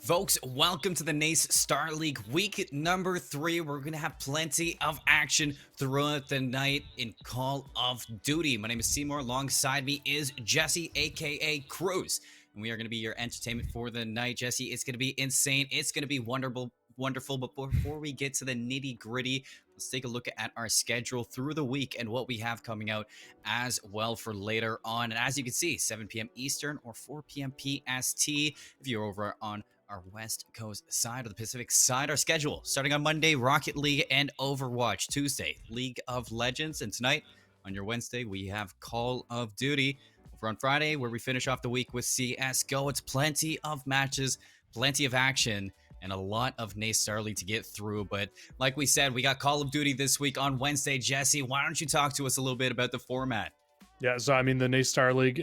Folks, welcome to the NACE Starleague week number 3. We're going to have plenty of action throughout the night in Call of Duty. My name is Seymour. Alongside me is Jesse, aka Cruz. And we are going to be your entertainment for the night. Jesse, it's going to be insane. It's going to be wonderful. But before we get to the nitty gritty, let's take a look at our schedule through the week and what we have coming out as well for later on. And as you can see, 7 p.m. Eastern or 4 p.m. PST if you're over on our West Coast side or the Pacific side. Our schedule starting on Monday, Rocket League and Overwatch. Tuesday, League of Legends. And tonight on your Wednesday, we have Call of Duty. Over on Friday, where we finish off the week with CSGO. It's plenty of matches, plenty of action, and a lot of NACE Starleague to get through. But like we said, we got Call of Duty this week on Wednesday. Jesse, why don't you talk to us a little bit about the format? Yeah, so I mean, the NACE Starleague,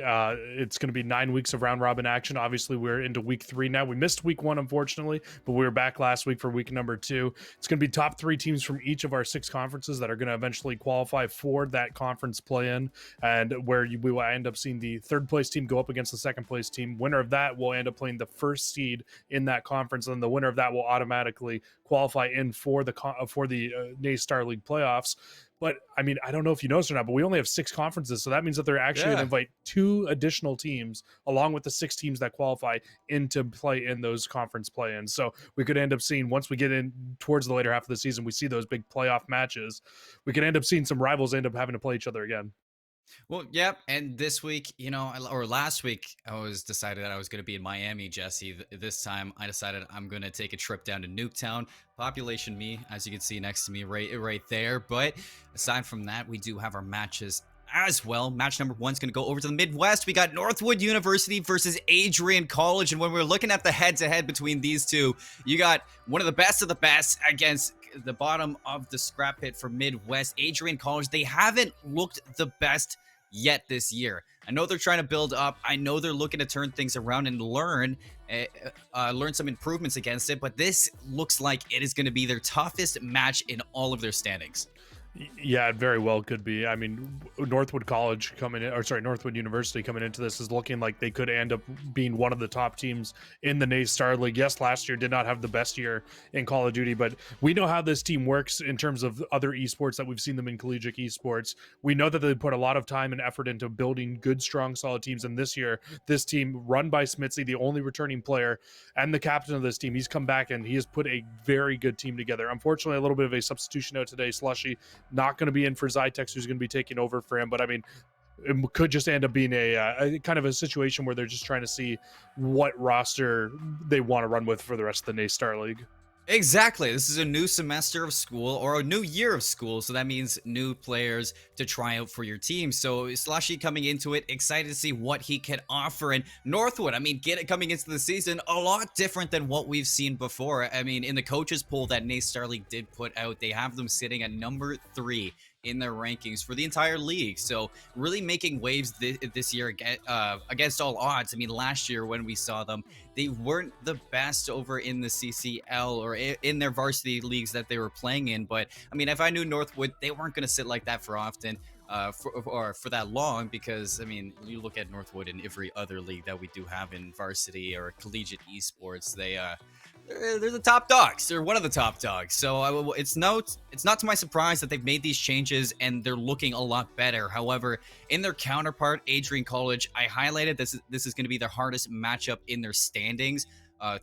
it's going to be 9 weeks of round robin action. Obviously, we're into week 3 now. We missed week 1, unfortunately, but we were back last week for week number 2. It's going to be top 3 teams from each of our 6 conferences that are going to eventually qualify for that conference play-in, and where we will end up seeing the 3rd place team go up against the 2nd place team. Winner of that will end up playing the 1st seed in that conference, and the winner of that will automatically qualify in for the NACE Starleague playoffs. But I mean, I don't know if you noticed or not, but we only have 6 conferences. So that means that they're actually going to invite 2 additional teams along with the 6 teams that qualify into play in those conference play-ins. So we could end up seeing, once we get in towards the later half of the season, we see those big playoff matches. We could end up seeing some rivals end up having to play each other again. Well, yeah, and this week, or last week, I was decided that I was going to be in Miami, Jesse. This time, I decided I'm going to take a trip down to Nuketown. Population me, as you can see next to me right there. But aside from that, we do have our matches as well. Match number 1 is going to go over to the Midwest. We got Northwood University versus Adrian College. And when we're looking at the head-to-head between these two, you got one of the best against the bottom of the scrap pit for Midwest. Adrian College, they haven't looked the best yet this year. I know they're trying to build up. I know they're looking to turn things around and learn some improvements against it. But this looks like it is going to be their toughest match in all of their standings. Yeah, it very well could be. I mean, Northwood College coming in, or sorry, Northwood University coming into this is looking like they could end up being one of the top teams in the NACE Starleague. Yes, last year did not have the best year in Call of Duty, but we know how this team works in terms of other esports that we've seen them in collegiate esports. We know that they put a lot of time and effort into building good, strong, solid teams. And this year, this team run by Smitzy, the only returning player and the captain of this team, he's come back and he has put a very good team together. Unfortunately, a little bit of a substitution out today. Slushy not going to be in for Zytex, who's going to be taking over for him. But I mean, it could just end up being a kind of a situation where they're just trying to see what roster they want to run with for the rest of the NACE Starleague. Exactly. This is a new semester of school, or a new year of school, so that means new players to try out for your team. So Slushy coming into it, excited to see what he can offer. And Northwood, I mean, coming into the season, a lot different than what we've seen before. I mean, in the coaches poll that NACE Starleague did put out, they have them sitting at number 3 in their rankings for the entire league. So really making waves this year against all odds. I mean, last year when we saw them, they weren't the best over in the CCL or in their varsity leagues that they were playing in. But I mean, if I knew Northwood, they weren't going to sit like that for often. For that long, because I mean, you look at Northwood in every other league that we do have in varsity or collegiate esports, they're the top dogs. They're one of the top dogs. So it's not to my surprise that they've made these changes and they're looking a lot better. However, in their counterpart, Adrian College, I highlighted this is going to be their hardest matchup in their standings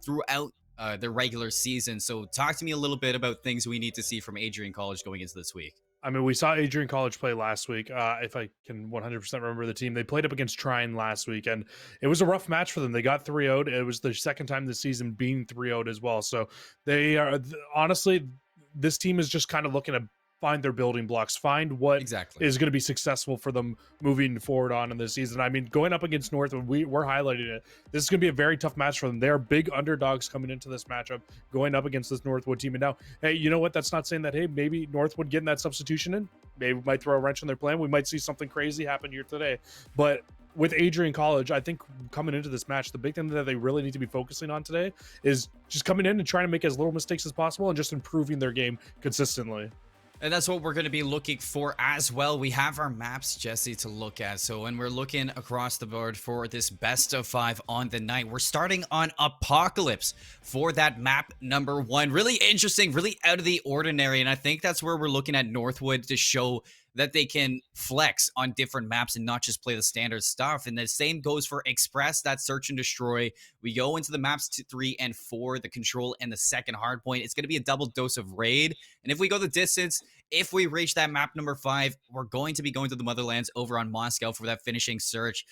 throughout their regular season. So talk to me a little bit about things we need to see from Adrian College going into this week. I mean, we saw Adrian College play last week. If I can 100% remember the team, they played up against Trine last week, and it was a rough match for them. They got 3-0'd. It was the second time this season being 3-0'd as well. So they are, honestly, this team is just kind of looking to find their building blocks, find what is going to be successful for them moving forward on in this season. I mean, going up against Northwood, we're highlighting it. This is going to be a very tough match for them. They're big underdogs coming into this matchup, going up against this Northwood team. And now, hey, you know what? That's not saying that, hey, maybe Northwood getting that substitution in, maybe we might throw a wrench in their plan. We might see something crazy happen here today. But with Adrian College, I think coming into this match, the big thing that they really need to be focusing on today is just coming in and trying to make as little mistakes as possible and just improving their game consistently. And that's what we're going to be looking for as well. We have our maps, Jesse, to look at. So when we're looking across the board for this best of 5 on the night, we're starting on Apocalypse for that map number 1. Really interesting, really out of the ordinary. And I think that's where we're looking at Northwood to show that they can flex on different maps and not just play the standard stuff. And the same goes for Express, that search and destroy. We go into the maps 2, 3, and 4, the control and the second hardpoint. It's going to be a double dose of raid. And if we go the distance, if we reach that map number 5, we're going to be going to the Motherlands over on Moscow for that finishing search.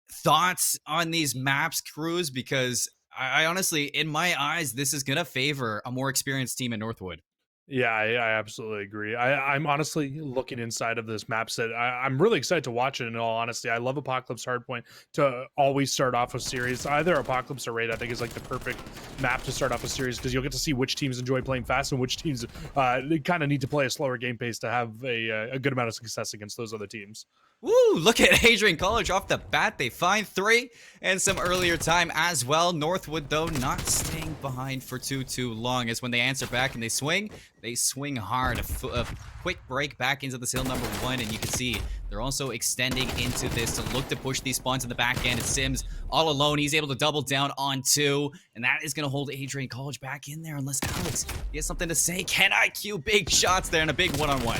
Thoughts on these maps, Cruz? Because I honestly, in my eyes, this is going to favor a more experienced team in Northwood. Yeah, I absolutely agree. I'm honestly looking inside of this map set. I'm really excited to watch it, in all honesty. I love Apocalypse Hardpoint to always start off a series. Either Apocalypse or Raid, I think, is like the perfect map to start off a series, because you'll get to see which teams enjoy playing fast and which teams kind of need to play a slower game pace to have a good amount of success against those other teams. Woo, look at Adrian College off the bat. They find 3 and some earlier time as well. Northwood, though, not staying behind for too long, as when they answer back and they swing hard. A quick break back into the hill number 1, and you can see they're also extending into this to look to push these spawns in the back end. It's Sims all alone. He's able to double down on 2, and that is going to hold Adrian College back in there, unless Alex has something to say. Can IQ big shots there and a big one-on-one?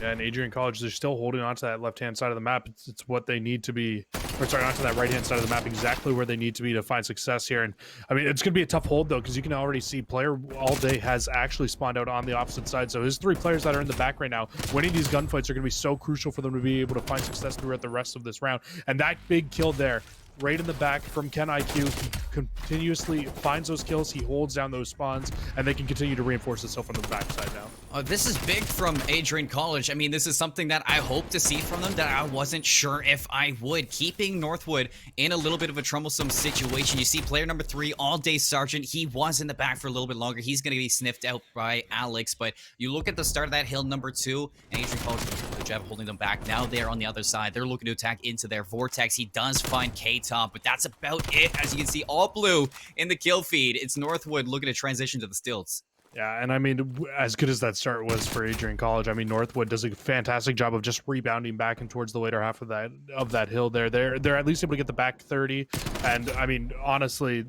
Yeah, and Adrian College, they're still holding on to that left-hand side of the map. It's what they need to be, or sorry, onto that right-hand side of the map, exactly where they need to be to find success here. And I mean, it's going to be a tough hold, though, because you can already see player all day has actually spawned out on the opposite side. So his 3 players that are in the back right now, winning these gunfights are going to be so crucial for them to be able to find success throughout the rest of this round. And that big kill there right in the back from Ken IQ. He continuously finds those kills, he holds down those spawns, and they can continue to reinforce this hill from the backside now. This is big from Adrian College. I mean, this is something that I hope to see from them that I wasn't sure if I would. Keeping Northwood in a little bit of a troublesome situation. You see player number 3, All Day Sergeant. He was in the back for a little bit longer. He's going to be sniffed out by Alex. But you look at the start of that hill, number 2, and Adrian College does a good job holding them back. Now they're on the other side. They're looking to attack into their vortex. He does find K-Top, but that's about it. As you can see, all blue in the kill feed. It's Northwood looking to transition to the stilts. Yeah, and I mean, as good as that start was for Adrian College, I mean, Northwood does a fantastic job of just rebounding back and towards the later half of that hill there. They're at least able to get the back 30, and I mean, honestly,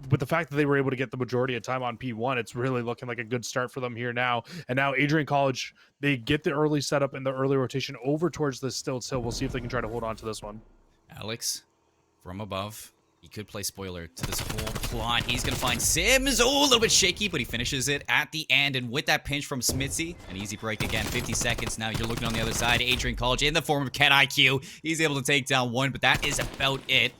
with the fact that they were able to get the majority of time on P1, it's really looking like a good start for them here now. And now Adrian College, they get the early setup and the early rotation over towards the Stilts Hill. We'll see if they can try to hold on to this one. Alex, from above. He could play spoiler to this whole plot. He's going to find Sims. Oh, a little bit shaky, but he finishes it at the end. And with that pinch from Smitzy, an easy break again. 50 seconds now. You're looking on the other side. Adrian College in the form of Ken IQ. He's able to take down one, but that is about it.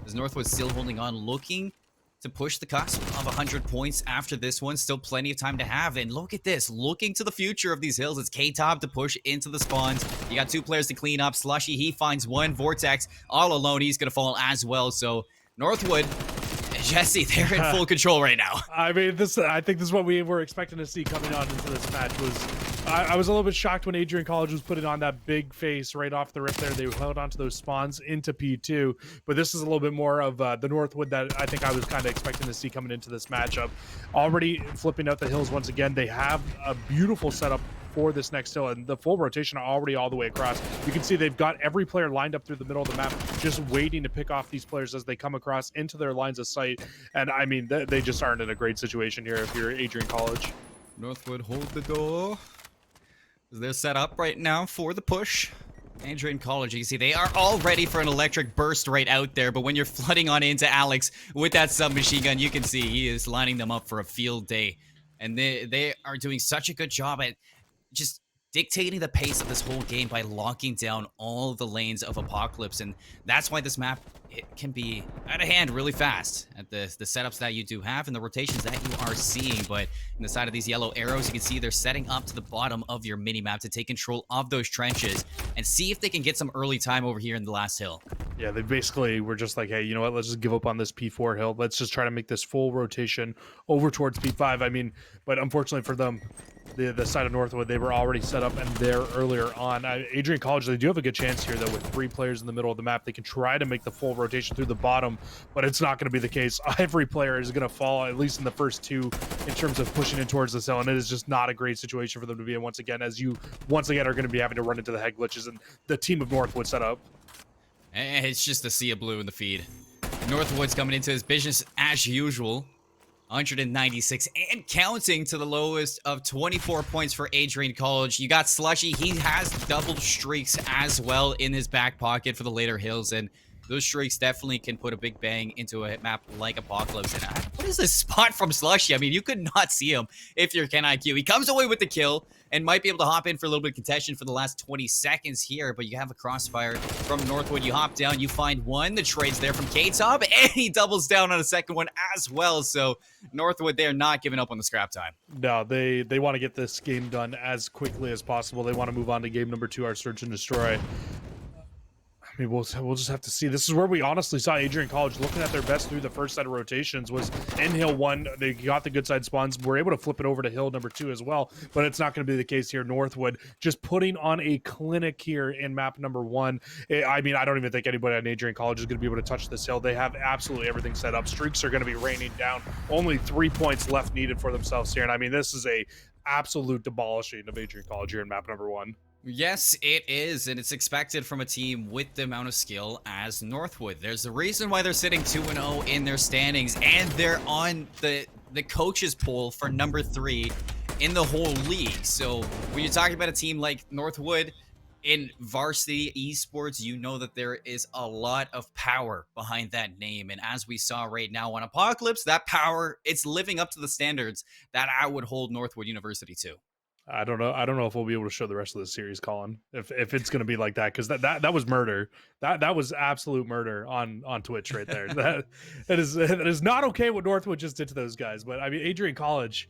As Northwood still holding on, looking to push the cusp of 100 points after this one. Still plenty of time to have. And look at this. Looking to the future of these hills. It's K-Top to push into the spawns. You got 2 players to clean up. Slushy, he finds one. Vortex all alone. He's going to fall as well. So Northwood, Jesse, they're in full control right now. I mean, I think this is what we were expecting to see coming on into this match. I was a little bit shocked when Adrian College was putting on that big face right off the rip there. They held onto those spawns into P2, but this is a little bit more of the Northwood that I think I was kind of expecting to see coming into this matchup. Already flipping out the hills once again. They have a beautiful setup for this next hill, and the full rotation are already all the way across. You can see they've got every player lined up through the middle of the map, just waiting to pick off these players as they come across into their lines of sight. And I mean, they just aren't in a great situation here if you're Adrian College. Northwood, hold the door. They're set up right now for the push. Adrian College, you can see they are all ready for an electric burst right out there, but when you're flooding on into Alex with that submachine gun, you can see he is lining them up for a field day. And they are doing such a good job at just dictating the pace of this whole game by locking down all the lanes of Apocalypse. And that's why this map, it can be out of hand really fast at the setups that you do have and the rotations that you are seeing. But in the side of these yellow arrows, you can see they're setting up to the bottom of your mini-map to take control of those trenches and see if they can get some early time over here in the last hill. Yeah, they basically were just like, hey, you know what, let's just give up on this P4 hill. Let's just try to make this full rotation over towards P5. I mean, but unfortunately for them, the side of Northwood, they were already set up and there earlier on. Adrian College, they do have a good chance here, though, with 3 players in the middle of the map. They can try to make the full rotation through the bottom, but it's not going to be the case. Every player is going to fall, at least in the first 2, in terms of pushing in towards the cell, and it is just not a great situation for them to be in once again, as you, once again, are going to be having to run into the head glitches, and the team of Northwood set up. It's just a sea of blue in the feed. Northwood's coming into his business as usual. 196 and counting to the lowest of 24 points for Adrian College. You got Slushy. He has double streaks as well in his back pocket for the later hills, and those streaks definitely can put a big bang into a map like Apocalypse. And what is this spot from Slushy? I mean, you could not see him if you're Ken IQ. He comes away with the kill and might be able to hop in for a little bit of contention for the last 20 seconds here, but you have a crossfire from Northwood. You hop down, you find one. The trade's there from K-Top, and he doubles down on a second one as well. So Northwood, they're not giving up on the scrap time. No, they want to get this game done as quickly as possible. They want to move on to game number 2, our search and destroy. I mean, we'll just have to see. This is where we honestly saw Adrian College looking at their best through the first set of rotations. Was in hill 1, they got the good side spawns. We're able to flip it over to hill number 2 as well, but it's not going to be the case here. Northwood just putting on a clinic here in map number 1. I mean, I don't even think anybody on Adrian College is going to be able to touch this hill. They have absolutely everything set up. Streaks are going to be raining down. Only 3 points left needed for themselves here, and I mean, this is a absolute demolishing of Adrian College here in map number 1. Yes, it is, and it's expected from a team with the amount of skill as Northwood. There's a reason why they're sitting 2-0 in their standings, and they're on the coaches poll for number 3 in the whole league. So when you're talking about a team like Northwood in varsity esports, you know that there is a lot of power behind that name. And as we saw right now on Apocalypse, that power, it's living up to the standards that I would hold Northwood University to. I don't know. I don't know if we'll be able to show the rest of the series, Colin. If it's going to be like that, because that was murder. That was absolute murder on Twitch right there. That is not okay what Northwood just did to those guys. But I mean, Adrian College,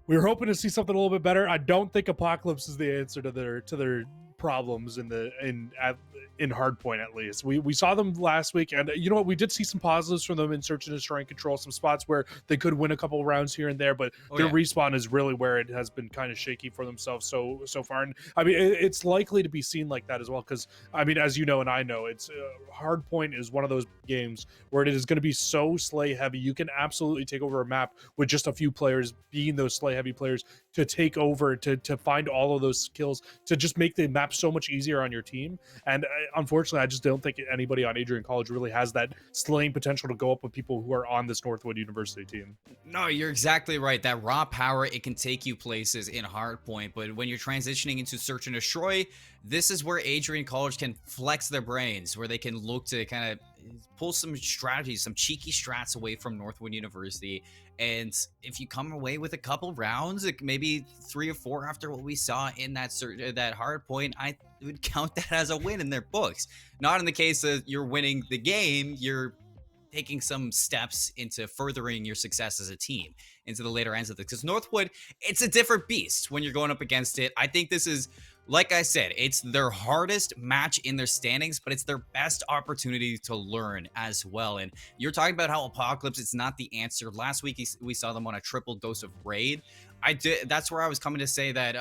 we were hoping to see something a little bit better. I don't think Apocalypse is the answer to their problems in Hardpoint. At least we saw them last week, and you know what, we did see some positives from them in Search and Destroy and Control, some spots where they could win a couple rounds here and there, but Oh their yeah. respawn is really where it has been kind of shaky for themselves so far. And I mean, it's likely to be seen like that as well, because I mean, as you know and I know, it's Hardpoint is one of those games where it is going to be so slay heavy. You can absolutely take over a map with just a few players being those slay heavy players to take over, to find all of those skills, to just make the map so much easier on your team. And unfortunately, I just don't think anybody on Adrian College really has that slaying potential to go up with people who are on this Northwood University team. No, you're exactly right. That raw power, it can take you places in Hardpoint, but when you're transitioning into Search and Destroy, this is where Adrian College can flex their brains, where they can look to kind of pull some strategies, some cheeky strats away from Northwood University. And if you come away with a couple rounds, like maybe 3 or 4 after what we saw in that hard point, I would count that as a win in their books. Not in the case of you're winning the game, you're taking some steps into furthering your success as a team into the later ends of this. Because Northwood, it's a different beast when you're going up against it. I think this is, like I said, it's their hardest match in their standings, but it's their best opportunity to learn as well. And you're talking about how Apocalypse, it's not the answer. Last week, we saw them on a triple dose of Raid. That's where I was coming to say that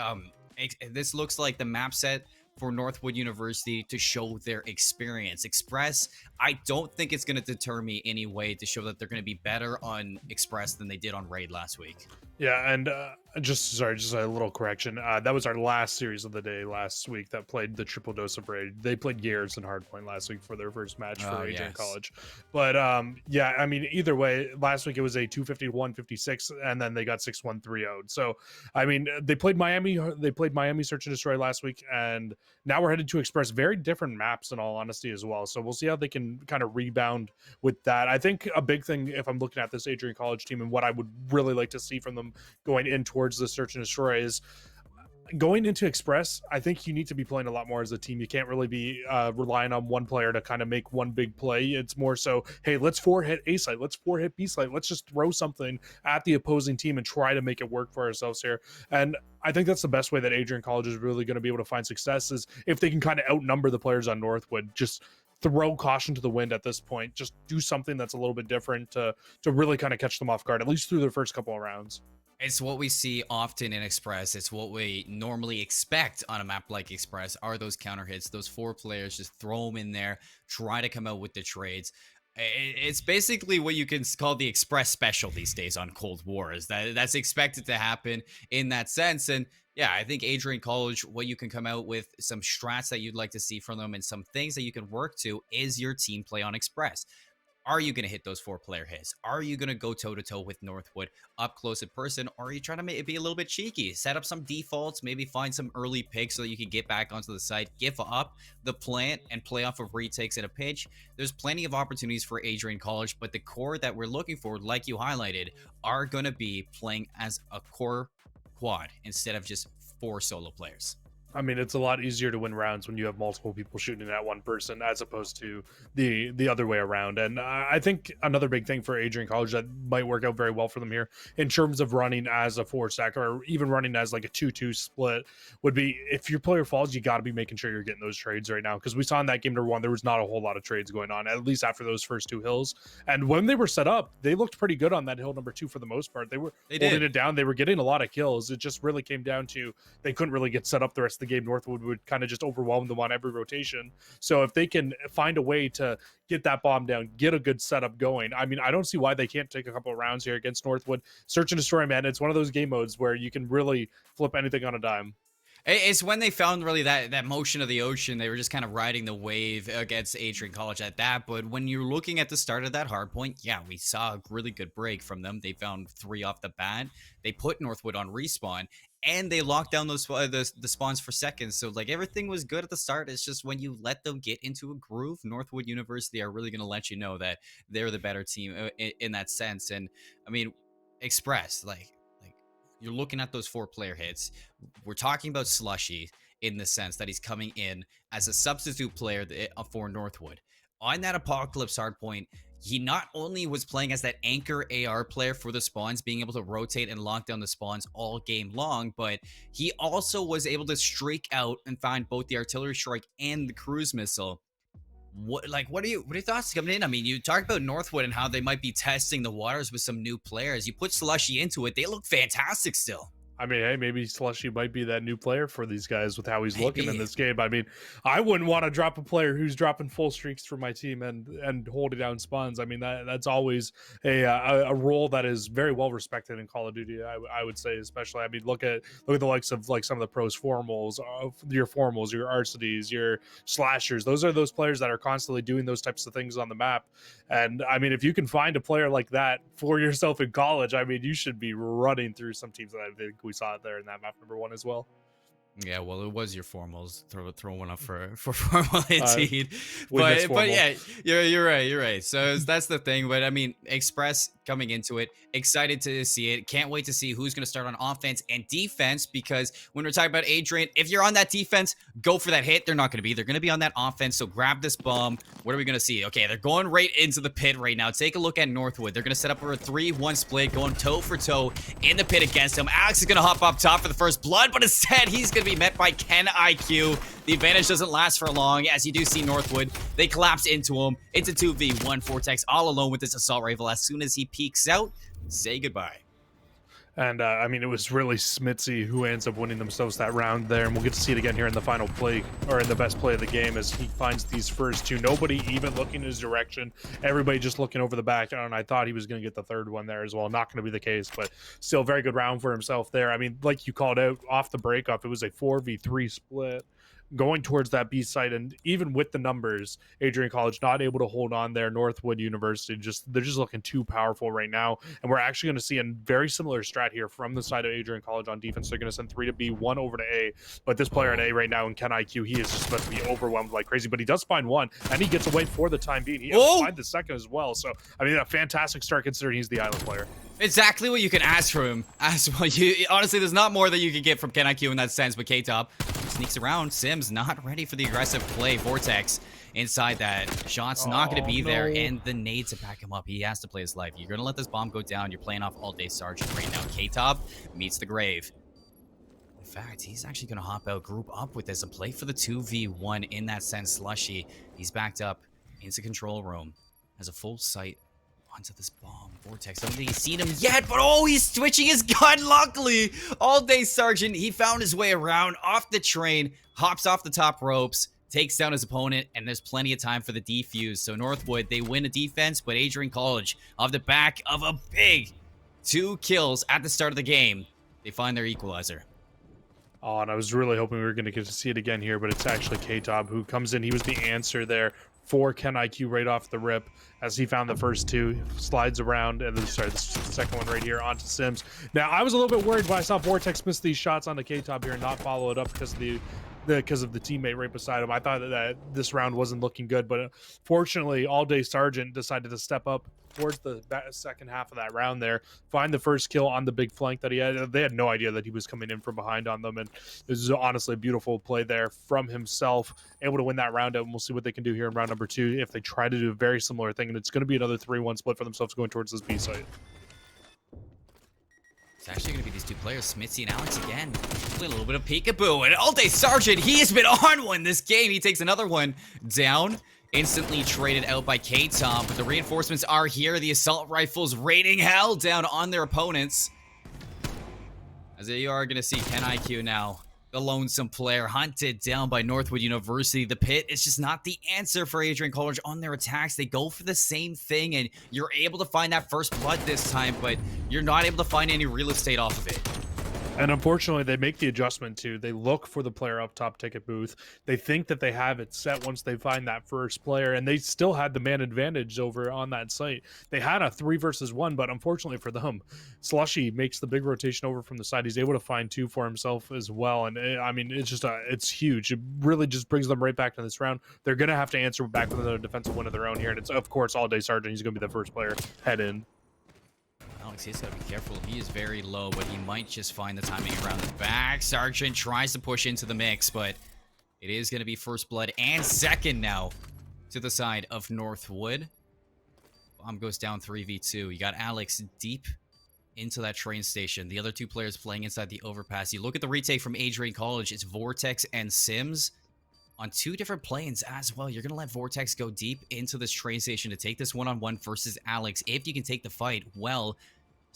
this looks like the map set for Northwood University to show their experience. Express, I don't think it's going to deter me anyway to show that they're going to be better on Express than they did on Raid last week. Yeah, and just a little correction. That was our last series of the day last week that played the triple dose of Raid. They played Gears and Hardpoint last week for their first match for Adrian College. But yeah, I mean, either way, last week it was a 250-156, and then they got 6-1 3-0. So I mean, they played Miami Search and Destroy last week, and now we're headed to Express. Very different maps in all honesty as well. So we'll see how they can kind of rebound with that. I think a big thing, if I'm looking at this Adrian College team and what I would really like to see from them going in towards the Search and Destroy, is going into Express. I think you need to be playing a lot more as a team. You can't really be relying on one player to kind of make one big play. It's more so, hey, let's 4-hit A site, let's 4-hit B site, let's just throw something at the opposing team and try to make it work for ourselves here. And I think that's the best way that Adrian College is really going to be able to find success, is if they can kind of outnumber the players on Northwood. Just throw caution to the wind at this point. Just do something that's a little bit different to really kind of catch them off guard, at least through their first couple of rounds. It's what we see often in Express. It's what we normally expect on a map like Express are those counter hits, those 4 players, just throw them in there, try to come out with the trades. It's basically what you can call the Express special these days on Cold War. Is that's expected to happen in that sense. And yeah, I think Adrian College, what you can come out with, some strats that you'd like to see from them and some things that you can work to, is your team play on Express. Are you going to hit those 4-player hits? Are you going to go toe-to-toe with Northwood up close in person? Or are you trying to be a little bit cheeky? Set up some defaults, maybe find some early picks so that you can get back onto the site, give up the plant, and play off of retakes in a pinch. There's plenty of opportunities for Adrian College, but the core that we're looking for, like you highlighted, are going to be playing as a core quad instead of just 4 solo players. I mean, it's a lot easier to win rounds when you have multiple people shooting at one person as opposed to the other way around. And I think another big thing for Adrian College that might work out very well for them here in terms of running as a 4-stack or even running as like a 2-2 split would be, if your player falls, you got to be making sure you're getting those trades right now. Because we saw in that game number 1, there was not a whole lot of trades going on, at least after those first 2 hills. And when they were set up, they looked pretty good on that hill number 2 for the most part. They were holding it down. They were getting a lot of kills. It just really came down to they couldn't really get set up the rest of the game. Northwood would kind of just overwhelm them on every rotation. So if they can find a way to get that bomb down, get a good setup going, I mean, I don't see why they can't take a couple of rounds here against Northwood. Search and Destroy, man, it's one of those game modes where you can really flip anything on a dime. It's when they found really that motion of the ocean. They were just kind of riding the wave against Adrian College at that. But when you're looking at the start of that hard point, yeah, we saw a really good break from them. They found 3 off the bat. They put Northwood on respawn, and they locked down those the spawns for seconds. So like everything was good at the start. It's just when you let them get into a groove, Northwood University are really going to let you know that they're the better team in that sense. And I mean, Express, like you're looking at those 4-player hits. We're talking about Slushy in the sense that he's coming in as a substitute player for Northwood. On that Apocalypse hardpoint, he not only was playing as that anchor AR player for the spawns, being able to rotate and lock down the spawns all game long, but he also was able to streak out and find both the artillery strike and the cruise missile. What are your thoughts coming in? I mean, you talked about Northwood and how they might be testing the waters with some new players. You put Slushy into it, they look fantastic still. I mean, hey, maybe Slushy might be that new player for these guys with how he's looking in this game. I mean, I wouldn't want to drop a player who's dropping full streaks for my team and holding down spawns. I mean, that's always a role that is very well respected in Call of Duty. I would say, especially. I mean, look at the likes of like some of the pros formals, your Arcades, your slashers. Those are those players that are constantly doing those types of things on the map. And I mean, if you can find a player like that for yourself in college, I mean, you should be running through some teams that I think we saw it there in that map number 1 as well. Yeah, well, it was your formals. Throw one up for formal indeed. But yeah, you're right. So that's the thing. But I mean, Express coming into it, excited to see it. Can't wait to see who's going to start on offense and defense, because when we're talking about Adrian, if you're on that defense, go for that hit. They're not going to be. They're going to be on that offense. So grab this bomb. What are we going to see? Okay, they're going right into the pit right now. Take a look at Northwood. They're going to set up for a 3-1 split, going toe for toe in the pit against him. Alex is going to hop up top for the first blood, but instead he's going to be met by Ken IQ. The advantage doesn't last for long, as you do see Northwood. They collapse into him. It's a 2v1. Vortex all alone with this assault rifle. As soon as he peeks out, say goodbye. And I mean, it was really Smitzy who ends up winning themselves that round there, and we'll get to see it again here in the final play, or in the best play of the game, as he finds these first 2. Nobody even looking in his direction. Everybody just looking over the back, and I thought he was going to get the 3rd one there as well. Not going to be the case, but still a very good round for himself there. I mean, like you called out off the breakup, it was a 4v3 split going towards that B site, and even with the numbers, Adrian College not able to hold on there. Northwood University, they're just looking too powerful right now, and we're actually going to see a very similar strat here from the side of Adrian College on defense. They're going to send 3 to B, 1 over to A, but this player at A right now in Ken IQ, he is just about to be overwhelmed like crazy, but he does find 1, and he gets away for the time being. He has to find the 2nd as well, so I mean, a fantastic start considering he's the island player. Exactly what you can ask from him as well. Honestly, there's not more that you can get from Ken IQ in that sense, but K-Top sneaks around. Sims not ready for the aggressive play. Vortex inside that. Shot's not going to be there, and the nade to back him up. He has to play his life. You're going to let this bomb go down. You're playing off all day Sergeant right now. K-Top meets the grave. In fact, he's actually going to hop out, group up with this, and play for the 2v1 in that sense. Slushy, he's backed up into control room. Has a full sight onto this bomb. Vortex, I don't think he's seen him yet, but he's switching his gun. Luckily, all day Sergeant, he found his way around off the train, hops off the top ropes, takes down his opponent, and there's plenty of time for the defuse. So Northwood, they win a defense, but Adrian College, off the back of a big 2 kills at the start of the game, they find their equalizer. Oh, and I was really hoping we were going to get to see it again here, but it's actually K-Top who comes in. He was the answer there for Ken IQ right off the rip, as he found the first 2, slides around, and then, sorry, this is the second one right here onto Sims. Now, I was a little bit worried when I saw Vortex miss these shots on the K-Top here and not follow it up because of the teammate right beside him. I thought that this round wasn't looking good, but fortunately, All Day Sergeant decided to step up towards the second half of that round there, find the first kill on the big flank that he had. They had no idea that he was coming in from behind on them, and this is honestly a beautiful play there from himself, able to win that round out, and we'll see what they can do here in round number 2 if they try to do a very similar thing, and it's going to be another 3-1 split for themselves going towards this B site. It's actually going to be these 2 players, Smitzy and Alex again. A little bit of peekaboo, and All Day Sergeant, he has been on one this game. He takes another one down. Instantly traded out by K-Tom, but the reinforcements are here. The assault rifles raining hell down on their opponents. As you are going to see Ken IQ now, the lonesome player, hunted down by Northwood University. The pit is just not the answer for Adrian College on their attacks. They go for the same thing, and you're able to find that first blood this time, but you're not able to find any real estate off of it. And unfortunately, they make the adjustment too. They look for the player up top ticket booth. They think that they have it set once they find that first player, and they still had the man advantage over on that site. They had a 3 versus 1, but unfortunately for them, Slushy makes the big rotation over from the side. He's able to find 2 for himself as well, and I mean, it's just it's huge. It really just brings them right back to this round. They're going to have to answer back with another defensive win of their own here, and it's of course All Day Sergeant. He's going to be the first player head in. Well, Alex, he's got to be careful. He is very low, but he might just find the timing around the back. Sargent tries to push into the mix, but it is going to be first blood and second now to the side of Northwood. Bomb goes down 3v2. You got Alex deep into that train station. The other two players playing inside the overpass. You look at the retake from Adrian College. It's Vortex and Sims on two different planes as well. You're going to let Vortex go deep into this train station to take this one-on-one versus Alex. If you can take the fight, well,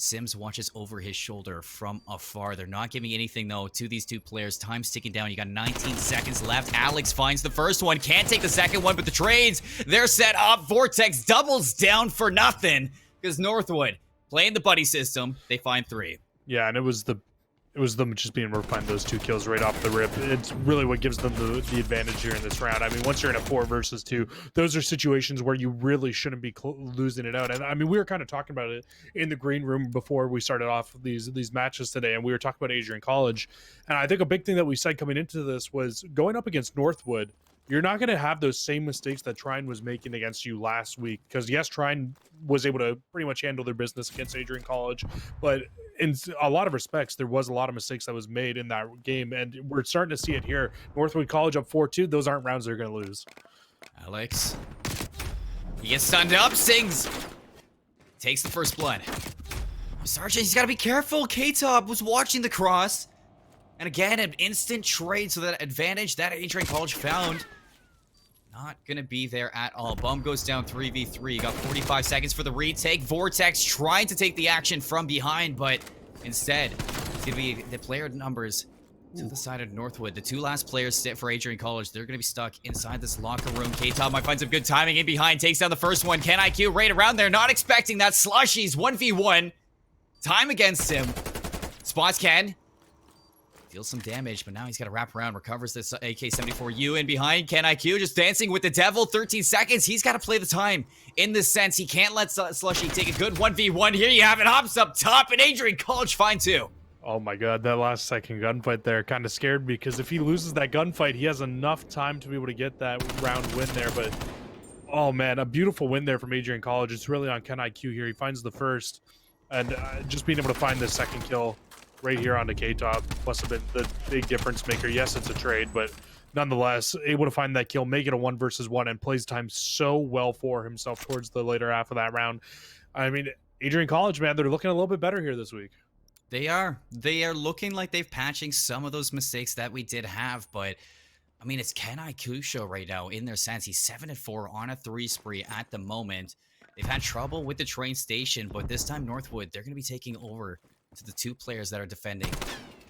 Sims watches over his shoulder from afar. They're not giving anything, though, to these two players. Time's ticking down. You got 19 seconds left. Alex finds the first one. Can't take the second one, but the trades, they're set up. Vortex doubles down for nothing because Northwood, playing the buddy system, they find 3. Yeah, and it was them just being able to find those 2 kills right off the rip. It's really what gives them the advantage here in this round. I mean, once you're in a 4 versus 2, those are situations where you really shouldn't be losing it out. And I mean, we were kind of talking about it in the green room before we started off these matches today, and we were talking about Adrian College. And I think a big thing that we said coming into this was going up against Northwood, you're not going to have those same mistakes that Trine was making against you last week. Because, yes, Trine was able to pretty much handle their business against Adrian College. But in a lot of respects, there was a lot of mistakes that was made in that game. And we're starting to see it here. Northwood College up 4-2. Those aren't rounds they're going to lose. Alex. He gets stunned up. Sings. Takes the first blood. Sergeant, he's got to be careful. K-Top was watching the cross. And again, an instant trade, so that advantage that Adrian College found, not going to be there at all. Bomb goes down 3v3. You got 45 seconds for the retake. Vortex trying to take the action from behind, but instead, it's going to be the player numbers to the side of Northwood. The 2 last players sit for Adrian College. They're going to be stuck inside this locker room. K-Top might find some good timing in behind. Takes down the first one. Ken IQ right around there. Not expecting that. Slushies 1v1. Time against him. Spots Ken. Deals some damage, but now he's got to wrap around. Recovers this AK-74U in behind. Ken IQ just dancing with the devil. 13 seconds. He's got to play the time in this sense. He can't let Slushy take a good 1v1. Here you have it. Hops up top, and Adrian College find 2. Oh my god, that last second gunfight there kind of scared me, because if he loses that gunfight, he has enough time to be able to get that round win there. But oh man, a beautiful win there from Adrian College. It's really on Ken IQ here. He finds the first, and just being able to find the second kill right here onto K-Top must have been the big difference maker. Yes, it's a trade, but nonetheless, able to find that kill, make it a 1 versus 1, and plays time so well for himself towards the later half of that round. I mean, Adrian College, man, they're looking a little bit better here this week. They are. They are looking like they've patching some of those mistakes that we did have, but I mean, it's Ken IQ show right now in their sense. He's 7-4 on a 3 spree at the moment. They've had trouble with the train station, but this time Northwood, they're going to be taking over to the 2 players that are defending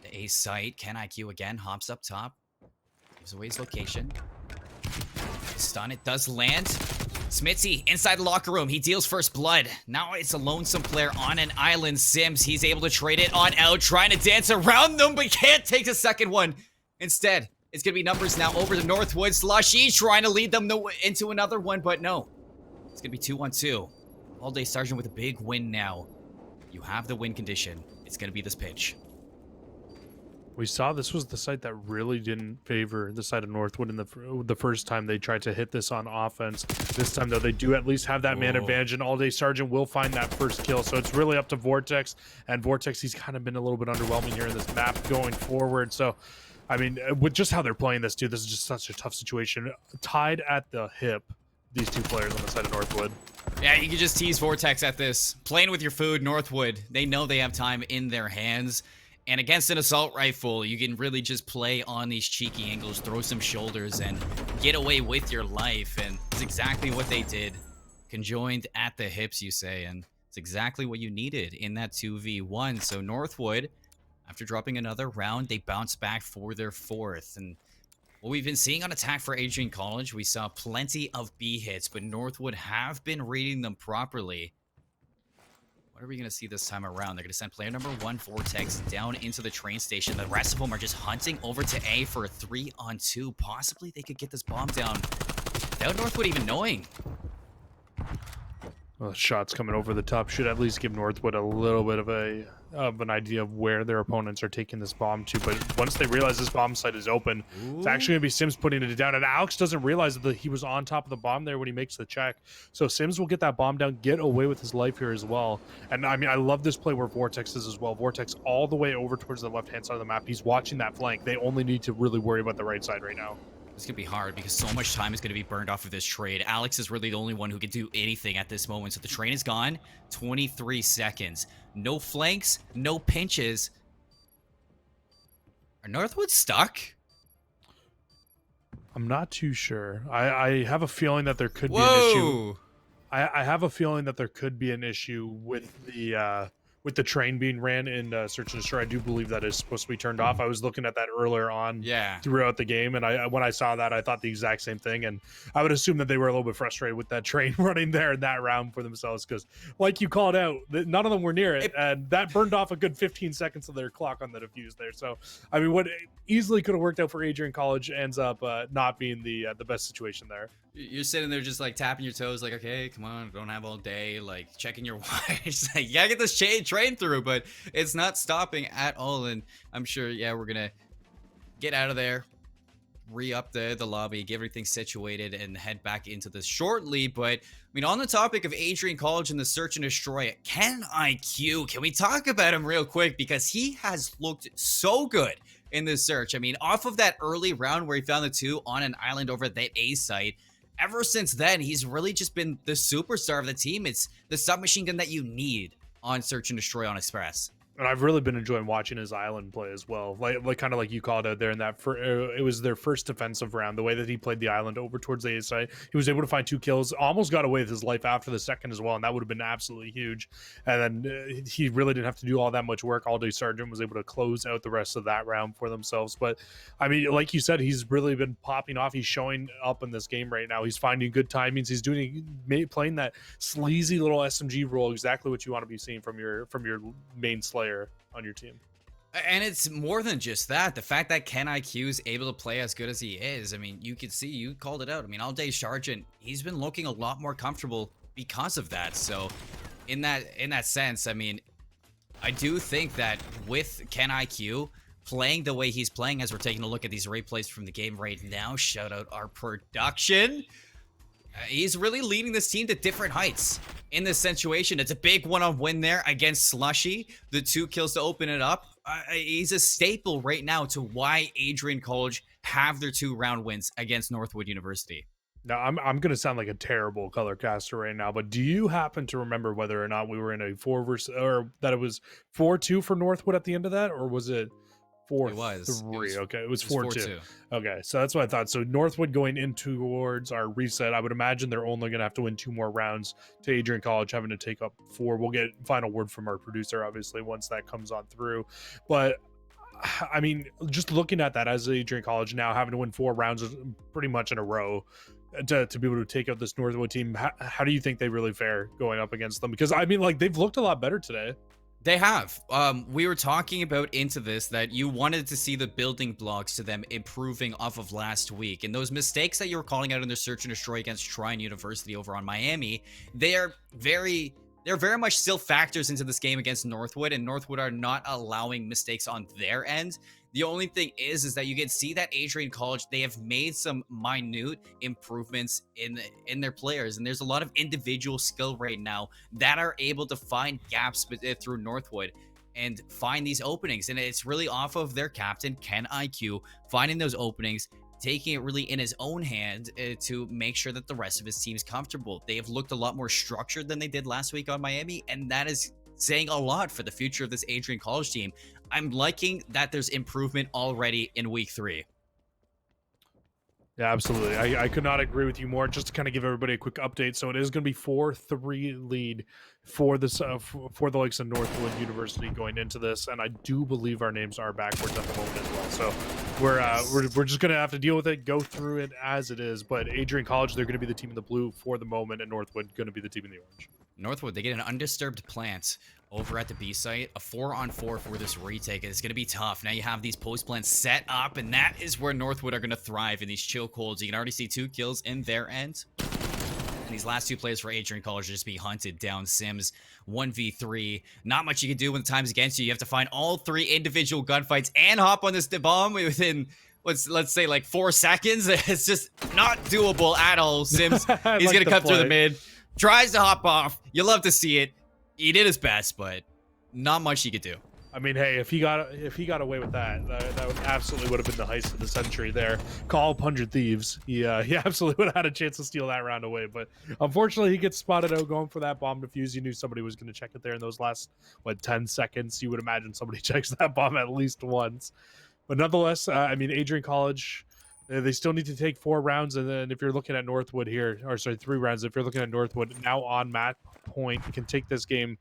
the A site. Ken IQ again hops up top, gives away his location. Stun, it does land. Smitzy inside the locker room. He deals first blood. Now it's a lonesome player on an island. Sims, he's able to trade it on out, trying to dance around them, but can't take the second one. Instead, it's going to be numbers now over to Northwood. Slushy trying to lead them into another one, but no. It's going to be 2-1-2. All Day Sergeant with a big win now. You have the win condition. It's going to be this pitch. We saw this was the site that really didn't favor the side of Northwood in the first time they tried to hit this on offense. This time, though, they do at least have that man advantage, and All Day Sergeant will find that first kill. So it's really up to Vortex, and Vortex, he's kind of been a little bit underwhelming here in this map going forward. So, I mean, with just how they're playing this, too, this is just such a tough situation. Tied at the hip, these 2 players on the side of Northwood. Yeah, you can just tease Vortex at this. Playing with your food, Northwood, they know they have time in their hands. And against an assault rifle, you can really just play on these cheeky angles, throw some shoulders, and get away with your life. And it's exactly what they did. Conjoined at the hips, you say. And it's exactly what you needed in that 2v1. So Northwood, after dropping another round, they bounce back for their 4th. And what we've been seeing on attack for Adrian College, we saw plenty of B hits, but Northwood have been reading them properly. What are we going to see this time around? They're going to send player number 1, Vortex, down into the train station. The rest of them are just hunting over to A for a 3-on-2. Possibly they could get this bomb down without Northwood even knowing. Well, shots coming over the top should at least give Northwood a little bit of an idea of where their opponents are taking this bomb to. But once they realize this bomb site is open, it's actually gonna be Sims putting it down. And Alex doesn't realize that he was on top of the bomb there when he makes the check. So Sims will get that bomb down, get away with his life here as well. And I mean, I love this play where Vortex is as well. Vortex all the way over towards the left-hand side of the map. He's watching that flank. They only need to really worry about the right side right now. It's going to be hard because so much time is going to be burned off of this trade. Alex is really the only one who can do anything at this moment. So the train is gone. 23 seconds. No flanks, no pinches. Are Northwood stuck? I'm not too sure. I have a feeling that there could be an issue. I have a feeling that there could be an issue with the train being ran in Search and Destroy. I do believe that is supposed to be turned off. I was looking at that earlier on throughout the game, and when I saw that, I thought the exact same thing, and I would assume that they were a little bit frustrated with that train running there in that round for themselves, because like you called out, none of them were near it, and that burned off a good 15 seconds of their clock on the defuse there. So, I mean, what easily could have worked out for Adrian College ends up not being the best situation there. You're sitting there just like tapping your toes, like, okay, come on, don't have all day, like checking your watch. Like, you gotta get this train through, but it's not stopping at all. And I'm sure, yeah, we're gonna get out of there, re-up the lobby, get everything situated, and head back into this shortly. But I mean, on the topic of Adrian College and the Search and Destroy, Ken IQ, can we talk about him real quick? Because he has looked so good in this search. I mean, off of that early round where he found the two on an island over at that A site, ever since then, he's really just been the superstar of the team. It's the submachine gun that you need on Search and Destroy on Express. And I've really been enjoying watching his island play as well. Like kind of like you called out there in that it was their first defensive round. The way that he played the island over towards the A side, he was able to find 2 kills, almost got away with his life after the second as well, and that would have been absolutely huge. And then he really didn't have to do all that much work. All Day Sergeant was able to close out the rest of that round for themselves. But I mean, like you said, he's really been popping off. He's showing up in this game right now. He's finding good timings. He's playing that sleazy little SMG role, exactly what you want to be seeing from your main Slayer on your team. And it's more than just that. The fact that Ken IQ is able to play as good as he is, I mean, you could see, you called it out. I mean, All Day Sergeant, he's been looking a lot more comfortable because of that. So in that sense, I mean, I do think that with Ken IQ playing the way he's playing, as we're taking a look at these replays from the game right now, shout out our production, he's really leading this team to different heights in this situation. It's a big one-on win there against Slushy. The 2 kills to open it up. He's a staple right now to why Adrian College have their 2-round wins against Northwood University. Now, I'm going to sound like a terrible color caster right now, but do you happen to remember whether or not we were in a 4 versus, or that it was 4-2 for Northwood at the end of that, or was it 4-3? Okay, it was 4-2. Okay, so that's what I thought. So Northwood going in towards our reset, I would imagine they're only going to have to win 2 more rounds to Adrian College having to take up 4. We'll get final word from our producer, obviously, once that comes on through. But I mean, just looking at that as Adrian College now having to win 4 rounds pretty much in a row to be able to take out this Northwood team, how do you think they really fare going up against them? Because I mean, like, they've looked a lot better today. They have. We were talking about into this that you wanted to see the building blocks to them improving off of last week. And those mistakes that you were calling out in their Search and Destroy against Trine University over on Miami, they're very much still factors into this game against Northwood, and Northwood are not allowing mistakes on their end. The only thing is that you can see that Adrian College, they have made some minute improvements in their players, and there's a lot of individual skill right now that are able to find gaps through Northwood and find these openings. And it's really off of their captain, Ken IQ, finding those openings, taking it really in his own hand to make sure that the rest of his team is comfortable. They have looked a lot more structured than they did last week on Miami, and that is saying a lot for the future of this Adrian College team. I'm liking that there's improvement already in week 3. Yeah, absolutely. I could not agree with you more. Just to kind of give everybody a quick update. So it is going to be 4-3 lead for this for the likes of Northwood University going into this, and I do believe our names are backwards at the moment as well. So we're just going to have to deal with it, go through it as it is. But Adrian College, they're going to be the team in the blue for the moment, and Northwood going to be the team in the orange. Northwood, they get an undisturbed plant over at the B site, a 4-on-4 for this retake. It's going to be tough. Now you have these post plants set up, and that is where Northwood are going to thrive in these chill colds. You can already see 2 kills in their end. And these last 2 players for Adrian College are just being hunted down. Sims 1v3. Not much you can do when the time's against you. You have to find all 3 individual gunfights and hop on this bomb within, let's say, like 4 seconds. It's just not doable at all. Sims, he's like going to cut through the play. mid. Tries to hop off. You love to see it. He did his best, but not much he could do. I mean, hey, if he got away with that would absolutely would have been the heist of the century there. Call up 100 Thieves. He absolutely would have had a chance to steal that round away, but unfortunately he gets spotted out going for that bomb defuse. You knew somebody was going to check it there in those last 10 seconds. You would imagine somebody checks that bomb at least once. But nonetheless, I mean, Adrian College, they still need to take 4 rounds, and then if you're looking at Northwood here, or sorry, 3 rounds. If you're looking at Northwood now on match point, can take this game.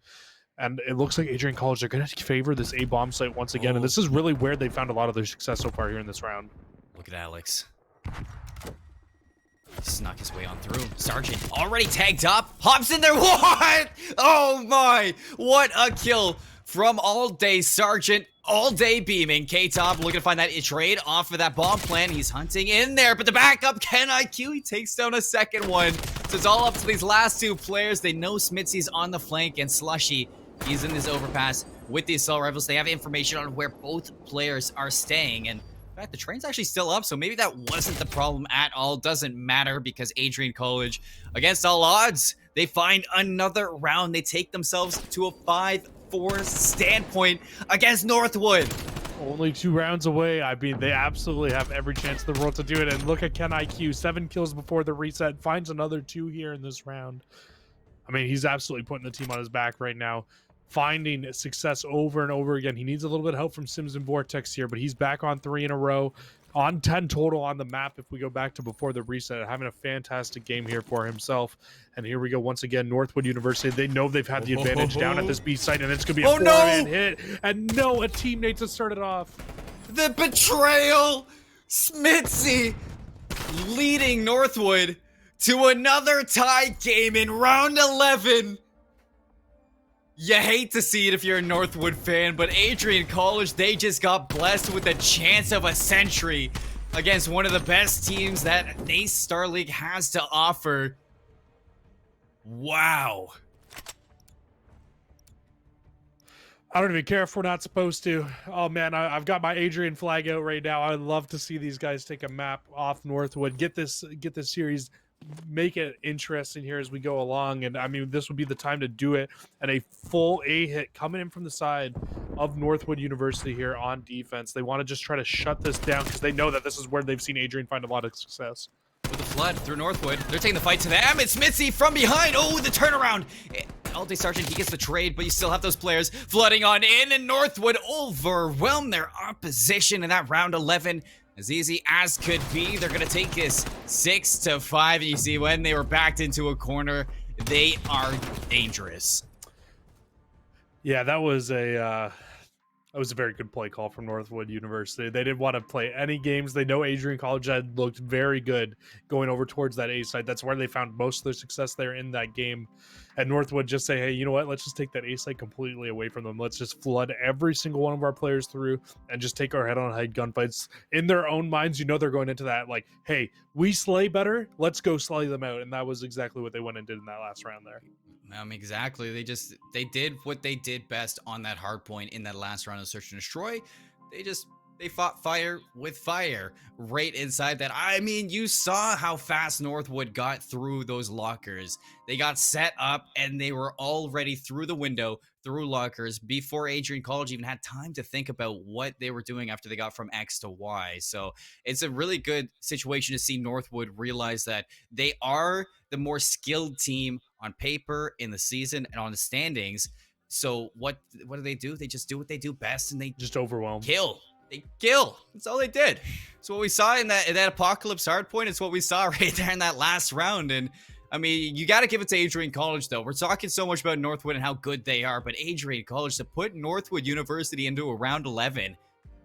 And it looks like Adrian College are going to favor this A bomb site once again. And this is really where they found a lot of their success so far here in this round. Look at Alex. Snuck his way on through. Sergeant already tagged up. Hops in there. What? Oh my. What a kill from All Day Sergeant. All day beaming. K-Top looking to find that trade off of that bomb plan. He's hunting in there, but the backup, Ken IQ, he takes down a second one. So it's all up to these last 2 players. They know Smitsy's on the flank, and Slushy, he's in this overpass with the assault rifles. They have information on where both players are staying. And in fact, the train's actually still up, so maybe that wasn't the problem at all. Doesn't matter because Adrian College, against all odds, they find another round. They take themselves to a 5-4 standpoint against Northwood. Only 2 rounds away. I mean, they absolutely have every chance in the world to do it. And look at Ken IQ, 7 kills before the reset, finds another 2 here in this round. I mean, he's absolutely putting the team on his back right now, finding success over and over again. He needs a little bit of help from Sims and Vortex here, but he's back on 3 in a row, on 10 total on the map if we go back to before the reset, having a fantastic game here for himself. And here we go once again, Northwood University. They know they've had the advantage down at this B site, and it's going to be a 4-man hit. And no, a teammate to start it off. The betrayal! Smitsy leading Northwood to another tie game in round 11. You hate to see it if you're a Northwood fan, but Adrian College, they just got blessed with a chance of a century against one of the best teams that NACE Starleague has to offer. Wow. I don't even care if we're not supposed to. Oh man, I've got my Adrian flag out right now. I'd love to see these guys take a map off Northwood, get this series, make it interesting here as we go along. And I mean, this would be the time to do it. And a full A hit coming in from the side of Northwood University here on defense. They want to just try to shut this down because they know that this is where they've seen Adrian find a lot of success. With the flood through Northwood, they're taking the fight to them. It's Mitzi from behind. Oh, the turnaround. All Day Sergeant, he gets the trade, but you still have those players flooding on in, and Northwood overwhelm their opposition in that round 11. As easy as could be. They're going to take this 6-5. And you see when they were backed into a corner, they are dangerous. Yeah, that was a very good play call from Northwood University. They didn't want to play any games. They know Adrian College had looked very good going over towards that A site. That's where they found most of their success there in that game. And Northwood just say, hey, you know what? Let's just take that A site completely away from them. Let's just flood every single one of our players through and just take our head-on-head gunfights. In their own minds, you know they're going into that like, hey, we slay better. Let's go slay them out. And that was exactly what they went and did in that last round there. Exactly. They did what they did best on that hard point in that last round of Search and Destroy. They fought fire with fire right inside that. I mean, you saw how fast Northwood got through those lockers. They got set up and they were already through the window, through lockers, before Adrian College even had time to think about what they were doing after they got from X to Y. So it's a really good situation to see Northwood realize that they are the more skilled team on paper, in the season, and on the standings. So what do? They just do what they do best, and they just overwhelm. Kill. They kill. That's all they did. It's what we saw in that Apocalypse hardpoint. It's what we saw right there in that last round. And I mean, you got to give it to Adrian College, though. We're talking so much about Northwood and how good they are, but Adrian College, to put Northwood University into a round 11,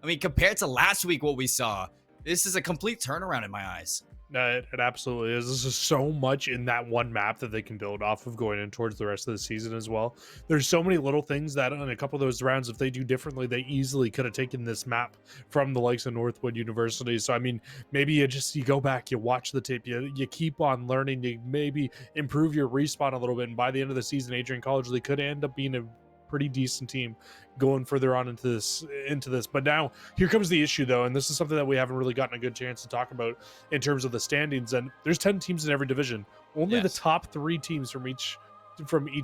I mean, compared to last week, what we saw, this is a complete turnaround in my eyes. It absolutely is. This is so much in that one map that they can build off of going in towards the rest of the season as well. There's so many little things that on a couple of those rounds, if they do differently, they easily could have taken this map from the likes of Northwood University. So I mean, maybe you go back, you watch the tape, you keep on learning, you maybe improve your respawn a little bit, and by the end of the season, Adrian College, they could end up being a pretty decent team going further on into this. But now here comes the issue though, and this is something that we haven't really gotten a good chance to talk about in terms of the standings. And there's 10 teams in every division. Only the top 3 teams from each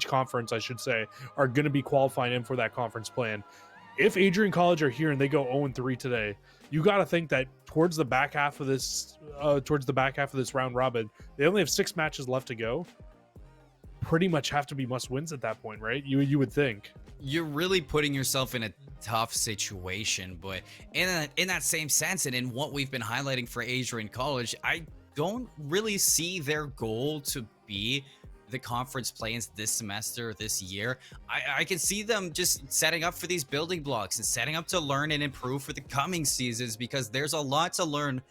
conference, I should say, are going to be qualifying in for that conference plan. If Adrian College are here and they go 0-3 today, you got to think that towards the back half of this round robin, they only have 6 matches left to go. Pretty much have to be must wins at that point, right? You would think. You're really putting yourself in a tough situation, but in that same sense, and in what we've been highlighting for Adrian College, I don't really see their goal to be the conference play-ins this semester, this year. I can see them just setting up for these building blocks and setting up to learn and improve for the coming seasons, because there's a lot to learn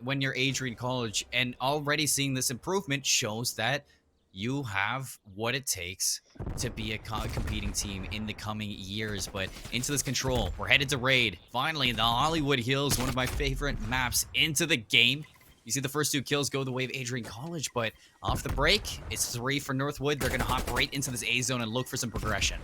when you're Adrian College, and already seeing this improvement shows that you have what it takes to be a competing team in the coming years. But into this control, we're headed to raid. Finally, in the Hollywood Hills, one of my favorite maps into the game. You see the first 2 kills go the way of Adrian College, but off the break, it's 3 for Northwood. They're going to hop right into this A zone and look for some progression.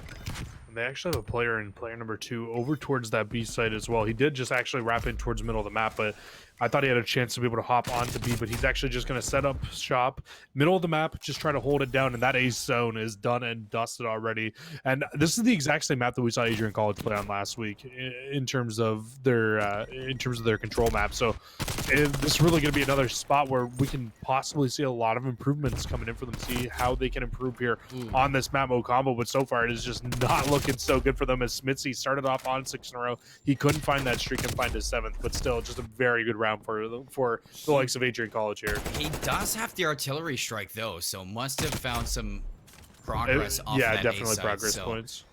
They actually have a player in player number 2 over towards that B site as well. He did just actually wrap in towards the middle of the map, but I thought he had a chance to be able to hop onto B, but he's actually just going to set up shop, middle of the map, just try to hold it down, and that A zone is done and dusted already. And this is the exact same map that we saw Adrian College play on last week in terms of their control map. So this is really going to be another spot where we can possibly see a lot of improvements coming in for them, see how they can improve here on this map mode combo. But so far, it is just not looking so good for them, as Smitzy started off on 6 in a row. He couldn't find that streak and find his 7th, but still just a very good round for the likes of Adrian College here. He does have the artillery strike though, so must have found some progress off yeah, that definitely A progress side. points.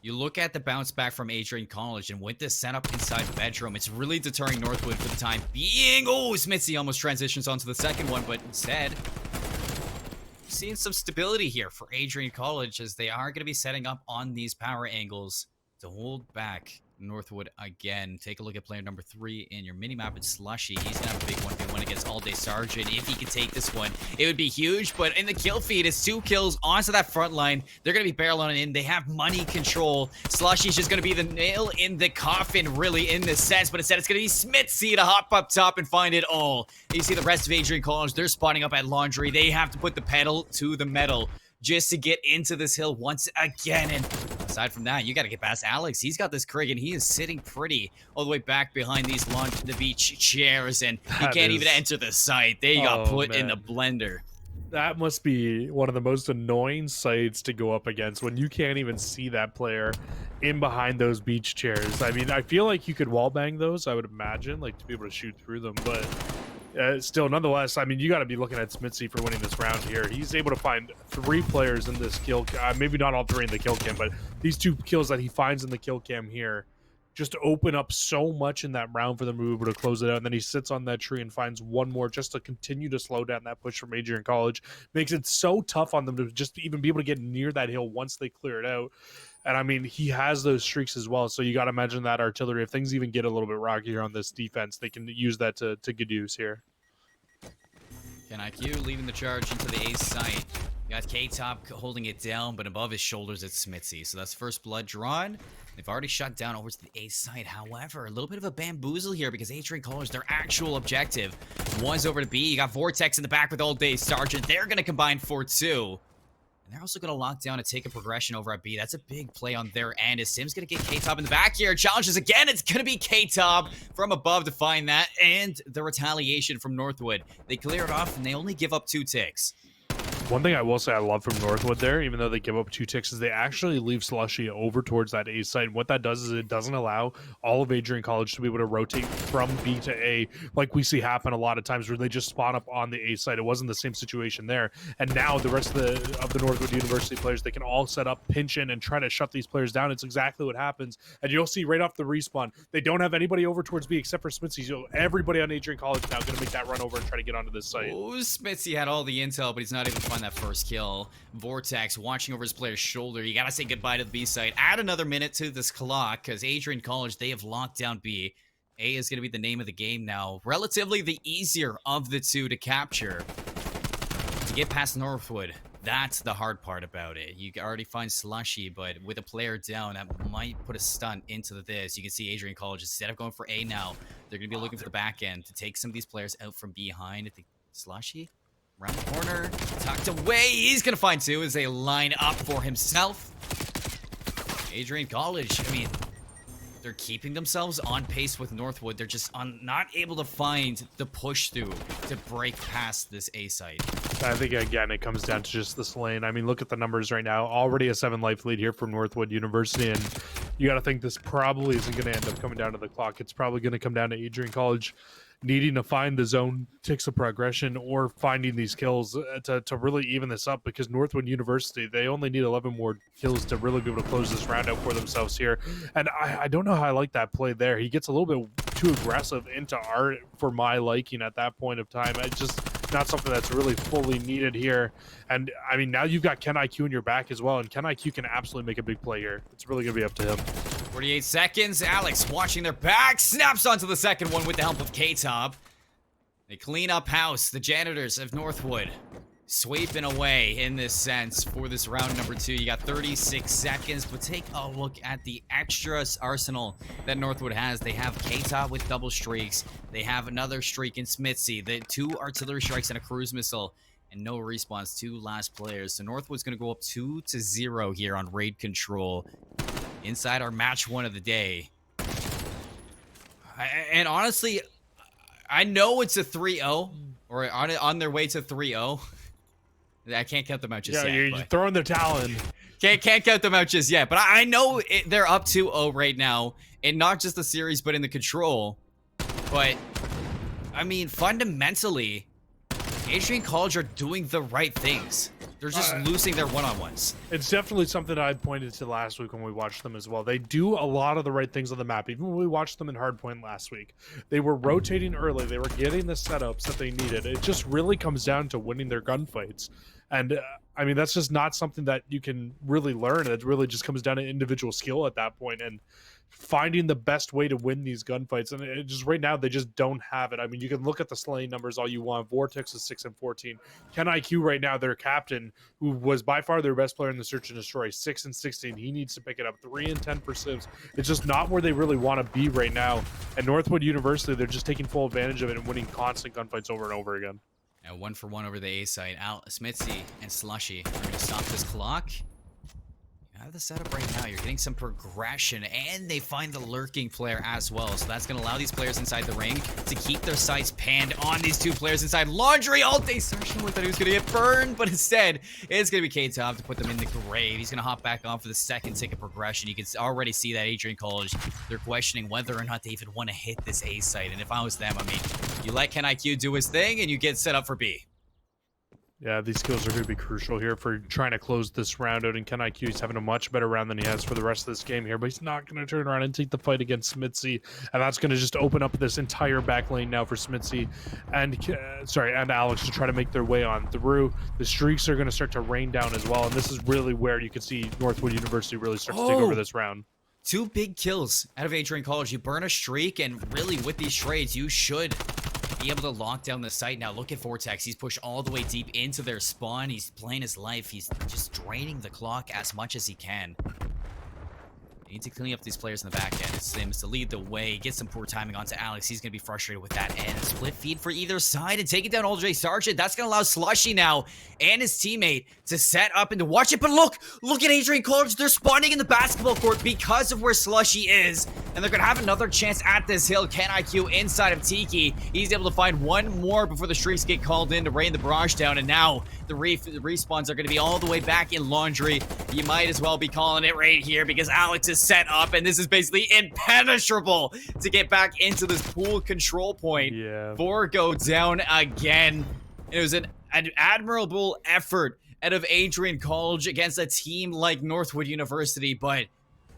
You look at the bounce back from Adrian College, and with this setup inside bedroom, it's really deterring Northwood for the time being. Oh, Smitzy almost transitions onto the second one, but instead, seeing some stability here for Adrian College, as they are going to be setting up on these power angles to hold back Northwood again. Take a look at player number 3 in your minimap. It's Slushy. He's gonna have a big 1v1 against All Day Sergeant. If he could take this one, it would be huge. But in the kill feed, it's 2 kills onto that front line. They're gonna be barreling in. They have money control. Slushy's just gonna be the nail in the coffin, really, in this sense. But instead, it's gonna be Smitzy to hop up top and find it all. You see the rest of Adrian College. They're spotting up at Laundry. They have to put the pedal to the metal just to get into this hill once again. And aside from that, you got to get past Alex. He's got this Krig, and he is sitting pretty all the way back behind these the beach chairs, and he can't even enter the site. They got put in the blender. That must be one of the most annoying sites to go up against, when you can't even see that player in behind those beach chairs. I mean, I feel like you could wallbang those, I would imagine, like to be able to shoot through them, but still, nonetheless, I mean, you got to be looking at Smitzy for winning this round here. He's able to find 3 players in this kill, maybe not all 3 in the kill cam, but these 2 kills that he finds in the kill cam here just open up so much in that round for them to be able to close it out. And then he sits on that tree and finds 1 more just to continue to slow down that push from Adrian College. Makes it so tough on them to just even be able to get near that hill once they clear it out. And I mean, he has those streaks as well. So you got to imagine that artillery, if things even get a little bit rocky here on this defense, they can use that to good use here. Ken IQ leading the charge into the A site. You got K-Top holding it down, but above his shoulders it's Smitzy. So that's first blood drawn. They've already shut down over to the A site. However, a little bit of a bamboozle here, because Adrian College, their actual objective was over to B. You got Vortex in the back with All Day Sergeant. They're going to combine for 2. And they're also going to lock down and take a progression over at B. That's a big play on their end, as Sim's going to get K-Top in the back here. Challenges again. It's going to be K-Top from above to find that. And the retaliation from Northwood. They clear it off, and they only give up 2 ticks. One thing I will say I love from Northwood there, even though they give up 2 ticks, is they actually leave Slushy over towards that A site. And what that does is it doesn't allow all of Adrian College to be able to rotate from B to A, like we see happen a lot of times where they just spawn up on the A site. It wasn't the same situation there. And now the rest of the Northwood University players, they can all set up, pinch in, and try to shut these players down. It's exactly what happens. And you'll see right off the respawn, they don't have anybody over towards B except for Smithy. So everybody on Adrian College now going to make that run over and try to get onto this site. Oh, Smithy had all the intel, but he's not able to find that first kill. Vortex watching over his player's shoulder. You gotta say goodbye to the B site. Add another minute to this clock, because Adrian College, they have locked down B. A is gonna be the name of the game now. Relatively the easier of the two to capture. To get past Northwood, that's the hard part about it. You already find Slushy, but with a player down, that might put a stunt into this. You can see Adrian College, instead of going for A now, they're gonna be looking for the back end to take some of these players out from behind. I think Slushy around the corner, tucked away. He's gonna find 2 as they line up for himself. Adrian College, I mean, they're keeping themselves on pace with Northwood. They're just not able to find the push through to break past this A site. I think, again, it comes down to just this lane. I mean, look at the numbers right now. Already a 7 life lead here from Northwood University, and you got to think this probably isn't going to end up coming down to the clock. It's probably going to come down to Adrian College needing to find the zone ticks of progression or finding these kills to really even this up, because Northwood University, they only need 11 more kills to really be able to close this round out for themselves here. And I don't know how I like that play there. He gets a little bit too aggressive into art for my liking at that point of time. It's just not something that's really fully needed here. And I mean, now you've got Ken IQ in your back as well, and Ken IQ can absolutely make a big play here. It's really going to be up to him. 48 seconds. Alex watching their back. Snaps onto the second one with the help of K-Top. They clean up house. The janitors of Northwood sweeping away in this sense for this round number 2. You got 36 seconds, but take a look at the extra arsenal that Northwood has. They have K-Top with double streaks. They have another streak in Smithy. The 2 artillery strikes and a cruise missile. And no respawns, 2 last players. So Northwood's going to go up 2-0 here on raid control inside our match 1 of the day. And honestly, I know it's a 3-0, or on their way to 3-0. I can't count them out just yet. Yeah, you're throwing their talent. Can't count them out just yet. But I know they're up 2-0 right now, and not just the series, but in the control. But I mean, fundamentally, Adrian College are doing the right things. They're just losing their one-on-ones. It's definitely something I pointed to last week when we watched them as well. They do a lot of the right things on the map. Even when we watched them in Hardpoint last week, they were rotating early. They were getting the setups that they needed. It just really comes down to winning their gunfights. And I mean, that's just not something that you can really learn. It really just comes down to individual skill at that point and finding the best way to win these gunfights. And it just right now, they just don't have it. I mean, you can look at the slaying numbers all you want. Vortex is 6-14. Ken IQ right now, their captain, who was by far their best player in the search and destroy, 6-16. He needs to pick it up. 3-10 for civs. It's just not where they really want to be right now. And Northwood University, they're just taking full advantage of it and winning constant gunfights over and over again. Now 1 for 1 over the A side. Smithy and Slushy are going to stop this clock. You have the setup right now. You're getting some progression, and they find the lurking player as well. So that's going to allow these players inside the ring to keep their sights panned on these 2 players inside. Laundry all day searching with it. Who's going to get burned, but instead it's going to be K-Top to put them in the grave. He's going to hop back on for the second tick of progression. You can already see that Adrian College, they're questioning whether or not they even want to hit this A site. And if I was them, I mean, you let Ken IQ do his thing, and you get set up for B. Yeah, these kills are going to be crucial here for trying to close this round out, and Ken IQ is having a much better round than he has for the rest of this game here, but he's not going to turn around and take the fight against Smithy, and that's going to just open up this entire back lane now for Smithy and Alex to try to make their way on through. The streaks are going to start to rain down as well, and this is really where you can see Northwood University really start to take over this round. 2 big kills out of Adrian College. You burn a streak, and really with these trades, you should be able to lock down the site. Now look at Vortex. He's pushed all the way deep into their spawn. He's playing his life. He's just draining the clock as much as he can. You need to clean up these players in the back end. It seems to lead the way. Get some poor timing onto Alex. He's going to be frustrated with that. And a split feed for either side and taking down Old J Sargent. That's going to allow Slushy now and his teammate to set up and to watch it. But look at Adrian College. They're spawning in the basketball court because of where Slushy is. And they're going to have another chance at this hill. Ken IQ inside of Tiki. He's able to find one more before the streaks get called in to rain the barrage down. And now the respawns are going to be all the way back in Laundry. You might as well be calling it right here because Alex is set up. And this is basically impenetrable to get back into this pool control point. Yeah. 4 go down again. It was an admirable effort out of Adrian College against a team like Northwood University, but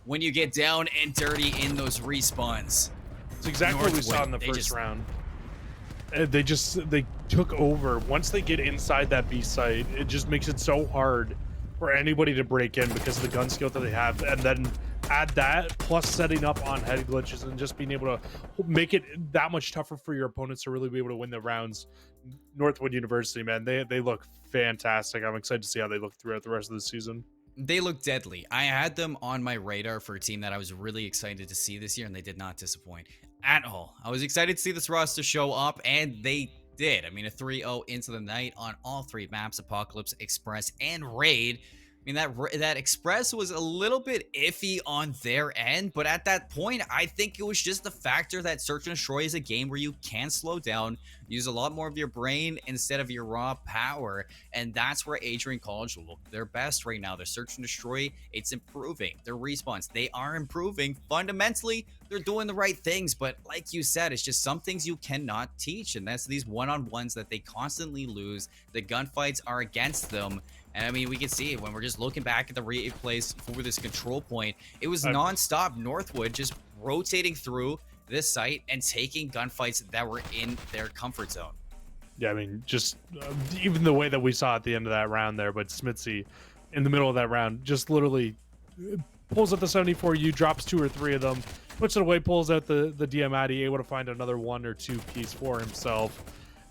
when you get down and dirty in those respawns, it's exactly what we saw in the first round. They took over. Once they get inside that B site, it just makes it so hard for anybody to break in because of the gun skill that they have, and then add that plus setting up on head glitches and just being able to make it that much tougher for your opponents to really be able to win the rounds. Northwood University, man, they look fantastic. I'm excited to see how they look throughout the rest of the season. They look deadly. I had them on my radar for a team that I was really excited to see this year, and they did not disappoint at all. I was excited to see this roster show up, and they did. I mean, a 3-0 into the night on all 3 maps, Apocalypse, Express, and Raid. I mean, that Express was a little bit iffy on their end, but at that point, I think it was just the factor that Search and Destroy is a game where you can slow down, use a lot more of your brain instead of your raw power, and that's where Adrian College look their best right now. Their Search and Destroy, it's improving. Their respawns, they are improving. Fundamentally, they're doing the right things, but like you said, it's just some things you cannot teach, and that's these one-on-ones that they constantly lose. The gunfights are against them. And I mean, we can see it when we're just looking back at the replays for this control point. It was non-stop Northwood just rotating through this site and taking gunfights that were in their comfort zone. Yeah, I mean, just even the way that we saw at the end of that round there, but Smitzy in the middle of that round just literally pulls out the 74U, drops 2 or 3 of them, puts it away, pulls out the DM Addy, able to find another 1 or 2 piece for himself.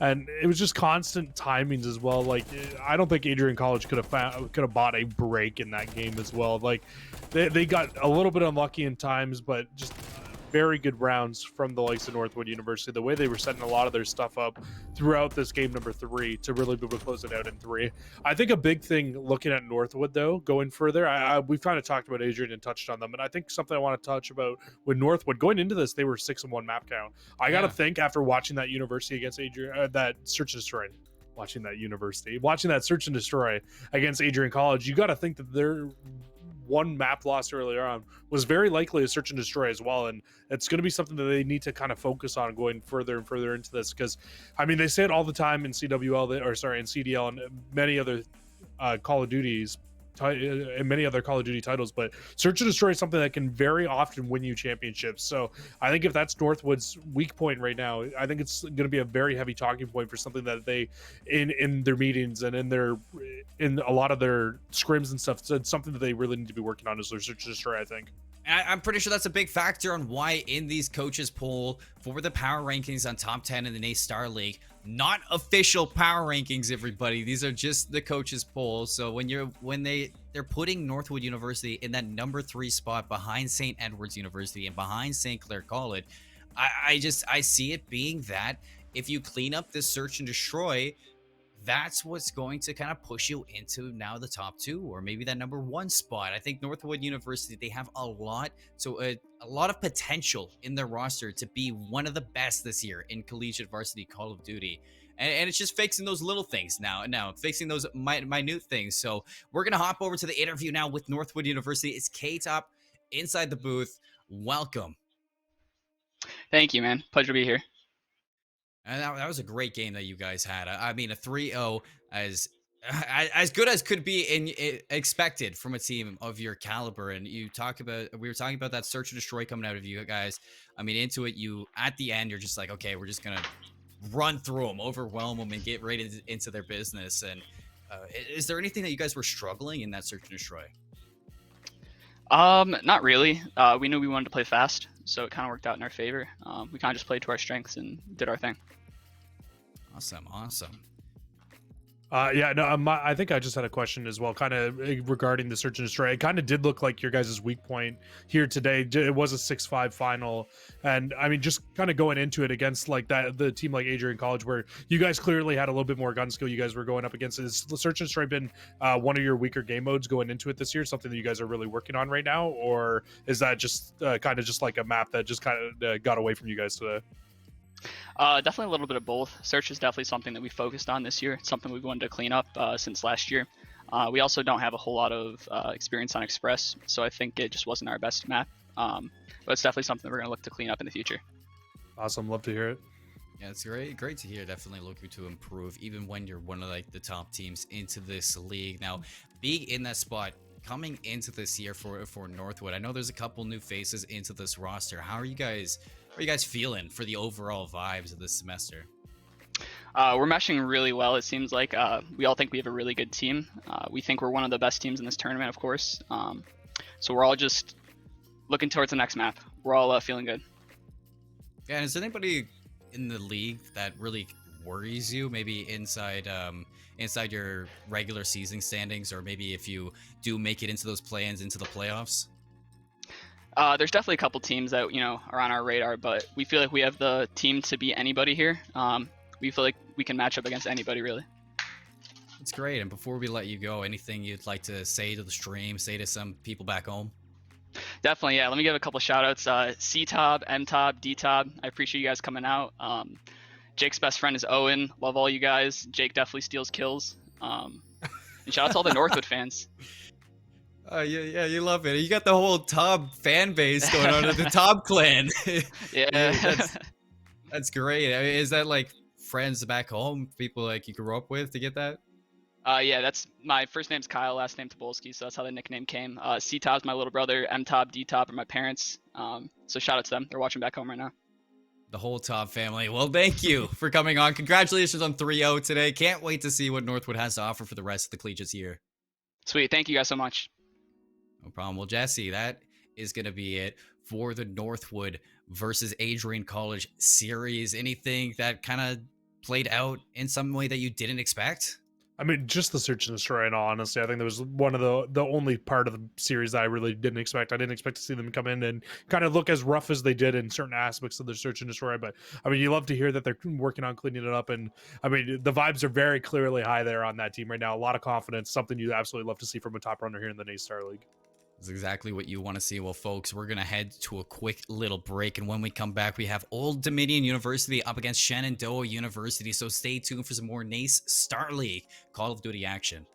And it was just constant timings as well. Like, I don't think Adrian College could have bought a break in that game as well. Like, they got a little bit unlucky in times, but just very good rounds from the likes of Northwood University. The way they were setting a lot of their stuff up throughout this game number 3 to really be able to close it out in 3. I think a big thing looking at Northwood, though, going further, we've kind of talked about Adrian and touched on them, and I think something I want to touch about with Northwood, going into this, they were 6-1 map count. I got to think after watching that university against Adrian, that Search and Destroy, watching that Search and Destroy against Adrian College, you got to think that they're one map loss earlier on was very likely a Search and Destroy as well, and it's going to be something that they need to kind of focus on going further and further into this, because I mean, they say it all the time in CWL, or sorry, in CDL and many other Call of Duties and many other Call of Duty titles, but Search and Destroy is something that can very often win you championships. So I think if that's Northwood's weak point right now, I think it's going to be a very heavy talking point for something that they in their meetings and in a lot of their scrims and stuff, it's something that they really need to be working on is their Search and Destroy, I think. I'm pretty sure that's a big factor on why in these coaches poll for the power rankings on top 10 in the NACE Starleague, not official power rankings, everybody. These are just the coaches poll. So when they're putting Northwood University in that number 3 spot behind St. Edward's University and behind St. Clair College, I see it being that if you clean up this Search and Destroy, that's what's going to kind of push you into now the top 2 or maybe that number 1 spot. I think Northwood University, they have a lot of potential in their roster to be one of the best this year in collegiate varsity Call of Duty. And it's just fixing those little things now fixing those minute things. So we're going to hop over to the interview now with Northwood University. It's K-Top inside the booth. Welcome. Thank you, man. Pleasure to be here. And that was a great game that you guys had. I mean, a 3-0 as good as could be expected from a team of your caliber. And we were talking about that Search and Destroy coming out of you guys. I mean, into it, at the end, you're just like, okay, we're just gonna run through them, overwhelm them, and get right into their business. And is there anything that you guys were struggling in that Search and Destroy? Not really. We knew we wanted to play fast, so it kind of worked out in our favor. We kind of just played to our strengths and did our thing. Awesome. Yeah, no, I think I just had a question as well, kind of regarding the search and destroy. It kind of did look like your guys' weak point here today. It was a 6-5 final, and I mean, just kind of going into it against like that, the team like Adrian College, where you guys clearly had a little bit more gun skill. You guys were going up against. Is the search and destroy been one of your weaker game modes going into it this year? Something that you guys are really working on right now, or is that just kind of just like a map that just kind of got away from you guys today? Definitely a little bit of both. Search is definitely something that we focused on this year. It's something we've wanted to clean up since last year. We also don't have a whole lot of experience on Express, so I think it just wasn't our best map. But it's definitely something we're going to look to clean up in the future. Awesome, love to hear it. Yeah, it's great to hear. Definitely looking to improve, even when you're one of like the top teams into this league. Now, being in that spot, coming into this year for Northwood, I know there's a couple new faces into this roster. How are you guys feeling for the overall vibes of this semester? We're meshing really well. It seems like we all think we have a really good team. We think we're one of the best teams in this tournament, of course. So we're all just looking towards the next map. We're all feeling good. Yeah, and is there anybody in the league that really worries you? Maybe inside your regular season standings, or maybe if you do make it into those play-ins, into the playoffs? There's definitely a couple teams that are on our radar, but we feel like we have the team to beat anybody here. We feel like we can match up against anybody, really. That's great. And before we let you go, anything you'd like to say to the stream, say to some people back home? Definitely, yeah. Let me give a couple shout outs. C-Tob, M-Tob, D-Tob. I appreciate you guys coming out. Jake's best friend is Owen. Love all you guys. Jake definitely steals kills. And shout out to all the Northwood fans. Yeah, you love it. You got the whole Tob fan base going on at the Tob clan. Yeah. That's great. I mean, is that like friends back home, people like you grew up with to get that? Yeah, that's my first name's Kyle, last name Tobolski, so that's how the nickname came. C-Tob's my little brother, M-Tob, D-Tob are my parents. So shout out to them. They're watching back home right now. The whole Tob family. Well, thank you for coming on. Congratulations on 3-0 today. Can't wait to see what Northwood has to offer for the rest of the collegiate year. Sweet. Thank you guys so much. No problem. Well, Jesse, that is going to be it for the Northwood versus Adrian College series. Anything that kind of played out in some way that you didn't expect? I mean, just the search and destroy, and honestly, I think that was one of the only part of the series that I really didn't expect. I didn't expect to see them come in and kind of look as rough as they did in certain aspects of their search and destroy. But I mean, you love to hear that they're working on cleaning it up. And I mean, the vibes are very clearly high there on that team right now. A lot of confidence, something you absolutely love to see from a top runner here in the NACE Starleague. That's exactly what you want to see. Well, folks, we're going to head to a quick little break. And when we come back, we have Old Dominion University up against Shenandoah University. So stay tuned for some more NACE Starleague Call of Duty action.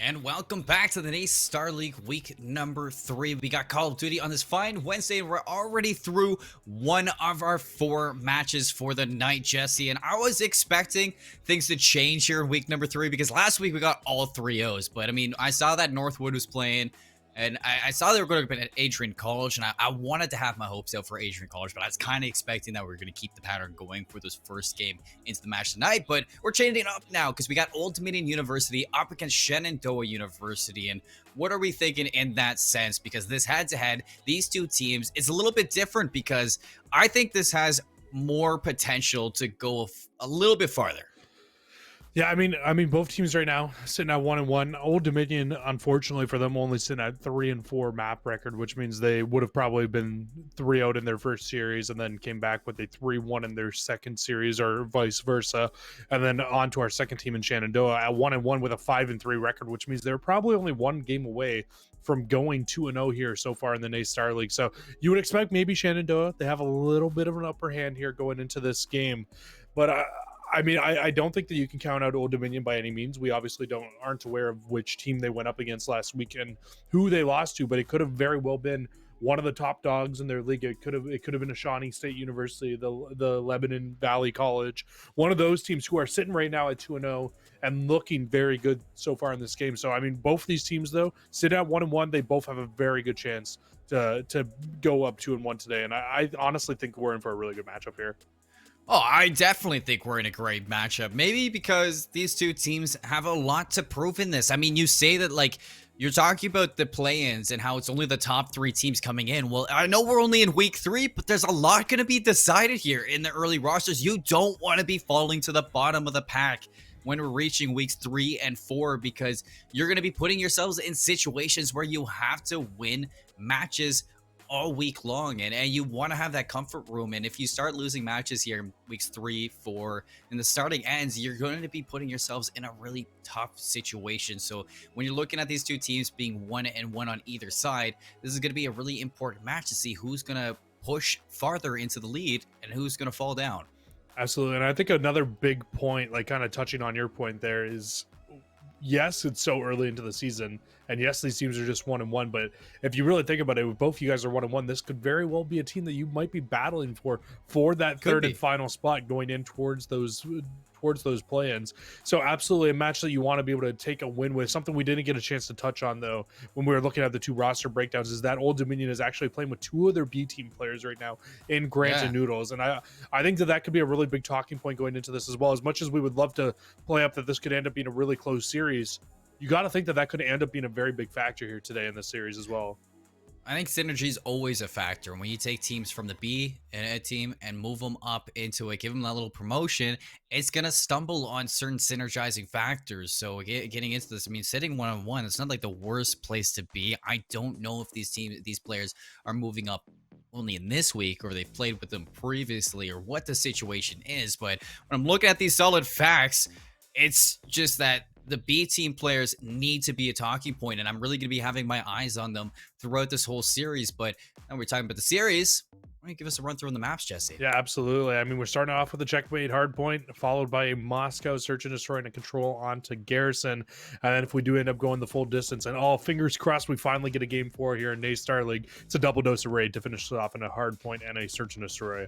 And welcome back to the NACE Starleague week number 3. We got Call of Duty on this fine Wednesday, and we're already through one of our 4 matches for the night, Jesse. And I was expecting things to change here in week number 3 because last week we got all 3-0s. But I mean, I saw that Northwood was playing, and I saw they were going to be at Adrian College, and I wanted to have my hopes out for Adrian College, but I was kind of expecting that we were going to keep the pattern going for this first game into the match tonight. But we're changing it up now because we got Old Dominion University up against Shenandoah University. And what are we thinking in that sense? Because this head-to-head, these two teams, it's a little bit different because I think this has more potential to go a little bit farther. Yeah, I mean, both teams right now sitting at 1-1. Old Dominion, unfortunately for them, only sitting at 3-4 map record, which means they would have probably been 3-0 in their first series and then came back with a 3-1 in their second series, or vice versa. And then on to our second team in Shenandoah at 1-1 with a 5-3 record, which means they're probably only one game away from going 2-0 here so far in the NACE Starleague. So you would expect maybe Shenandoah, they have a little bit of an upper hand here going into this game, but I mean, I don't think that you can count out Old Dominion by any means. We obviously aren't aware of which team they went up against last week and who they lost to, but it could have very well been one of the top dogs in their league. It could have been a Shawnee State University, the Lebanon Valley College, one of those teams who are sitting right now at 2-0 and looking very good so far in this game. So I mean, both these teams though sit at 1-1. They both have a very good chance to go up 2-1 today, and I honestly think we're in for a really good matchup here. Oh, I definitely think we're in a great matchup. Maybe because these two teams have a lot to prove in this. I mean, you say that, like, you're talking about the play-ins and how it's only the top 3 teams coming in. Well, I know we're only in week 3, but there's a lot going to be decided here in the early rosters. You don't want to be falling to the bottom of the pack when we're reaching weeks 3 and 4, because you're going to be putting yourselves in situations where you have to win matches all week long, and you want to have that comfort room. And if you start losing matches here in weeks 3, 4, and the starting ends, you're going to be putting yourselves in a really tough situation. So when you're looking at these two teams being 1-1 on either side, this is going to be a really important match to see who's going to push farther into the lead and who's going to fall down. Absolutely. And I think another big point, like kind of touching on your point there, is yes, it's so early into the season, and yes, these teams are just 1-1, but if you really think about it, if both you guys are 1-1, this could very well be a team that you might be battling for that third and final spot going in towards those play-ins. So absolutely a match that you want to be able to take a win with. Something we didn't get a chance to touch on though when we were looking at the 2 roster breakdowns is that Old Dominion is actually playing with 2 of their B team players right now in Grant and Noodles, and I think that could be a really big talking point going into this as well. As much as we would love to play up that this could end up being a really close series, you got to think that could end up being a very big factor here today in this series as well. I think synergy is always a factor. When you take teams from the B and a team and move them up into it, give them that little promotion, it's going to stumble on certain synergizing factors. So getting into this, I mean, sitting 1-1, it's not like the worst place to be. I don't know if these players are moving up only in this week or they've played with them previously or what the situation is. But when I'm looking at these solid facts, it's just that the B team players need to be a talking point, and I'm really going to be having my eyes on them throughout this whole series. But now we're talking about the series. Why don't you give us a run through on the maps, Jesse? Yeah, absolutely. I mean, we're starting off with a checkmate hardpoint, followed by a Moscow search and destroy and a control onto Garrison. And then if we do end up going the full distance, and all fingers crossed we finally get a game 4 here in NACE Starleague, it's a double dose of raid to finish it off in a hardpoint and a search and destroy.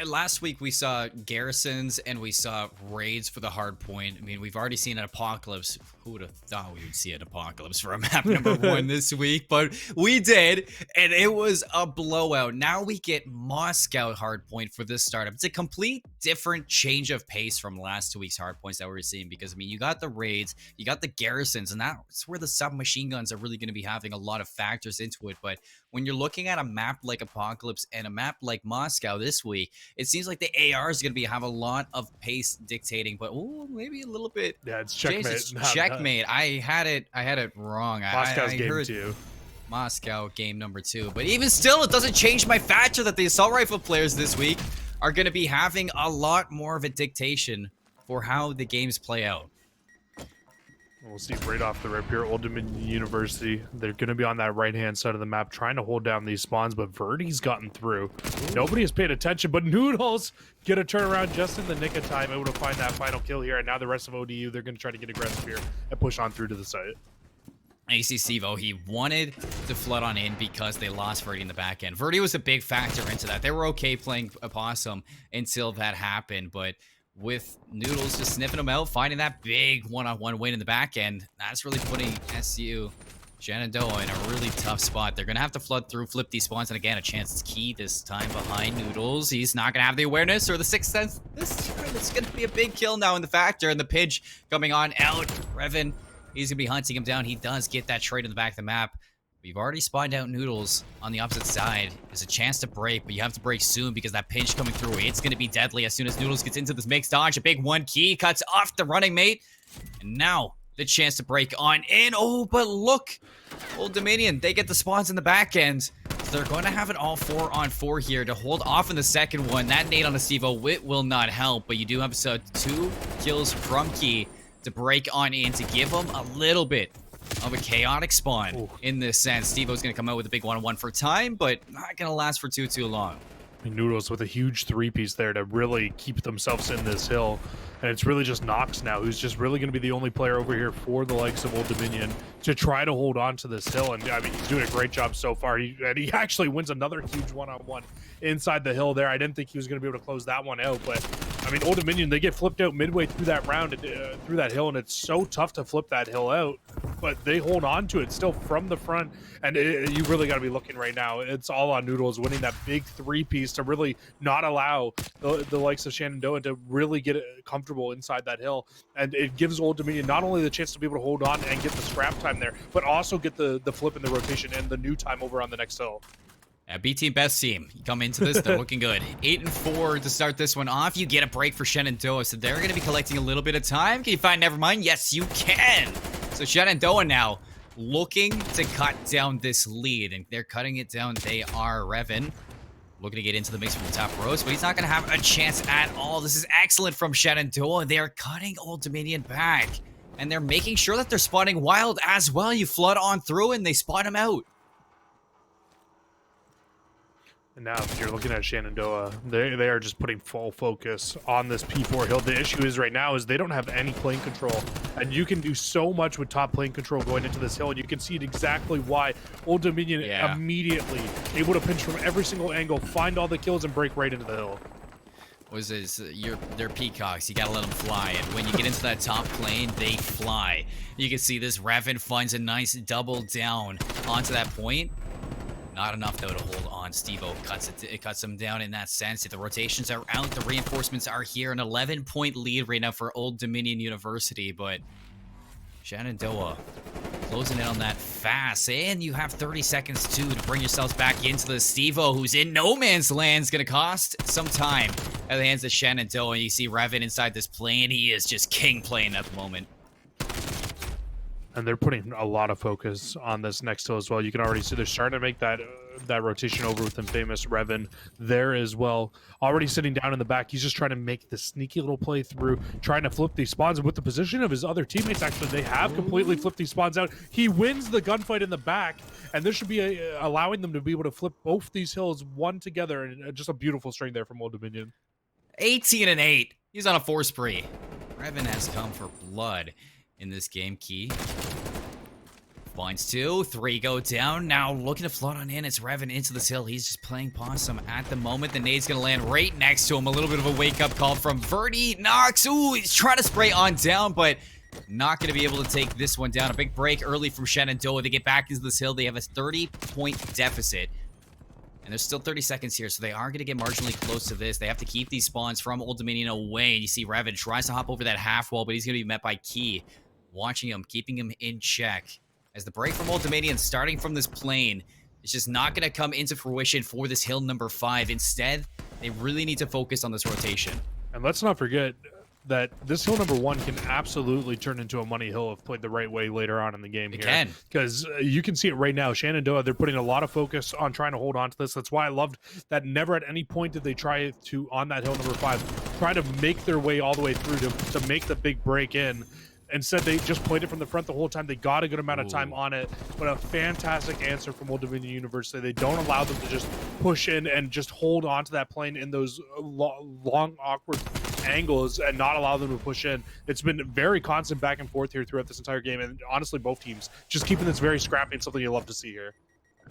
Last week we saw garrisons and we saw raids for the hard point. I mean, we've already seen an apocalypse. Who would have thought we would see an apocalypse for a map number 1 this week? But we did, and it was a blowout. Now we get Moscow hard point for this startup. It's a complete different change of pace from last 2 weeks hard points that we were seeing, because I mean, you got the raids, you got the garrisons, and that's where the submachine guns are really going to be having a lot of factors into it. But when you're looking at a map like Apocalypse and a map like Moscow this week, it seems like the AR is going to have a lot of pace dictating, but maybe a little bit. Yeah, it's checkmate. It's checkmate. I had it wrong. Moscow's I game heard 2. Moscow game number 2, but even still, it doesn't change my factor that the assault rifle players this week are going to be having a lot more of a dictation for how the games play out. We'll see right off the rip here, Old Dominion University. They're going to be on that right-hand side of the map trying to hold down these spawns, but Verdi's gotten through. Nobody has paid attention, but Noodles get a turnaround just in the nick of time, able to find that final kill here, and now the rest of ODU, they're going to try to get aggressive here and push on through to the site. AC Sivo, he wanted to flood on in because they lost Verdi in the back end. Verdi was a big factor into that. They were okay playing Opossum until that happened, but with Noodles just sniffing them out, finding that big one-on-one win in the back end, that's really putting SU Shenandoah in a really tough spot. They're going to have to flood through, flip these spawns, and again, a chance to key this time behind Noodles. He's not going to have the awareness or the sixth sense. This is going to be a big kill now in the factor, and the Pidge coming on out. Revan, he's going to be hunting him down. He does get that trade in the back of the map. We've already spawned out Noodles on the opposite side. There's a chance to break, but you have to break soon because that pinch coming through, it's going to be deadly as soon as Noodles gets into this mixed dodge. A big one key cuts off the running mate. And now the chance to break on in. Oh, but look, Old Dominion, they get the spawns in the back end. So they're going to have it all 4-on-4 here to hold off in the second one. That nade on the Stevo, it will not help, but you do have 2 kills from Key to break on in to give them a little bit of a chaotic spawn in this sense. Steve-O's going to come out with a big 1-on-1 for time, but not going to last for too long. Noodles with a huge 3-piece there to really keep themselves in this hill. And it's really just Nox now, who's just really going to be the only player over here for the likes of Old Dominion to try to hold on to this hill. And I mean, he's doing a great job so far. He actually wins another huge 1-on-1 inside the hill there. I didn't think he was going to be able to close that one out, but I mean, Old Dominion, they get flipped out midway through that round, through that hill, and it's so tough to flip that hill out, but they hold on to it still from the front, and you really got to be looking right now. It's all on Noodles winning that big 3-piece to really not allow the likes of Shenandoah to really get comfortable inside that hill, and it gives Old Dominion not only the chance to be able to hold on and get the scrap time there, but also get the flip in the rotation and the new time over on the next hill. B team, best team. You come into this, they're looking good. 8-4 to start this one off. You get a break for Shenandoah, so they're going to be collecting a little bit of time. Can you find Nevermind? Yes, you can. So Shenandoah now looking to cut down this lead, and they're cutting it down. They are Revan looking to get into the mix from the top rows, but he's not going to have a chance at all. This is excellent from Shenandoah. They are cutting Old Dominion back, and they're making sure that they're spawning wild as well. You flood on through, and they spawn him out. And now, if you're looking at Shenandoah, they are just putting full focus on this P4 hill. The issue is right now is they don't have any plane control, and you can do so much with top plane control going into this hill, and you can see exactly why Old Dominion immediately able to pinch from every single angle, find all the kills, and break right into the hill. They're peacocks. You gotta let them fly, and when you get into that top plane, they fly. You can see this Revan finds a nice double down onto that point. Not enough, though, to hold on. Steve-O cuts him down in that sense. If the rotations are out, the reinforcements are here. An 11-point lead right now for Old Dominion University, but Shenandoah closing in on that fast. And you have 30 seconds, too, to bring yourselves back into the Steve-O, who's in no man's land. Is going to cost some time at the hands of Shenandoah. You see Revan inside this plane. He is just king playing at the moment. And they're putting a lot of focus on this next hill as well. You can already see they're starting to make that rotation over with Infamous Revan there as well. Already sitting down in the back. He's just trying to make the sneaky little play through, trying to flip these spawns. And with the position of his other teammates, actually, they have completely flipped these spawns out. He wins the gunfight in the back, and this should be allowing them to be able to flip both these hills one together. And just a beautiful string there from Old Dominion. 18-8. He's on a 4 spree. Revan has come for blood in this game. Key Finds 2, 3 go down. Now looking to float on in. It's Revan into this hill. He's just playing possum at the moment. The nade's gonna land right next to him. A little bit of a wake-up call from Verdi. Nox. Ooh, he's trying to spray on down, but not gonna be able to take this one down. A big break early from Shenandoah. They get back into this hill. They have a 30-point deficit. And there's still 30 seconds here, so they are going to get marginally close to this. They have to keep these spawns from Old Dominion away. And you see Revan tries to hop over that half wall, but he's going to be met by Key. Watching him, keeping him in check. As the break from Old Dominion starting from this plane is just not going to come into fruition for this hill number 5. Instead, they really need to focus on this rotation. And let's not forget that this hill number 1 can absolutely turn into a money hill if played the right way later on in the game. It here. can. Because you can see it right now. Shenandoah, they're putting a lot of focus on trying to hold on to this. That's why I loved that never at any point did they try to, on that hill number 5, try to make their way all the way through to make the big break in. Instead, they just played it from the front the whole time. They got a good amount of time on it, but a fantastic answer from Old Dominion University. They don't allow them to just push in and just hold on to that plane in those long, awkward angles and not allow them to push in. It's been very constant back and forth here throughout this entire game, and honestly, both teams just keeping this very scrappy and something you love to see here.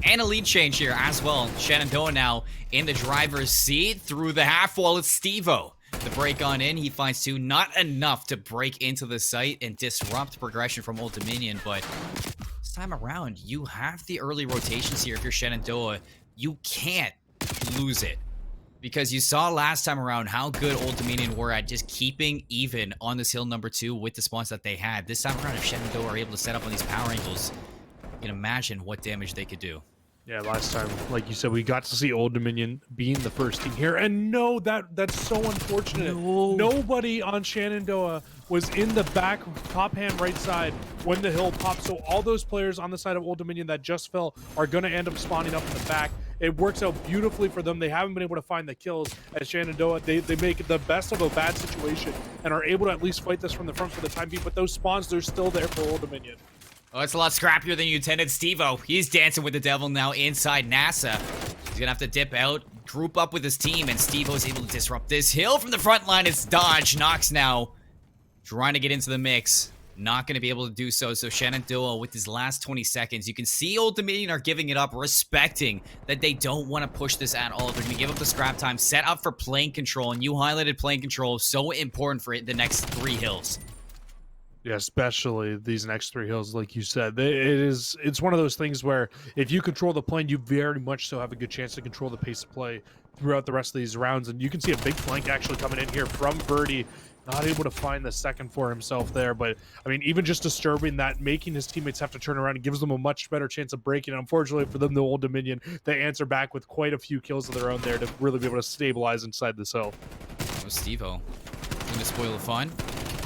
And a lead change here as well. Shenandoah now in the driver's seat through the half wall. It's Steve-O. The break on in, he finds 2. Not enough to break into the site and disrupt progression from Old Dominion, but this time around, you have the early rotations here if you're Shenandoah. You can't lose it. Because you saw last time around how good Old Dominion were at just keeping even on this hill number 2 with the spawns that they had. This time around, if Shenandoah are able to set up on these power angles, you can imagine what damage they could do. Yeah, last time, like you said, we got to see Old Dominion being the first team here. And no, that's so unfortunate. No. Nobody on Shenandoah was in the back top hand right side when the hill popped. So all those players on the side of Old Dominion that just fell are going to end up spawning up in the back. It works out beautifully for them. They haven't been able to find the kills at Shenandoah. They make the best of a bad situation and are able to at least fight this from the front for the time being. But those spawns, they're still there for Old Dominion. Oh, it's a lot scrappier than you intended. Steve-O, he's dancing with the devil now inside NASA. He's gonna have to dip out, group up with his team, and Steve-O's able to disrupt this hill from the front line. It's Dodge. Nox now trying to get into the mix. Not gonna be able to do so. So Shenandoah with his last 20 seconds. You can see Old Dominion are giving it up, respecting that they don't want to push this at all. They're gonna give up the scrap time, set up for plane control, and you highlighted plane control, so important for the next 3 hills. Yeah, especially these next 3 hills, like you said. It's one of those things where if you control the plane, you very much so have a good chance to control the pace of play throughout the rest of these rounds. And you can see a big flank actually coming in here from Verdi. Not able to find the second for himself there. But, I mean, even just disturbing that, making his teammates have to turn around and gives them a much better chance of breaking. Unfortunately for them, the Old Dominion, they answer back with quite a few kills of their own there to really be able to stabilize inside this hill. Oh, Steve-O going to spoil the fun.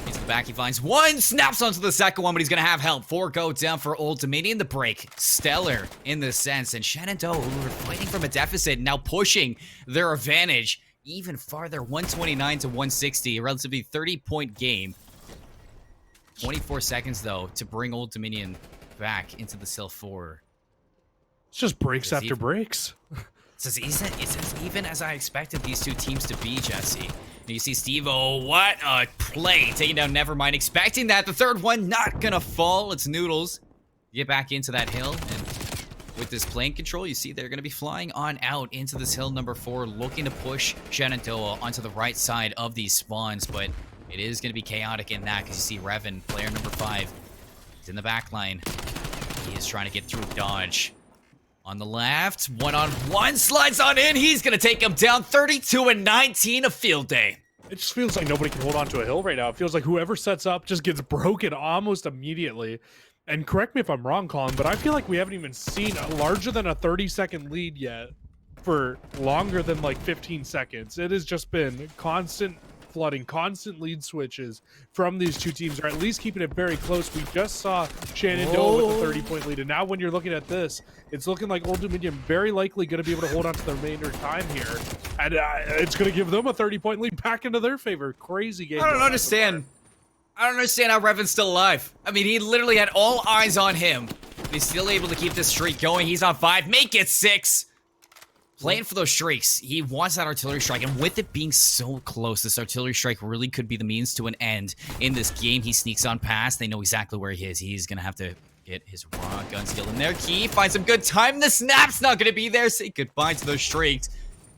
He's in the back, he finds 1, snaps onto the second one, but he's going to have help. 4 go down for Old Dominion. The break, stellar in this sense. And Shenandoah, who were fighting from a deficit, now pushing their advantage even farther. 129 to 160, a relatively 30-point game. 24 seconds, though, to bring Old Dominion back into the hill 4. It's just breaks after breaks. It's as even as I expected these 2 teams to be, Jesse. You see Steve-O, what a play, taking down Nevermind, expecting that. The third one not gonna fall. It's Noodles. Get back into that hill, and with this plane control, you see they're gonna be flying on out into this hill number 4, looking to push Shenandoah onto the right side of these spawns, but it is gonna be chaotic in that, because you see Revan, player number 5, is in the back line. He is trying to get through Dodge. On the left, 1-on-1, slides on in. He's going to take him down. 32 and 19, a field day. It just feels like nobody can hold on to a hill right now. It feels like whoever sets up just gets broken almost immediately. And correct me if I'm wrong, Colin, but I feel like we haven't even seen a larger than a 30-second lead yet for longer than like 15 seconds. It has just been constant flooding, constant lead switches from these 2 teams, or at least keeping it very close. We just saw Shenandoah with a 30-point lead, and now when you're looking at this, it's looking like Old Dominion very likely going to be able to hold on to the remainder time here, and it's going to give them a 30-point lead back into their favor. Crazy game. I don't understand how Revan's still alive. I mean, he literally had all eyes on him. He's still able to keep this streak going. He's on 5, make it 6. Playing for those streaks, he wants that artillery strike, and with it being so close, this artillery strike really could be the means to an end in this game. He sneaks on past. They know exactly where he is. He's going to have to Get his raw gun skill in there. Key finds some good time. The snap's not going to be there. Say goodbye to those streaks.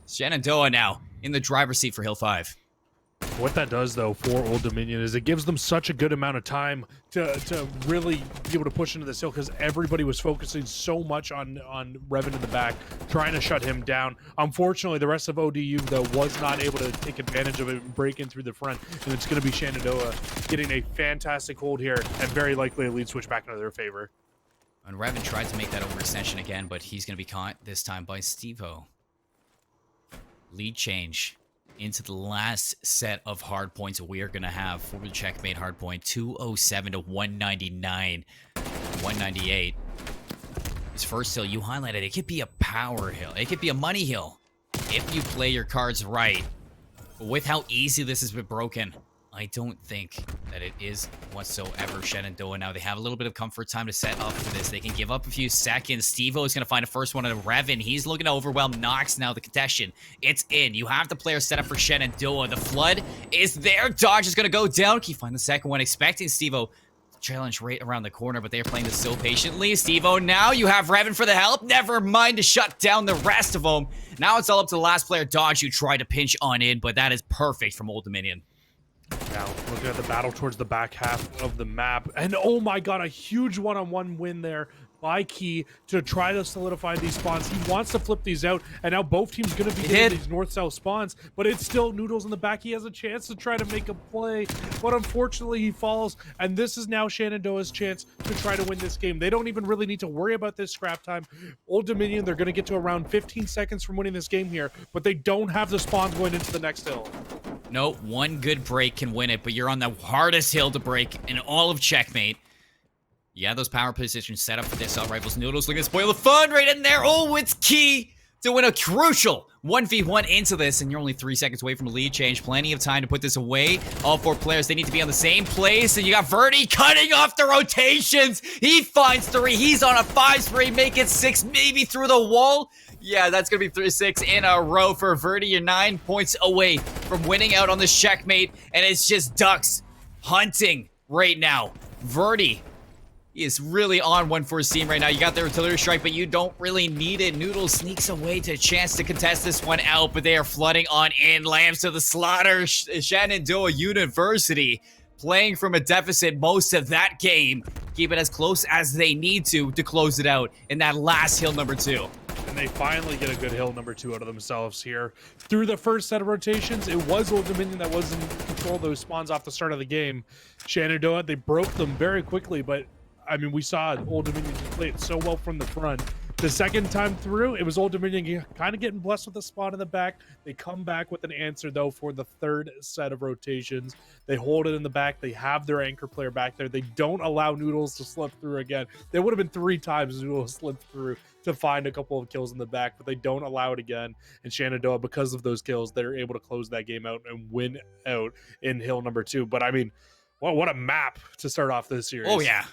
Shenandoah now in the driver's seat for Hill 5. What that does, though, for Old Dominion is it gives them such a good amount of time to really be able to push into this hill, because everybody was focusing so much on Revan in the back, trying to shut him down. Unfortunately, the rest of ODU, though, was not able to take advantage of it and break in through the front, and it's going to be Shenandoah getting a fantastic hold here and very likely a lead switch back into their favor. And Revan tried to make that overextension again, but he's going to be caught this time by Steve-O. Lead change into the last set of hard points we are going to have for the checkmate hard point. 207 to 199. 198. This first hill you highlighted, it could be a power hill. It could be a money hill if you play your cards right. But with how easy this has been broken, I don't think that it is whatsoever Shenandoah. Now they have a little bit of comfort time to set up for this. They can give up a few seconds. Steve-O is going to find a first one on Revan. He's looking to overwhelm Nox now. The contestation, it's in. You have the player set up for Shenandoah. The flood is there. Dodge is going to go down. Can you find the second one? Expecting Steve-O challenge right around the corner, but they are playing this so patiently. Steve-O, now you have Revan for the help. Never mind to shut down the rest of them. Now it's all up to the last player, Dodge, who tried to pinch on in, but that is perfect from Old Dominion. Now, looking at the battle towards the back half of the map. And oh my god, a huge one-on-one win there by Key to try to solidify these spawns. He wants to flip these out, and now both teams going to be getting these north-south spawns, but it's still Noodles in the back. He has a chance to try to make a play, but unfortunately he falls, and this is now Shenandoah's chance to try to win this game. They don't even really need to worry about this scrap time. Old Dominion, they're going to get to around 15 seconds from winning this game here, but they don't have the spawns going into the next hill. No, one good break can win it, but you're on the hardest hill to break in all of checkmate. Yeah, those power positions set up for this. Rivals Noodles looking to spoil the fun right in there. Oh, it's Key to win a crucial 1v1 into this, and you're only 3 seconds away from a lead change. Plenty of time to put this away. All four players, they need to be on the same place, and you got Verdi cutting off the rotations. He finds 3. He's on a 5 spree, make it 6, maybe through the wall. Yeah, that's going to be 3-6 in a row for Verdi. You're 9 points away from winning out on this checkmate, and it's just Ducks hunting right now. Verdi is really on one for his team right now. You got the artillery strike, but you don't really need it. Noodles sneaks away to a chance to contest this one out, but they are flooding on in. Lambs to the slaughter. Shenandoah University playing from a deficit most of that game. Keep it as close as they need to close it out in that last hill number 2. And they finally get a good hill number 2 out of themselves here. Through the first set of rotations, it was Old Dominion that was in control of those spawns off the start of the game. Shenandoah, they broke them very quickly, but I mean, we saw Old Dominion just play it so well from the front. The second time through, it was Old Dominion kind of getting blessed with a spot in the back. They come back with an answer, though, for the third set of rotations. They hold it in the back. They have their anchor player back there. They don't allow Noodles to slip through again. There would have been 3 times Noodles slipped through to find a couple of kills in the back, but they don't allow it again. And Shenandoah, because of those kills, they're able to close that game out and win out in hill number 2. But, I mean, well, what a map to start off this series. Oh, yeah.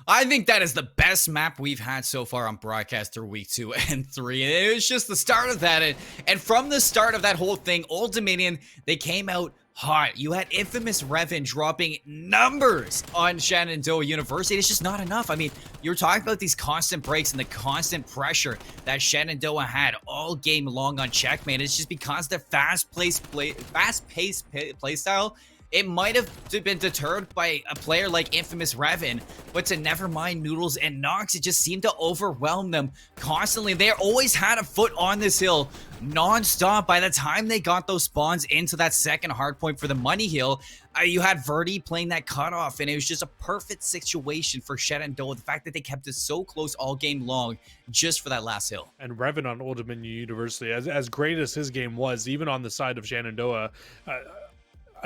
I think that is the best map we've had so far on broadcast through week 2 and 3. And it was just the start of that. And from the start of that whole thing, Old Dominion, they came out hot. You had infamous Revan dropping numbers on Shenandoah University. It's just not enough. I mean, you're talking about these constant breaks and the constant pressure that Shenandoah had all game long on checkmate. It's just because the fast-paced play style. It might have been deterred by a player like infamous Revan, but to never mind Noodles and Nox, it just seemed to overwhelm them constantly. They always had a foot on this hill non-stop. By the time they got those spawns into that second hardpoint for the money hill, you had Verdi playing that cutoff, and it was just a perfect situation for Shenandoah. The fact that they kept it so close all game long just for that last hill. And Revan on Old Dominion University, as great as his game was, even on the side of Shenandoah,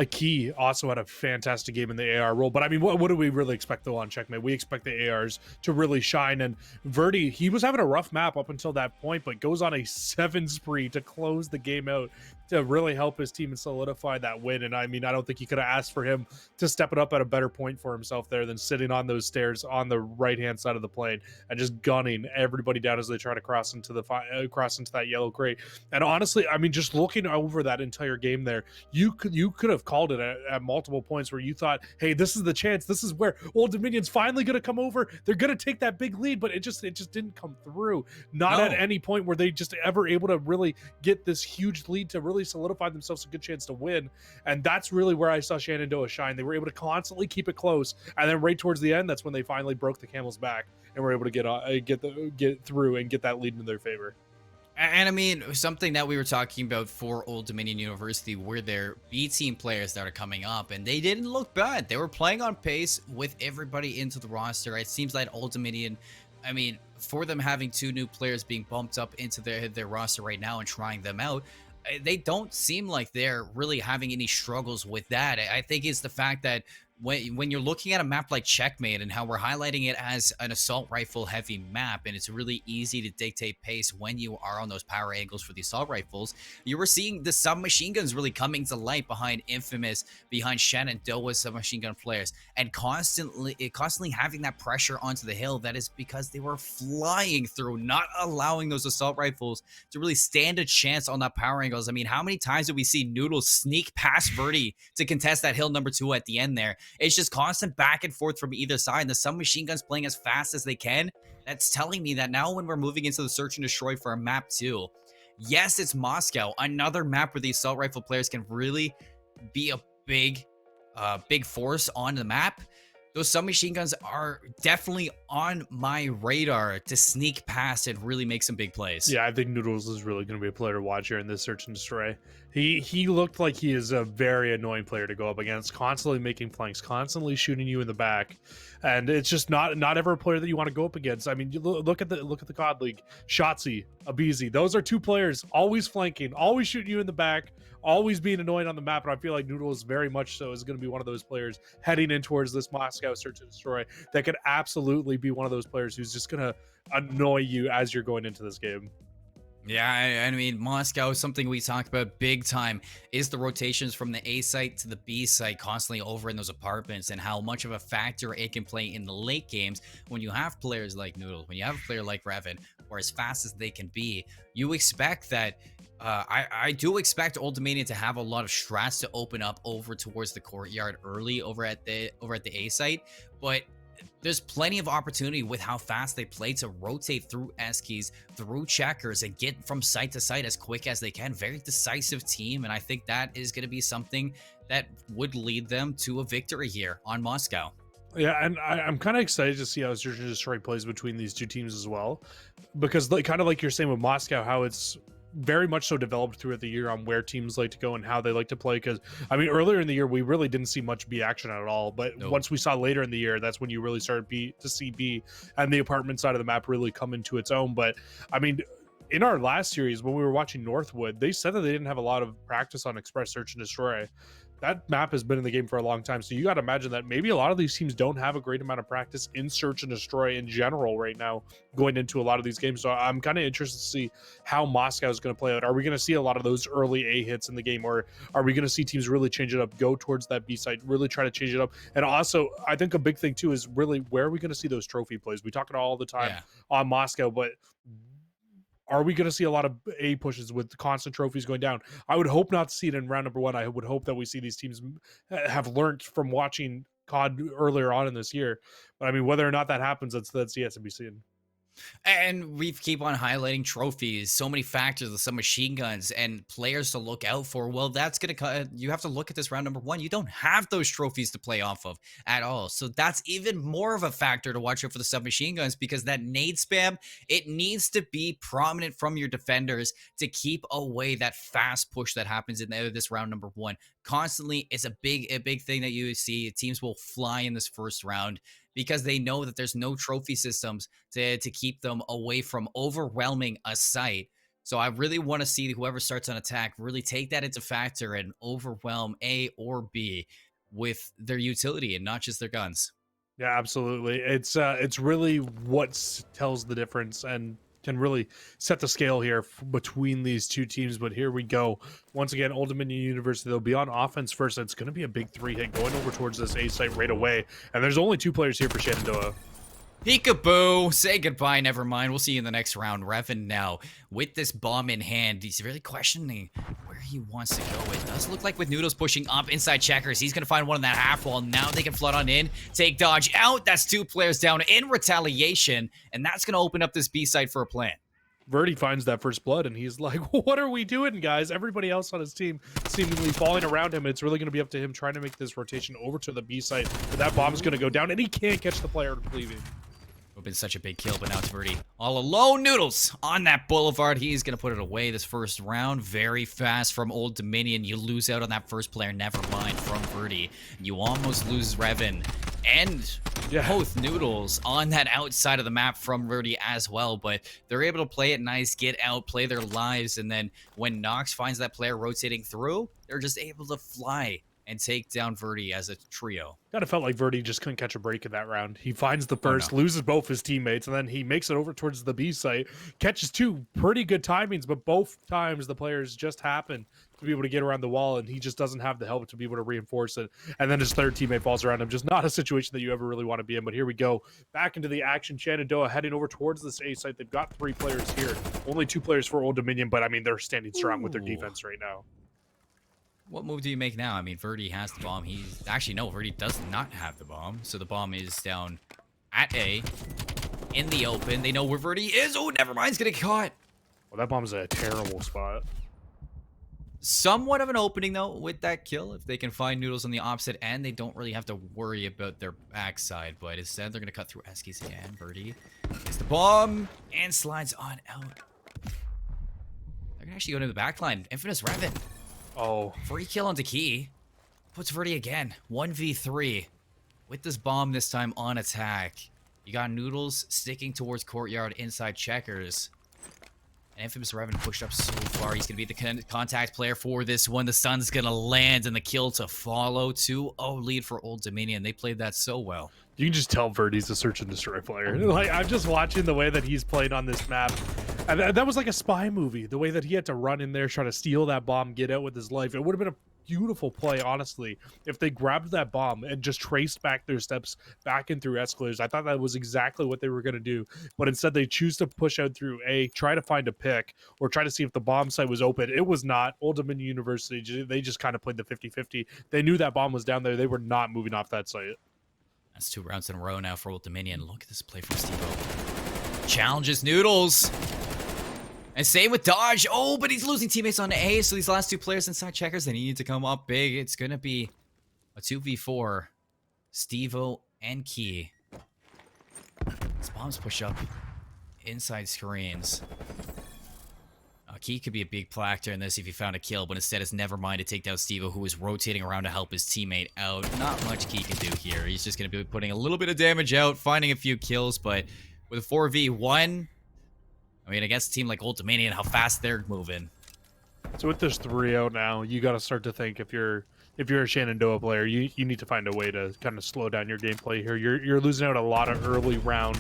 Key also had a fantastic game in the AR role. But I mean, what do we really expect though on checkmate? We expect the ARs to really shine. And Verdi, he was having a rough map up until that point, but goes on a 7 spree to close the game out to really help his team and solidify that win. And I mean, I don't think you could have asked for him to step it up at a better point for himself there than sitting on those stairs on the right-hand side of the plane and just gunning everybody down as they try to cross into that yellow crate. And honestly, I mean, just looking over that entire game there, you could have have called it at multiple points where you thought, hey, this is the chance. This is where Old Dominion's finally going to come over. They're going to take that big lead, but it just didn't come through. Not at any point were they just ever able to really get this huge lead to really solidify themselves a good chance to win. And that's really where I saw Shenandoah shine. They were able to constantly keep it close, and then right towards the end, that's when they finally broke the camel's back and were able to get through and get that lead in their favor. And I mean, something that we were talking about for Old Dominion University were their B team players that are coming up, and they didn't look bad. They were playing on pace with everybody into the roster. It seems like Old Dominion, I mean, for them having 2 new players being bumped up into their roster right now and trying them out, they don't seem like they're really having any struggles with that. I think it's the fact that when you're looking at a map like Checkmate and how we're highlighting it as an assault rifle heavy map, and it's really easy to dictate pace when you are on those power angles for the assault rifles, you were seeing the submachine guns really coming to light behind Infamous, behind Shenandoah submachine gun players, and constantly having that pressure onto the hill. That is because they were flying through, not allowing those assault rifles to really stand a chance on that power angles. I mean, how many times did we see Noodles sneak past Verdi to contest that hill number 2 at the end there? It's just constant back and forth from either side. And the submachine guns playing as fast as they can. That's telling me that now when we're moving into the search and destroy for a map 2, yes, it's Moscow, another map where the assault rifle players can really be a big force on the map. Those submachine guns are definitely on my radar to sneak past and really make some big plays. Yeah, I think Noodles is really going to be a player to watch here in this search and destroy. He looked like he is a very annoying player to go up against, constantly making flanks, constantly shooting you in the back, and it's just not ever a player that you want to go up against. I mean, you look at the COD League, Shotzi, Abizi. Those are 2 players always flanking, always shooting you in the back, always being annoying on the map, and I feel like Noodles very much so is going to be one of those players heading in towards this Moscow search and destroy that could absolutely be one of those players who's just going to annoy you as you're going into this game. Yeah, I mean, Moscow is something we talk about big time, is the rotations from the A site to the B site constantly over in those apartments, and how much of a factor it can play in the late games when you have players like Noodle, when you have a player like Revan, or as fast as they can be. You expect that I do expect Old Dominion to have a lot of strats to open up over towards the courtyard early over at the A site, but there's plenty of opportunity with how fast they play to rotate through S-keys, through checkers, and get from site to site as quick as they can. Very decisive team, and I think that is going to be something that would lead them to a victory here on Moscow. Yeah, and I'm kind of excited to see how Search and Destroy plays between these 2 teams as well, because kind of like you're saying with Moscow, how it's very much so developed throughout the year on where teams like to go and how they like to play. Because I mean, earlier in the year we really didn't see much B action at all, but once we saw later in the year, that's when you really started to see B and the apartment side of the map really come into its own. But I mean, in our last series when we were watching Northwood, they said that they didn't have a lot of practice on Express Search and Destroy. That map has been in the game for a long time, so you got to imagine that maybe a lot of these teams don't have a great amount of practice in Search and Destroy in general right now going into a lot of these games. So I'm kind of interested to see how Moscow is going to play out. Are we going to see a lot of those early A hits in the game, or are we going to see teams really change it up, go towards that B side, really try to change it up? And also, I think a big thing too is really where are we going to see those trophy plays? We talk about all the time on Moscow, but are we going to see a lot of A pushes with constant trophies going down? I would hope not to see it in round number 1. I would hope that we see these teams have learned from watching COD earlier on in this year. But I mean, whether or not that happens, that's yet to be seen. And we keep on highlighting trophies, so many factors of some machine guns and players to look out for. Well, that's going to, you have to look at this round number 1. You don't have those trophies to play off of at all. So that's even more of a factor to watch out for the submachine guns, because that nade spam, it needs to be prominent from your defenders to keep away that fast push that happens in this round number 1. Constantly, it's a big thing that you see. Teams will fly in this first round because they know that there's no trophy systems to keep them away from overwhelming a site. So I really want to see whoever starts on attack really take that into factor and overwhelm A or B with their utility and not just their guns. Yeah, absolutely. It's really what tells the difference and can really set the scale here between these 2 teams. But here we go. Once again, Old Dominion University, they'll be on offense first. It's going to be a big 3 hit going over towards this A site right away. And there's only 2 players here for Shenandoah. Peekaboo. Say goodbye. Never mind. We'll see you in the next round. Revan now with this bomb in hand. He's really questioning where he wants to go. It does look like with Noodles pushing up inside checkers, he's going to find one in that half wall. Now they can flood on in. Take dodge out. That's 2 players down in retaliation. And that's going to open up this B side for a plan. Verdi finds that first blood, and he's like, what are we doing, guys? Everybody else on his team seemingly falling around him. It's really going to be up to him trying to make this rotation over to the B site. But that bomb's going to go down, and he can't catch the player leaving. Would have been such a big kill, but now it's Verdi all alone. Noodles on that boulevard. He's going to put it away this first round. Very fast from Old Dominion. You lose out on that first player, never mind, from Verdi. You almost lose Revan and both Noodles on that outside of the map from Verdi as well, but they're able to play it nice, get out, play their lives, and then when Nox finds that player rotating through, they're just able to fly and take down Verdi as a trio. Kind of felt like Verdi just couldn't catch a break in that round. He finds the first, loses both his teammates, and then he makes it over towards the B site, catches 2 pretty good timings, but both times the players just happen to be able to get around the wall, and he just doesn't have the help to be able to reinforce it. And then his third teammate falls around him. Just not a situation that you ever really want to be in. But here we go. Back into the action. Shenandoah heading over towards this A site. They've got 3 players here. Only 2 players for Old Dominion, but I mean, they're standing strong with their defense right now. What move do you make now? I mean, Verdi has the bomb. He's actually, no, Verdi does not have the bomb. So the bomb is down at A in the open. They know where Verdi is. Oh, never mind. He's going to get caught. Well, that bomb's a terrible spot. Somewhat of an opening, though, with that kill. If they can find Noodles on the opposite end, they don't really have to worry about their backside. But instead, they're going to cut through Eskies again. Verdi gets the bomb and slides on out. They're going to actually go to the back line. Infamous Revan. Oh. Free kill onto Key. Puts Verdi again. 1v3. With this bomb this time on attack. You got Noodles sticking towards Courtyard inside checkers. And Infamous Revan pushed up so far. He's going to be the contact player for this one. The sun's going to land and the kill to follow. 2-0 lead for Old Dominion. They played that so well. You can just tell Verdi's a search and destroy player. Like, I'm just watching the way that he's played on this map. And that was like a spy movie. The way that he had to run in there, try to steal that bomb, get out with his life. It would have been a beautiful play, honestly, if they grabbed that bomb and just traced back their steps back in through escalators. I thought that was exactly what they were going to do. But instead, they choose to push out through A, try to find a pick, or try to see if the bomb site was open. It was not. Old Dominion University, they just kind of played the 50-50. They knew that bomb was down there. They were not moving off that site. That's 2 rounds in a row now for Old Dominion. Look at this play from Steve-O. Challenges Noodles. And same with Dodge. Oh, but he's losing teammates on A, so these last 2 players inside checkers, they need to come up big. It's going to be a 2v4. Steve-O and Key. These bombs push up inside screens. Key could be a big factor in this if he found a kill, but instead it's never mind to take down Steve-O, who is rotating around to help his teammate out. Not much Key can do here. He's just going to be putting a little bit of damage out, finding a few kills, but with a 4v1, I mean, against a team like Old Dominion, how fast they're moving. So with this 3-0 now, you got to start to think if you're a Shenandoah player, you need to find a way to kind of slow down your gameplay here. You're losing out a lot of early round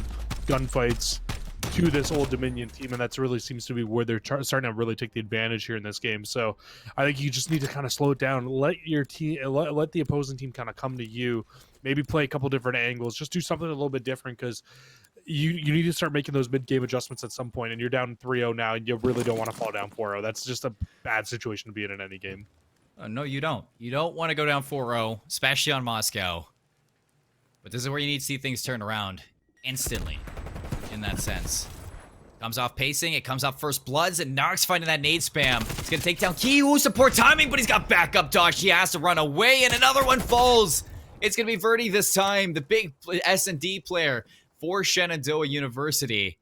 gunfights to this Old Dominion team, and that's really seems to be where they're starting to really take the advantage here in this game. So I think you just need to kind of slow it down, let your team, let the opposing team kind of come to you, maybe play a couple different angles, just do something a little bit different, because you need to start making those mid-game adjustments at some point, and you're down 3-0 now, and you really don't want to fall down 4-0. That's just a bad situation to be in any game. No, you don't. You don't want to go down 4-0, especially on Moscow. But this is where you need to see things turn around instantly, in that sense. Comes off pacing, it comes off first bloods, and Narc's finding that nade spam. He's gonna take down Key, who support timing, but he's got backup dodge. He has to run away, and another one falls. It's gonna be Verdi this time, the big S&D player for Shenandoah University.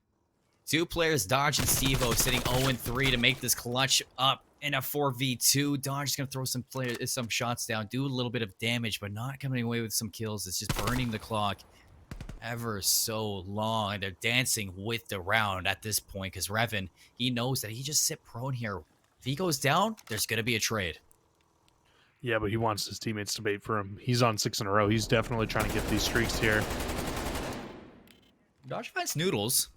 2 players, Dodge and Steve-O, sitting 0-3 to make this clutch up in a 4v2. Dodge is going to throw some shots down, do a little bit of damage, but not coming away with some kills. It's just burning the clock ever so long. And they're dancing with the round at this point because Revan, he knows that he just sit prone here. If he goes down, there's going to be a trade. Yeah, but he wants his teammates to bait for him. He's on 6 in a row. He's definitely trying to get these streaks here. Dodge finds Noodles.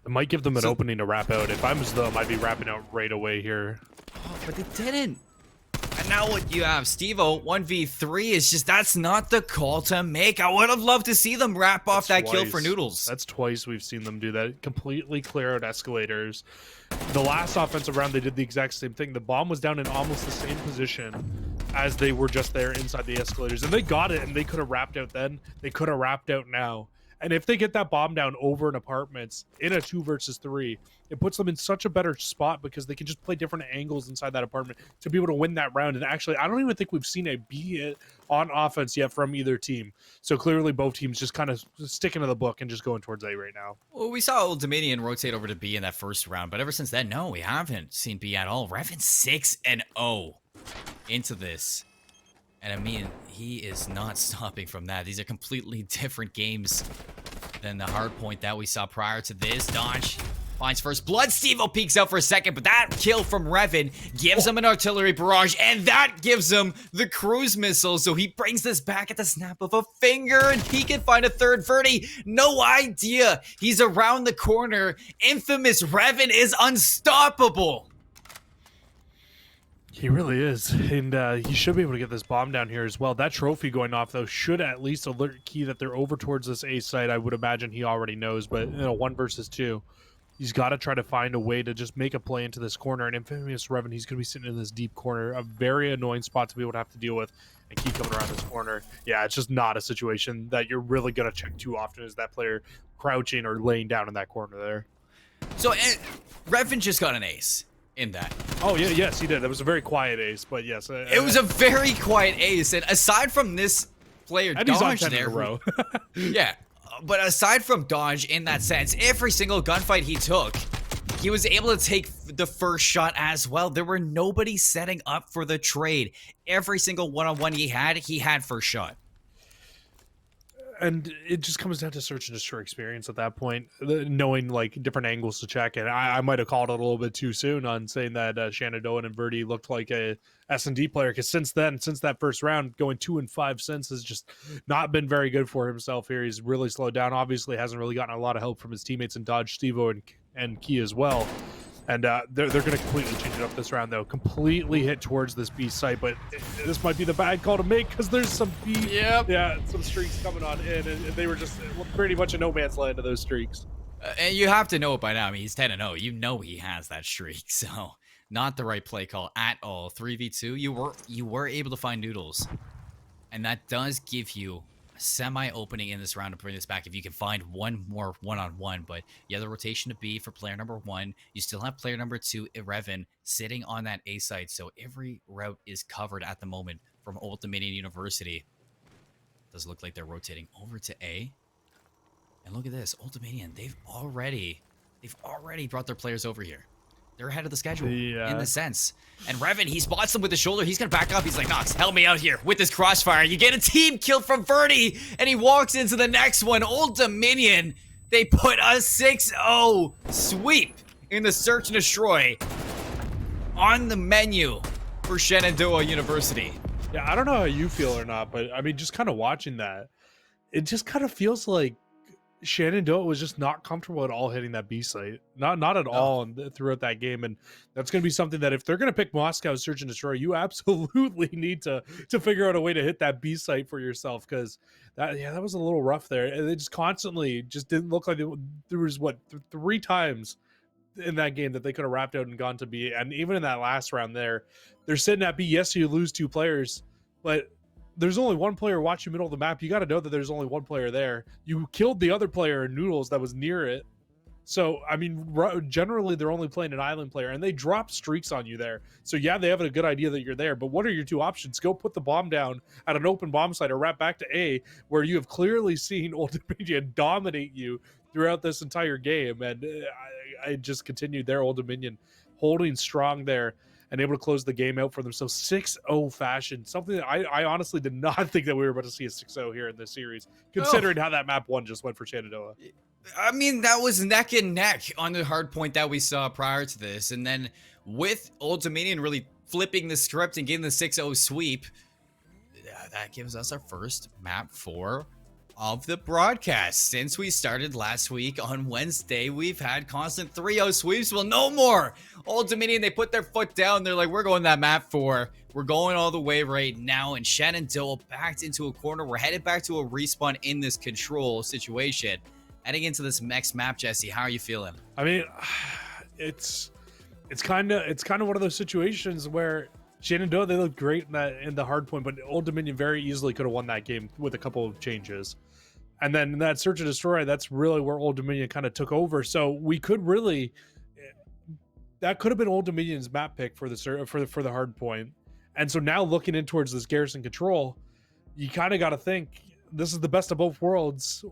It might give them an opening to wrap out. If I was them, I'd be wrapping out right away here. Oh, but they didn't. I now what you have, Steve-O, 1v3 is just, that's not the call to make. I would have loved to see them wrap off that kill for Noodles. That's twice we've seen them do that. Completely clear out escalators. The last offensive round, they did the exact same thing. The bomb was down in almost the same position as they were just there inside the escalators. And they got it, and they could have wrapped out then. They could have wrapped out now. And if they get that bomb down over in apartments in a 2 versus 3, it puts them in such a better spot because they can just play different angles inside that apartment to be able to win that round. And actually, I don't even think we've seen a B hit on offense yet from either team. So clearly both teams just kind of sticking to the book and just going towards A right now. Well, we saw Old Dominion rotate over to B in that first round, but ever since then, no, we haven't seen B at all. Revan 6-0 into this. And I mean, he is not stopping from that. These are completely different games than the hard point that we saw prior to this. Dodge finds first blood. Steve-O peeks out for a second, but that kill from Revan gives him an artillery barrage, and that gives him the cruise missile. So he brings this back at the snap of a finger, and he can find a third Verdi. No idea. He's around the corner. Infamous Revan is unstoppable. He really is, and he should be able to get this bomb down here as well. That trophy going off, though, should at least alert Key that they're over towards this A site. I would imagine he already knows, but 1 versus 2. He's got to try to find a way to just make a play into this corner. And Infamous Revan, he's going to be sitting in this deep corner, a very annoying spot to be able to have to deal with, and keep coming around this corner. Yeah, it's just not a situation that you're really going to check too often, is that player crouching or laying down in that corner there. So Revan just got an ace in that. Oh, yeah, yes, he did. That was a very quiet ace, but yes. It was a very quiet ace, and aside from this player and Dodge he's on 10 there, in a row. yeah, but aside from Dodge in that sense, every single gunfight he took, he was able to take the first shot as well. There were nobody setting up for the trade. Every single one-on-one he had first shot. And it just comes down to search and destroy experience at that point, knowing like different angles to check. And I might have called it a little bit too soon on saying that Shenandoah and Verdi looked like a S&D player, because since that first round, going 2-5 since has just not been very good for himself here. He's really slowed down. Obviously hasn't really gotten a lot of help from his teammates in Dodge, Steve-O, and Key as well. And they're going to completely change it up this round, though. Completely hit towards this B site, but this might be the bad call to make because there's some B, some streaks coming on in, and they were just pretty much a no man's land to those streaks. And you have to know it by now. I mean, he's 10-0. You know he has that streak, so not the right play call at all. 3v2, you were able to find Noodles, and that does give you semi-opening in this round to bring this back if you can find one more one-on-one. But yeah, the rotation to B for player number 1. You still have player number 2, Revan, sitting on that A site, so every route is covered at the moment from Old Dominion University. Does look like they're rotating over to A. And look at this, Old Dominion, they've already brought their players over here. They're ahead of the schedule in the sense. And Revan, he spots them with the shoulder. He's going to back up. He's like, Nox, help me out here with this crossfire. You get a team kill from Verdi, and he walks into the next one. Old Dominion, they put a 6-0 sweep in the search and destroy on the menu for Shenandoah University. Yeah, I don't know how you feel or not, but I mean, just kind of watching that, it just kind of feels like Shenandoah was just not comfortable at all hitting that B site. Not at all throughout that game. And that's going to be something that if they're going to pick Moscow's search and destroy, you absolutely need to figure out a way to hit that B site for yourself, because that was a little rough there. And they just constantly just didn't look like there was 3 times in that game that they could have wrapped out and gone to B. And even in that last round they're sitting at B. Yes, you lose 2 players, but there's only 1 player watching middle of the map. You got to know that there's only 1 player there. You killed the other player in Noodles that was near it. So, I mean, generally they're only playing an island player, and they drop streaks on you there. So, yeah, they have a good idea that you're there, but what are your 2 options? Go put the bomb down at an open bomb site or wrap back to A, where you have clearly seen Old Dominion dominate you throughout this entire game. And I just continued there, Old Dominion holding strong there and able to close the game out for themselves 6-0 fashion. Something that I honestly did not think that we were about to see a 6-0 here in this series, considering how that map 1 just went for Shenandoah. I mean, that was neck and neck on the hard point that we saw prior to this. And then with Old Dominion really flipping the script and getting the 6-0 sweep, that gives us our first map for of the broadcast. Since we started last week on Wednesday, we've had constant 3-0 sweeps. Well, no more. Old Dominion, they put their foot down. They're like, we're going that map 4. We're going all the way right now. And Shenandoah backed into a corner. We're headed back to a respawn in this control situation. Heading into this next map, Jesse, how are you feeling? I mean, it's kind of one of those situations where Shenandoah, they look great in the hard point, but Old Dominion very easily could have won that game with a couple of changes. And then that search and destroy, that's really where Old Dominion kind of took over. So we could really, that could have been Old Dominion's map pick for the hard point. And so now looking in towards this garrison control, you kind of got to think this is the best of both worlds.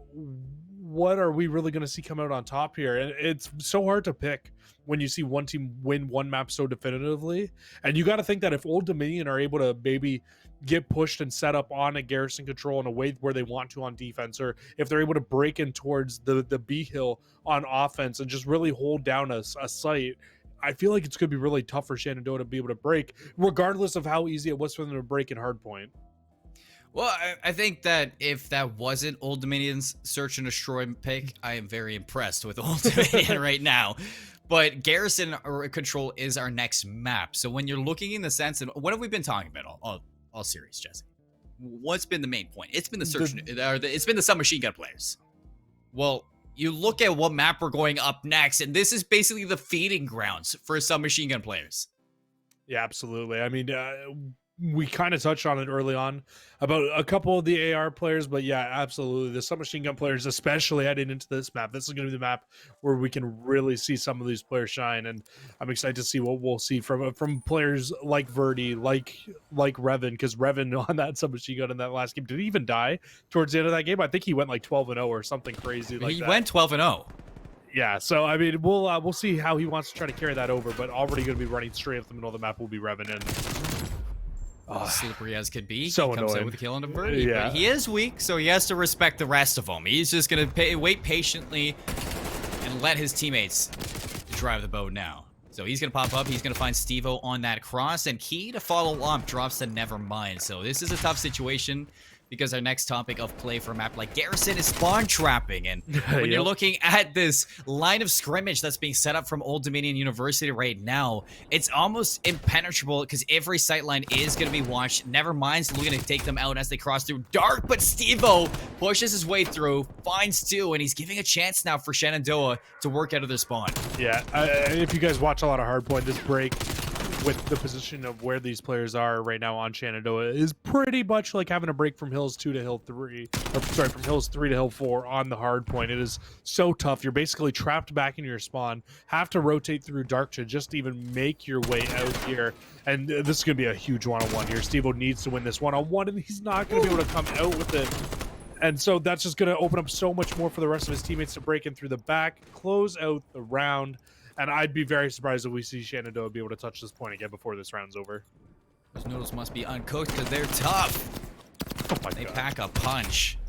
What are we really going to see come out on top here? And it's so hard to pick when you see one team win one map so definitively. And you got to think that if Old Dominion are able to maybe get pushed and set up on a garrison control in a way where they want to on defense, or if they're able to break in towards the B hill on offense and just really hold down a site, I feel like it's going to be really tough for Shenandoah to be able to break, regardless of how easy it was for them to break in hardpoint. Well, I think that if that wasn't Old Dominion's search and destroy pick, I am very impressed with Old Dominion right now. But Garrison or Control is our next map. So when you're looking in the sense of what have we been talking about all series, Jesse? What's been the main point? It's been the search, it's been the submachine gun players. Well, you look at what map we're going up next, and this is basically the feeding grounds for submachine gun players. Yeah, absolutely. I mean, we kind of touched on it early on about a couple of the AR players, but yeah, absolutely. The submachine gun players, especially heading into this map, this is going to be the map where we can really see some of these players shine. And I'm excited to see what we'll see from players like Verdi, like Revan, because Revan on that submachine gun in that last game, did he even die towards the end of that game? I think he went like 12-0 or something crazy like that. He went 12-0. Yeah, so I mean, we'll see how he wants to try to carry that over, but already going to be running straight up the middle of the map will be Revan. And slippery as could be. So he comes annoying. in with a kill on a birdie, Yeah. but he is weak, so he has to respect the rest of them. He's just gonna wait patiently and let his teammates drive the boat now. So he's gonna pop up. He's gonna find Steve-O on that cross, and key to follow up drops to Nevermind. So this is a tough situation, because our next topic of play for a map like Garrison is spawn trapping. And when you're looking at this line of scrimmage that's being set up from Old Dominion University right now, it's almost impenetrable because every sight line is going to be watched. Nevermind's looking to take them out as they cross through dark, but Steve-O pushes his way through, finds 2, and he's giving a chance now for Shenandoah to work out of their spawn. Yeah, if you guys watch a lot of Hardpoint, this break with the position of where these players are right now on Shenandoah is pretty much like having a break from Hills 2 to Hill 3, or sorry, from Hills 3 to Hill 4 on the hard point. It is so tough. You're basically trapped back in your spawn, have to rotate through dark to just even make your way out here. And this is going to be a huge one-on-one here. Steve-O needs to win this one-on-one, and he's not going to be able to come out with it. And so that's just going to open up so much more for the rest of his teammates to break in through the back, close out the round. And I'd be very surprised if we see Shenandoah be able to touch this point again before this round's over. Those noodles must be uncooked because they're tough. Oh my They God. pack a punch.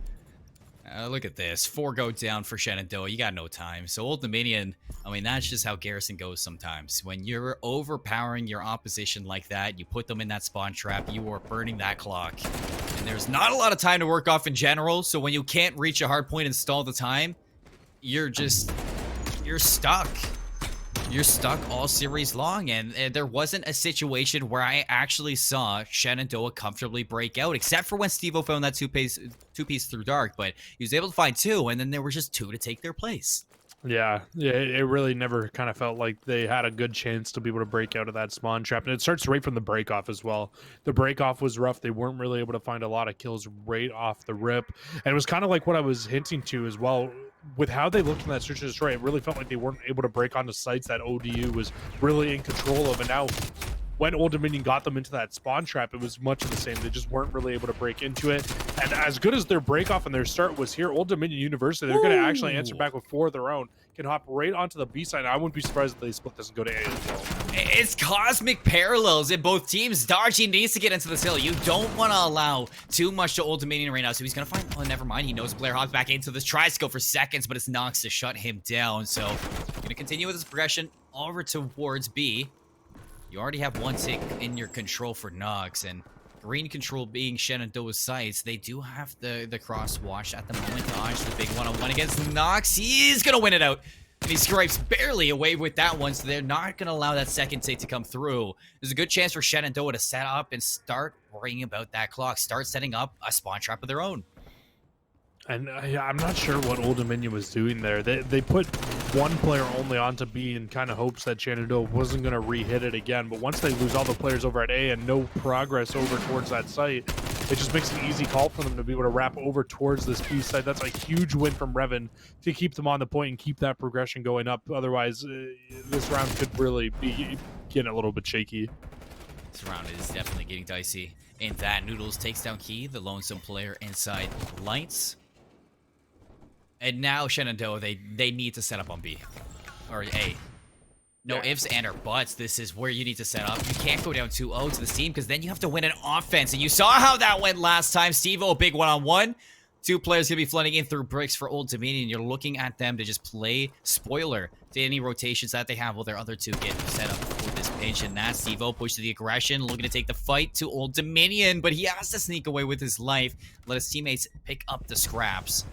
Look at this. 4 go down for Shenandoah. You got no time. So Old Dominion, I mean, that's just how Garrison goes sometimes. When you're overpowering your opposition like that, you put them in that spawn trap, you are burning that clock. And there's not a lot of time to work off in general, so when you can't reach a hard point and stall the time, you're stuck. You're stuck all series long, and there wasn't a situation where I actually saw Shenandoah comfortably break out, except for when Steve-O found that two-piece through dark, but he was able to find 2, and then there were just 2 to take their place. Yeah, it really never kind of felt like they had a good chance to be able to break out of that spawn trap. And it starts right from the break-off as well. The break-off was rough. They weren't really able to find a lot of kills right off the rip. And it was kind of like what I was hinting to as well. With how they looked in that search and destroy, it really felt like they weren't able to break onto sites that ODU was really in control of. And now when Old Dominion got them into that spawn trap, it was much of the same. They just weren't really able to break into it. And as good as their break off and their start was here, Old Dominion University, they're going to actually answer back with 4 of their own. Can hop right onto the B side. I wouldn't be surprised if they split this and go to A as well. It's cosmic parallels in both teams. Dodgy needs to get into this hill. You don't want to allow too much to Old Dominion right now. So he's going to find... Oh, never mind. He knows Blair hops back into this. Tries to go for seconds, but it's Nox to shut him down. So going to continue with his progression over towards B. You already have 1 tick in your control for Nox, and green control being Shenandoah's sights, they do have the cross watch at the moment. Dodge the big one-on-one against Nox. He's gonna win it out. And he scrapes barely away with that one, so they're not going to allow that second take to come through. There's a good chance for Shenandoah to set up and start worrying about that clock, start setting up a spawn trap of their own. And I'm not sure what Old Dominion was doing there. They put one player only onto B in kind of hopes that Shenandoah wasn't going to re-hit it again. But once they lose all the players over at A and no progress over towards that site, it just makes an easy call for them to be able to wrap over towards this B site. That's a huge win from Revan to keep them on the point and keep that progression going up. Otherwise, this round could really be getting a little bit shaky. This round is definitely getting dicey. And that Noodles takes down Key, the lonesome player inside Lights. And now Shenandoah, they need to set up on B. Or A. No ifs and or buts. This is where you need to set up. You can't go down 2-0 to this team because then you have to win an offense. And you saw how that went last time. Steve-O, big one-on-one. Two players going to be flooding in through bricks for Old Dominion. You're looking at them to just play spoiler to any rotations that they have while their other two get set up for this pinch. And that's Steve-O push to the aggression, looking to take the fight to Old Dominion. But he has to sneak away with his life. Let his teammates pick up the scraps.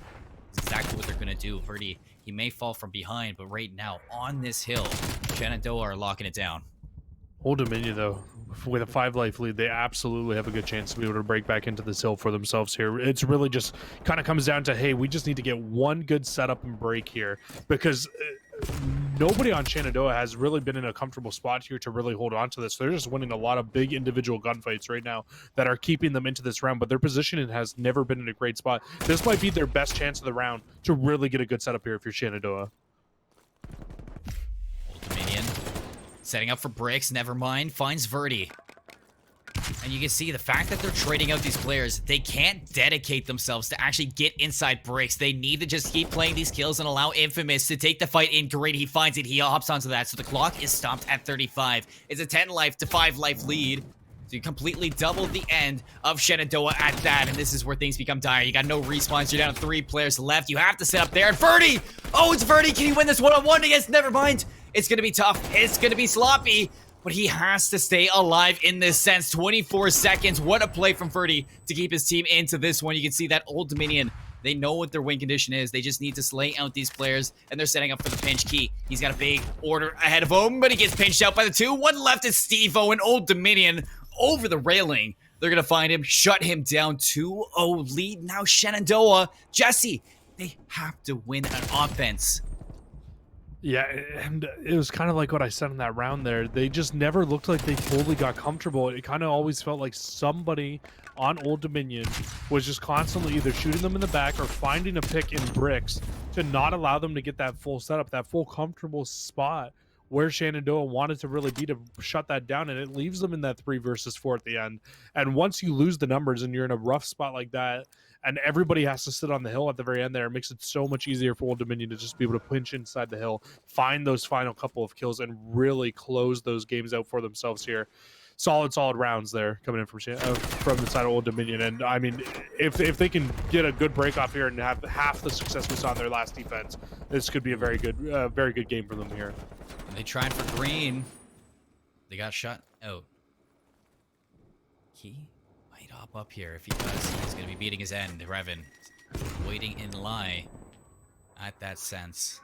That's exactly what they're going to do. Verdi, he may fall from behind, but right now, on this hill, Shenandoah are locking it down. Old Dominion, though, with a 5-life lead, they absolutely have a good chance to be able to break back into this hill for themselves here. It's really just kind of comes down to, hey, we just need to get one good setup and break here, because nobody on Shenandoah has really been in a comfortable spot here to really hold on to this. They're just winning a lot of big individual gunfights right now that are keeping them into this round, but their positioning has never been in a great spot. This might be their best chance of the round to really get a good setup here if you're Shenandoah. Old Dominion setting up for bricks, never mind, finds Verdi. And you can see the fact that they're trading out these players, they can't dedicate themselves to actually get inside bricks. They need to just keep playing these kills and allow Infamous to take the fight in. Great, he finds it, he hops onto that. So the clock is stopped at 35. It's a 10-life to 5-life lead. So you completely doubled the end of Shenandoah at that, and this is where things become dire. You got no respawns, you're down to 3 players left. You have to set up there, and Verdi! Oh, it's Verdi! Can he win this one-on-one against? Never mind. It's gonna be tough. It's gonna be sloppy. But he has to stay alive in this sense. 24 seconds. What a play from Verdi to keep his team into this one. You can see that Old Dominion, they know what their win condition is. They just need to slay out these players, and they're setting up for the pinch. Key, he's got a big order ahead of him, but he gets pinched out by the 2. One left is Steve-O, and Old Dominion over the railing. They're going to find him, shut him down. 2-0 lead. Now Shenandoah. Jesse, they have to win an offense. Yeah, and it was kind of like what I said in that round there. They just never looked like they fully got comfortable. It kind of always felt like somebody on Old Dominion was just constantly either shooting them in the back or finding a pick in bricks to not allow them to get that full setup, that full comfortable spot where Shenandoah wanted to really be to shut that down, and it leaves them in that 3 versus 4 at the end. And once you lose the numbers and you're in a rough spot like that, and everybody has to sit on the hill at the very end there, it makes it so much easier for Old Dominion to just be able to pinch inside the hill, find those final couple of kills, and really close those games out for themselves here. Solid rounds there coming in from the side of Old Dominion. And I mean, if they can get a good break off here and have half the success we saw in their last defense, this could be a very good game for them here. And they tried for green. They got shot out. Key might hop up here. If he does, he's going to be beating his end. Revan waiting in lie at that sense.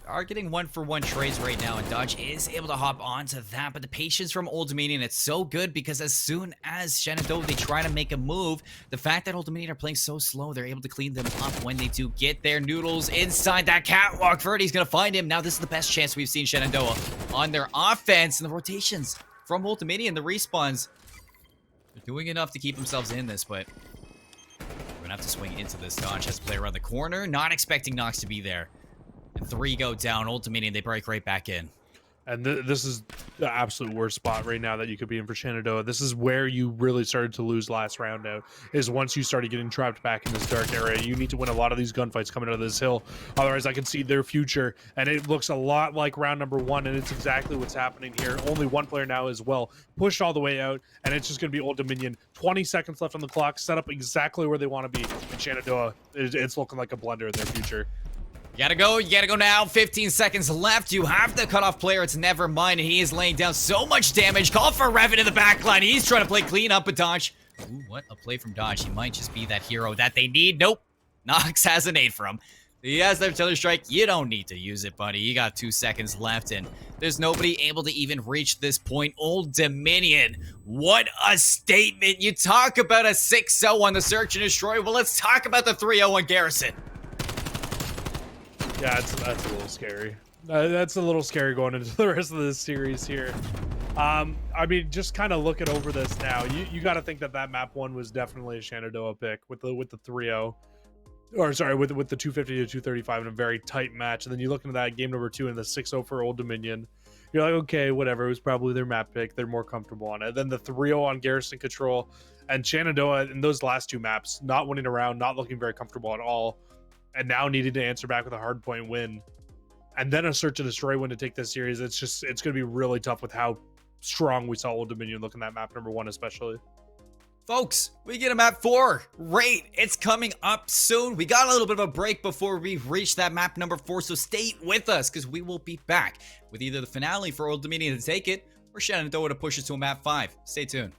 Are getting 1-for-1 trades right now, and Dodge is able to hop onto that, but the patience from Old Dominion, it's so good because as soon as Shenandoah, they try to make a move, the fact that Old Dominion are playing so slow, they're able to clean them up when they do get their Noodles inside that catwalk. Verdi's gonna find him. Now this is the best chance we've seen Shenandoah on their offense, and the rotations from Old Dominion, the respawns, they're doing enough to keep themselves in this, but we're gonna have to swing into this. Dodge has to play around the corner, not expecting Nox to be there. And 3 go down. Old Dominion, they break right back in. And this is the absolute worst spot right now that you could be in for Shenandoah. This is where you really started to lose last round out, is once you started getting trapped back in this dark area. You need to win a lot of these gunfights coming out of this hill. Otherwise, I can see their future. And it looks a lot like round number 1, and it's exactly what's happening here. Only 1 player now as well. Pushed all the way out, and it's just going to be Old Dominion. 20 seconds left on the clock, set up exactly where they want to be. And Shenandoah, it's looking like a blunder in their future. You gotta go now. 15 seconds left. You have the cutoff player. It's never mind. And he is laying down so much damage. Call for Revan in the back line. He's trying to play clean up, but Dodge. Ooh, what a play from Dodge. He might just be that hero that they need. Nope. Nox has an nade for him. He has their Artillery Strike. You don't need to use it, buddy. You got 2 seconds left, and there's nobody able to even reach this point. Old Dominion. What a statement. You talk about a 6-0 on the Search and Destroy. Well, let's talk about the 3-0 on Garrison. Yeah, that's a little scary. That's a little scary going into the rest of this series here. I mean, just kind of looking over this now, you got to think that map 1 was definitely a Shenandoah pick with the 3-0, or sorry, with the 250 to 235 in a very tight match. And then you look into that game number 2 and the 6-0 for Old Dominion. You're like, okay, whatever. It was probably their map pick. They're more comfortable on it. Then the 3-0 on Garrison Control and Shenandoah in those last 2 maps, not winning around, not looking very comfortable at all, and now needing to answer back with a hard point win, and then a Search and Destroy win to take this series. It's going to be really tough with how strong we saw Old Dominion looking at map number 1 especially. Folks, we get a map 4. Great. It's coming up soon. We got a little bit of a break before we reach that map number 4, so stay with us because we will be back with either the finale for Old Dominion to take it or Shenandoah to push it to a map 5. Stay tuned.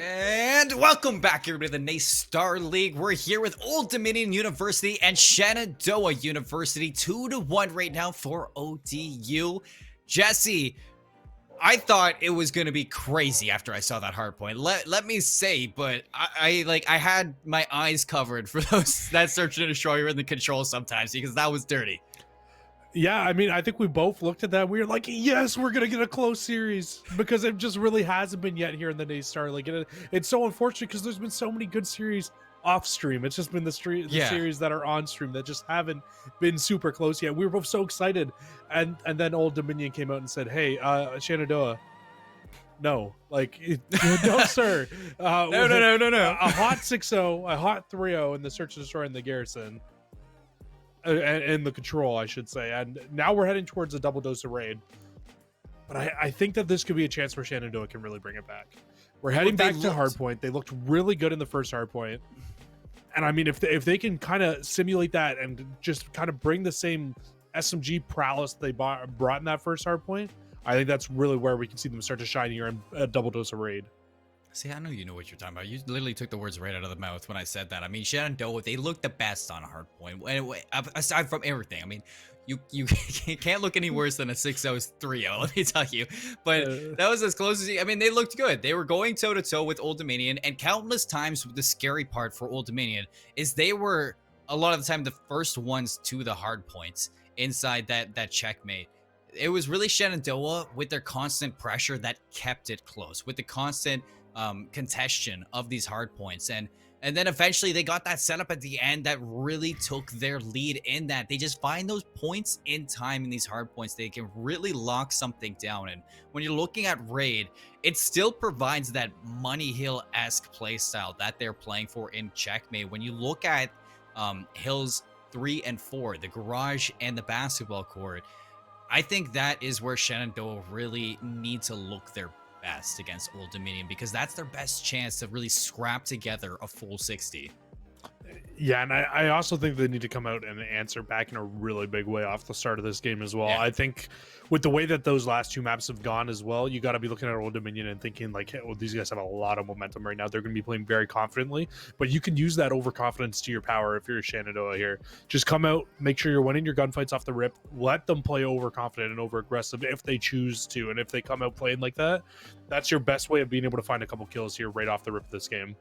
And welcome back here to the NACE Starleague. We're here with Old Dominion University and Shenandoah University, 2-1 right now for ODU. Jesse, I thought it was going to be crazy after I saw that hard point. Let me say, but I had my eyes covered for that search and destroyer in the control sometimes because that was dirty. Yeah, I mean, I think we both looked at that. We were like, yes, we're going to get a close series because it just really hasn't been yet here in the NACE Starleague. And it's so unfortunate because there's been so many good series off stream. It's just been the series that are on stream that just haven't been super close yet. We were both so excited. And then Old Dominion came out and said, hey, Shenandoah, no, like, no, sir. No. A hot 6-0, a hot 3-0 in the search and destroy in the garrison. And the control, I should say. And now we're heading towards a double dose of raid. But I think that this could be a chance where Shenandoah can really bring it back. We're heading back to hardpoint. They looked really good in the first hardpoint. And I mean, if they can kind of simulate that and just kind of bring the same SMG prowess they brought in that first hardpoint, I think that's really where we can see them start to shine here in a double dose of raid. See, I know you know what you're talking about. You literally took the words right out of the mouth when I said that. I mean, Shenandoah, they look the best on a hard point. Aside from everything, I mean, you can't look any worse than a 6-0 3-0, let me tell you. But that was as close as I mean, they looked good. They were going toe-to-toe with Old Dominion, and countless times the scary part for Old Dominion is they were, a lot of the time, the first ones to the hard points inside that checkmate. It was really Shenandoah with their constant pressure that kept it close, with the constant contention of these hard points, and then eventually they got that setup at the end that really took their lead in that. They just find those points in time in these hard points. They can really lock something down, and when you're looking at raid, it still provides that Money Hill-esque play style that they're playing for in checkmate. When you look at Hills 3 and 4, the garage and the basketball court, I think that is where Shenandoah really need to look their best against Old Dominion, because that's their best chance to really scrap together a full 60. Yeah, and I also think they need to come out and answer back in a really big way off the start of this game as well. Yeah. I think with the way that those last two maps have gone as well, you got to be looking at Old Dominion and thinking like, hey, well, these guys have a lot of momentum right now. They're going to be playing very confidently, but you can use that overconfidence to your power if you're a Shenandoah here. Just come out, make sure you're winning your gunfights off the rip, let them play overconfident and over-aggressive if they choose to, and if they come out playing like that, that's your best way of being able to find a couple kills here right off the rip of this game.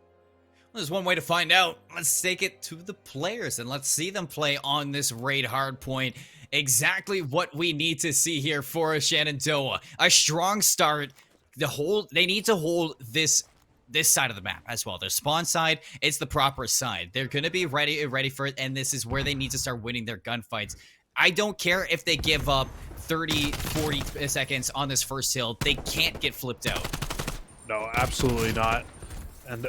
There's one way to find out. Let's take it to the players and let's see them play on this raid hardpoint. Exactly what we need to see here for a Shenandoah. A strong start. They need to hold this side of the map as well. Their spawn side, it's the proper side. They're going to be ready for it, and this is where they need to start winning their gunfights. I don't care if they give up 30, 40 seconds on this first hill. They can't get flipped out. No, absolutely not. And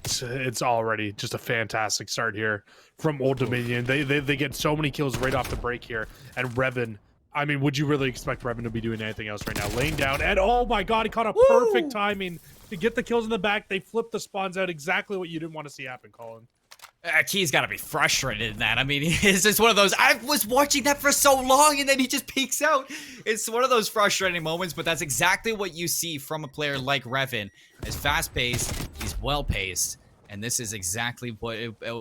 it's already just a fantastic start here from Old Dominion. They get so many kills right off the break here. And Revan, I mean, would you really expect Revan to be doing anything else right now? Laying down, and oh my god, he caught a perfect timing to get the kills in the back. They flipped the spawns out, exactly what you didn't want to see happen, Colin. Key's got to be frustrated in that. I mean, it's just one of those, I was watching that for so long and then he just peeks out. It's one of those frustrating moments, but that's exactly what you see from a player like Revan. He's fast-paced, he's well-paced, and this is exactly what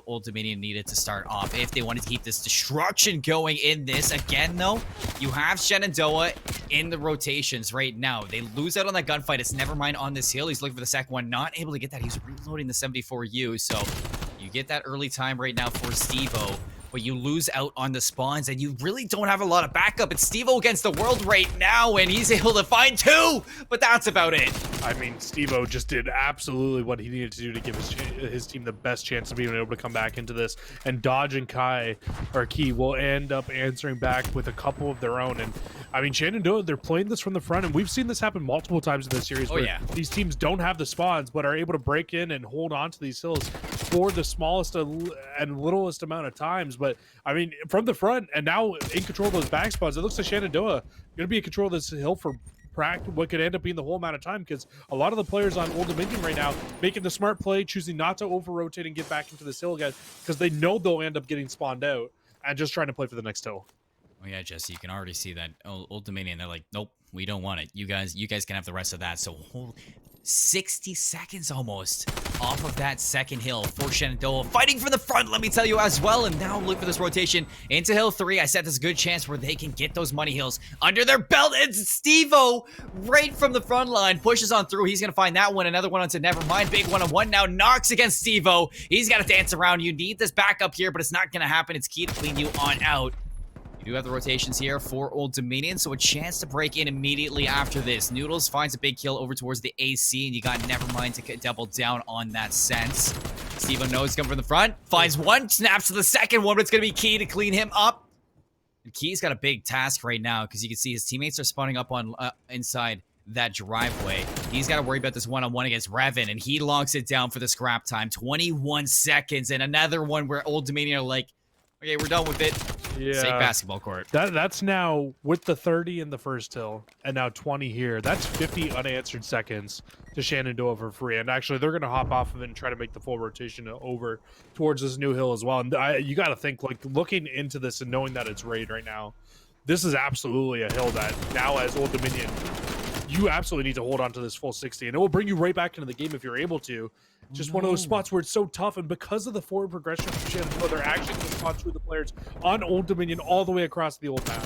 Old Dominion needed to start off if they wanted to keep this destruction going in this. Again, though, you have Shenandoah in the rotations right now. They lose out on that gunfight. It's never mind on this hill. He's looking for the second one, not able to get that. He's reloading the 74U, so you get that early time right now for Steve-O. but you lose out on the spawns, and you really don't have a lot of backup. It's Steve-O against the world right now, and he's able to find 2, but that's about it. I mean, Steve-O just did absolutely what he needed to do to give his team the best chance of being able to come back into this. And Dodge and Key will end up answering back with a couple of their own. And I mean, Shenandoah, they're playing this from the front, and we've seen this happen multiple times in this series where these teams don't have the spawns, but are able to break in and hold on to these hills for the smallest and littlest amount of times. But I mean, from the front and now in control of those back spawns, it looks like Shenandoah going to be in control of this hill for what could end up being the whole amount of time, because a lot of the players on Old Dominion right now making the smart play, choosing not to over rotate and get back into this hill again, because they know they'll end up getting spawned out and just trying to play for the next hill. Oh yeah, Jesse, you can already see that Old Dominion, they're like, nope, we don't want it. You guys can have the rest of that. So 60 seconds almost off of that second hill for Shenandoah, fighting for the front, let me tell you, as well. And now look for this rotation into hill 3. I said there's a good chance where they can get those money hills under their belt. It's Steve-O right from the front line, pushes on through. He's gonna find that one, another one onto Nevermind. Big one-on-one now, knocks against Steve-O. He's got to dance around. You need this backup here, but it's not gonna happen. It's Key to clean you on out. You do have the rotations here for Old Dominion, so a chance to break in immediately after this. Noodles finds a big kill over towards the AC, and you got Nevermind to double down on that sense. Steve-O knows coming from the front, finds one, snaps to the second one, but it's going to be Key to clean him up. And Key's got a big task right now, because you can see his teammates are spawning up on inside that driveway. He's got to worry about this one-on-one against Revan, and he locks it down for the scrap time. 21 seconds, and another one where Old Dominion are like, okay, we're done with it. Yeah, Sake basketball court. That's now with the 30 in the first hill and now 20 here. That's 50 unanswered seconds to Shenandoah for free. And actually, they're going to hop off of it and try to make the full rotation over towards this new hill as well. And you got to think, like, looking into this and knowing that it's raid right now, this is absolutely a hill that now as Old Dominion, you absolutely need to hold on to this full 60. And it will bring you right back into the game if you're able to. Just one of those spots where it's so tough, and because of the forward progression from Shenandoah, they're actually going to spawn through the players on Old Dominion all the way across the old map.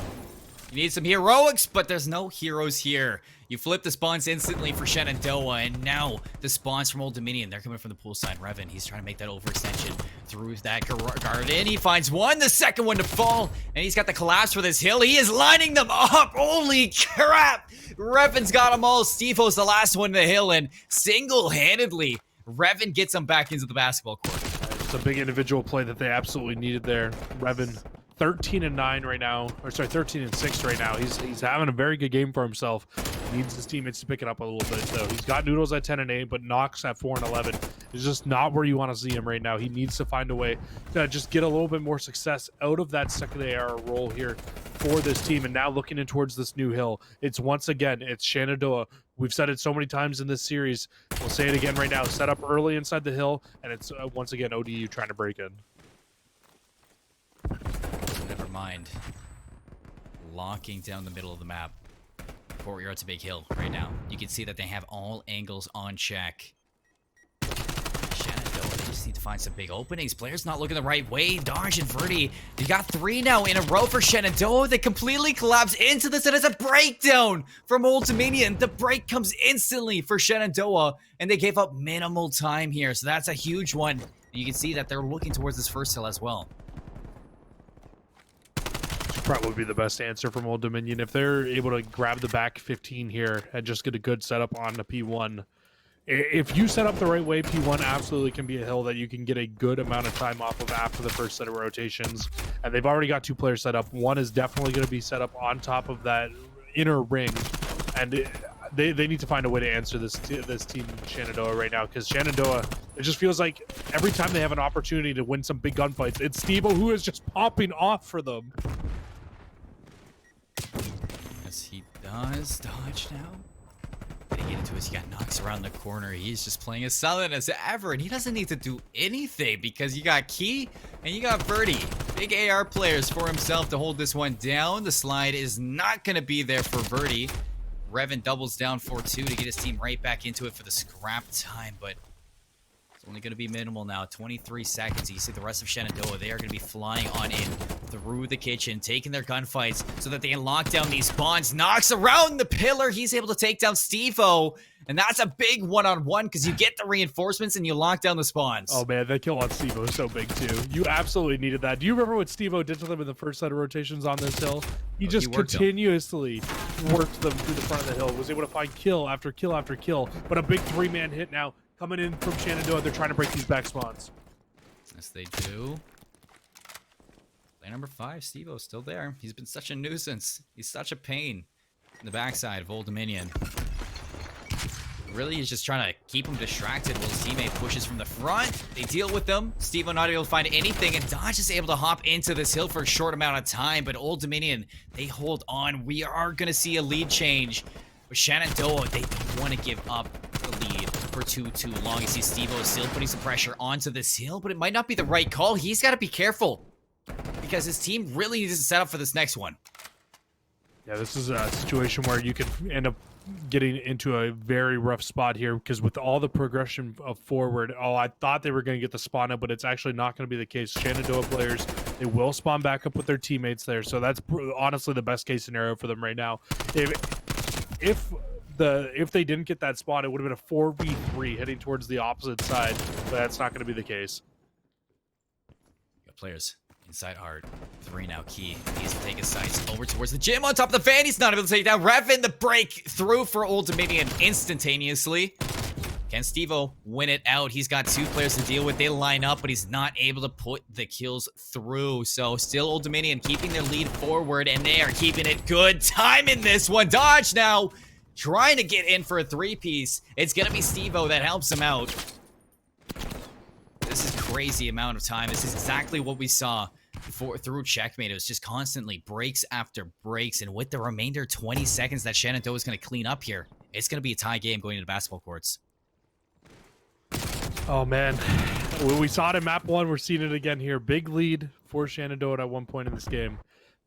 You need some heroics, but there's no heroes here. You flip the spawns instantly for Shenandoah, and now the spawns from Old Dominion, they're coming from the pool side. Revan, he's trying to make that overextension through that garden. He finds one, the second one to fall, and he's got the collapse for this hill. He is lining them up. Holy crap! Revan's got them all. Steve-O's the last one to the hill, and single-handedly, Revan gets him back into the basketball court. It's a big individual play that they absolutely needed there. Revan, 13-9 right now, or sorry, 13-6 right now. He's having a very good game for himself. He needs his teammates to pick it up a little bit. So he's got Noodles at 10-8, but Knox at 4-11 is just not where you want to see him right now. He needs to find a way to just get a little bit more success out of that second AR role here for this team. And now looking in towards this new hill, it's once again, it's Shenandoah. We've said it so many times in this series. We'll say it again right now. Set up early inside the hill, and it's once again ODU trying to break in. Never mind. Locking down the middle of the map. Courtyard's a big hill right now. You can see that they have all angles on check. Shenandoah, they just need to find some big openings. Players not looking the right way. Dodge and Verdi, you got 3 now in a row for Shenandoah. They completely collapse into this, and it's a breakdown from Old Dominion. The break comes instantly for Shenandoah, and they gave up minimal time here, so that's a huge one. You can see that they're looking towards this first hill as well. Probably be the best answer from Old Dominion if they're able to grab the back 15 here and just get a good setup on the P1. If you set up the right way, P1 absolutely can be a hill that you can get a good amount of time off of after the first set of rotations. And they've already got 2 players set up. One is definitely going to be set up on top of that inner ring, and they need to find a way to answer this team Shenandoah right now, because Shenandoah, it just feels like every time they have an opportunity to win some big gunfights, it's Steve-O who is just popping off for them. He does dodge now. Getting into it, he got knocks around the corner. He's just playing as solid as ever, and he doesn't need to do anything because you got Key and you got Verdi. Big AR players for himself to hold this one down. The slide is not going to be there for Verdi. Revan doubles down 4-2 to get his team right back into it for the scrap time, but it's only going to be minimal now. 23 seconds. You see the rest of Shenandoah. They are going to be flying on in through the kitchen, taking their gunfights so that they can lock down these spawns. Knocks around the pillar. He's able to take down Steve-O. And that's a big one-on-one because you get the reinforcements and you lock down the spawns. Oh man, that kill on Steve-O is so big too. You absolutely needed that. Do you remember what Steve-O did to them in the first set of rotations on this hill? He just continuously worked them through the front of the hill, was able to find kill after kill after kill. But a big 3-man hit now coming in from Shenandoah. They're trying to break these back spawns. Yes, they do. Play number 5, Steve-O, still there. He's been such a nuisance. He's such a pain in the backside of Old Dominion. Really, he's just trying to keep him distracted while his teammate pushes from the front. They deal with them. Steve-O not able to find anything, and Dodge is able to hop into this hill for a short amount of time, but Old Dominion, they hold on. We are going to see a lead change. But Shenandoah, they don't want to give up the lead for too long. You see Steve-O still putting some pressure onto this hill, but it might not be the right call. He's got to be careful because his team really needs to set up for this next one. Yeah, this is a situation where you could end up getting into a very rough spot here because with all the progression of forward, I thought they were going to get the spawn up, but it's actually not going to be the case. Shenandoah players, they will spawn back up with their teammates there, so that's honestly the best case scenario for them right now. If they didn't get that spawn, it would have been a 4v3 heading towards the opposite side, but that's not going to be the case. Got players inside hard. 3 now key. He's to take his sights over towards the gym on top of the fan. He's not able to take down. Revin the break through for Old Dominion instantaneously. Can Steve-O win it out? He's got 2 players to deal with. They line up, but he's not able to put the kills through. So still Old Dominion keeping their lead forward, and they are keeping it good time in this one. Dodge now trying to get in for a 3-piece. It's going to be Steve-O that helps him out. This is crazy amount of time. This is exactly what we saw through checkmate. It was just constantly breaks after breaks, and with the remainder 20 seconds that Shenandoah is going to clean up here, it's going to be a tie game going into basketball courts. Oh man, we saw it in map 1. We're seeing it again here. Big lead for Shenandoah at one point in this game,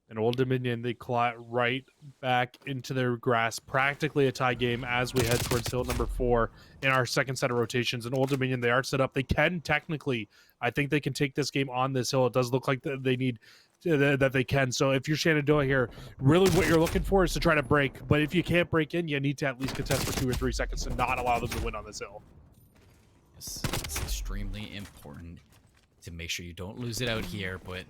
and Old Dominion, they claw right back into their grasp. Practically a tie game as we head towards hill number 4 in our second set of rotations. And Old Dominion, they are set up. They can technically, I think they can take this game on this hill. It does look like they need that they can. So if you're Shenandoah here, really what you're looking for is to try to break. But if you can't break in, you need to at least contest for 2 or 3 seconds and not allow them to win on this hill. Yes, it's extremely important to make sure you don't lose it out here, but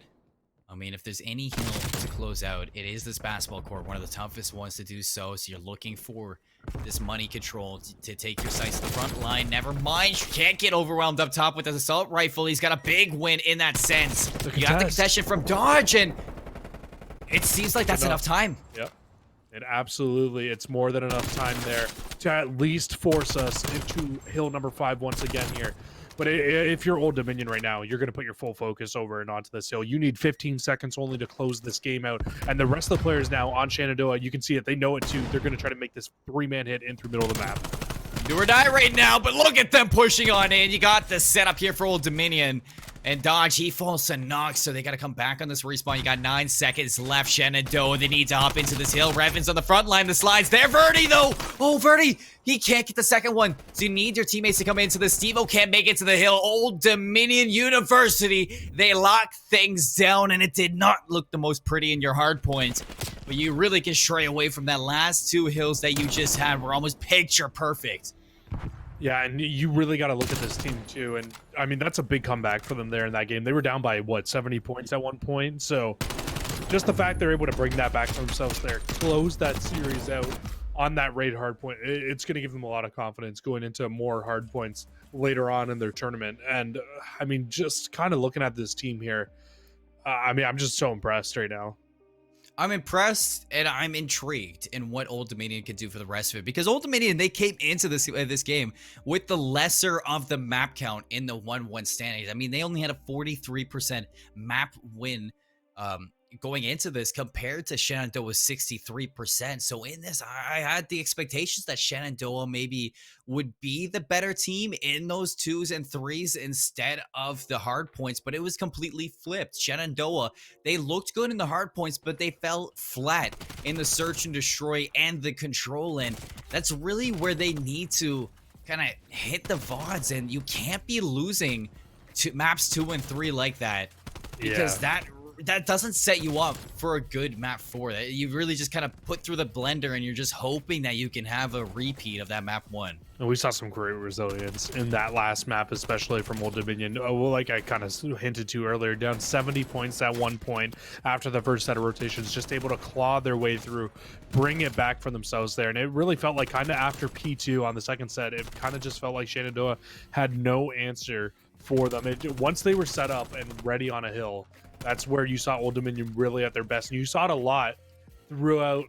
I mean, if there's any hill to close out, it is this basketball court, one of the toughest ones to do so. So you're looking for this money control to take your sights to the front line. Never mind, you can't get overwhelmed up top with his assault rifle. He's got a big win in that sense. You got the concession from Dodge, and it seems like that's enough time. Yep. And absolutely, it's more than enough time there to at least force us into hill number 5 once again here. But if you're Old Dominion right now, you're going to put your full focus over and onto this hill. You need 15 seconds only to close this game out. And the rest of the players now on Shenandoah, you can see it. They know it too. They're going to try to make this 3-man hit in through middle of the map. Do or die right now, but look at them pushing on in. You got the setup here for Old Dominion. And Dodge, he falls to knock, so they got to come back on this respawn. You got 9 seconds left. Shenandoah, they need to hop into this hill. Revin's on the front line. The slides there. Verdi, though. Oh, Verdi, he can't get the second one. So you need your teammates to come into this. Steve-O can't make it to the hill. Old Dominion University, they lock things down, and it did not look the most pretty in your hard points. But you really can stray away from that last 2 hills that you just had were almost picture perfect. Yeah, and you really got to look at this team too. And I mean, that's a big comeback for them there in that game. They were down by what, 70 points at one point. So just the fact they're able to bring that back for themselves there, close that series out on that raid hard point, it's going to give them a lot of confidence going into more hard points later on in their tournament. And I mean, just kind of looking at this team here, I mean, I'm just so impressed right now. I'm impressed and I'm intrigued in what Old Dominion could do for the rest of it, because Old Dominion, they came into this game with the lesser of the map count in the 1-1 standings. I mean, they only had a 43% map win going into this compared to Shenandoah's 63%. So in this, I had the expectations that Shenandoah maybe would be the better team in those 2s and 3s instead of the hard points, but it was completely flipped. Shenandoah, they looked good in the hard points, but they fell flat in the search and destroy and the control, and that's really where they need to kind of hit the VODs, and you can't be losing to maps 2 and 3 like that, because that that doesn't set you up for a good map 4. That you really just kind of put through the blender, and you're just hoping that you can have a repeat of that map 1. And we saw some great resilience in that last map, especially from Old Dominion. Oh, well, like I kind of hinted to earlier, down 70 points at one point after the first set of rotations, just able to claw their way through, bring it back for themselves there. And it really felt like kind of after P2 on the second set, it kind of just felt like Shenandoah had no answer for them. Once they were set up and ready on a hill, that's where you saw Old Dominion really at their best. And you saw it a lot throughout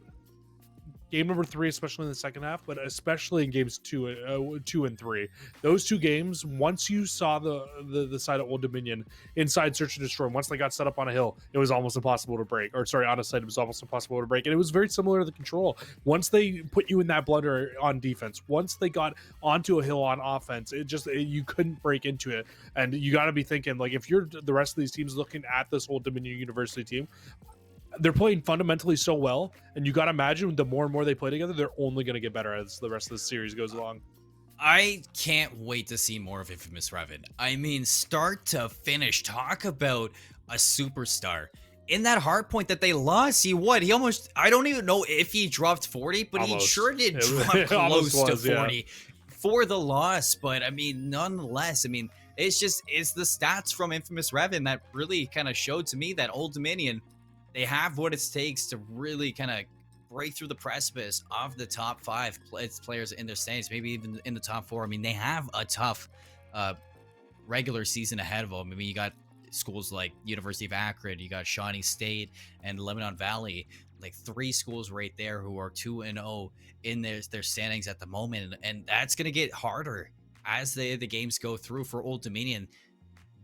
game number 3, especially in the second half, but especially in games 2 and 3. Those 2 games, once you saw the side of Old Dominion inside Search and Destroy, once they got set up on a hill, it was almost impossible to break. Or sorry, on a site, it was almost impossible to break. And it was very similar to the Control. Once they put you in that blunder on defense, once they got onto a hill on offense, you couldn't break into it. And you got to be thinking, like, if you're the rest of these teams looking at this Old Dominion University team, they're playing fundamentally so well, and you got to imagine the more and more they play together, they're only going to get better as the rest of the series goes along. I can't wait to see more of Infamous Revan. I mean, start to finish, talk about a superstar. In that hard point that they lost, he almost, I don't even know if he dropped 40, but Almost. he sure did drop close to 40 yeah. for the loss. But I mean, nonetheless, I mean, it's the stats from Infamous Revan that really kind of showed to me that Old Dominion, they have what it takes to really kind of break through the precipice of the top 5 players in their standings, maybe even in the top 4. I mean, they have a tough regular season ahead of them. I mean, you got schools like University of Akron, you got Shawnee State, and Lebanon Valley, like 3 schools right there who are 2-0 in their standings at the moment, and that's gonna get harder as the games go through for Old Dominion.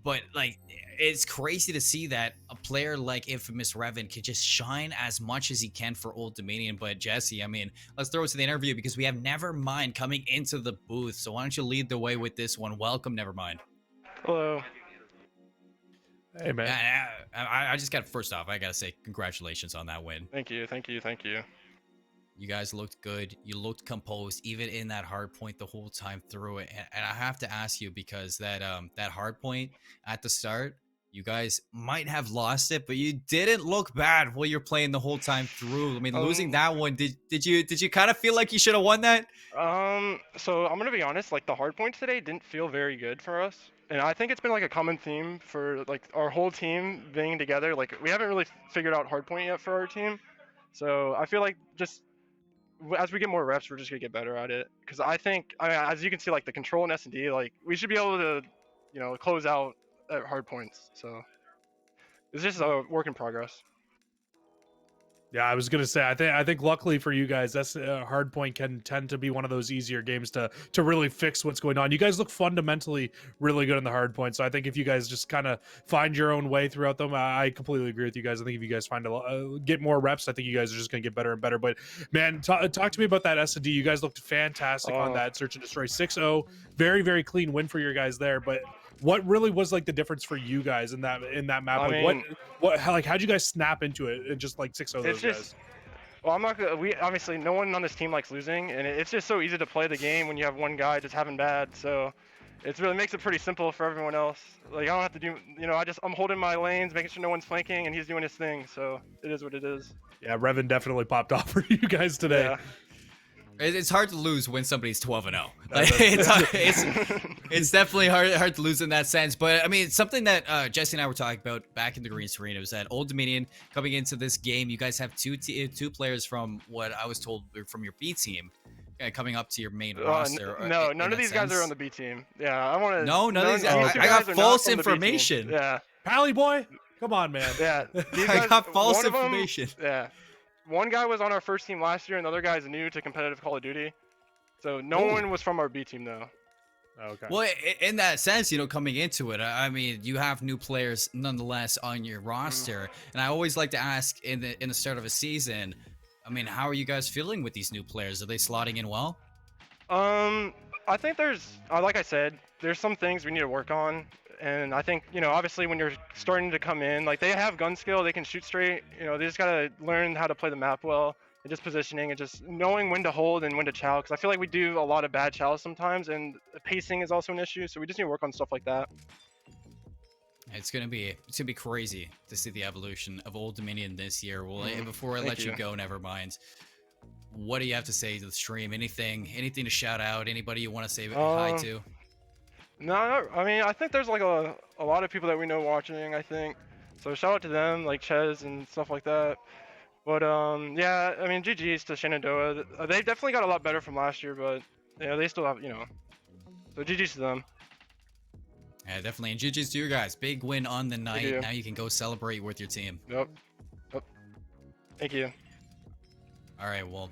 But like, it's crazy to see that a player like Infamous Revan could just shine as much as he can for Old Dominion. But Jesse, I mean, let's throw it to the interview because we have Nevermind coming into the booth. So why don't you lead the way with this one? Welcome, Nevermind. Hello. Hey, man. I just got, first off, I gotta say congratulations on that win. Thank you. You guys looked good. You looked composed, even in that hard point the whole time through it. And I have to ask you, because that hard point at the start, you guys might have lost it, but you didn't look bad while you're playing the whole time through. I mean, losing that one, did you kind of feel like you should have won that? So I'm gonna be honest. Like, the hard points today didn't feel very good for us, and I think it's been like a common theme for like our whole team being together. Like, we haven't really figured out hard point yet for our team, so I feel like just as we get more reps, we're just gonna get better at it. Because I mean, as you can see, like the Control and S&D, like we should be able to, close out at hard points. So it's just a work in progress. Yeah, I was gonna say, I think luckily for you guys, that's hard point can tend to be one of those easier games to really fix what's going on. You guys look fundamentally really good in the hard point, so I think if you guys just kind of find your own way throughout them, I completely agree with you guys. I think if you guys get more reps, I think you guys are just gonna get better and better. But man, talk to me about that S&D. You guys looked fantastic on that Search and Destroy 6-0. Very, very clean win for your guys there. But what really was like the difference for you guys in that map? I Like, mean, how'd you guys snap into it and just like 6-0 those guys? Well, I'm not gonna. We obviously, no one on this team likes losing, and it's just so easy to play the game when you have one guy just having bad. So it really makes it pretty simple for everyone else. Like, I don't have to do, I'm holding my lanes, making sure no one's flanking, and he's doing his thing. So it is what it is. Yeah, Revan definitely popped off for you guys today. Yeah. It's hard to lose when somebody's 12-0. Like, it's definitely hard to lose in that sense. But I mean, something that Jesse and I were talking about back in the green screen, it was that Old Dominion coming into this game, you guys have two players from what I was told from your B team coming up to your main roster. No, none of these guys are on the B team. Yeah, I want to. No, none of these guys. I got false information. Yeah. Pally boy, come on, man. Yeah. I got false information. Yeah. One guy was on our first team last year, and the other guy's new to competitive Call of Duty. So no one was from our B team, though. Okay. Well, in that sense, coming into it, I mean, you have new players nonetheless on your roster, and I always like to ask in the start of a season, I mean, how are you guys feeling with these new players? Are they slotting in well? I think like I said, there's some things we need to work on. And I think, obviously when you're starting to come in, like, they have gun skill, they can shoot straight, they just got to learn how to play the map well, and just positioning and just knowing when to hold and when to chow. Because I feel like we do a lot of bad chows sometimes, and pacing is also an issue, so we just need to work on stuff like that. It's gonna be crazy to see the evolution of Old Dominion this year. Well, before I Thank let you go, never mind. What do you have to say to the stream? Anything to shout out? Anybody you want to say hi to? No, I mean, I think there's like a lot of people that we know watching, I think. So shout out to them, like Ches and stuff like that. But yeah, I mean, GG's to Shenandoah. They've definitely got a lot better from last year, but yeah, they still have, so GG's to them. Yeah, definitely. And GG's to you guys. Big win on the night. you. Now you can go celebrate with your team. Yep. Thank you. All right, well,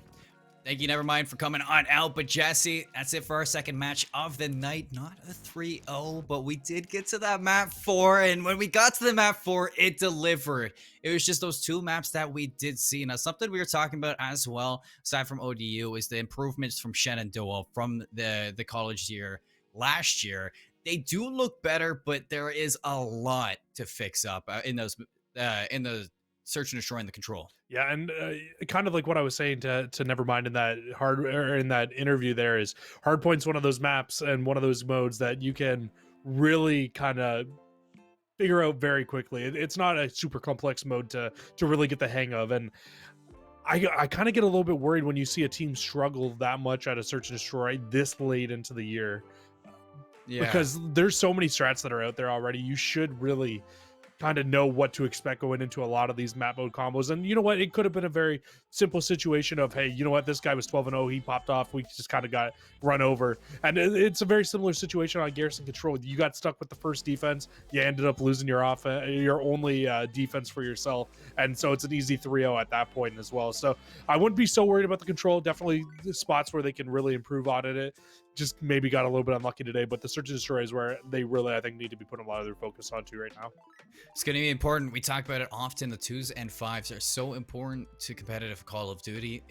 thank you, never mind, for coming on out. But Jesse, that's it for our second match of the night. Not a 3-0, but we did get to that map 4. And when we got to the map 4, it delivered. It was just those 2 maps that we did see. Now, something we were talking about as well, aside from ODU, is the improvements from Shenandoah from the college year last year. They do look better, but there is a lot to fix up in the search and destroy and the control. Yeah, and kind of like what I was saying to Nevermind in that interview, there is Hardpoint's one of those maps and one of those modes that you can really kind of figure out very quickly. It's not a super complex mode to really get the hang of, and I kind of get a little bit worried when you see a team struggle that much at a search and destroy this late into the year. Yeah. Because there's so many strats that are out there already. You should really kind of know what to expect going into a lot of these map mode combos. And you know what? It could have been a very simple situation of, hey, you know what? This guy was 12-0. He popped off. We just kind of got run over. And it's a very similar situation on Garrison Control. You got stuck with the first defense. You ended up losing your only defense for yourself. And so it's an easy 3-0 at that point as well. So I wouldn't be so worried about the control. Definitely the spots where they can really improve on it. Just maybe got a little bit unlucky today, but the search and destroy is where they really, I think, need to be putting a lot of their focus onto right now. It's going to be important. We talk about it often. The 2s and 5s are so important to competitive Call of Duty.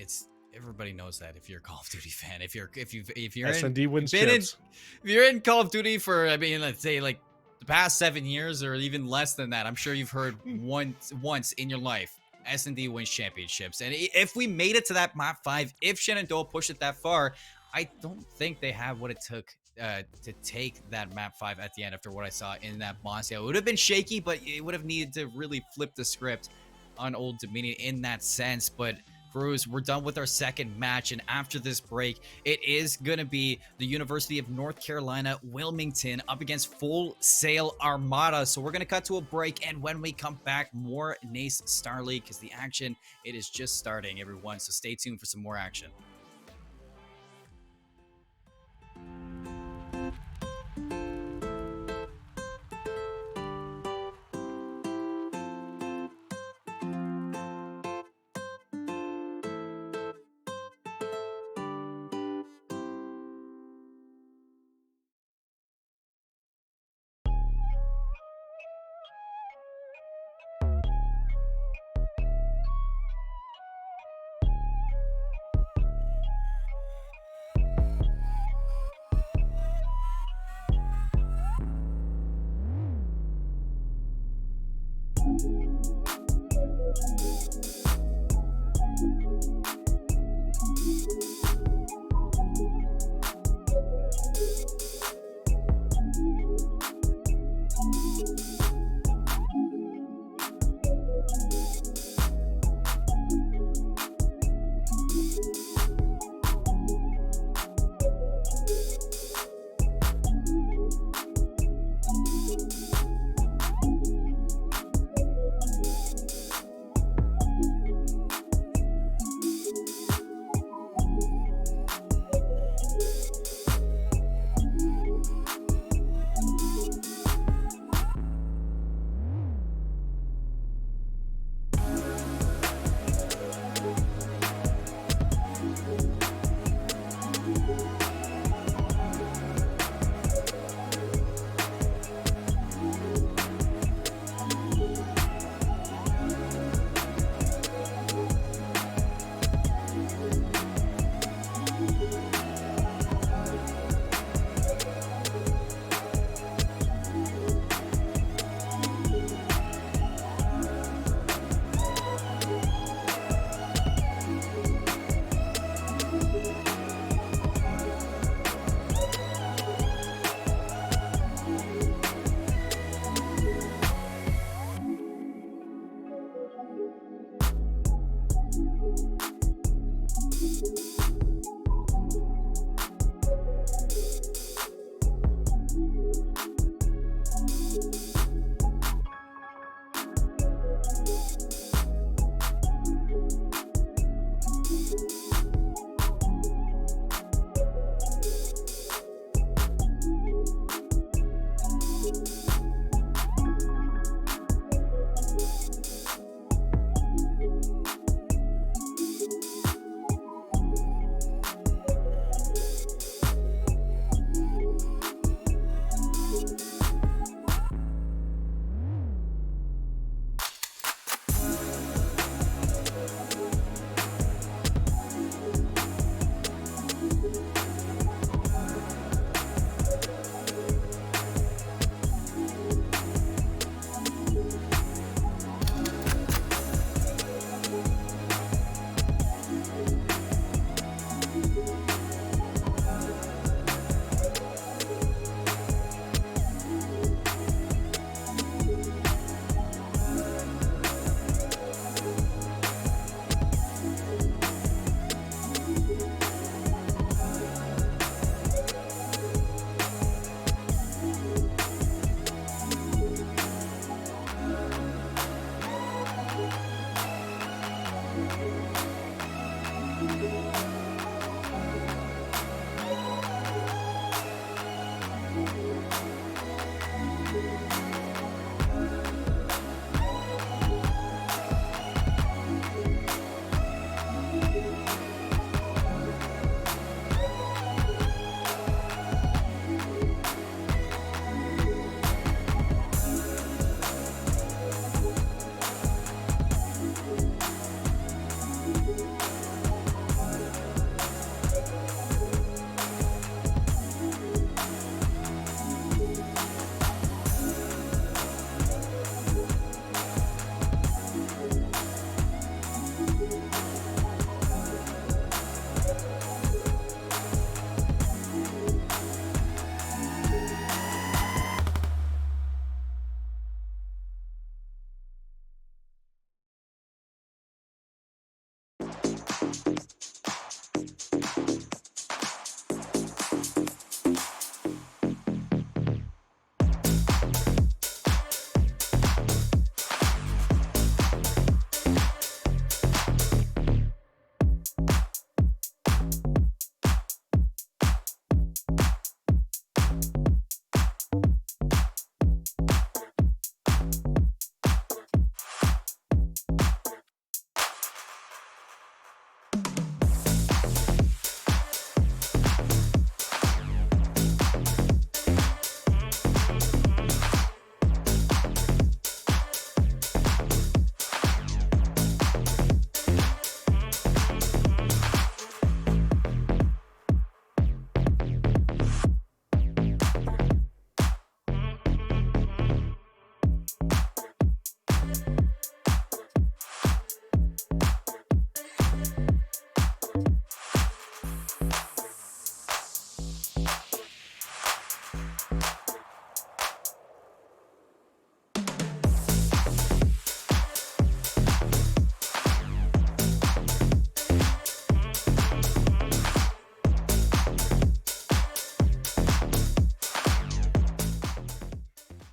Everybody knows that if you're a Call of Duty fan. If you're SND wins chips. If you're in Call of Duty for, I mean, let's say like the past 7 years or even less than that, I'm sure you've heard once in your life, S&D wins championships. And if we made it to that map 5, if Shenandoah pushed it that far, I don't think they have what it took to take that map 5 at the end after what I saw in that boss. Yeah, it would have been shaky, but it would have needed to really flip the script on Old Dominion in that sense. But Cruz, we're done with our second match, and after this break, it is going to be the University of North Carolina, Wilmington, up against Full Sail Armada. So we're going to cut to a break, and when we come back, more NACE Starleague, because the action, it is just starting, everyone. So stay tuned for some more action.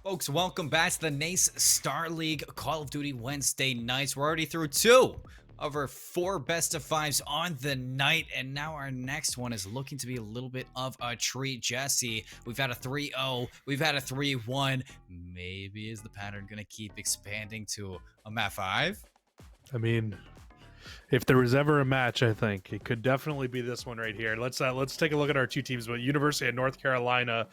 Folks, welcome back to the NACE Starleague Call of Duty Wednesday nights. We're already through 2 of our 4 best of 5s on the night, and now our next one is looking to be a little bit of a treat. Jesse, we've had a 3-0, we've had a 3-1. Maybe is the pattern going to keep expanding to a map 5? I mean, if there was ever a match, I think it could definitely be this one right here. Let's take a look at our 2 teams. But University of North Carolina,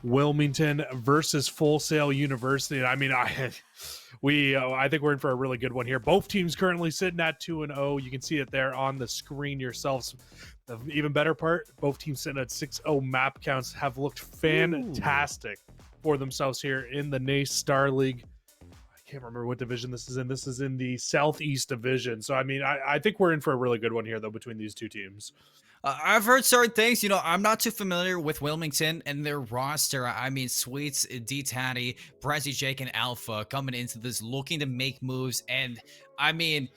Wilmington versus Full Sail University. I mean, I think we're in for a really good one here. Both teams currently sitting at 2-0. You can see it there on the screen yourselves. The even better part, both teams sitting at 6-0 map counts, have looked fantastic for themselves here in the NACE Star League. I can't remember what division this is in. This is in the Southeast Division. So, I mean, I think we're in for a really good one here, though, between these 2 teams. I've heard certain things. I'm not too familiar with Wilmington and their roster. I mean, Sweets, D-Tatty, Brazzy Jake, and Alpha coming into this looking to make moves. And, I mean,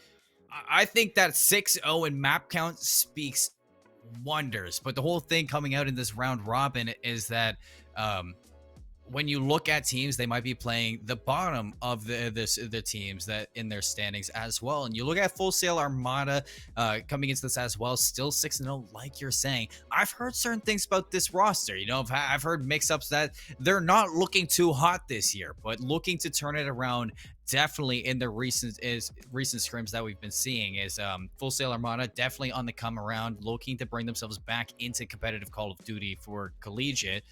I think that 6-0 in map count speaks wonders. But the whole thing coming out in this round robin is that when you look at teams, they might be playing the bottom of the teams that in their standings as well. And you look at Full Sail Armada coming into this as well, still 6-0, like you're saying. I've heard certain things about this roster. I've heard mix-ups that they're not looking too hot this year, but looking to turn it around. Definitely in the recent scrims that we've been seeing is Full Sail Armada definitely on the come around, looking to bring themselves back into competitive Call of Duty for collegiate.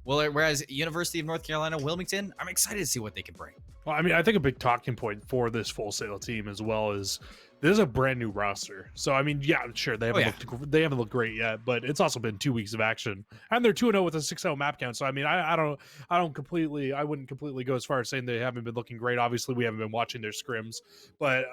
Well, whereas University of North Carolina, Wilmington, I'm excited to see what they can bring. Well, I mean, I think a big talking point for this Full Sail team as well is this is a brand new roster. So, I mean, yeah, sure, they haven't looked great yet, but it's also been 2 weeks of action, and they're 2-0 with a 6-0 map count. So, I mean, I wouldn't completely go as far as saying they haven't been looking great. Obviously, we haven't been watching their scrims, but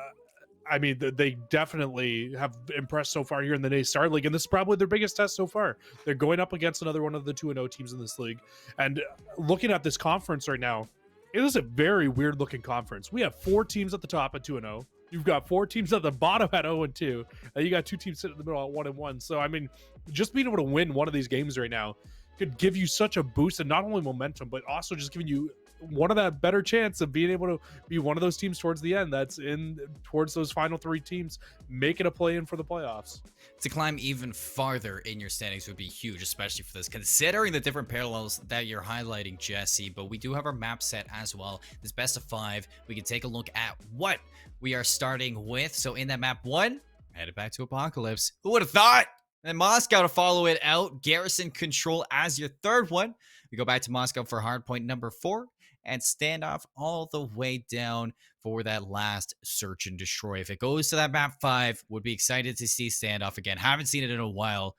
I mean, they definitely have impressed so far here in the NACE Star League, and this is probably their biggest test so far. They're going up against another one of the 2-0 teams in this league, and looking at this conference right now, it is a very weird-looking conference. We have 4 teams at the top at 2-0. You've got 4 teams at the bottom at 0-2, and you got 2 teams sitting in the middle at 1-1. So, I mean, just being able to win one of these games right now could give you such a boost, and not only momentum, but also just giving you one of that better chance of being able to be one of those teams towards the end that's in towards those final 3 teams making a play in for the playoffs. To climb even farther in your standings would be huge, especially for this, considering the different parallels that you're highlighting, Jesse. But we do have our map set as well. This best of 5, we can take a look at what we are starting with. So in that map 1, headed back to Apocalypse. Who would have thought? And Moscow to follow it out. Garrison Control as your 3rd one. We go back to Moscow for hardpoint number 4. And standoff all the way down for that last search and destroy. If it goes to that map 5, would be excited to see standoff again. Haven't seen it in a while.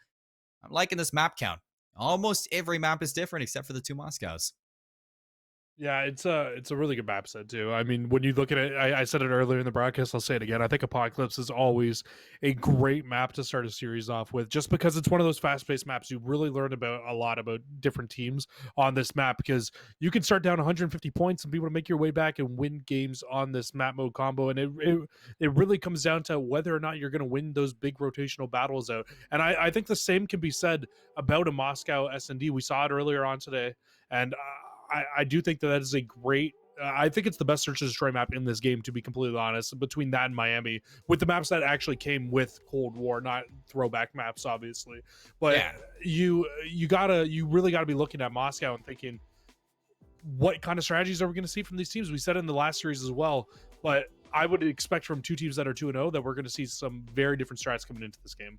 I'm liking this map count. Almost every map is different except for the 2 Moscows. Yeah, it's a really good map set too. I mean, when you look at it, I said it earlier in the broadcast, I'll say it again. I think Apocalypse is always a great map to start a series off with, just because it's one of those fast-paced maps. You really learn a lot about different teams on this map, because you can start down 150 points and be able to make your way back and win games on this map mode combo. And it really comes down to whether or not you're going to win those big rotational battles out. And I think the same can be said about a Moscow S&D. We saw it earlier on today, and I do think that is a great I think it's the best search and destroy map in this game, to be completely honest, between that and Miami, with the maps that actually came with Cold War, not throwback maps, obviously. But yeah, you really gotta be looking at Moscow and thinking, what kind of strategies are we going to see from these teams? We said it in the last series as well, but I would expect from 2 teams that are 2-0 that we're going to see some very different strats coming into this game.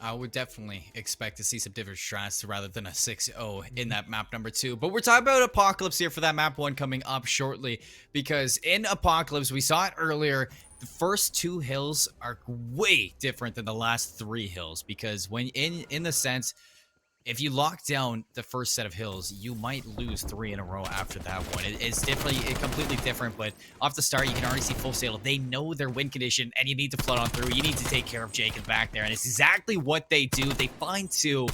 I would definitely expect to see some different strats rather than a 6-0 in that map number 2. But we're talking about Apocalypse here for that map 1 coming up shortly, because in Apocalypse, we saw it earlier, the first 2 hills are way different than the last 3 hills, because when in the sense, if you lock down the first set of hills, you might lose 3 in a row after that one. It's definitely completely different, but off the start, you can already see Full Sail. They know their win condition, and you need to flood on through. You need to take care of Jacob back there, and it's exactly what they do. They find 2,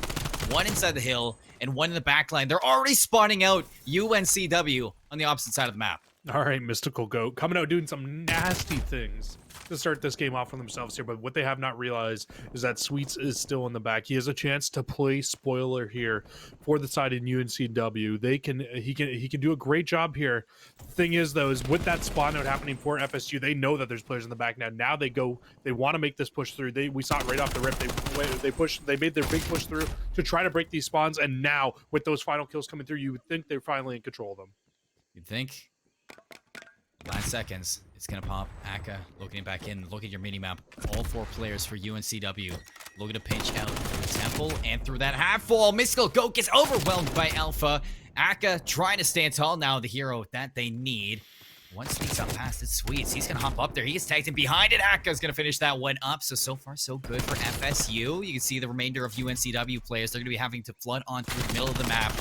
1 inside the hill and 1 in the back line. They're already spawning out UNCW on the opposite side of the map. All right, Mystical Goat coming out doing some nasty things to start this game off for themselves here. But what they have not realized is that Sweets is still in the back. He has a chance to play spoiler here for the side in UNCW. He can do a great job here. The thing is, though, is with that spawn out happening for FSU, they know that there's players in the back now. Now they want to make this push through. We saw it right off the rip. They made their big push through to try to break these spawns. And now with those final kills coming through, you would think they're finally in control of them. You'd think. 9 seconds. It's going to pop. Aka looking back in. Look at your mini-map. All 4 players for UNCW. Looking to pinch out through the temple and through that half wall. Mystical Goat gets overwhelmed by Alpha. Aka trying to stand tall now, the hero that they need. One sneaks up past it. Sweets. He's going to hop up there. He gets tagged in behind it. Aka's going to finish that one up. So far, so good for FSU. You can see the remainder of UNCW players. They're going to be having to flood on through the middle of the map.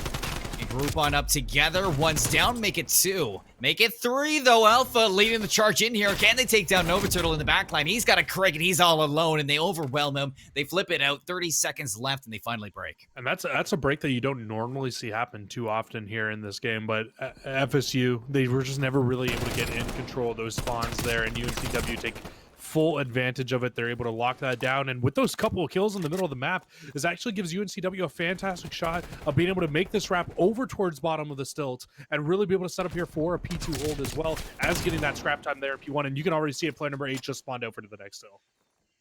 And group on up together. One's down. Make it 2. Make it 3, though. Alpha leading the charge in here. Can they take down Nova Turtle in the backline? He's got a crick, and he's all alone, and they overwhelm him. They flip it out. 30 seconds left, and they finally break. And that's a break that you don't normally see happen too often here in this game. But FSU, they were just never really able to get in control of those spawns there, and UNCW take full advantage of it. They're able to lock that down, and with those couple of kills in the middle of the map, this actually gives UNCW a fantastic shot of being able to make this wrap over towards bottom of the stilts and really be able to set up here for a P2 hold as well as getting that scrap time there in P1. And you can already see it. Player number 8 just spawned over to the next hill.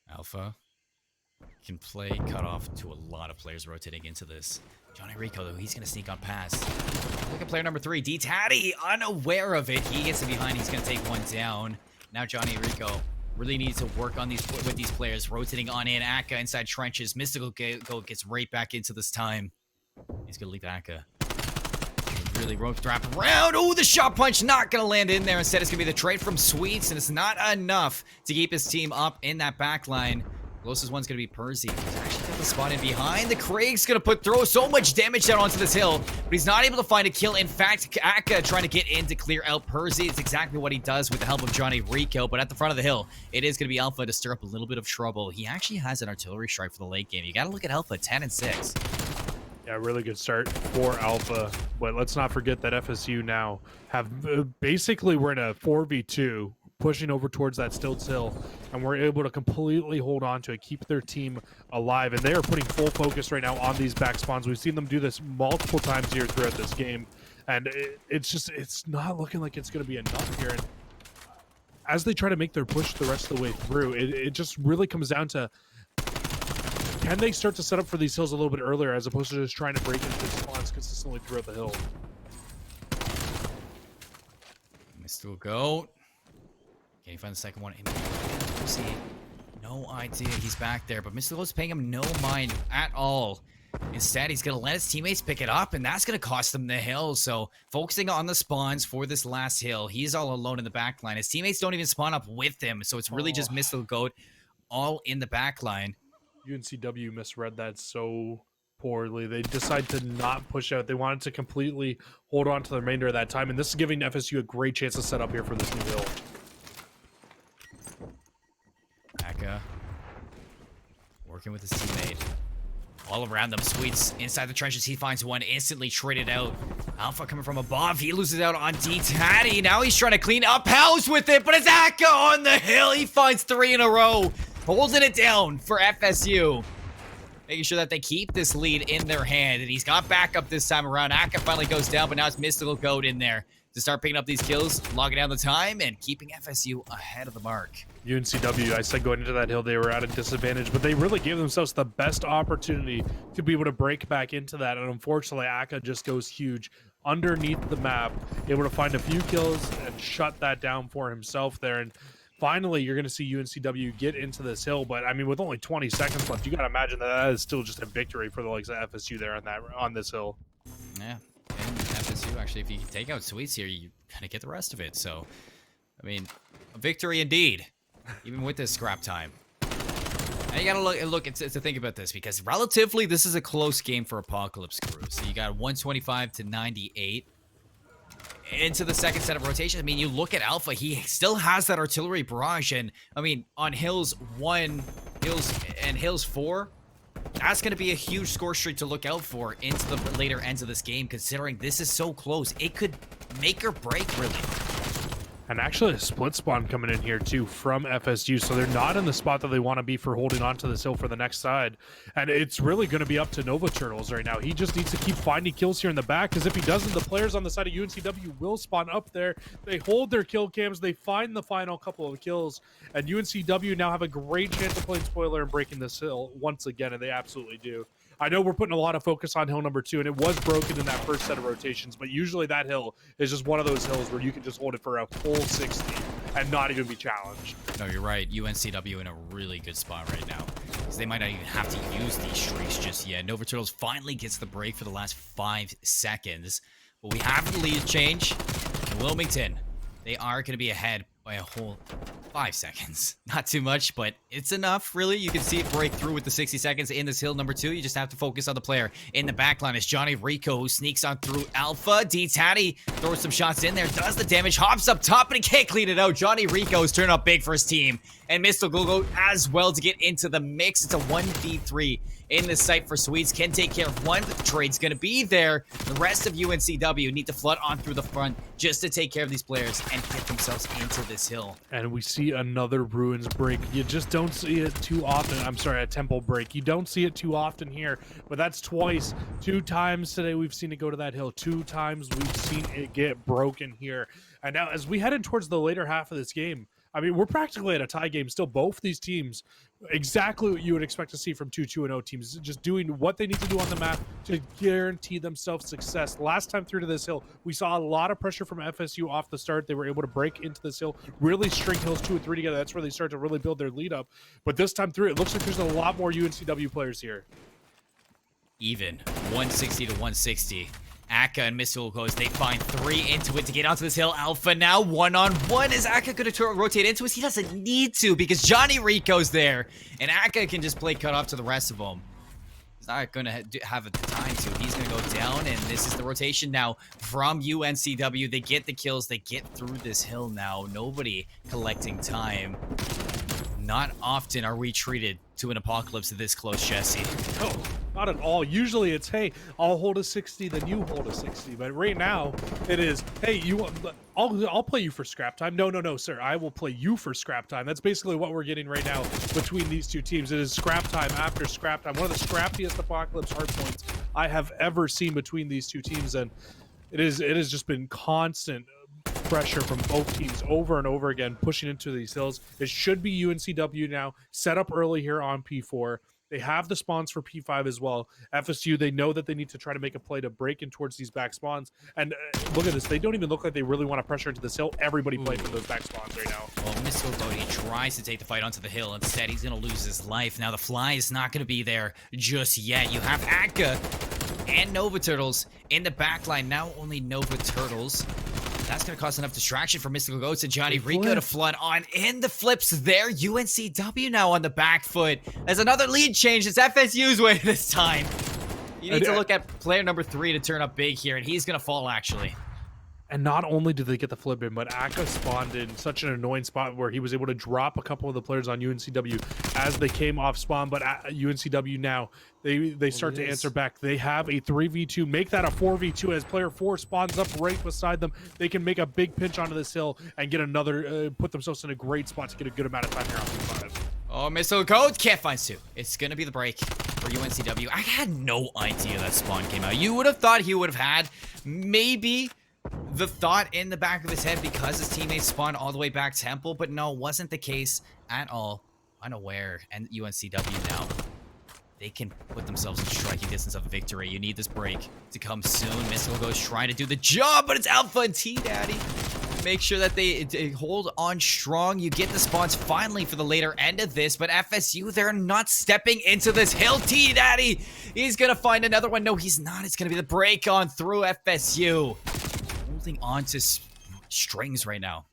Alpha can play cutoff to a lot of players rotating into this. Johnny Rico, though, he's going to sneak on past. Look at player number 3, D-Tatty, unaware of it. He gets it behind. He's going to take one down. Now Johnny Rico really needs to work on with these players. Rotating on in. Aka inside trenches. Mystical Goat gets right back into this time. He's going to leave Aka. Really rope wrap around. Oh, the shot punch not going to land in there. Instead, it's going to be the trade from Sweets, and it's not enough to keep his team up in that back line. Closest one's going to be Percy. He's actually got the spot in behind. The Craig's going to throw so much damage down onto this hill, but he's not able to find a kill. In fact, Aka trying to get in to clear out Percy. It's exactly what he does with the help of Johnny Rico, but at the front of the hill, it is going to be Alpha to stir up a little bit of trouble. He actually has an artillery strike for the late game. You got to look at Alpha, 10 and 6. Yeah, really good start for Alpha, but let's not forget that FSU now have basically we're in a 4v2 pushing over towards that Stilts Hill, and we're able to completely hold on to it, keep their team alive, and they are putting full focus right now on these back spawns. We've seen them do this multiple times here throughout this game, and it's not looking like it's going to be enough here. And as they try to make their push the rest of the way through, it just really comes down to, can they start to set up for these hills a little bit earlier as opposed to just trying to break into the spawns consistently throughout the hill? Mystical Goat. Can he find the second one? See, no idea he's back there, but Mystical Goat's paying him no mind at all. Instead, he's going to let his teammates pick it up, and that's going to cost them the hill. So, focusing on the spawns for this last hill, he's all alone in the back line. His teammates don't even spawn up with him, so it's really just Mystical Goat all in the back line. UNCW misread that so poorly. They decided to not push out. They wanted to completely hold on to the remainder of that time, and this is giving FSU a great chance to set up here for this new hill. Aka working with his teammate. All around them, Sweets inside the trenches. He finds one, instantly traded out. Alpha coming from above. He loses out on D-Tatty. Now he's trying to clean up house with it, but it's Aka on the hill. He finds 3 in a row, holding it down for FSU. Making sure that they keep this lead in their hand, and he's got backup this time around. Aka finally goes down, but now it's Mystical Goat in there to start picking up these kills, logging down the time, and keeping FSU ahead of the mark. UNCW, I said going into that hill, they were at a disadvantage, but they really gave themselves the best opportunity to be able to break back into that. And unfortunately, Aka just goes huge underneath the map, able to find a few kills and shut that down for himself there. And finally, you're going to see UNCW get into this hill. But I mean, with only 20 seconds left, you got to imagine that is still just a victory for the likes of FSU there on this hill. Yeah. And FSU, actually, if you take out Sweets here, you kind of get the rest of it. So, I mean, a victory indeed, even with this scrap time. Now you gotta look to think about this, because relatively, this is a close game for Apocalypse Crew. So you got 125 to 98 into the second set of rotation. I mean, you look at Alpha, he still has that artillery barrage, and I mean, on Hills 1, Hills 4, that's going to be a huge score streak to look out for into the later ends of this game, considering this is so close. It could make or break, really. And actually a split spawn coming in here too from FSU. So they're not in the spot that they want to be for holding on to this hill for the next side. And it's really going to be up to Nova Turtles right now. He just needs to keep finding kills here in the back, because if he doesn't, the players on the side of UNCW will spawn up there. They hold their kill cams. They find the final couple of kills. And UNCW now have a great chance of playing spoiler and breaking this hill once again, and they absolutely do. I know we're putting a lot of focus on hill number 2, and it was broken in that first set of rotations, but usually that hill is just one of those hills where you can just hold it for a full 60 and not even be challenged. No, you're right. UNCW in a really good spot right now, because they might not even have to use these streaks just yet. Nova Turtles finally gets the break for the last 5 seconds, but we have the lead change. In Wilmington, they are going to be ahead by a whole 5 seconds. Not too much, but it's enough, really. You can see it break through with the 60 seconds in this hill number 2. You just have to focus on the player in the backline. It's Johnny Rico who sneaks on through Alpha. D-Tatty throws some shots in there, does the damage, hops up top, but he can't clean it out. Johnny Rico's turning up big for his team. And Mr. Gogo as well to get into the mix. It's a 1v3 in the site for Swedes. Can take care of one, but the trade's going to be there. The rest of UNCW need to flood on through the front just to take care of these players and get themselves into this hill. And we see another Ruins break. You just don't see it too often. I'm sorry, a Temple break. You don't see it too often here, but that's twice. 2 times today we've seen it go to that hill. 2 times we've seen it get broken here. And now as we head in towards the later half of this game, I mean, we're practically at a tie game still. Both these teams, exactly what you would expect to see from 2-2-0 teams, just doing what they need to do on the map to guarantee themselves success. Last time through to this hill, we saw a lot of pressure from FSU off the start. They were able to break into this hill, really string hills 2 and 3 together. That's where they start to really build their lead up. But this time through, it looks like there's a lot more UNCW players here. Even 160 to 160. Akka and Missile goes. They find 3 into it to get onto this hill. Alpha now 1-on-1. Is Akka going to rotate into us? He doesn't need to, because Johnny Rico's there. And Akka can just play cut off to the rest of them. He's not going to have the time to. He's going to go down, and this is the rotation now from UNCW. They get the kills. They get through this hill now. Nobody collecting time. Not often are we treated to an apocalypse this close, Jesse. No, not at all. Usually it's, hey, I'll hold a 60, then you hold a 60. But right now it is, hey, I'll play you for scrap time. No, sir. I will play you for scrap time. That's basically what we're getting right now between these 2 teams. It is scrap time after scrap time. One of the scrappiest apocalypse hard points I have ever seen between these 2 teams, and it has just been constant pressure from both teams over and over again, pushing into these hills. It should be UNCW now, set up early here on P4. They have the spawns for P5 as well. FSU, they know that they need to try to make a play to break in towards these back spawns. And look at this. They don't even look like they really want to pressure into this hill. Everybody playing for those back spawns right now. Well, Missile Bodie tries to take the fight onto the hill. Instead, he's going to lose his life. Now, the fly is not going to be there just yet. You have Akka and Nova Turtles in the back line. Now only Nova Turtles. That's going to cause enough distraction for Mystical Goats and Johnny Rico to flood on in. The flips there. UNCW now on the back foot. There's another lead change. It's FSU's way this time. You need to look at player number 3 to turn up big here, and he's going to fall, actually. And not only did they get the flip in, but Akka spawned in such an annoying spot where he was able to drop a couple of the players on UNCW as they came off spawn. But at UNCW now, they start to answer back. They have a 3v2. Make that a 4v2 as player 4 spawns up right beside them. They can make a big pinch onto this hill and get another, put themselves in a great spot to get a good amount of time here on P5. Oh, Missile Goats can't find Sue. It's going to be the break for UNCW. I had no idea that spawn came out. You would have thought he would have had maybe the thought in the back of his head because his teammates spawned all the way back Temple, but no, wasn't the case at all. Unaware, and UNCW now, they can put themselves in striking distance of victory. You need this break to come soon. Mystical Ghost trying to do the job, but it's Alpha and T-Daddy. Make sure that they hold on strong. You get the spawns finally for the later end of this, but FSU, they're not stepping into this hill. T-Daddy, he's going to find another one. No, he's not. It's going to be the break on through FSU. Holding on to strings right now.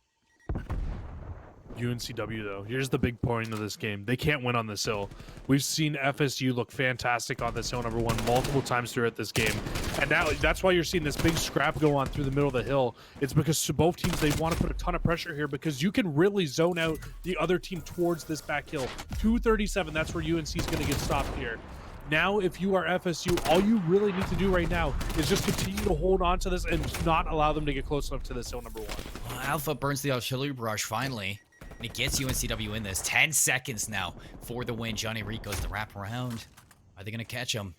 UNCW, though, here's the big point of this game. They can't win on this hill. We've seen FSU look fantastic on this hill, number 1, multiple times throughout this game. And now that's why you're seeing this big scrap go on through the middle of the hill. It's because both teams, they want to put a ton of pressure here because you can really zone out the other team towards this back hill. 237, that's where UNC is going to get stopped here. Now, if you are FSU, all you really need to do right now is just continue to hold on to this and not allow them to get close enough to this hill number 1. Alpha burns the artillery brush finally. And it gets UNCW in this. 10 seconds now for the win. Johnny Rico's the wraparound. Are they going to catch him?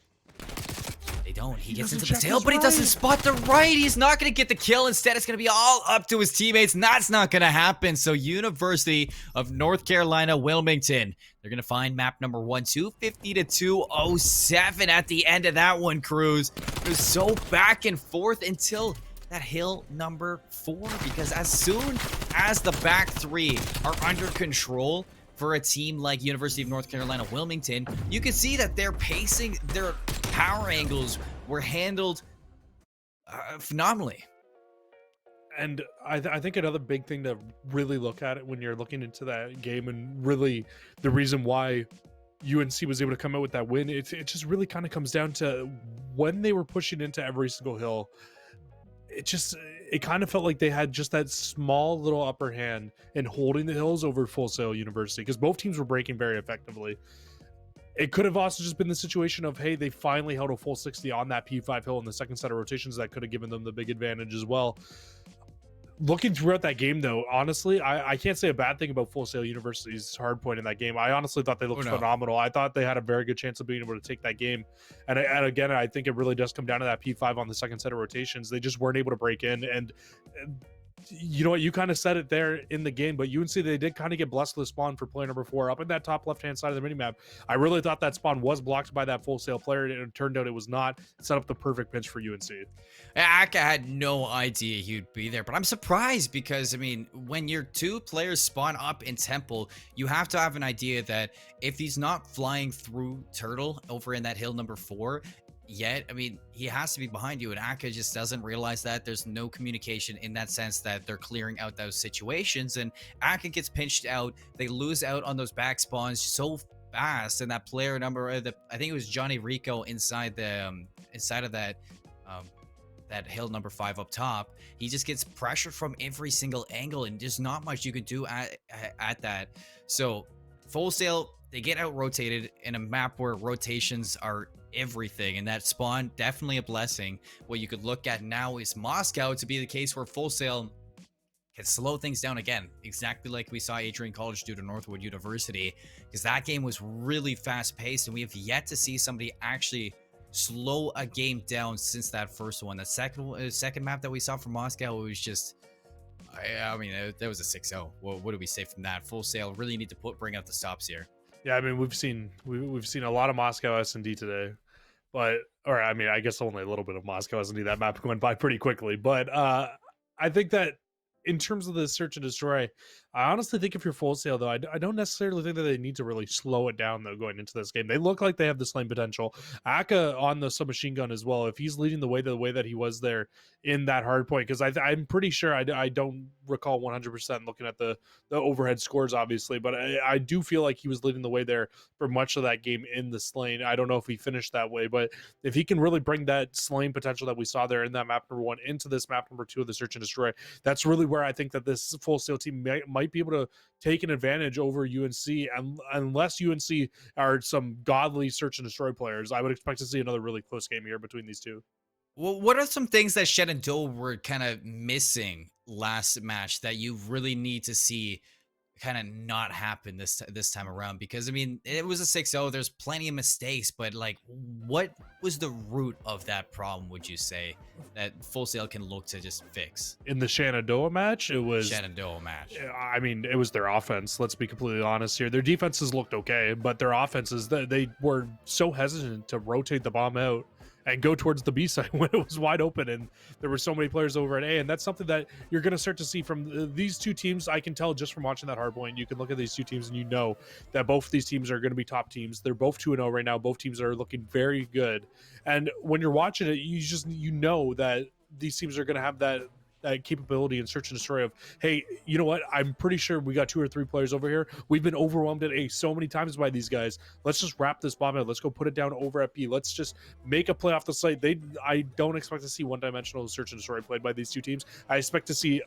They don't. He gets into the tail, but he doesn't spot the right. He's not going to get the kill. Instead, it's going to be all up to his teammates, and that's not going to happen. So University of North Carolina, Wilmington, they're going to find map number 1, 250 to 207 at the end of that one, Cruz. It was so back and forth until that hill number 4, because as soon as the back 3 are under control for a team like University of North Carolina, Wilmington, you can see that their pacing, their power angles were handled phenomenally. And I think another big thing to really look at it when you're looking into that game, and really the reason why UNC was able to come out with that win, it just really kind of comes down to when they were pushing into every single hill. It kind of felt like they had just that small little upper hand in holding the hills over Full Sail University, because both teams were breaking very effectively. It could have also just been the situation of, hey, they finally held a full 60 on that P5 hill in the second set of rotations. That could have given them the big advantage as well. Looking throughout that game, though, honestly, I can't say a bad thing about Full Sail University's hard point in that game. I honestly thought they looked phenomenal. I thought they had a very good chance of being able to take that game. And again, I think it really does come down to that P5 on the second set of rotations. They just weren't able to break in. And you know what? You kind of said it there in the game, but UNC, they did kind of get blessed with a spawn for player number 4 up in that top left-hand side of the minimap. I really thought that spawn was blocked by that Full Sail player, and it turned out it was not. It set up the perfect pinch for UNC. Aka had no idea he'd be there, but I'm surprised because, I mean, when your 2 players spawn up in Temple, you have to have an idea that if he's not flying through Turtle over in that hill number 4 yet, I mean, he has to be behind you, and Aka just doesn't realize that. There's no communication in that sense that they're clearing out those situations, and Aka gets pinched out. They lose out on those back spawns so fast, and that player number, I think it was Johnny Rico inside of that hill number 5 up top. He just gets pressure from every single angle, and there's not much you can do at that. So Full Sail, they get out rotated in a map where rotations are everything, and that spawn definitely a blessing. What you could look at now is Moscow to be the case where Full Sail can slow things down again, exactly like we saw Adrian College do to Northwood University, because that game was really fast paced, and we have yet to see somebody actually slow a game down since that first one. The second map that we saw from Moscow, it was just, I mean, that was a 6-0. Well, what do we say from that? Full Sail really need to bring out the stops here. Yeah, I mean, we've seen a lot of Moscow S&D today, but, or I mean, I guess only a little bit of Moscow S&D. That map went by pretty quickly, but I think that in terms of the search and destroy, I honestly think if you're Full Sail, though, I don't necessarily think that they need to really slow it down, though, going into this game. They look like they have the slaying potential. Aka on the submachine gun as well, if he's leading the way that he was there in that hard point, because I'm pretty sure, I don't recall 100% looking at the overhead scores, obviously, but I do feel like he was leading the way there for much of that game in the slaying. I don't know if he finished that way, but if he can really bring that slaying potential that we saw there in that map number 1 into this map number 2 of the search and destroy, that's really where I think that this Full Sail team might be able to take an advantage over UNC, and unless UNC are some godly search and destroy players, I would expect to see another really close game here between these two. Well, what are some things that Shenandoah were kind of missing last match that you really need to see kind of not happen this time around? Because I mean, it was a 6-0. There's plenty of mistakes, but like, what was the root of that problem, would you say, that Full Sail can look to just fix? In the Shenandoah match, it was Shenandoah match. I mean, it was their offense. Let's be completely honest here. Their defenses looked okay, but their offenses, they were so hesitant to rotate the bomb out and go towards the B side when it was wide open, and there were so many players over at A, and that's something that you're going to start to see from these two teams. I can tell just from watching that hardpoint. You can look at these two teams and you know that both of these teams are going to be top teams. They're both 2-0 right now. Both teams are looking very good, and when you're watching it, you know that these teams are going to have that capability in search and destroy of, hey, you know what, I'm pretty sure we got 2 or 3 players over here. We've been overwhelmed at A so many times by these guys. Let's just wrap this bomb out. Let's go put it down over at B. Let's just make a play off the site. I don't expect to see one-dimensional search and destroy played by these two teams. I expect to see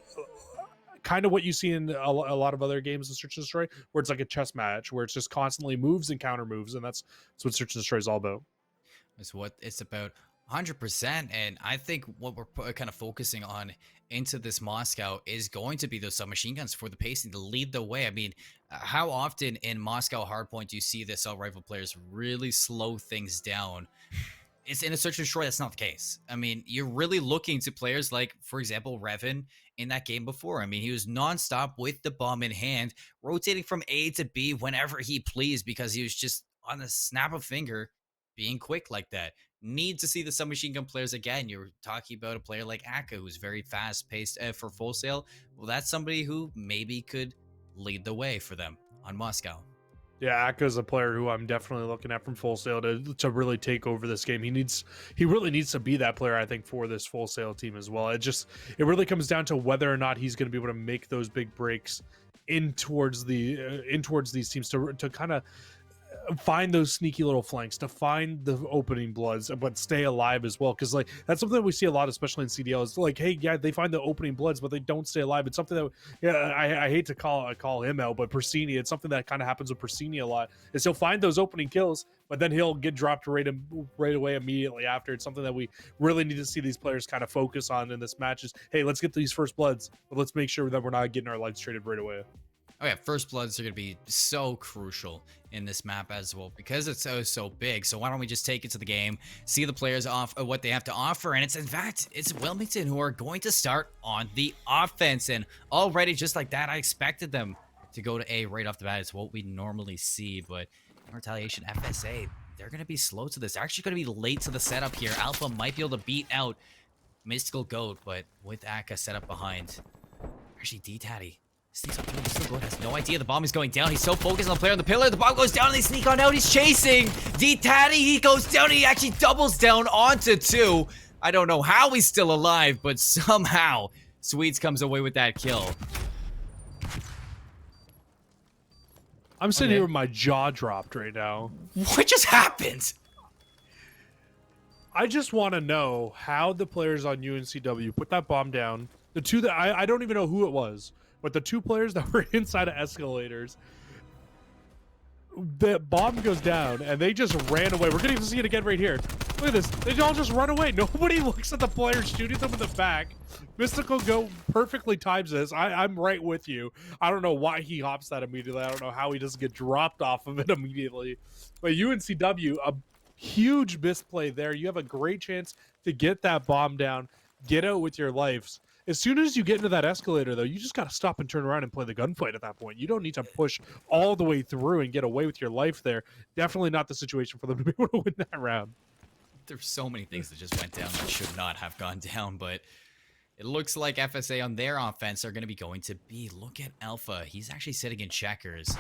kind of what you see in a lot of other games of search and destroy, where it's like a chess match, where it's just constantly moves and counter moves, and that's what search and destroy is all about. That's what it's about. 100%. And I think what we're kind of focusing on into this Moscow is going to be those submachine guns for the pacing to lead the way. I mean, how often in Moscow hardpoint do you see the assault rifle players really slow things down? It's in a search and destroy. That's not the case. I mean, you're really looking to players like, for example, Revan in that game before. I mean, he was nonstop with the bomb in hand, rotating from A to B whenever he pleased because he was just on the snap of finger being quick like that. Need to see the submachine gun players again. You're talking about a player like Akka, who's very fast paced for full sail. Well, that's somebody who maybe could lead the way for them on Moscow. Yeah, Aka's a player who I'm definitely looking at from Full Sail to really take over this game. He really needs to be that player, I think, for this Full Sail team as well. It really comes down to whether or not he's going to be able to make those big breaks in towards these teams to kind of find those sneaky little flanks, to find the opening bloods, but stay alive as well. Because like that's something that we see a lot, especially in CDL. Is like, hey, yeah, they find the opening bloods, but they don't stay alive. It's something that, yeah, I hate to call him out, but Persini, it's something that kind of happens with Persini a lot. Is he'll find those opening kills, but then he'll get dropped right away immediately after. It's something that we really need to see these players kind of focus on in this match. Is, hey, let's get these first bloods, but let's make sure that we're not getting our lives traded right away. Oh yeah, first bloods are going to be so crucial in this map as well because it's so big. So why don't we just take it to the game, see the players off what they have to offer, and it's Wilmington who are going to start on the offense. And already just like that, I expected them to go to A right off the bat. It's what we normally see, but in retaliation, FSA, they're going to be slow to this. They're actually going to be late to the setup here. Alpha might be able to beat out Mystical Goat, but with Akka set up behind, actually D-Tatty sneaks up through. Mystical Goat has no idea the bomb is going down. He's so focused on the player on the pillar. The bomb goes down and they sneak on out. He's chasing D-Tatty. He goes down and he actually doubles down onto 2. I don't know how he's still alive, but somehow Sweets comes away with that kill. I'm sitting here with my jaw dropped right now. What just happened? I just want to know how the players on UNCW put that bomb down. The two that I don't even know who it was, but the 2 players that were inside of escalators, the bomb goes down and they just ran away. We're going to see it again right here. Look at this. They all just run away. Nobody looks at the players shooting them in the back. Mystical Go perfectly times this. I'm right with you. I don't know why he hops that immediately. I don't know how he doesn't get dropped off of it immediately. But UNCW, a huge misplay there. You have a great chance to get that bomb down, get out with your lives. As soon as you get into that escalator, though, you just got to stop and turn around and play the gunfight at that point. You don't need to push all the way through and get away with your life there. Definitely not the situation for them to be able to win that round. There's so many things that just went down that should not have gone down, but it looks like FSA on their offense are going to be going to B. Look at Alpha. He's actually sitting in checkers. He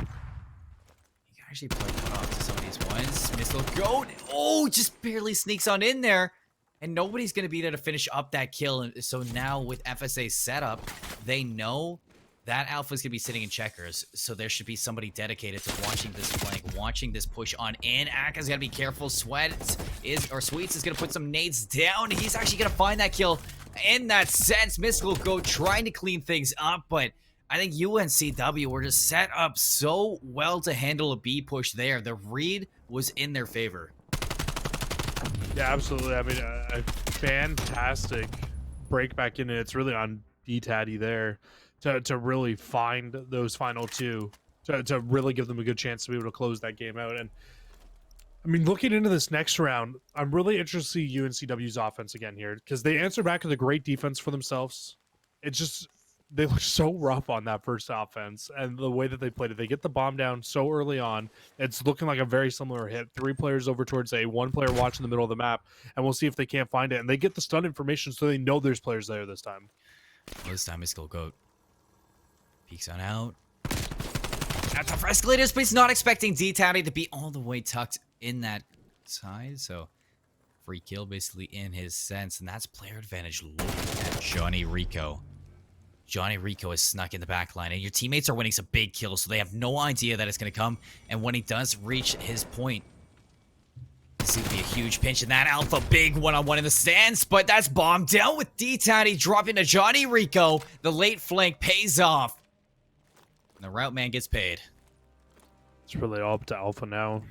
can actually play cut off to some of these ones. Missile Goat. Oh, just barely sneaks on in there. And nobody's going to be there to finish up that kill. And so now with FSA's setup, they know that Alpha's going to be sitting in checkers. So there should be somebody dedicated to watching this flank, watching this push on in. Aka's got to be careful. Sweets is going to put some nades down. He's actually going to find that kill in that sense. Mystical Goat trying to clean things up, but I think UNCW were just set up so well to handle a B push there. The read was in their favor. Yeah, absolutely. I mean, a fantastic break back in. It's really on D-Tatty there to really find those final 2, to really give them a good chance to be able to close that game out. And I mean, looking into this next round, I'm really interested to see UNCW's offense again here because they answer back with a great defense for themselves. It's just they look so rough on that first offense, and the way that they played it, they get the bomb down so early on. It's looking like a very similar hit. 3 players over towards A, 1 player watching the middle of the map, and we'll see if they can't find it. And they get the stun information, so they know there's players there this time. Well, this time, Mystical Goat peeks on out. At the escalators, but he's not expecting D-Tatty to be all the way tucked in that side. So free kill basically in his sense, and that's player advantage. Look at Johnny Rico. Johnny Rico is snuck in the back line, and your teammates are winning some big kills, so they have no idea that it's going to come. And when he does reach his point, this would be a huge pinch, and that Alpha big one-on-one in the stands, but that's bombed down with D-Tatty dropping to Johnny Rico. The late flank pays off, and the route man gets paid. It's really all up to Alpha now.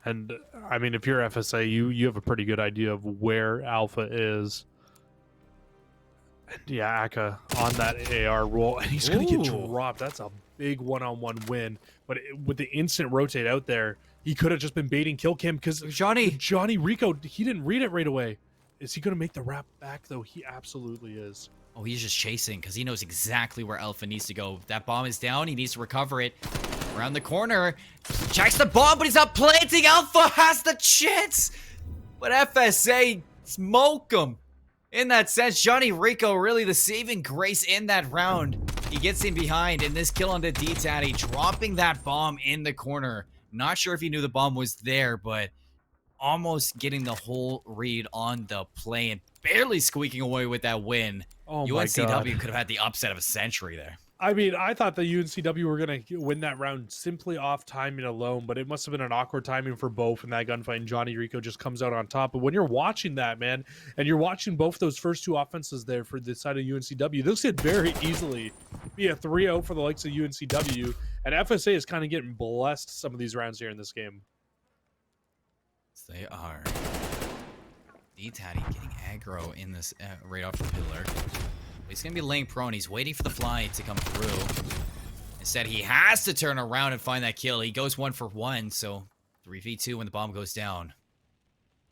And I mean, if you're FSA, you have a pretty good idea of where Alpha is. And yeah, Aka on that AR roll, and he's going to get Ooh. dropped. That's a big one-on-one win. But with the instant rotate out there, he could have just been baiting kill cam because Johnny Rico, he didn't read it right away. Is he going to make the wrap back, though? He absolutely is. Oh, he's just chasing because he knows exactly where Alpha needs to go. That bomb is down. He needs to recover it. Around the corner. Checks the bomb, but he's not planting. Alpha has the chance. But FSA smoke him. In that sense, Johnny Rico really the saving grace in that round. He gets in behind, and this kill on the D-Tatty, dropping that bomb in the corner. Not sure if he knew the bomb was there, but almost getting the whole read on the play and barely squeaking away with that win. Oh my God. UNCW could have had the upset of a century there. I mean, I thought the UNCW were going to win that round simply off timing alone, but it must have been an awkward timing for both in that gunfight, and Johnny Rico just comes out on top. But when you're watching that, man, and you're watching both those first two offenses there for the side of UNCW, this could very easily be a 3-0 for the likes of UNCW, and FSA is kind of getting blessed some of these rounds here in this game. They are. D-Tatty getting aggro in this right off the pillar. He's going to be laying prone. He's waiting for the fly to come through. Instead, he has to turn around and find that kill. He goes 1 for 1, so 3v2 when the bomb goes down.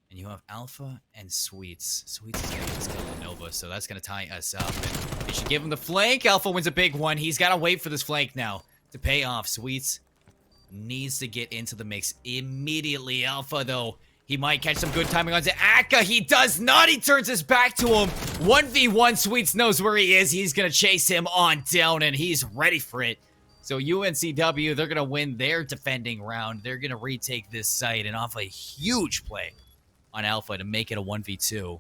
And you have Alpha and Sweets. Sweets is going to get this kill on Nova, so that's going to tie us up. And they should give him the flank. Alpha wins a big one. He's got to wait for this flank now to pay off. Sweets needs to get into the mix immediately. Alpha, though, he might catch some good timing onto Aka. He does not. He turns his back to him. 1v1. Sweets knows where he is. He's going to chase him on down, and he's ready for it. So UNCW, they're going to win their defending round. They're going to retake this site and off a huge play on Alpha to make it a 1v2.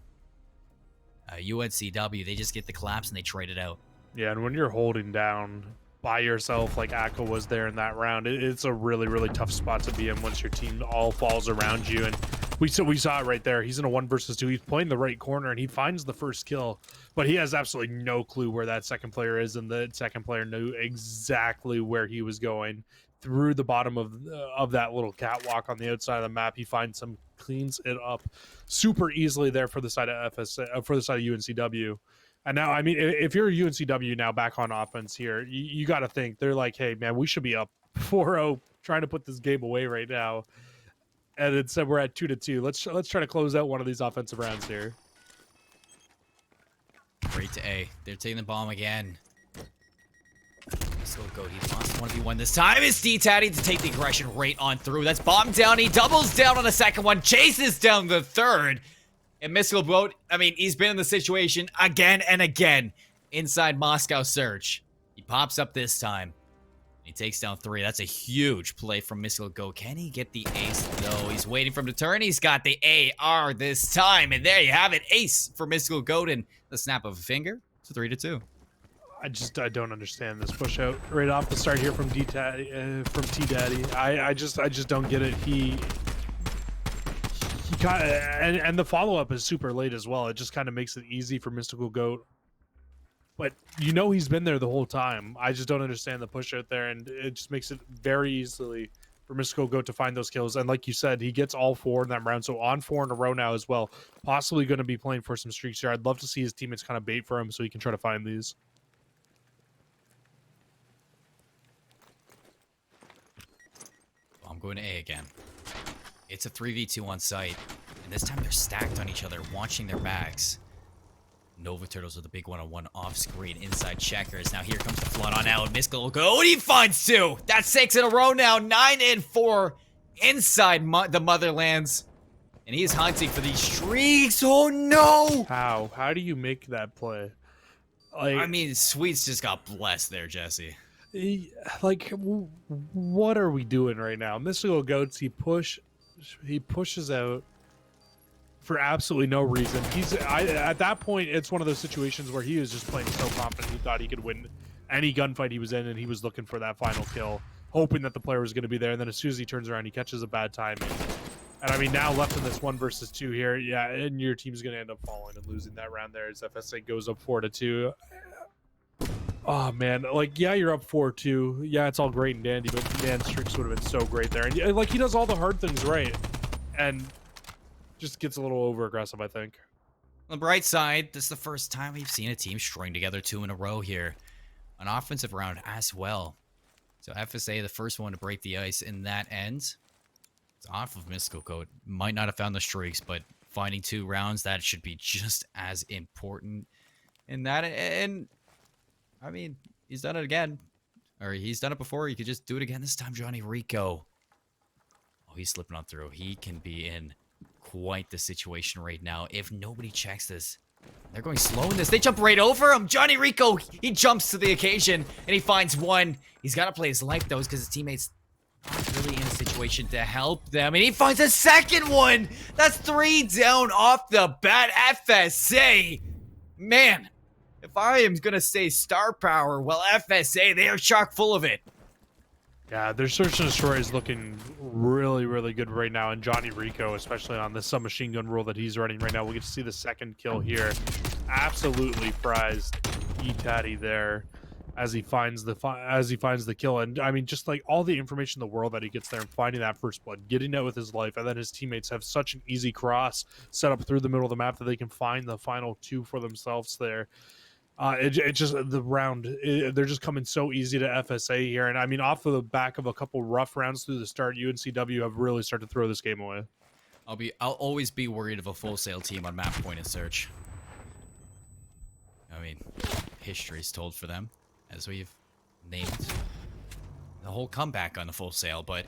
UNCW, they just get the collapse and they trade it out. Yeah, and when you're holding down by yourself like Aka was there in that round, it's a really, really tough spot to be in once your team all falls around you. And we saw it right there. He's in a 1 versus 2. He's playing the right corner and he finds the first kill, but he has absolutely no clue where that second player is, and the second player knew exactly where he was going through the bottom of that little catwalk on the outside of the map. He finds him, cleans it up super easily there for the side of for the side of UNCW. And now, I mean, if you're UNCW now back on offense here, you got to think they're like, hey, man, we should be up 4-0 trying to put this game away right now. And instead we're at 2-2. Let's try to close out one of these offensive rounds here. Great to A. They're taking the bomb again. So go. He lost 1v1 this time. It's D-Tatty to take the aggression right on through. That's bomb down. He doubles down on the second one. Chases down the third. And Missile Boat, I mean, he's been in the situation again and again inside Moscow Search. He pops up this time. He takes down 3. That's a huge play from Missile Go. Can he get the ace, though? He's waiting for him to turn. He's got the AR this time. And there you have it. Ace for Missile Goat and the snap of a finger. It's a 3-2. I don't understand this push out right off the start here from D-Tatty, from T-Daddy. I just don't get it. He got, and the follow-up is super late as well. It just kind of makes it easy for Mystical Goat. But you know he's been there the whole time. I just don't understand the push out there, and it just makes it very easily for Mystical Goat to find those kills. And like you said, he gets all 4 in that round, so on 4 in a row now as well. Possibly going to be playing for some streaks here. I'd love to see his teammates kind of bait for him so he can try to find these. I'm going to A again. It's a 3v2 on site, and this time they're stacked on each other, watching their backs. Nova Turtles with a big one-on-one off-screen inside checkers. Now here comes the flood on out. Miskal will go. He finds 2. That's 6 in a row now. 9 and 4 inside the Motherlands. And he's hunting for these streaks. Oh, no! How do you make that play? Like, I mean, Sweets just got blessed there, Jesse. Like, what are we doing right now? Mystical Goats, he pushes out for absolutely no reason. At that point, it's one of those situations where he was just playing so confident he thought he could win any gunfight he was in, and he was looking for that final kill, hoping that the player was going to be there. And then as soon as he turns around, he catches a bad timing. And I mean, now left in this 1 versus 2 here, yeah, and your team's going to end up falling and losing that round there as FSA goes up 4-2. Oh man, like yeah, you're up 4-2. Yeah, it's all great and dandy, but man, streaks would have been so great there. And like he does all the hard things right, and just gets a little over aggressive, I think. On the bright side, this is the first time we've seen a team string together 2 in a row here. An offensive round as well. So FSA, the first one to break the ice in that end. It's off of Mystical Code. Might not have found the streaks, but finding 2 rounds, that should be just as important. And I mean, he's done it again. Or he's done it before. He could just do it again this time, Johnny Rico. Oh, he's slipping on through. He can be in quite the situation right now if nobody checks this. They're going slow in this. They jump right over him. Johnny Rico, he jumps to the occasion, and he finds one. He's got to play his life, though, because his teammates aren't really in a situation to help them. And he finds a second one. That's 3 down off the bat. FSA. Man, if I am going to say star power, well, FSA, they are chock full of it. Yeah, their search and destroy is looking really, really good right now. And Johnny Rico, especially on this submachine gun rule that he's running right now, we get to see the second kill here. Absolutely prized E-Tatty there as he finds the kill. And I mean, just like all the information in the world that he gets there and finding that first blood, getting it with his life, and then his teammates have such an easy cross set up through the middle of the map that they can find the final 2 for themselves there. It just the round they're just coming so easy to FSA here, and I mean off of the back of a couple rough rounds through the start, UNCW have really started to throw this game away. I'll always be worried of a full sail team on map point and search. I mean, history's told for them, as we've named the whole comeback on the full sail, but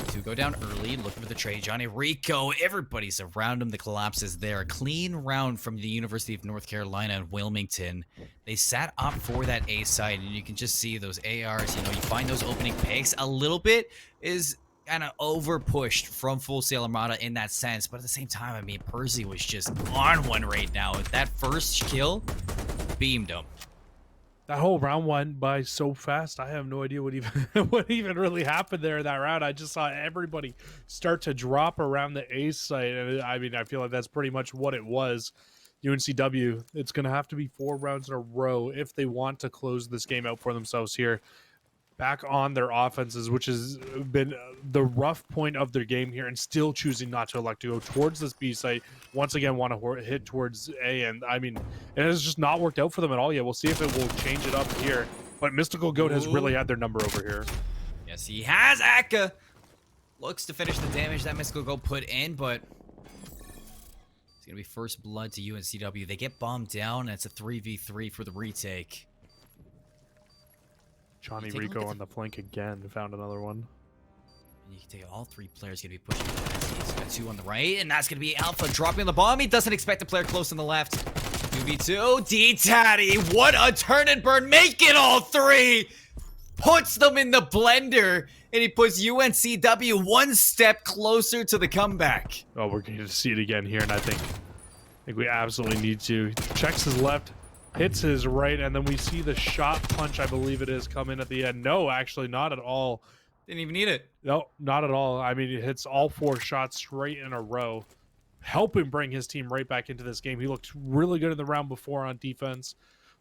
to go down early, looking for the trade. Johnny Rico, everybody's around him. The collapse is there. A clean round from the University of North Carolina and Wilmington. They sat up for that A side, and you can just see those ARs. You know, you find those opening picks a little bit is kind of over pushed from Full Sail Armada in that sense. But at the same time, I mean, Percy was just on one right now. That first kill beamed him. That whole round went by so fast. I have no idea what even really happened there in that round. I just saw everybody start to drop around the A site, and I mean, I feel like that's pretty much what it was. UNCW, it's going to have to be 4 rounds in a row if they want to close this game out for themselves here. Back on their offenses, which has been the rough point of their game here, and still choosing not to elect to go towards this B site. Once again, want to hit towards A, and I mean, it has just not worked out for them at all yet. We'll see if it will change it up here. But Mystical Goat has really had their number over here. Yes, he has. Akka looks to finish the damage that Mystical Goat put in, but it's going to be first blood to UNCW. They get bombed down, and it's a 3v3 for the retake. Johnny Rico on the flank again. Found another one. And you can take all 3 players going to be pushing. He's got 2 on the right, and that's going to be Alpha dropping the bomb. He doesn't expect a player close on the left. 2v2. D-Tatty. What a turn and burn. Make it all 3. Puts them in the blender, and he puts UNCW 1 step closer to the comeback. Oh, we're going to see it again here, and I think we absolutely need to. Checks his left. Hits his right, and then we see the shot punch, I believe it is, come in at the end. No, actually, not at all. Didn't even need it. No, not at all. I mean, it hits all 4 shots straight in a row, helping bring his team right back into this game. He looked really good in the round before on defense.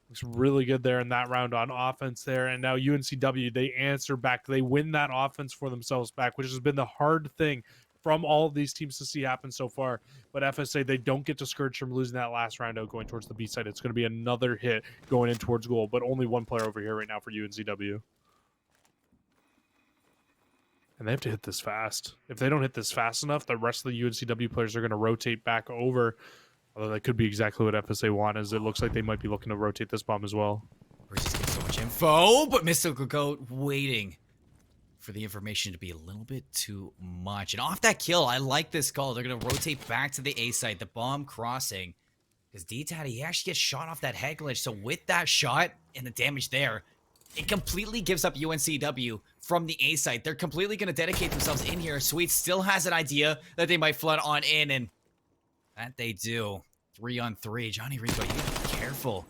Looks really good there in that round on offense there. And now UNCW, they answer back. They win that offense for themselves back, which has been the hard thing from all of these teams to see happen so far. But FSA, they don't get discouraged from losing that last round out going towards the B side. It's going to be another hit going in towards goal, but only 1 player over here right now for UNCW. And they have to hit this fast. If they don't hit this fast enough, the rest of the UNCW players are going to rotate back over. Although that could be exactly what FSA want, as it looks like they might be looking to rotate this bomb as well. Versus getting so much info, but Mystical Goat waiting for the information to be a little bit too much. And off that kill, I like this call. They're going to rotate back to the A site, the bomb crossing. Because D-Tatty, he actually gets shot off that head glitch. So with that shot and the damage there, it completely gives up UNCW from the A site. They're completely going to dedicate themselves in here. Sweet still has an idea that they might flood on in, and that they do. 3 on 3. Johnny Rico, you gotta be careful.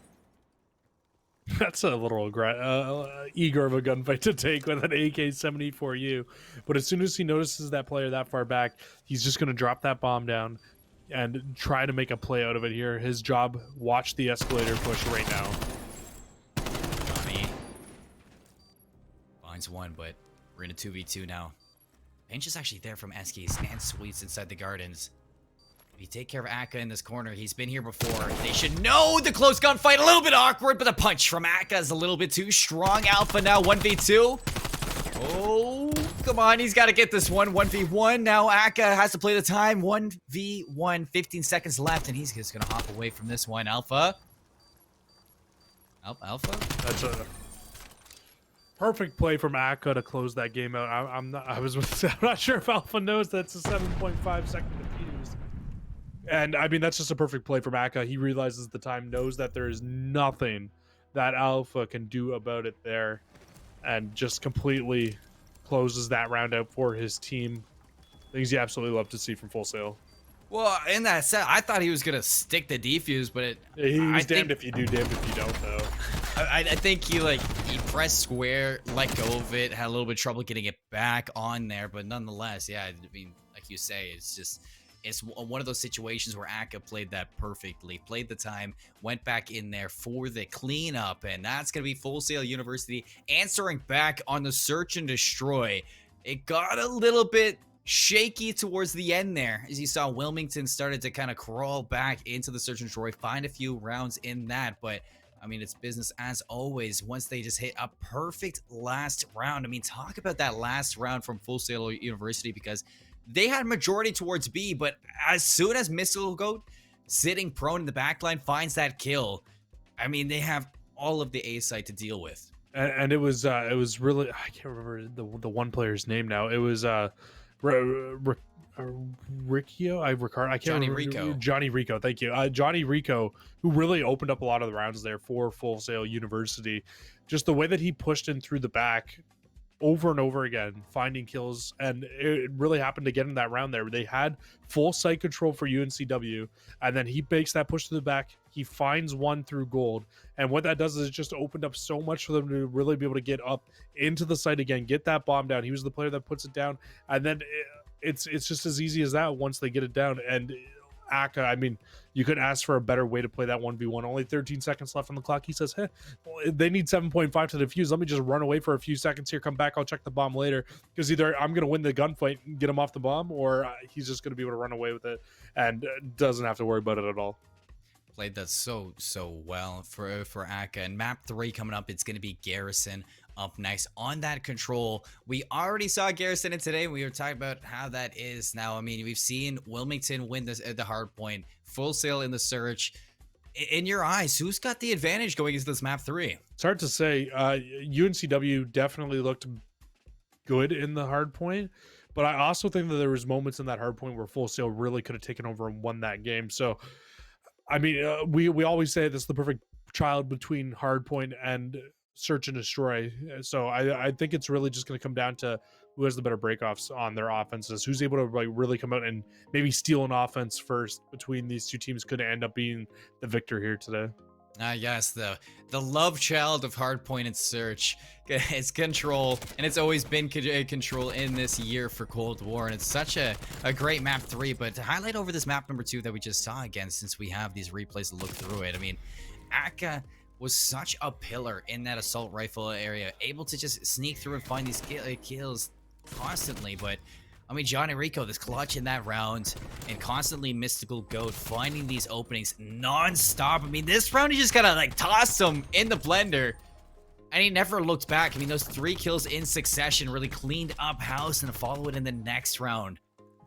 That's a little eager of a gunfight to take with an AK-74U. But as soon as he notices that player that far back, he's just going to drop that bomb down and try to make a play out of it here. His job, watch the escalator push right now. against 1, but we're in a 2v2 now. Pinch is actually there from SK. Stand sweeps inside the gardens. If you take care of Akka in this corner, he's been here before. They should know the close gunfight. A little bit awkward, but the punch from Akka is a little bit too strong. Alpha now 1v2. Oh, come on. He's got to get this one. 1v1. Now Akka has to play the time. 1v1. 15 seconds left, and he's just going to hop away from this one. Alpha. Alpha? That's a perfect play from Akka to close that game out. I'm not sure if Alpha knows that's a 7.5 second defuse. And I mean, that's just a perfect play from Akka. He realizes the time, knows that there is nothing that Alpha can do about it there, and just completely closes that round out for his team. Things you absolutely love to see from Full Sail. Well, in that set, I thought he was going to stick the defuse, but He's damned if you do, damned if you don't, though. I think he pressed square, let go of it, had a little bit of trouble getting it back on there, but nonetheless, yeah, I mean, like you say, it's one of those situations where Akka played that perfectly, played the time, went back in there for the cleanup, and that's going to be Full Sail University answering back on the search and destroy. It got a little bit shaky towards the end there, as you saw Wilmington started to kind of crawl back into the search and destroy, find a few rounds in that, but I mean, it's business as always once they just hit a perfect last round. I mean, talk about that last round from Full Sail University, because they had majority towards B, but as soon as Missile Goat sitting prone in the backline finds that kill, I mean, they have all of the A side to deal with. And it was really, I can't remember the one player's name now. It was Riccio, I can't Johnny remember. Rico. Johnny Rico, thank you. Johnny Rico, who really opened up a lot of the rounds there for Full Sail University. Just the way that he pushed in through the back over and over again, finding kills, and it really happened again in that round there. They had full site control for UNCW, and then he makes that push to the back. He finds one through gold, and what that does is it just opened up so much for them to really be able to get up into the site again, get that bomb down. He was the player that puts it down, and then it's just as easy as that once they get it down. And Akka, I mean, you could ask for a better way to play that 1v1. Only 13 seconds left on the clock. He says, hey, they need 7.5 to defuse. Let me just run away for a few seconds here, come back, I'll check the bomb later, because either I'm going to win the gunfight and get him off the bomb, or he's just going to be able to run away with it and doesn't have to worry about it at all. Played that so well for Akka. And map 3 coming up, it's going to be Garrison up next on that control. We already saw Garrison in today. We were talking about how that is now. I mean, we've seen Wilmington win this at the hard point, Full Sail in the search. In your eyes, who's got the advantage going into this map 3? It's hard to say. UNCW definitely looked good in the hard point, but I also think that there was moments in that hard point where Full Sail really could have taken over and won that game. So I mean, we always say this is the perfect child between hardpoint and search and destroy. So I think it's really just going to come down to who has the better breakoffs on their offenses, who's able to like really come out and maybe steal an offense first between these two teams. Could end up being the victor here today. Yes, the love child of hardpoint and search. It's control, and it's always been control in this year for Cold War, and it's such a great map 3. But to highlight over this map number 2 that we just saw again, since we have these replays to look through it, I mean, Akka was such a pillar in that assault rifle area, able to just sneak through and find these kills constantly. But I mean, Johnny Rico, this clutch in that round, and constantly Mystical Goat finding these openings non-stop. I mean, this round he just kind of like tossed him in the blender, and he never looked back. I mean, those 3 kills in succession really cleaned up house, and to follow it in the next round.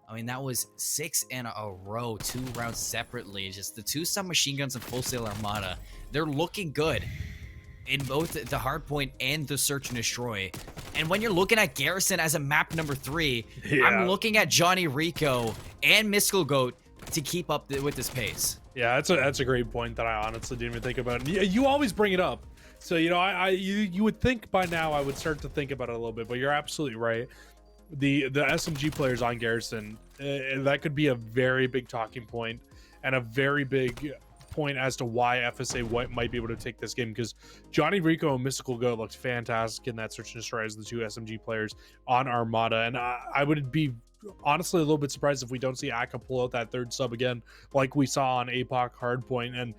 I mean, that was 6 in a row, 2 rounds separately. Just the 2 submachine guns and Full Sail Armada, they're looking good in both the hardpoint and the search and destroy. And when you're looking at Garrison as a map number 3, yeah, I'm looking at Johnny Rico and Mystical Goat to keep up with this pace. Yeah, that's a great point that I honestly didn't even think about. You always bring it up, so you know you would think by now I would start to think about it a little bit, but you're absolutely right. The SMG players on Garrison, that could be a very big talking point and a very big point as to why FSA might be able to take this game, because Johnny Rico and Mystical Goat looked fantastic in that search and destroy as the 2 SMG players on Armada, and I would be honestly a little bit surprised if we don't see Akka pull out that 3rd sub again like we saw on APOC Hardpoint. And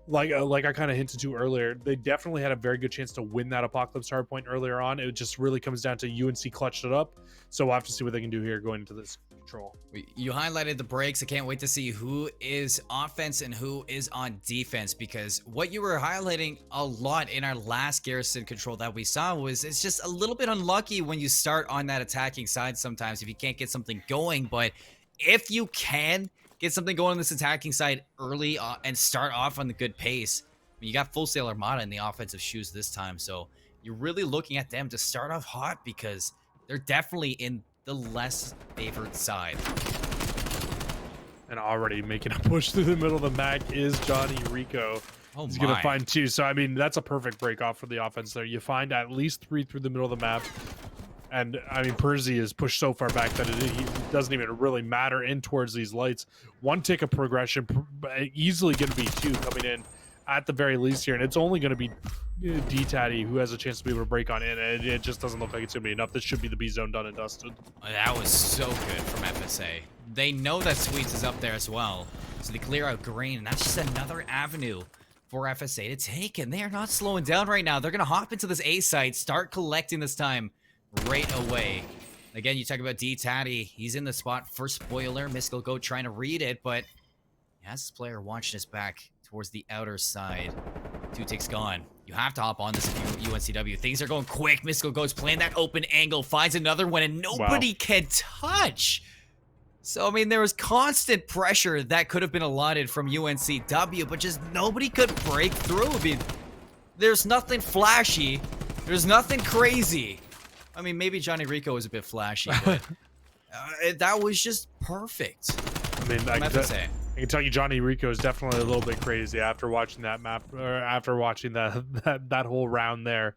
like I kind of hinted to earlier, they definitely had a very good chance to win that Apocalypse hardpoint earlier on. It just really comes down to UNC clutched it up. So we'll have to see what they can do here going into this control. You highlighted the breaks. I can't wait to see who is offense and who is on defense, because what you were highlighting a lot in our last Garrison control that we saw was it's just a little bit unlucky when you start on that attacking side sometimes if you can't get something going. But if you can get something going on this attacking side early and start off on the good pace, I mean, you got Full Sail Armada in the offensive shoes this time, so you're really looking at them to start off hot because they're definitely in the less favored side. And already making a push through the middle of the map is Johnny Rico. Oh, He's going to find 2. So, I mean, that's a perfect break off for the offense there. You find at least 3 through the middle of the map. And, I mean, Percy is pushed so far back that it doesn't even really matter in towards these lights. 1 tick of progression, easily going to be 2 coming in at the very least here. And it's only going to be D-Tatty who has a chance to be able to break on in. And it just doesn't look like it's going to be enough. This should be the B-zone done and dusted. That was so good from FSA. They know that Sweets is up there as well. So they clear out green, and that's just another avenue for FSA to take. And they are not slowing down right now. They're going to hop into this A site, start collecting this time right away. Again, you talk about D-Tatty. He's in the spot for Spoiler. Mystical Goat trying to read it, but he has this player watching his back towards the outer side. 2 ticks gone. You have to hop on this if you're UNCW. Things are going quick. Mystical Goat's playing that open angle, finds another one, and nobody can touch. So, I mean, there was constant pressure that could have been allotted from UNCW, but just nobody could break through. I mean, there's nothing flashy. There's nothing crazy. I mean, maybe Johnny Rico was a bit flashy, but that was just perfect. I mean, I can tell you Johnny Rico is definitely a little bit crazy after watching that map, or after watching that whole round there.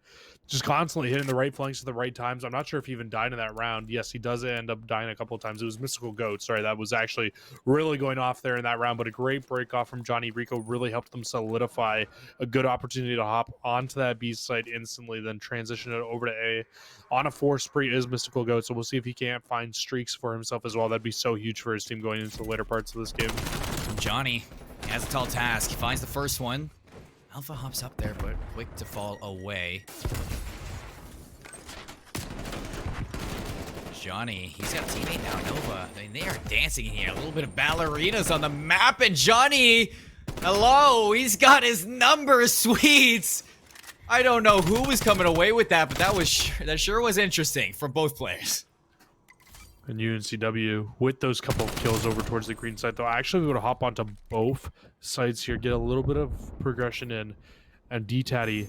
Just constantly hitting the right flanks at the right times. I'm not sure if he even died in that round. Yes, he does end up dying a couple of times. It was Mystical Goat. Sorry, that was actually really going off there in that round. But a great break off from Johnny Rico really helped them solidify a good opportunity to hop onto that B site instantly, then transition it over to A. On a 4 spree is Mystical Goat, so we'll see if he can't find streaks for himself as well. That'd be so huge for his team going into the later parts of this game. Johnny has a tall task. He finds the first one. Alpha hops up there, but quick to fall away. Johnny, he's got a teammate now, Nova. I mean, they are dancing in here. A little bit of ballerinas on the map, and Johnny, hello, he's got his number, Sweets. I don't know who was coming away with that, but that sure was interesting for both players. And UNCW with those couple of kills over towards the green side, though. Actually, we would hop onto both sides here, get a little bit of progression in, and D-Tatty,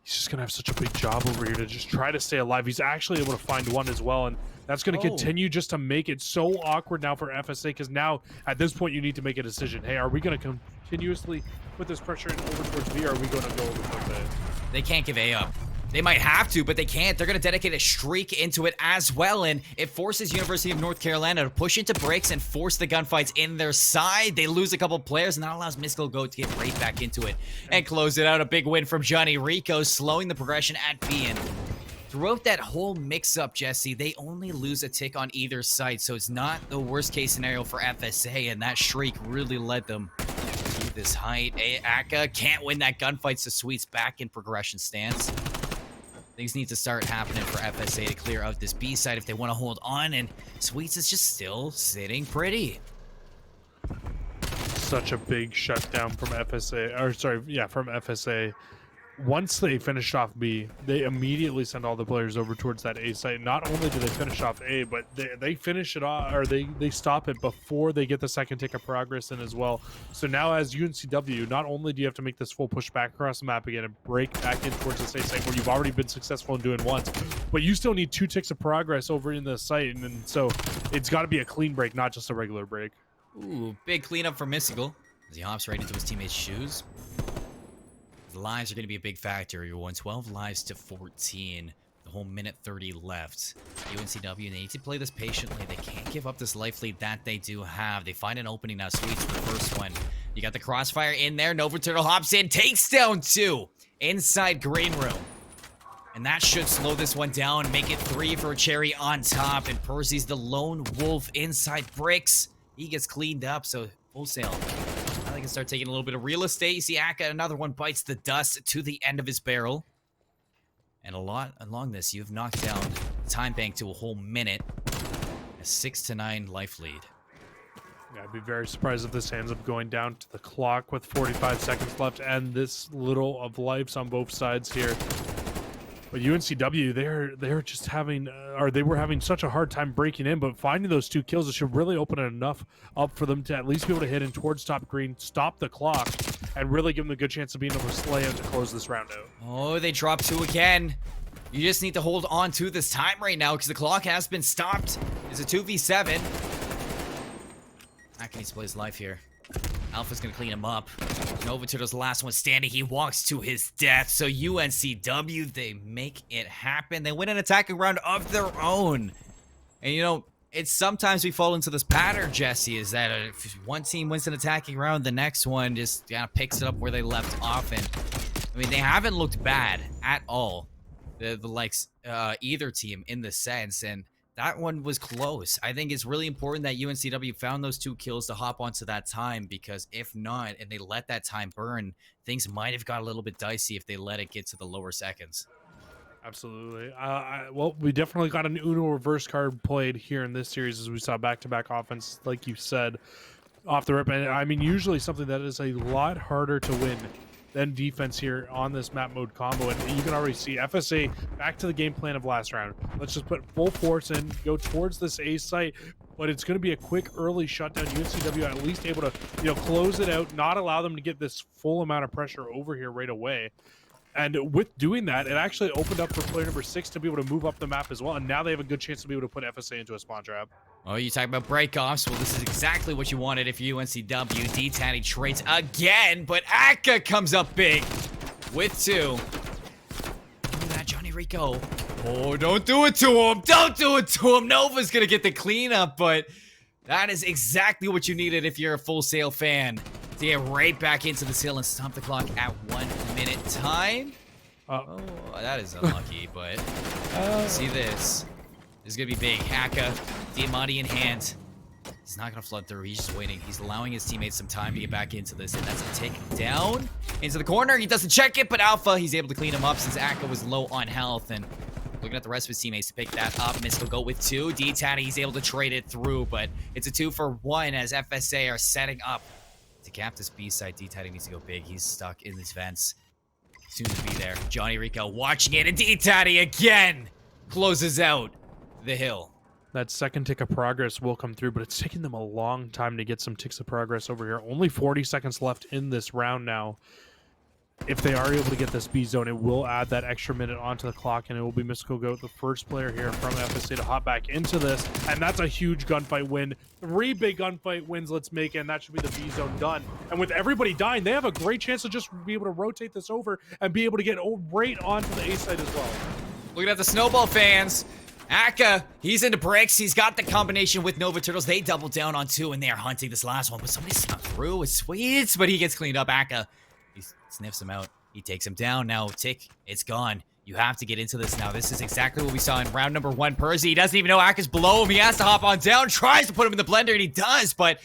he's just gonna have such a big job over here to just try to stay alive. He's actually able to find one as well, and that's going to continue just to make it so awkward now for FSA, because now at this point you need to make a decision. Hey, are we going to continuously put this pressure in over towards B, or are we going to go over towards A? They can't give A up. They might have to, but they can't. They're going to dedicate a streak into it as well, and it forces University of North Carolina to push into breaks and force the gunfights in their side. They lose a couple players, and that allows Mystical Goat to get right back into it and close it out. A big win from Johnny Rico, slowing the progression at B. And throughout that whole mix-up, Jesse, they only lose a tick on either side, so it's not the worst-case scenario for FSA, and that streak really led them to this height. Aka can't win that gunfight, so Sweet's back in progression stance. Things need to start happening for FSA to clear out this B side if they want to hold on, and Sweets is just still sitting pretty. Such a big shutdown from FSA, or sorry, yeah, from FSA. Once they finished off B, they immediately send all the players over towards that A site. Not only do they finish off A, but they finish it off, or they stop it before they get the second tick of progress in as well. So now as UNCW, not only do you have to make this full push back across the map again and break back in towards this A site where you've already been successful in doing once, but you still need 2 ticks of progress over in the site, and so it's got to be a clean break, not just a regular break. Ooh, big cleanup for Mystical as he hops right into his teammate's shoes. The lives are going to be a big factor. You're 112 lives to 14. The whole minute 30 left. UNCW, they need to play this patiently. They can't give up this life lead that they do have. They find an opening now. Sweets for the first one. You got the crossfire in there. Nova Turtle hops in, takes down 2 inside green room. And that should slow this one down and make it 3 for Cherry on top. And Percy's the lone wolf inside bricks. He gets cleaned up, so Full Sail. can start taking a little bit of real estate. You see Aka, another one bites the dust to the end of his barrel. And a lot along this, you've knocked down time bank to a whole minute. A 6-9 life lead. Yeah, I'd be very surprised if this ends up going down to the clock with 45 seconds left and this little of lives on both sides here. But UNCW, they're just having, they were having such a hard time breaking in, but finding those 2 kills, it should really open it enough up for them to at least be able to hit in towards top green, stop the clock, and really give them a good chance of being able to slay out to close this round out. Oh, they drop 2 again. You just need to hold on to this time right now because the clock has been stopped. It's a 2v7. Aka needs to play his life here. Alpha's gonna clean him up. Novato's the last one standing. He walks to his death. So UNCW, they make it happen. They win an attacking round of their own. And you know, it's sometimes we fall into this pattern, Jesse, is that if one team wins an attacking round, the next one just kind of picks it up where they left off. And I mean, they haven't looked bad at all. The likes either team in the sense, and that one was close. I think it's really important that UNCW found those 2 kills to hop onto that time, because if not, and they let that time burn, things might have got a little bit dicey if they let it get to the lower seconds. Absolutely. Well, we definitely got an Uno reverse card played here in this series as we saw back-to-back offense, like you said, off the rip. And I mean, usually something that is a lot harder to win than defense here on this map mode combo. And you can already see FSA back to the game plan of last round. Let's just put full force in, go towards this A site, but it's going to be a quick early shutdown. UNCW at least able to, close it out, not allow them to get this full amount of pressure over here right away. And with doing that, it actually opened up for player number 6 to be able to move up the map as well. And now they have a good chance to be able to put FSA into a spawn trap. Oh, you talk about breakoffs. Well, this is exactly what you wanted if you're UNCW. D-Tatty trades again, but Aka comes up big with 2. Look at that, Johnny Rico. Oh, don't do it to him. Don't do it to him. Nova's going to get the cleanup, but that is exactly what you needed if you're a Full Sail fan. To get right back into the hill and stop the clock at 1 minute time. Oh, that is unlucky, but see this. This is going to be big. Aka, Diamante in hand. He's not going to flood through. He's just waiting. He's allowing his teammates some time to get back into this, and that's a take down into the corner. He doesn't check it, but Alpha, he's able to clean him up since Aka was low on health, and looking at the rest of his teammates to pick that up. Miss will go with 2. D-Tatty, he's able to trade it through, but it's a 2-for-1 as FSA are setting up to cap this B side. D-Tatty needs to go big. He's stuck in these vents. Soon to be there. Johnny Rico watching it, and D-Tatty again closes out the hill. That second tick of progress will come through, but it's taking them a long time to get some ticks of progress over here. Only 40 seconds left in this round now. If they are able to get this B zone, it will add that extra minute onto the clock, and it will be Mystical Goat, the first player here from FSA to hop back into this, and that's a huge gunfight win. 3 big gunfight wins, let's make it, and that should be the B zone done. And with everybody dying, they have a great chance to just be able to rotate this over and be able to get right onto the A side as well. Looking at the Snowball fans. Aka, he's into bricks. He's got the combination with Nova Turtles. They double down on 2, and they are hunting this last one, but somebody snuck through. It's sweet, but he gets cleaned up. Aka, he sniffs him out. He takes him down. Now, Tick, it's gone. You have to get into this now. This is exactly what we saw in round number 1. Percy, he doesn't even know Aka's below him. He has to hop on down, tries to put him in the blender, and he does, but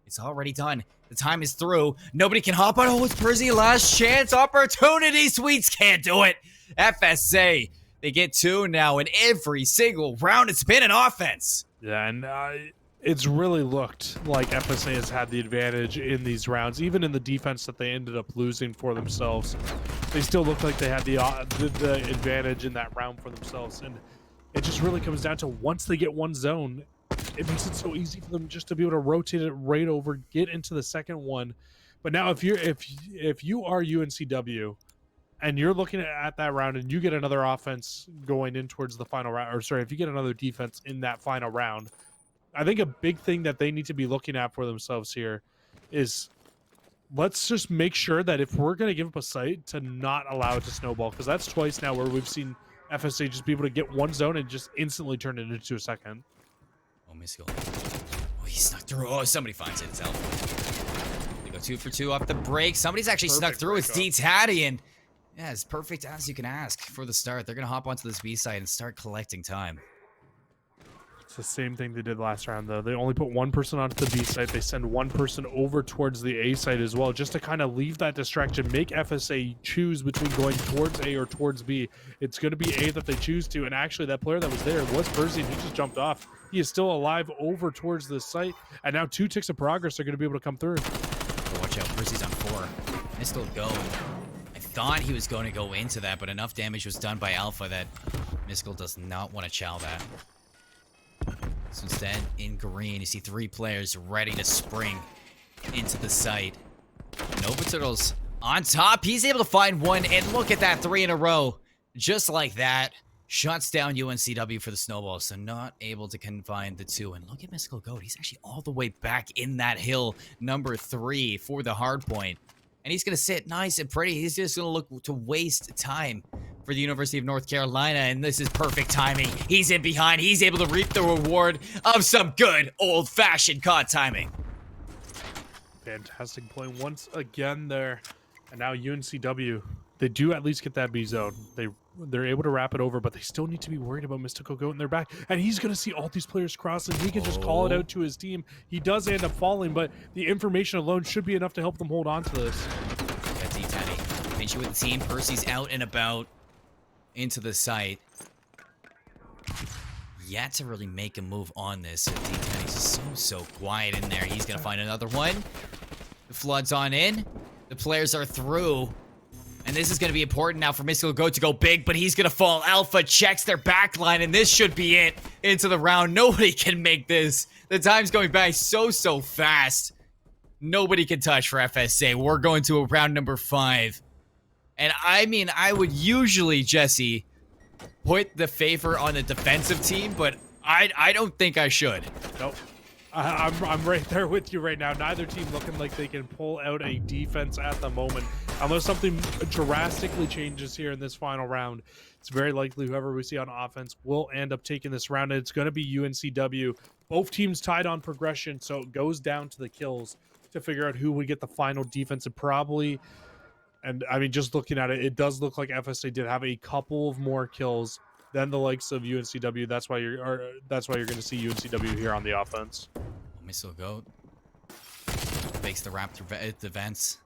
it's already done. The time is through. Nobody can hop on. Oh, it's Percy. Last chance opportunity. Sweets can't do it. FSA, they get 2 now in every single round. It's been an offense. Yeah, and it's really looked like FSA has had the advantage in these rounds, even in the defense that they ended up losing for themselves. They still look like they had the advantage in that round for themselves, and it just really comes down to once they get one zone, it makes it so easy for them just to be able to rotate it right over, get into the second one. But now, if you are UNCW and you're looking at that round and you get another offense going in towards the final round, or sorry, if you get another defense in that final round, I think a big thing that they need to be looking at for themselves here is let's just make sure that if we're going to give up a site, to not allow it to snowball, because that's twice now where we've seen FSA just be able to get one zone and just instantly turn it into a second. Oh, Mystical. Oh, he snuck through. Oh, somebody finds it. It's Alpha. They go 2 for 2 off the break. Somebody's actually snuck through. It's D-Tatty, and yeah, as perfect as you can ask for the start. They're going to hop onto this B side and start collecting time. It's the same thing they did last round, though. They only put one person onto the B site. They send one person over towards the A site as well, just to kind of leave that distraction, make FSA choose between going towards A or towards B. It's going to be A that they choose to, and actually that player that was there was Percy, and he just jumped off. He is still alive over towards the site, and now 2 ticks of progress are going to be able to come through. Oh, watch out, Percy's on 4. Mistle go. I thought he was going to go into that, but enough damage was done by Alpha that Miskell does not want to chow that. So instead, in green, you see 3 players ready to spring into the site. Nova Turtles on top. He's able to find one, and look at that, 3 in a row. Just like that. Shuts down UNCW for the snowball, so not able to confine the 2. And look at Mystical Goat. He's actually all the way back in that hill, number 3 for the hard point. And he's going to sit nice and pretty. He's just going to look to waste time for the University of North Carolina, and this is perfect timing. He's in behind. He's able to reap the reward of some good old-fashioned COD timing. Fantastic play once again there. And now UNCW, they do at least get that B zone. They're able to wrap it over, but they still need to be worried about Mystical Goat in their back. And he's going to see all these players crossing. He can just call it out to his team. He does end up falling, but the information alone should be enough to help them hold on to this. That's D-Teddy. Pinch with the team. Percy's out and about into the site. Yet to really make a move on this. D-Teddy's so quiet in there. He's going to find another one. The flood's on in. The players are through. And this is going to be important now for Mystical Goat to go big, but he's going to fall. Alpha checks their backline, and this should be it into the round. Nobody can make this. The time's going by so fast. Nobody can touch for FSA. We're going to a round number 5. And I mean, I would usually, Jesse, put the favor on the defensive team, but I don't think I should. Nope. I'm right there with you right now. Neither team looking like they can pull out a defense at the moment. Unless something drastically changes here in this final round, it's very likely whoever we see on offense will end up taking this round. And it's going to be UNCW. Both teams tied on progression, so it goes down to the kills to figure out who would get the final defensive probably. And I mean, just looking at it, it does look like FSA did have a couple of more kills than the likes of UNCW. That's why you're going to see UNCW here on the offense. Mystical Goat makes the wrap through the vents.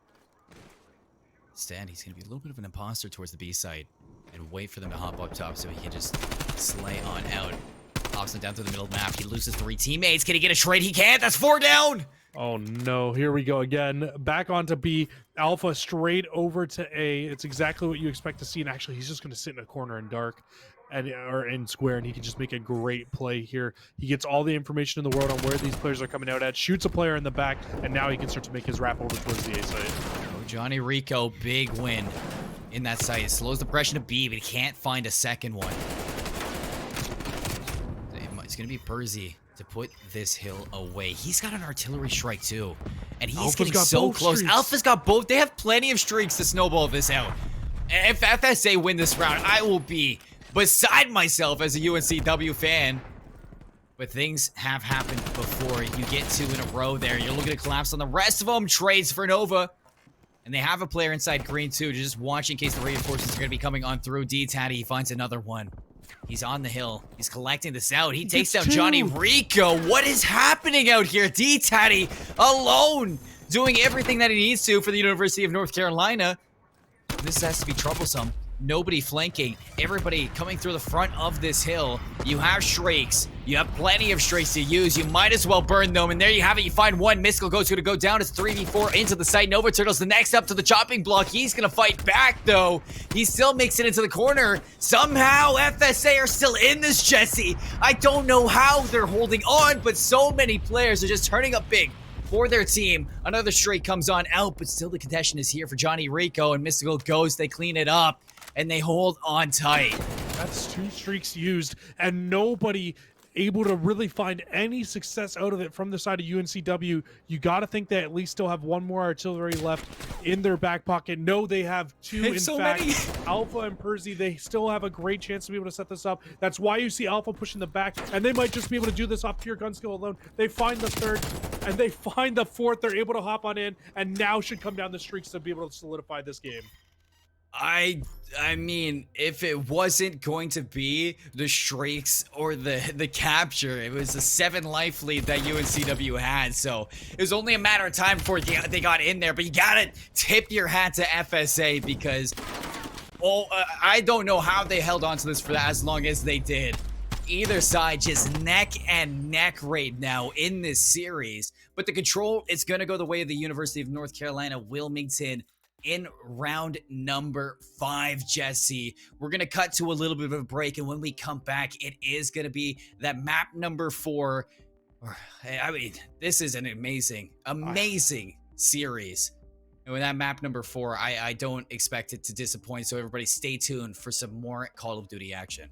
Instead, he's going to be a little bit of an imposter towards the B site and wait for them to hop up top so he can just slay on out. Hops them down through the middle of the map. He loses 3 teammates. Can he get a trade? He can't. That's 4 down. Oh no, here we go again. Back onto B. Alpha straight over to A. It's exactly what you expect to see. And actually, he's just going to sit in a corner in dark. Or in square, and he can just make a great play here. He gets all the information in the world on where these players are coming out at, shoots a player in the back, and now he can start to make his wrap over towards the A site. Oh, Johnny Rico, big win in that site. It slows the progression to B, but he can't find a second one. It's going to be Percy to put this hill away. He's got an artillery strike too, and he's Alpha's getting got so both close. streaks. Alpha's got both. They have plenty of streaks to snowball this out. If FSA win this round, I will be beside myself as a UNCW fan. But things have happened before. You get 2 in a row there. You're looking to collapse on the rest of them. Trades for Nova. And they have a player inside green too. Just watch in case the reinforcements are going to be coming on through. D-Tatty, he finds another one. He's on the hill. He's collecting this out. He takes out Johnny Rico. What is happening out here? D-Tatty alone doing everything that he needs to for the University of North Carolina. This has to be troublesome. Nobody flanking. Everybody coming through the front of this hill. You have Shrakes. You have plenty of Shrakes to use. You might as well burn them. And there you have it. You find one. Mystical Goat's going to go down. It's 3v4 into the site. Nova Turtles the next up to the chopping block. He's going to fight back, though. He still makes it into the corner. Somehow, FSA are still in this, Jesse. I don't know how they're holding on, but so many players are just turning up big for their team. Another Shrake comes on out, but still the contention is here for Johnny Rico, and Mystical Goes. They clean it up. And they hold on tight. That's 2 streaks used, and nobody able to really find any success out of it from the side of UNCW. You got to think they at least still have 1 more artillery left in their back pocket. No, they have 2. In so fact, many. Alpha and Percy, they still have a great chance to be able to set this up. That's why you see Alpha pushing the back, and they might just be able to do this off pure gun skill alone. They find the 3rd, and they find the 4th. They're able to hop on in, and now should come down the streaks to be able to solidify this game. I mean, if it wasn't going to be the streaks or the capture, it was a 7 life lead that UNCW had, so it was only a matter of time before they got in there. But you gotta tip your hat to FSA because I don't know how they held on to this for as long as they did. Either side just neck and neck right now in this series, but the control is going to go the way of the University of North Carolina Wilmington in round number 5. Jesse, we're going to cut to a little bit of a break, and when we come back, it is going to be that map number 4. I mean, this is an amazing series. And with that map number 4, I don't expect it to disappoint, so everybody stay tuned for some more Call of Duty action.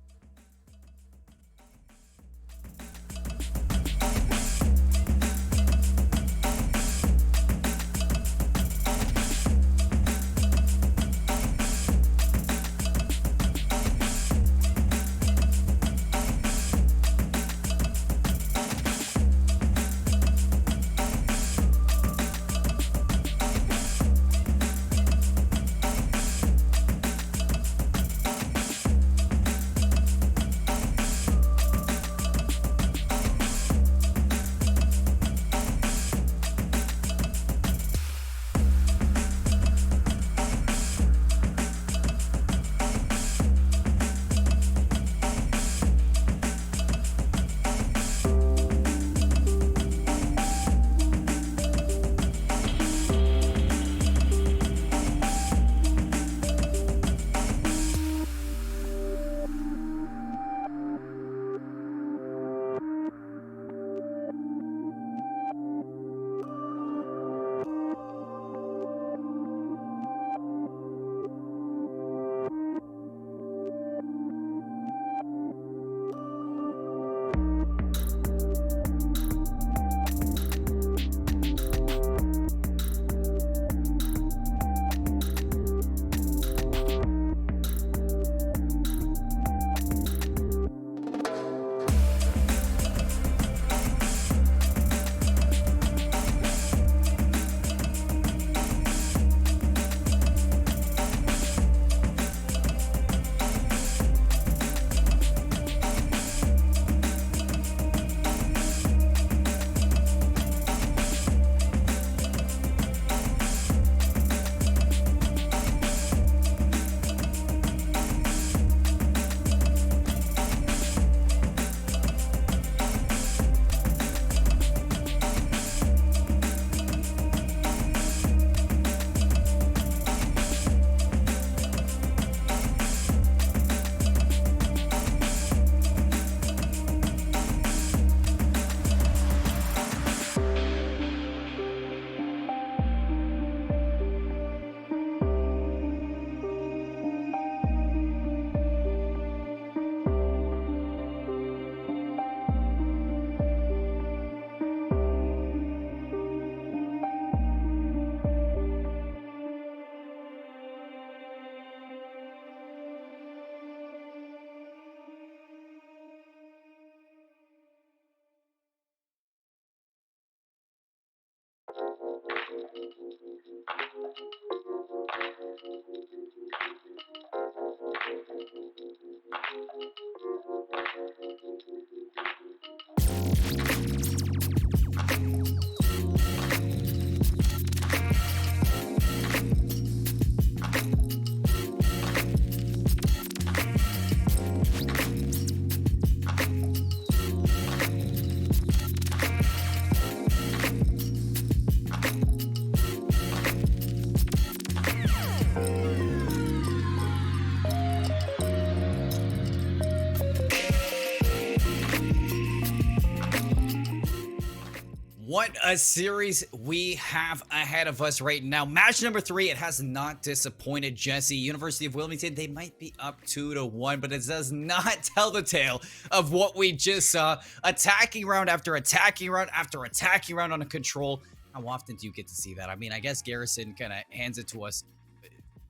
What a series we have ahead of us right now. Match number 3, it has not disappointed, Jesse. University of Wilmington, they might be up 2-1, but it does not tell the tale of what we just saw. Attacking round after attacking round after attacking round on a control. How often do you get to see that? I mean, I guess Garrison kind of hands it to us.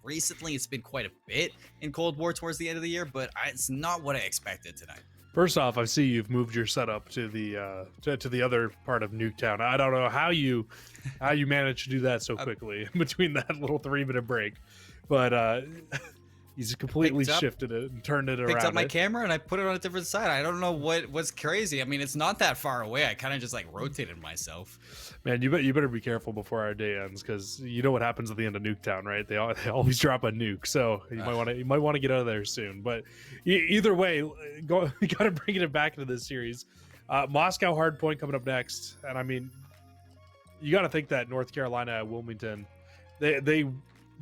Recently, it's been quite a bit in Cold War towards the end of the year, but it's not what I expected tonight. First off, I see you've moved your setup to the to the other part of Nuketown. I don't know how you managed to do that so quickly between that little 3-minute break, but he's completely shifted it and turned it around. Picked up my camera and I put it on a different side. I don't know what's crazy. I mean, it's not that far away. I kind of just like rotated myself. Man, you better be careful before our day ends, because you know what happens at the end of Nuketown, right? They always drop a nuke, so you might want to get out of there soon. But either way, we got to bring it back into this series. Moscow hardpoint coming up next, and I mean, you got to think that North Carolina, Wilmington, they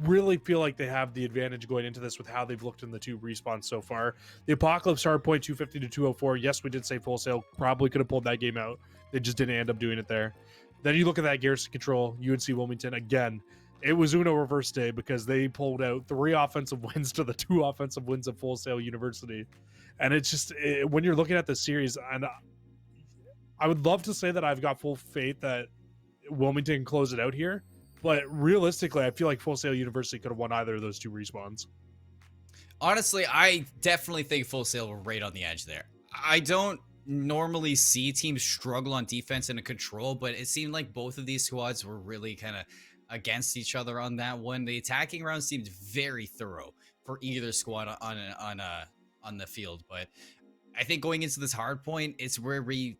really feel like they have the advantage going into this with how they've looked in the 2 respawns so far. The Apocalypse hardpoint 250 to 204. Yes, we did say Full Sail probably could have pulled that game out. They just didn't end up doing it there. Then you look at that Garrison Control, UNC Wilmington. Again, it was Uno reverse day because they pulled out 3 offensive wins to the 2 offensive wins of Full Sail University. And it's just, when you're looking at this series, and I would love to say that I've got full faith that Wilmington can close it out here, but realistically, I feel like Full Sail University could have won either of those 2 respawns. Honestly, I definitely think Full Sail were right on the edge there. I don't normally see teams struggle on defense and control, but it seemed like both of these squads were really kind of against each other on that one. The attacking round seemed very thorough for either squad on the field, but I think going into this hard point, it's where we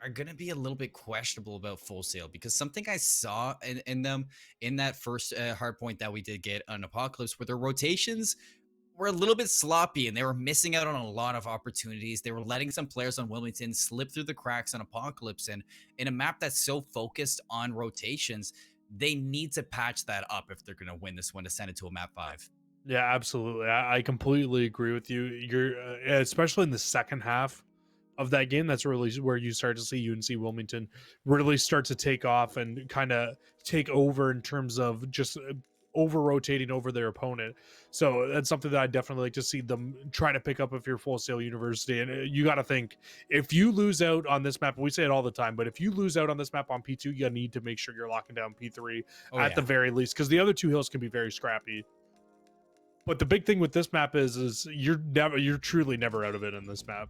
are going to be a little bit questionable about Full Sail, because something I saw in them in that first hard point that we did get on Apocalypse, where their rotations were a little bit sloppy and they were missing out on a lot of opportunities. They were letting some players on Wilmington slip through the cracks on Apocalypse, and in a map that's so focused on rotations, they need to patch that up if they're going to win this one to send it to a map 5. Yeah, absolutely. I completely agree with you. You're especially in the second half of that game, that's really where you start to see UNC Wilmington really start to take off and kind of take over in terms of just over rotating over their opponent. So that's something that I definitely like to see them try to pick up if you're Full Sail University. And you got to think, if you lose out on this map, we say it all the time, but if you lose out on this map on P2, you need to make sure you're locking down P3 at the very least, because the other 2 hills can be very scrappy. But the big thing with this map is you're truly never out of it in this map.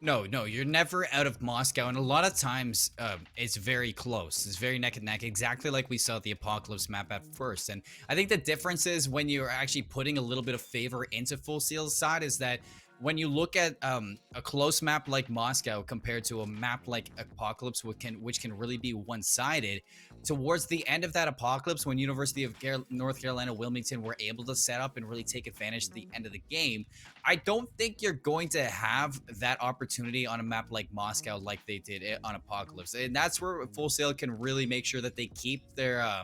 No, you're never out of Moscow, and a lot of times it's very close. It's very neck and neck, exactly like we saw the Apocalypse map at first. And I think the difference is when you're actually putting a little bit of favor into Full Sail's side is that when you look at a close map like Moscow compared to a map like Apocalypse, which can really be one-sided, towards the end of that Apocalypse, when University of North Carolina Wilmington were able to set up and really take advantage at the end of the game, I don't think you're going to have that opportunity on a map like Moscow like they did on Apocalypse. And that's where Full Sail can really make sure that they keep their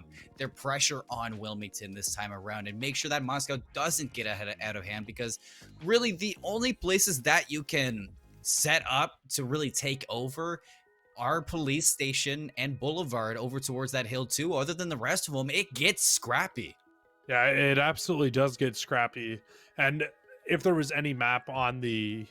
pressure on Wilmington this time around and make sure that Moscow doesn't get out of hand, because really the only places that you can set up to really take over are Police Station and Boulevard over towards that hill too. Other than the rest of them, it gets scrappy. Yeah, it absolutely does get scrappy. And if there was any map on the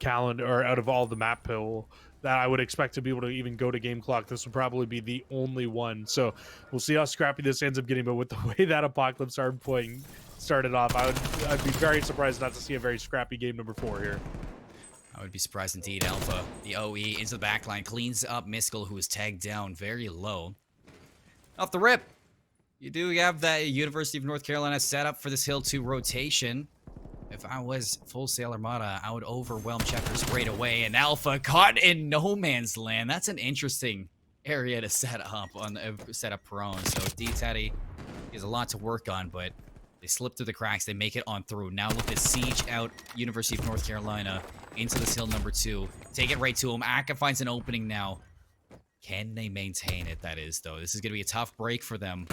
calendar or out of all the map pool that I would expect to be able to even go to game clock, this would probably be the only one. So we'll see how scrappy this ends up getting. But with the way that Apocalypse hardpoint started off, I'd be very surprised not to see a very scrappy game number 4 here. I would be surprised indeed. Alpha, the OE, into the backline, cleans up Miskell, who is tagged down very low. Off the rip, you do have that University of North Carolina set up for this Hill 2 rotation. If I was Full Sail Armada, I would overwhelm Chapter straight away. And Alpha caught in no man's land. That's an interesting area to set up prone. So D-Teddy has a lot to work on, but they slip through the cracks. They make it on through. Now look at siege out University of North Carolina into this hill number 2. Take it right to him. Aka finds an opening now. Can they maintain it? That is, though. This is going to be a tough break for them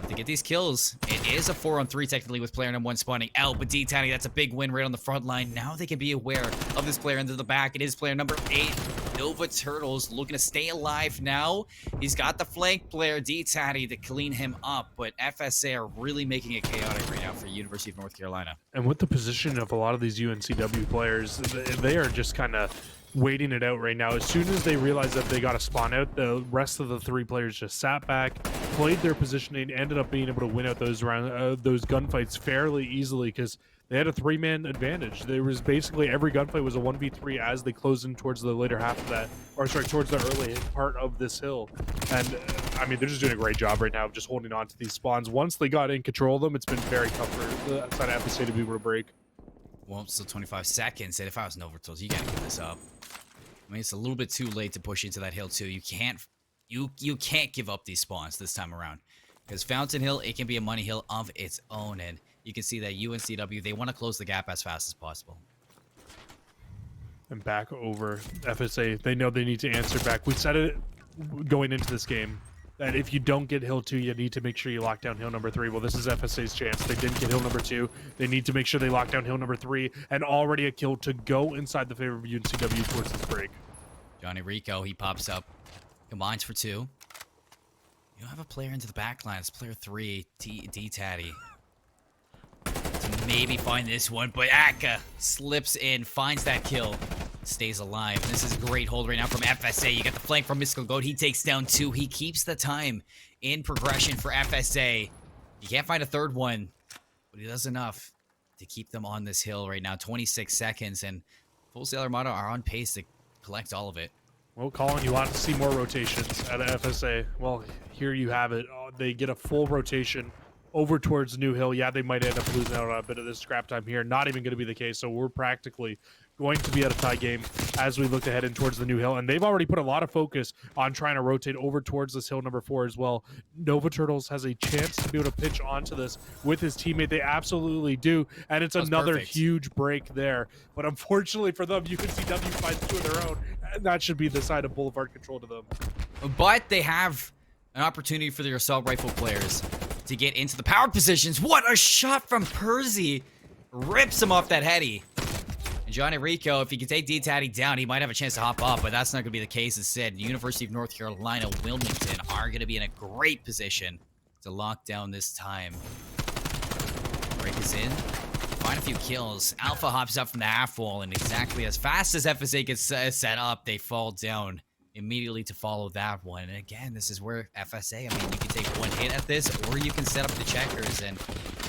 to get these kills. It is a 4-on-3 technically with player number 1 spawning out, but D-Tiny, that's a big win right on the front line. Now they can be aware of this player into the back. It is player number 8, Nova Turtles, looking to stay alive now. He's got the flank player, D-Tiny, to clean him up, but FSA are really making it chaotic right now for University of North Carolina. And with the position of a lot of these UNCW players, they are just kind of waiting it out right now. As soon as they realized that they got to spawn out, the rest of the 3 players just sat back, played their positioning, ended up being able to win out those gunfights fairly easily because they had a 3-man advantage. There was basically every gunfight was a 1v3 as they closed in towards the later half of that, or sorry, towards the early part of this hill. And I mean, they're just doing a great job right now of just holding on to these spawns. Once they got in control of them, it's been very tough for the side of FSA to be able to break. Well, still 25 seconds, and if I was Northwood, you gotta give this up. I mean, it's a little bit too late to push into that hill too. You can't give up these spawns this time around. Because Fountain Hill, it can be a money hill of its own, and you can see that UNCW, they want to close the gap as fast as possible. And back over FSA, they know they need to answer back. We said it going into this game that if you don't get hill 2, you need to make sure you lock down hill number 3. Well, this is FSA's chance. They didn't get hill number 2. They need to make sure they lock down hill number 3, and already a kill to go inside the favor of UNCW towards this break. Johnny Rico, he pops up, combines for 2. You have a player into the back line. It's player 3, D-Tatty. To maybe find this one, but Aka slips in, finds that kill, stays alive. This is a great hold right now from FSA. You got the flank from Mystical Goat. He takes down 2. He keeps the time in progression for FSA. You can't find a third one, but he does enough to keep them on this hill right now. 26 seconds, and Full Sail Armada are on pace to collect all of it. Well, Colin, you want to see more rotations out of FSA. Well, here you have it. They get a full rotation over towards New Hill. Yeah, they might end up losing out on a bit of this scrap time here. Not even going to be the case. So we're practically going to be at a tie game as we look to head in towards the New Hill. And they've already put a lot of focus on trying to rotate over towards this hill number 4 as well. Nova Turtles has a chance to be able to pitch onto this with his teammate. They absolutely do. And it's another huge break there. But unfortunately for them, UNCW finds 2 of their own. And that should be the side of Boulevard control to them. But they have an opportunity for their assault rifle players to get into the power positions. What a shot from Percy. Rips him off that heady. And Johnny Rico, if he can take D-Tatty down, he might have a chance to hop up, but that's not going to be the case. Instead, University of North Carolina, Wilmington are going to be in a great position to lock down this time. Break is in. Find a few kills. Alpha hops up from the half wall, and exactly as fast as FSA gets set up, they fall down immediately to follow that one. And again, this is where FSA, I mean, you can take one hit at this, or you can set up the checkers. And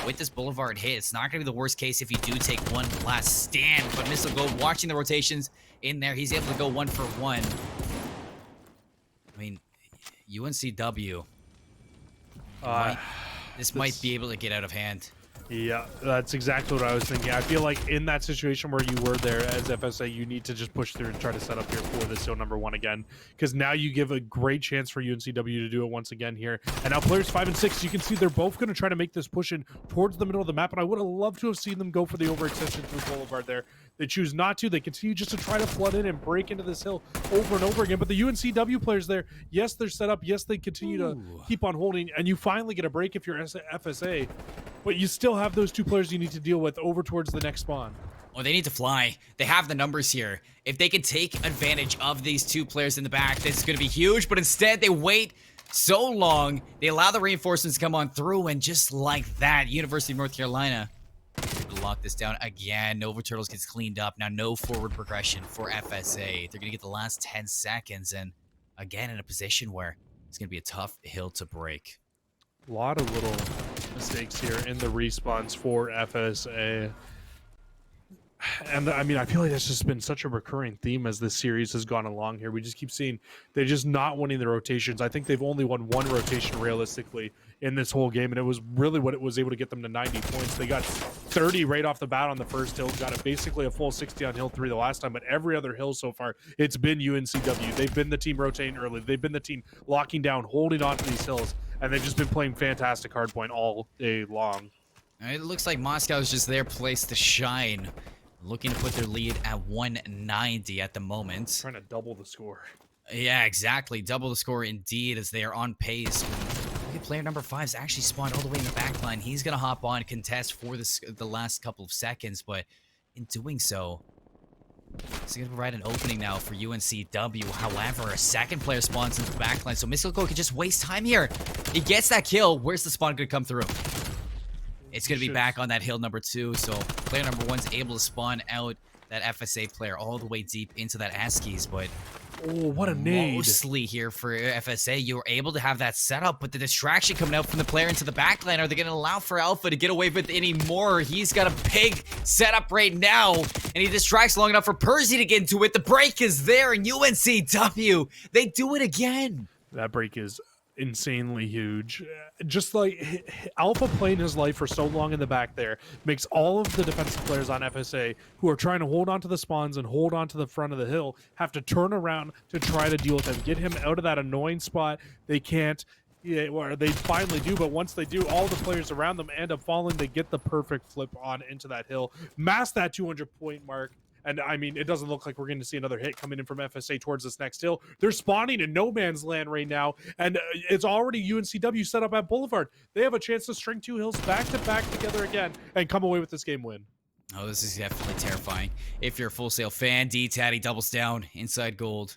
with this Boulevard hit, it's not going to be the worst case if you do take one last stand. But Mr. Gold watching the rotations in there, he's able to go 1 for 1. I mean, UNCW, this might be able to get out of hand. Yeah, that's exactly what I was thinking. I feel like in that situation where you were there as FSA, you need to just push through and try to set up here for this hill number 1 again, because now you give a great chance for UNCW to do it once again here. And now players 5 and 6, you can see they're both going to try to make this push in towards the middle of the map, and I would have loved to have seen them go for the overextension through Boulevard there. They choose not to. They continue just to try to flood in and break into this hill over and over again. But the UNCW players there, yes, they're set up. Yes, they continue to keep on holding, and you finally get a break if you're FSA. But you still have those 2 players you need to deal with over towards the next spawn. Oh, they need to fly. They have the numbers here. If they can take advantage of these 2 players in the back, this is going to be huge. But instead, they wait so long. They allow the reinforcements to come on through. And just like that, University of North Carolina to lock this down again. Nova Turtles gets cleaned up. Now, no forward progression for FSA. They're going to get the last 10 seconds. And again, in a position where it's going to be a tough hill to break. A lot of little mistakes here in the respawns for FSA. And I mean, I feel like that's just been such a recurring theme as this series has gone along here. We just keep seeing they're just not winning the rotations. I think they've only won 1 rotation realistically in this whole game, and it was really what it was able to get them to 90 points. They got 30 right off the bat on the first hill, got basically a full 60 on hill 3 the last time, but every other hill so far, it's been UNCW. They've been the team rotating early. They've been the team locking down, holding on to these hills, and they've just been playing fantastic hardpoint all day long. It looks like Moscow's just their place to shine. Looking to put their lead at 190 at the moment. Trying to double the score. Yeah, exactly. Double the score indeed, as they are on pace. Player number 5's actually spawned all the way in the back line. He's going to hop on and contest for the last couple of seconds, but in doing so, it's going to provide an opening now for UNCW. However, a second player spawns into the back line, so Mystical can just waste time here. He gets that kill. Where's the spawn going to come through? It's going to be back on that hill number 2, so player number 1's able to spawn out that FSA player all the way deep into that Askies, but Oh, what a nade. Mostly here for FSA, you were able to have that setup, but the distraction coming out from the player into the backline, are they going to allow for Alpha to get away with any more? He's got a big setup right now, and he distracts long enough for Percy to get into it. The break is there, and UNCW, they do it again. That break is insanely huge. Just like Alpha playing his life for so long in the back there makes all of the defensive players on FSA who are trying to hold on to the spawns and hold on to the front of the hill have to turn around to try to deal with him, get him out of that annoying spot. They can't. Yeah, or they finally do, but once they do, all the players around them end up falling. They get the perfect flip on into that hill, mass that 200-point mark. And I mean, it doesn't look like we're going to see another hit coming in from FSA towards this next hill. They're spawning in no man's land right now, and it's already UNCW set up at Boulevard. They have a chance to string 2 hills back to back together again and come away with this game win. Oh, this is definitely terrifying. If you're a Full Sail fan, D-Tatty doubles down inside gold.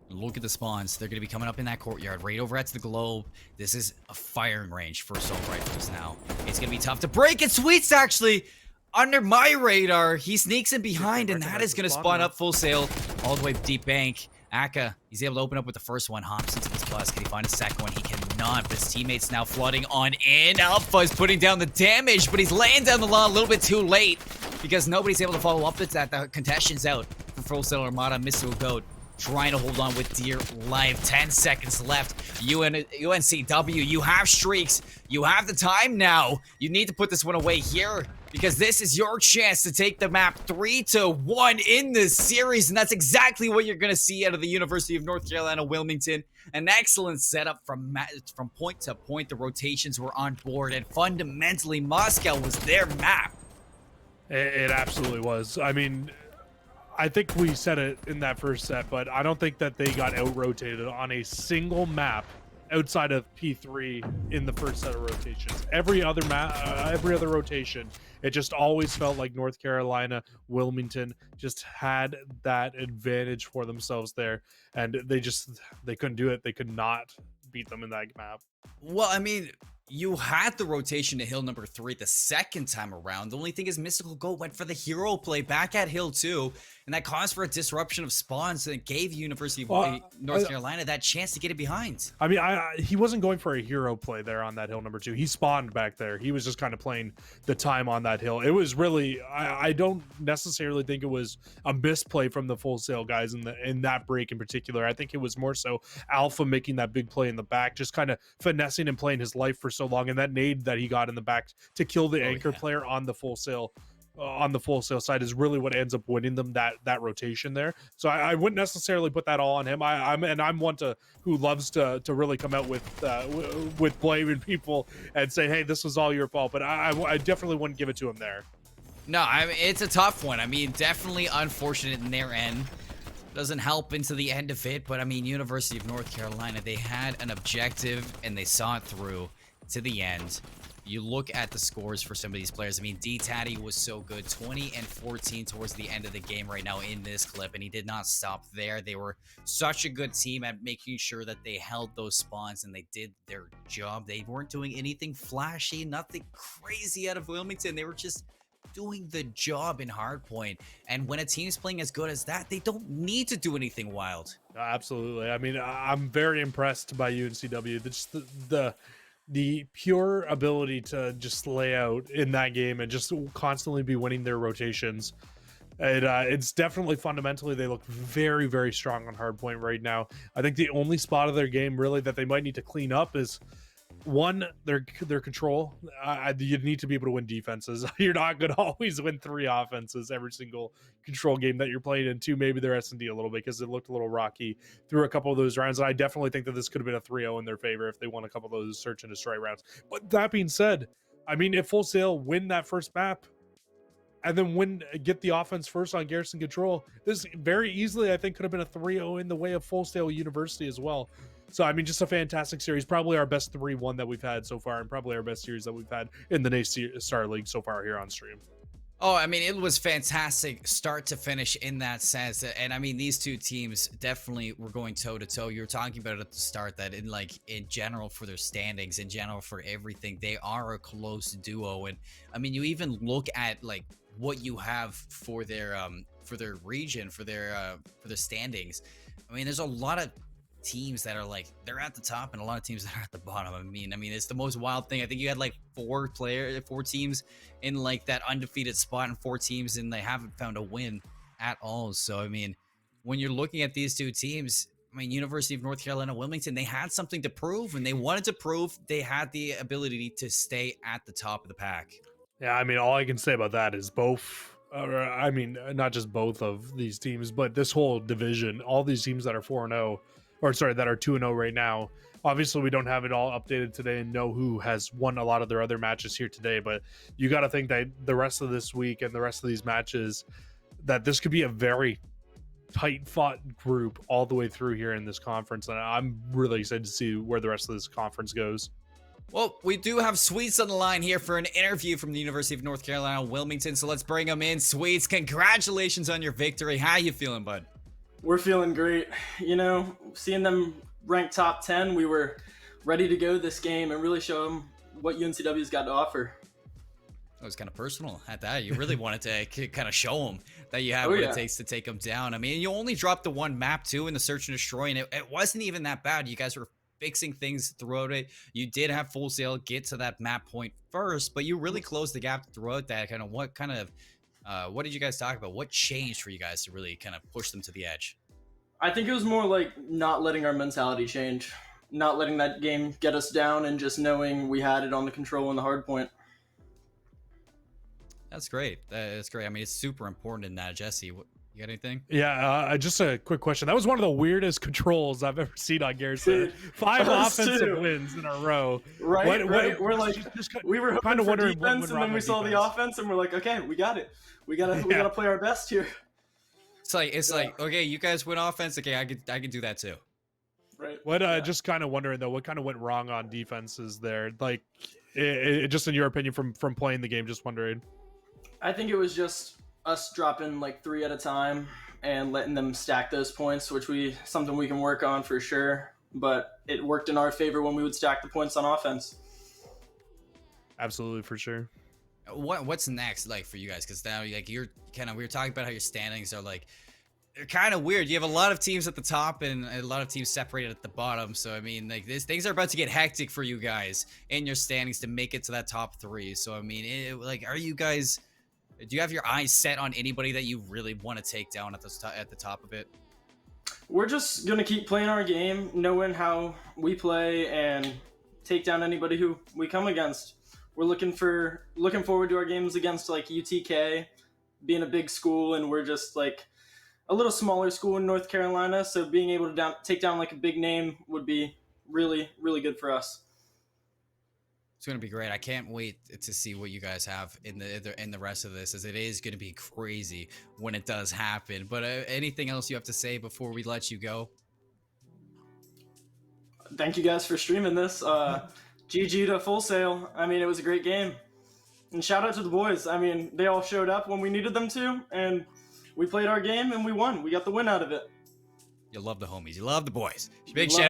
Look at the spawns. They're going to be coming up in that courtyard right over at the globe. This is a firing range for assault rifles now. It's going to be tough to break, and Sweet's actually under my radar. He sneaks in behind, and that is going to spawn up Full Sail all the way deep bank. Aka, he's able to open up with the first one. Hops into this plus. Can he find a second one? He cannot, but his teammates now flooding on in. Alpha is putting down the damage, but he's laying down the law a little bit too late because nobody's able to follow up with that. The contestion's out for Full Sail Armada. Missile Goat trying to hold on with dear life. 10 seconds left. UNCW, you have streaks. You have the time now. You need to put this one away here because this is your chance to take the map 3-1 in this series, and that's exactly what you're going to see out of the University of North Carolina, Wilmington. An excellent setup from point to point. The rotations were on board, and fundamentally, Moscow was their map. It absolutely was. I mean, I think we said it in that first set, but I don't think that they got out-rotated on a single map outside of P3 in the first set of rotations. Every other rotation, it just always felt like North Carolina, Wilmington just had that advantage for themselves there, and they couldn't do it. They could not beat them in that map. Well, I mean, you had the rotation to hill number 3 the second time around. The only thing is Mystical Goat went for the hero play back at hill 2, and that caused for a disruption of spawns that gave University of North Carolina that chance to get it behind. I mean, he wasn't going for a hero play there on that hill number 2. He spawned back there. He was just kind of playing the time on that hill. It was really, I don't necessarily think it was a misplay from the Full Sail guys in that break in particular. I think it was more so Alpha making that big play in the back, just kind of finessing and playing his life for so long, and that nade that he got in the back to kill the anchor player on the Full Sail side is really what ends up winning them that rotation there. So I wouldn't necessarily put that all on him. I'm one who loves to really come out with blaming people and say, hey, this was all your fault, but I definitely wouldn't give it to him there. No, I mean, it's a tough one. I mean, definitely unfortunate in their end. Doesn't help into the end of it, but I mean, University of North Carolina, they had an objective and they saw it through to the end. You look at the scores for some of these players. I mean, D-Tatty was so good, 20 and 14 towards the end of the game right now in this clip, and he did not stop there. They were such a good team at making sure that they held those spawns, and they did their job. They weren't doing anything flashy, nothing crazy out of Wilmington. They were just doing the job in hardpoint, and when a team's playing as good as that, they don't need to do anything wild. Absolutely. I mean, I'm very impressed by UNCW. Just the pure ability to just lay out in that game and just constantly be winning their rotations. It's definitely fundamentally, they look very, very strong on hardpoint right now. I think the only spot of their game really that they might need to clean up is one, their control. You need to be able to win defenses. You're not going to always win 3 offenses every single control game that you're playing in. 2, maybe their S&D a little bit because it looked a little rocky through a couple of those rounds. And I definitely think that this could have been a 3-0 in their favor if they won a couple of those search and destroy rounds. But that being said, I mean, if Full Sail win that first map and then get the offense first on Garrison Control, this very easily, I think, could have been a 3-0 in the way of Full Sail University as well. So, I mean, just a fantastic series. Probably our best 3-1 that we've had so far, and probably our best series that we've had in the NACE Starleague so far here on stream. Oh, I mean, it was fantastic start to finish in that sense. And I mean, these two teams definitely were going toe to toe. You were talking about it at the start that in general for their standings, in general for everything, they are a close duo. And I mean, you even look at what you have for their region, for their standings. I mean, there's a lot of teams that are like they're at the top and a lot of teams that are at the bottom. I mean it's the most wild thing. I think you had like four teams in like that undefeated spot and four teams and they haven't found a win at all. So I mean, when you're looking at these two teams, I mean, University of North Carolina, Wilmington, they had something to prove and they wanted to prove they had the ability to stay at the top of the pack. Yeah, I mean, all I can say about that is both. I mean, not just both of these teams, but this whole division. All these teams that are 4-0, or sorry, that are 2-0 right now. Obviously, we don't have it all updated today and know who has won a lot of their other matches here today. But you got to think that the rest of this week and the rest of these matches, that this could be a very tight fought group all the way through here in this conference. And I'm really excited to see where the rest of this conference goes. Well, we do have Sweets on the line here for an interview from the University of North Carolina, Wilmington. So let's bring him in. Sweets, congratulations on your victory. How you feeling, bud? We're feeling great. You know, seeing them ranked top 10, we were ready to go this game and really show them what UNCW's got to offer. It was kind of personal at that. You really wanted to kind of show them that you have Oh, what yeah. it takes to take them down. I mean, you only dropped the one map, too, in the Search and Destroy, and it wasn't even that bad. You guys were fixing things throughout it. You did have Full Sail get to that map point first, but you really closed the gap throughout that. What did you guys talk about? What changed for you guys to really kind of push them to the edge? I think it was more like not letting our mentality change, not letting that game get us down and just knowing we had it on the control and the hard point. That's great. That's great. I mean, it's super important in that. Jesse, you got anything? Yeah, just a quick question. That was one of the weirdest controls I've ever seen on Garrison. Dude, 5 us offensive too. wins in a row. Right? We're like, we were kind hoping of for wondering what defense, went and wrong then we on saw the defense. offense, and we're like, okay, we got it. We gotta play our best here. It's like okay, you guys win offense. Okay, I could do that too. Right. What Yeah. just kind of wondering though, what kind of went wrong on defenses there? Like, just in your opinion from playing the game, just wondering. I think it was just us dropping like 3 at a time and letting them stack those points, which something we can work on for sure. But it worked in our favor when we would stack the points on offense. Absolutely, for sure. What's next like for you guys? Because now like we were talking about how your standings are like they're kind of weird. You have a lot of teams at the top and a lot of teams separated at the bottom. So I mean, like things are about to get hectic for you guys in your standings to make it to that top 3. So I mean, are you guys? Do you have your eyes set on anybody that you really want to take down at the top of it? We're just gonna keep playing our game, knowing how we play, and take down anybody who we come against. We're looking forward to our games against like UTK, being a big school, and we're just like a little smaller school in North Carolina. So being able to take down like a big name would be really, really good for us. It's gonna be great. I can't wait to see what you guys have in the rest of this, as it is gonna be crazy when it does happen. But anything else you have to say before we let you go? Thank you guys for streaming this. GG to Full Sail. I mean, it was a great game. And shout out to the boys. I mean, they all showed up when we needed them to, and we played our game and we won. We got the win out of it. You love the homies. You love the boys. Big Love- shout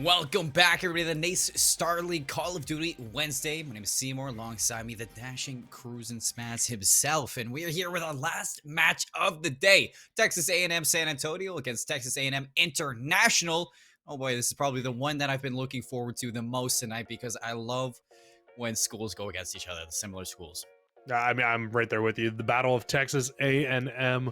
Welcome back, everybody, to the NACE Starleague Call of Duty Wednesday. My name is Seymour. Alongside me, the dashing cruising spaz himself, and we are here with our last match of the day: Texas A&M San Antonio against Texas A&M International. Oh boy, this is probably the one that I've been looking forward to the most tonight, because I love when schools go against each other, the similar schools. I mean, I'm right there with you. The Battle of Texas A&M,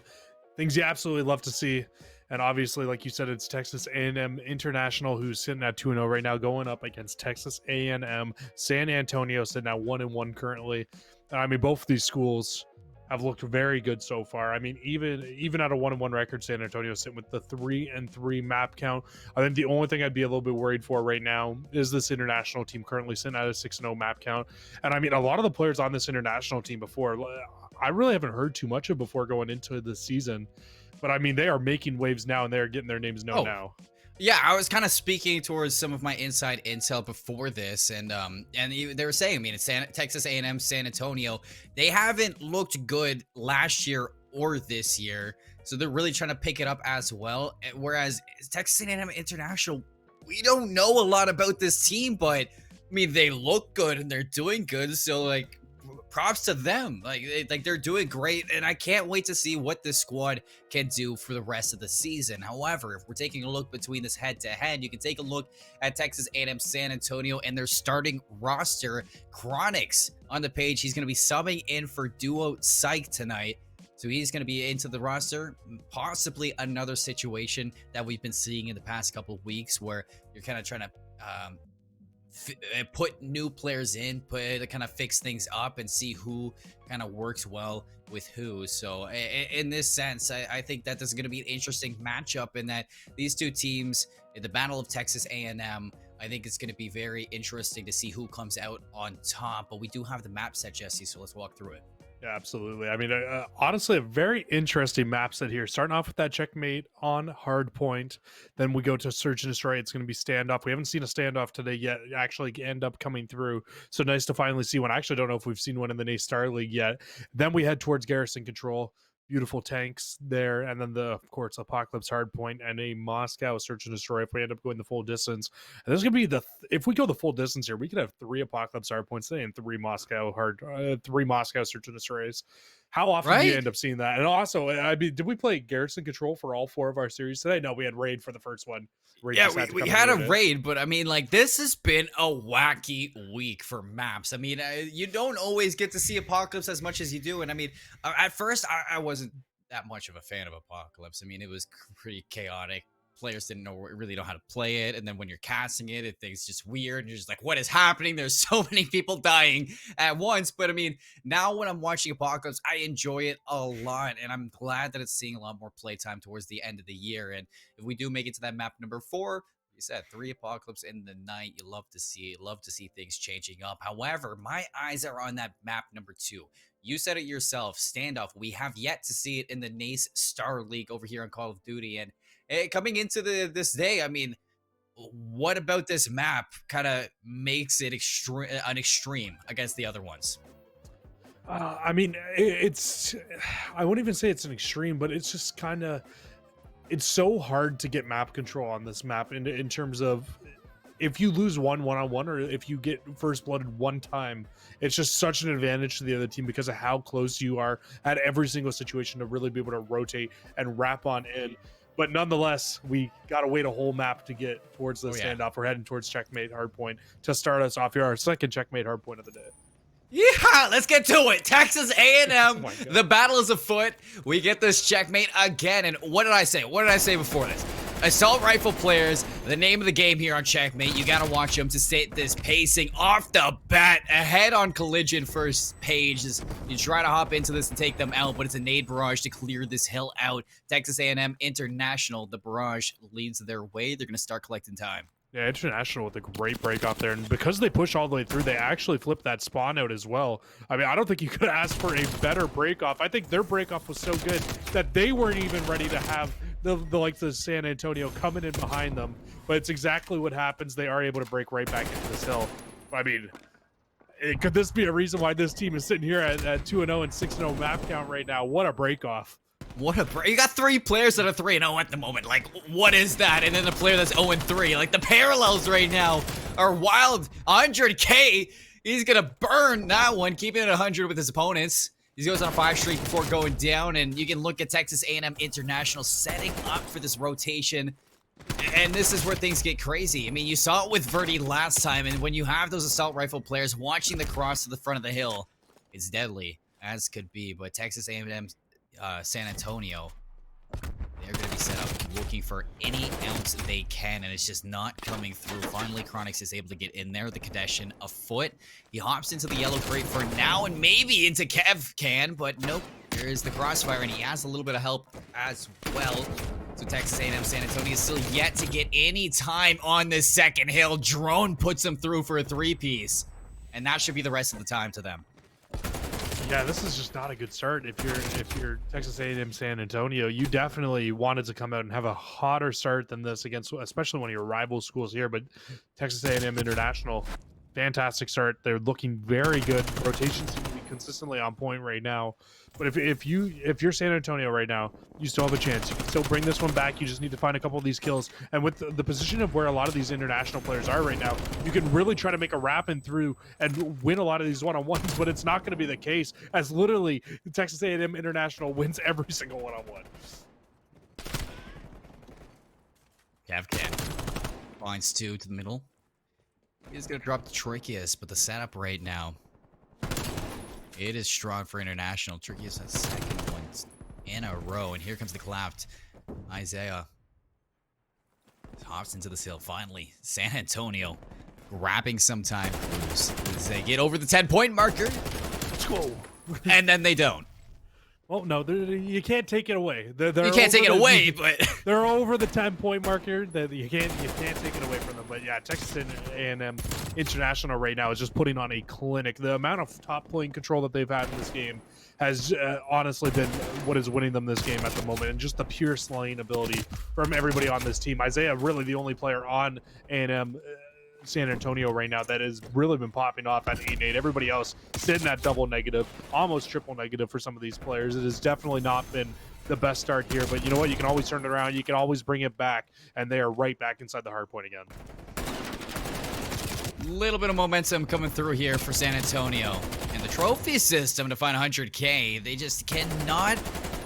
things you absolutely love to see. And obviously, like you said, it's Texas A&M International, who's sitting at 2-0 right now, going up against Texas A&M San Antonio, sitting at 1-1 currently. And I mean, both of these schools have looked very good so far. I mean, even at a 1-1 record, San Antonio sitting with the 3-3 map count. I think the only thing I'd be a little bit worried for right now is this international team currently sitting at a 6-0 map count. And I mean, a lot of the players on this international team before, I really haven't heard too much of before going into the season. But I mean, they are making waves now, and they are getting their names known now. Yeah, I was kind of speaking towards some of my inside intel before this, and they were saying, I mean, it's Texas A&M San Antonio, they haven't looked good last year or this year, so they're really trying to pick it up as well. Whereas Texas A&M International, we don't know a lot about this team, but I mean, they look good and they're doing good, so like, props to them. Like they're doing great, and I can't wait to see what this squad can do for the rest of the season. However, if we're taking a look between this head-to-head, you can take a look at Texas A&M San Antonio and their starting roster. Chronix on the page. He's going to be subbing in for Duo Psych tonight, so he's going to be into the roster. Possibly another situation that we've been seeing in the past couple of weeks, where you're kind of trying to put new players in, kind of fix things up and see who kind of works well with who. So in this sense, I think that this is going to be an interesting matchup in that these two teams in the Battle of Texas A&M, I think it's going to be very interesting to see who comes out on top. But we do have the map set, Jesse, so let's walk through it. Yeah, absolutely. I mean, honestly, a very interesting map set here. Starting off with that checkmate on hard point. Then we go to search and destroy. It's going to be standoff. We haven't seen a standoff today yet actually end up coming through. So nice to finally see one. I actually don't know if we've seen one in the NACE Starleague yet. Then we head towards garrison control. Beautiful tanks there, and then of course, Apocalypse Hardpoint and a Moscow search and destroy if we end up going the full distance. And this is gonna be if we go the full distance here, we could have 3 Apocalypse Hardpoints today and 3 Moscow search and destroys. How often do you end up seeing that? And also, I mean, did we play garrison control for all 4 of our series today? No, we had raid for the first one. Yeah, we had a raid, but I mean, like, this has been a wacky week for maps. I mean, you don't always get to see Apocalypse as much as you do. And I mean, at first, I wasn't that much of a fan of Apocalypse. I mean, it was pretty chaotic. Players didn't really know how to play it, and then when you're casting it, things just weird, and you're just like, what is happening? There's so many people dying at once. But I mean, now when I'm watching Apocalypse, I enjoy it a lot, and I'm glad that it's seeing a lot more playtime towards the end of the year. And if we do make it to that map number 4, you said 3 Apocalypse in the night, you love to see it, love to see things changing up. However, my eyes are on that map number 2. You said it yourself, standoff. We have yet to see it in the NACE Starleague over here on Call of Duty. And coming into this day, I mean, what about this map kind of makes it an extreme against the other ones? I mean, I wouldn't even say it's an extreme, but it's just kind of, it's so hard to get map control on this map in terms of, if you lose one-on-one or if you get first blooded one time, it's just such an advantage to the other team because of how close you are at every single situation to really be able to rotate and wrap on in. But nonetheless, we got to wait a whole map to get towards the standoff. We're heading towards checkmate hardpoint to start us off here, our second checkmate hardpoint of the day. Yeah, let's get to it. Texas A&M, the battle is afoot. We get this checkmate again. And what did I say? What did I say before this? Assault rifle players, the name of the game here on checkmate. You got to watch them to state this pacing off the bat. Ahead on collision first page. You try to hop into this and take them out, but it's a nade barrage to clear this hill out. Texas A&M International, the barrage leads their way. They're going to start collecting time. Yeah, International with a great break off there. And because they push all the way through, they actually flipped that spawn out as well. I mean, I don't think you could ask for a better break off. I think their break off was so good that they weren't even ready to have the San Antonio coming in behind them. But it's exactly what happens. They are able to break right back into this hill. I mean, could this be a reason why this team is sitting here at 2-0 and 6-0 map count right now? What a break off. What a break. You got 3 players that are 3-0 at the moment. Like, what is that? And then the player that's 0-3. Like, the parallels right now are wild. 100K. He's going to burn that one, keeping it 100 with his opponents. He goes on a 5 streak before going down, and you can look at Texas A&M International setting up for this rotation. And this is where things get crazy. I mean, you saw it with Verdi last time, and when you have those assault rifle players watching the cross to the front of the hill, it's deadly, as could be. But Texas A&M San Antonio, they're going to be set up looking for any ounce they can, and it's just not coming through. Finally, Chronix is able to get in there. The Kadeshan afoot. He hops into the yellow crate for now, and maybe into Kev can, but nope. There is the crossfire, and he has a little bit of help as well. So Texas A&M San Antonio is still yet to get any time on this second hill. Drone puts him through for a 3-piece, and that should be the rest of the time to them. Yeah, this is just not a good start. If you're Texas A&M San Antonio, you definitely wanted to come out and have a hotter start than this against, especially one of your rival schools here. But Texas A&M International, fantastic start. They're looking very good. Rotations seem to be consistently on point right now. But if you're San Antonio right now, you still have a chance. You can still bring this one back. You just need to find a couple of these kills. And with the position of where a lot of these international players are right now, you can really try to make a wrapping through and win a lot of these one-on-ones. But it's not going to be the case, as literally Texas A&M International wins every single one-on-one. Cavcan finds 2 to the middle. He's going to drop the Trichius, but the setup right now, it is strong for International. Trichius has second one in a row, and here comes the collapsed Isaiah. Hops into the hill. Finally, San Antonio grabbing some time as they get over the 10-point marker. Let's go. And then they don't. Oh no, you can't take it away. You can't take it away, but they're over the 10-point marker. That you can't take it away from them. But yeah, Texas A&M International right now is just putting on a clinic. The amount of top playing control that they've had in this game has honestly been what is winning them this game at the moment, and just the pure slaying ability from everybody on this team. Isaiah really the only player on A&M San Antonio right now that has really been popping off at 8-8. Everybody else sitting at double negative, almost triple negative for some of these players. It has definitely not been the best start here, but you know what? You can always turn it around. You can always bring it back, and they are right back inside the hard point again. Little bit of momentum coming through here for San Antonio. And the trophy system to find 100K, they just cannot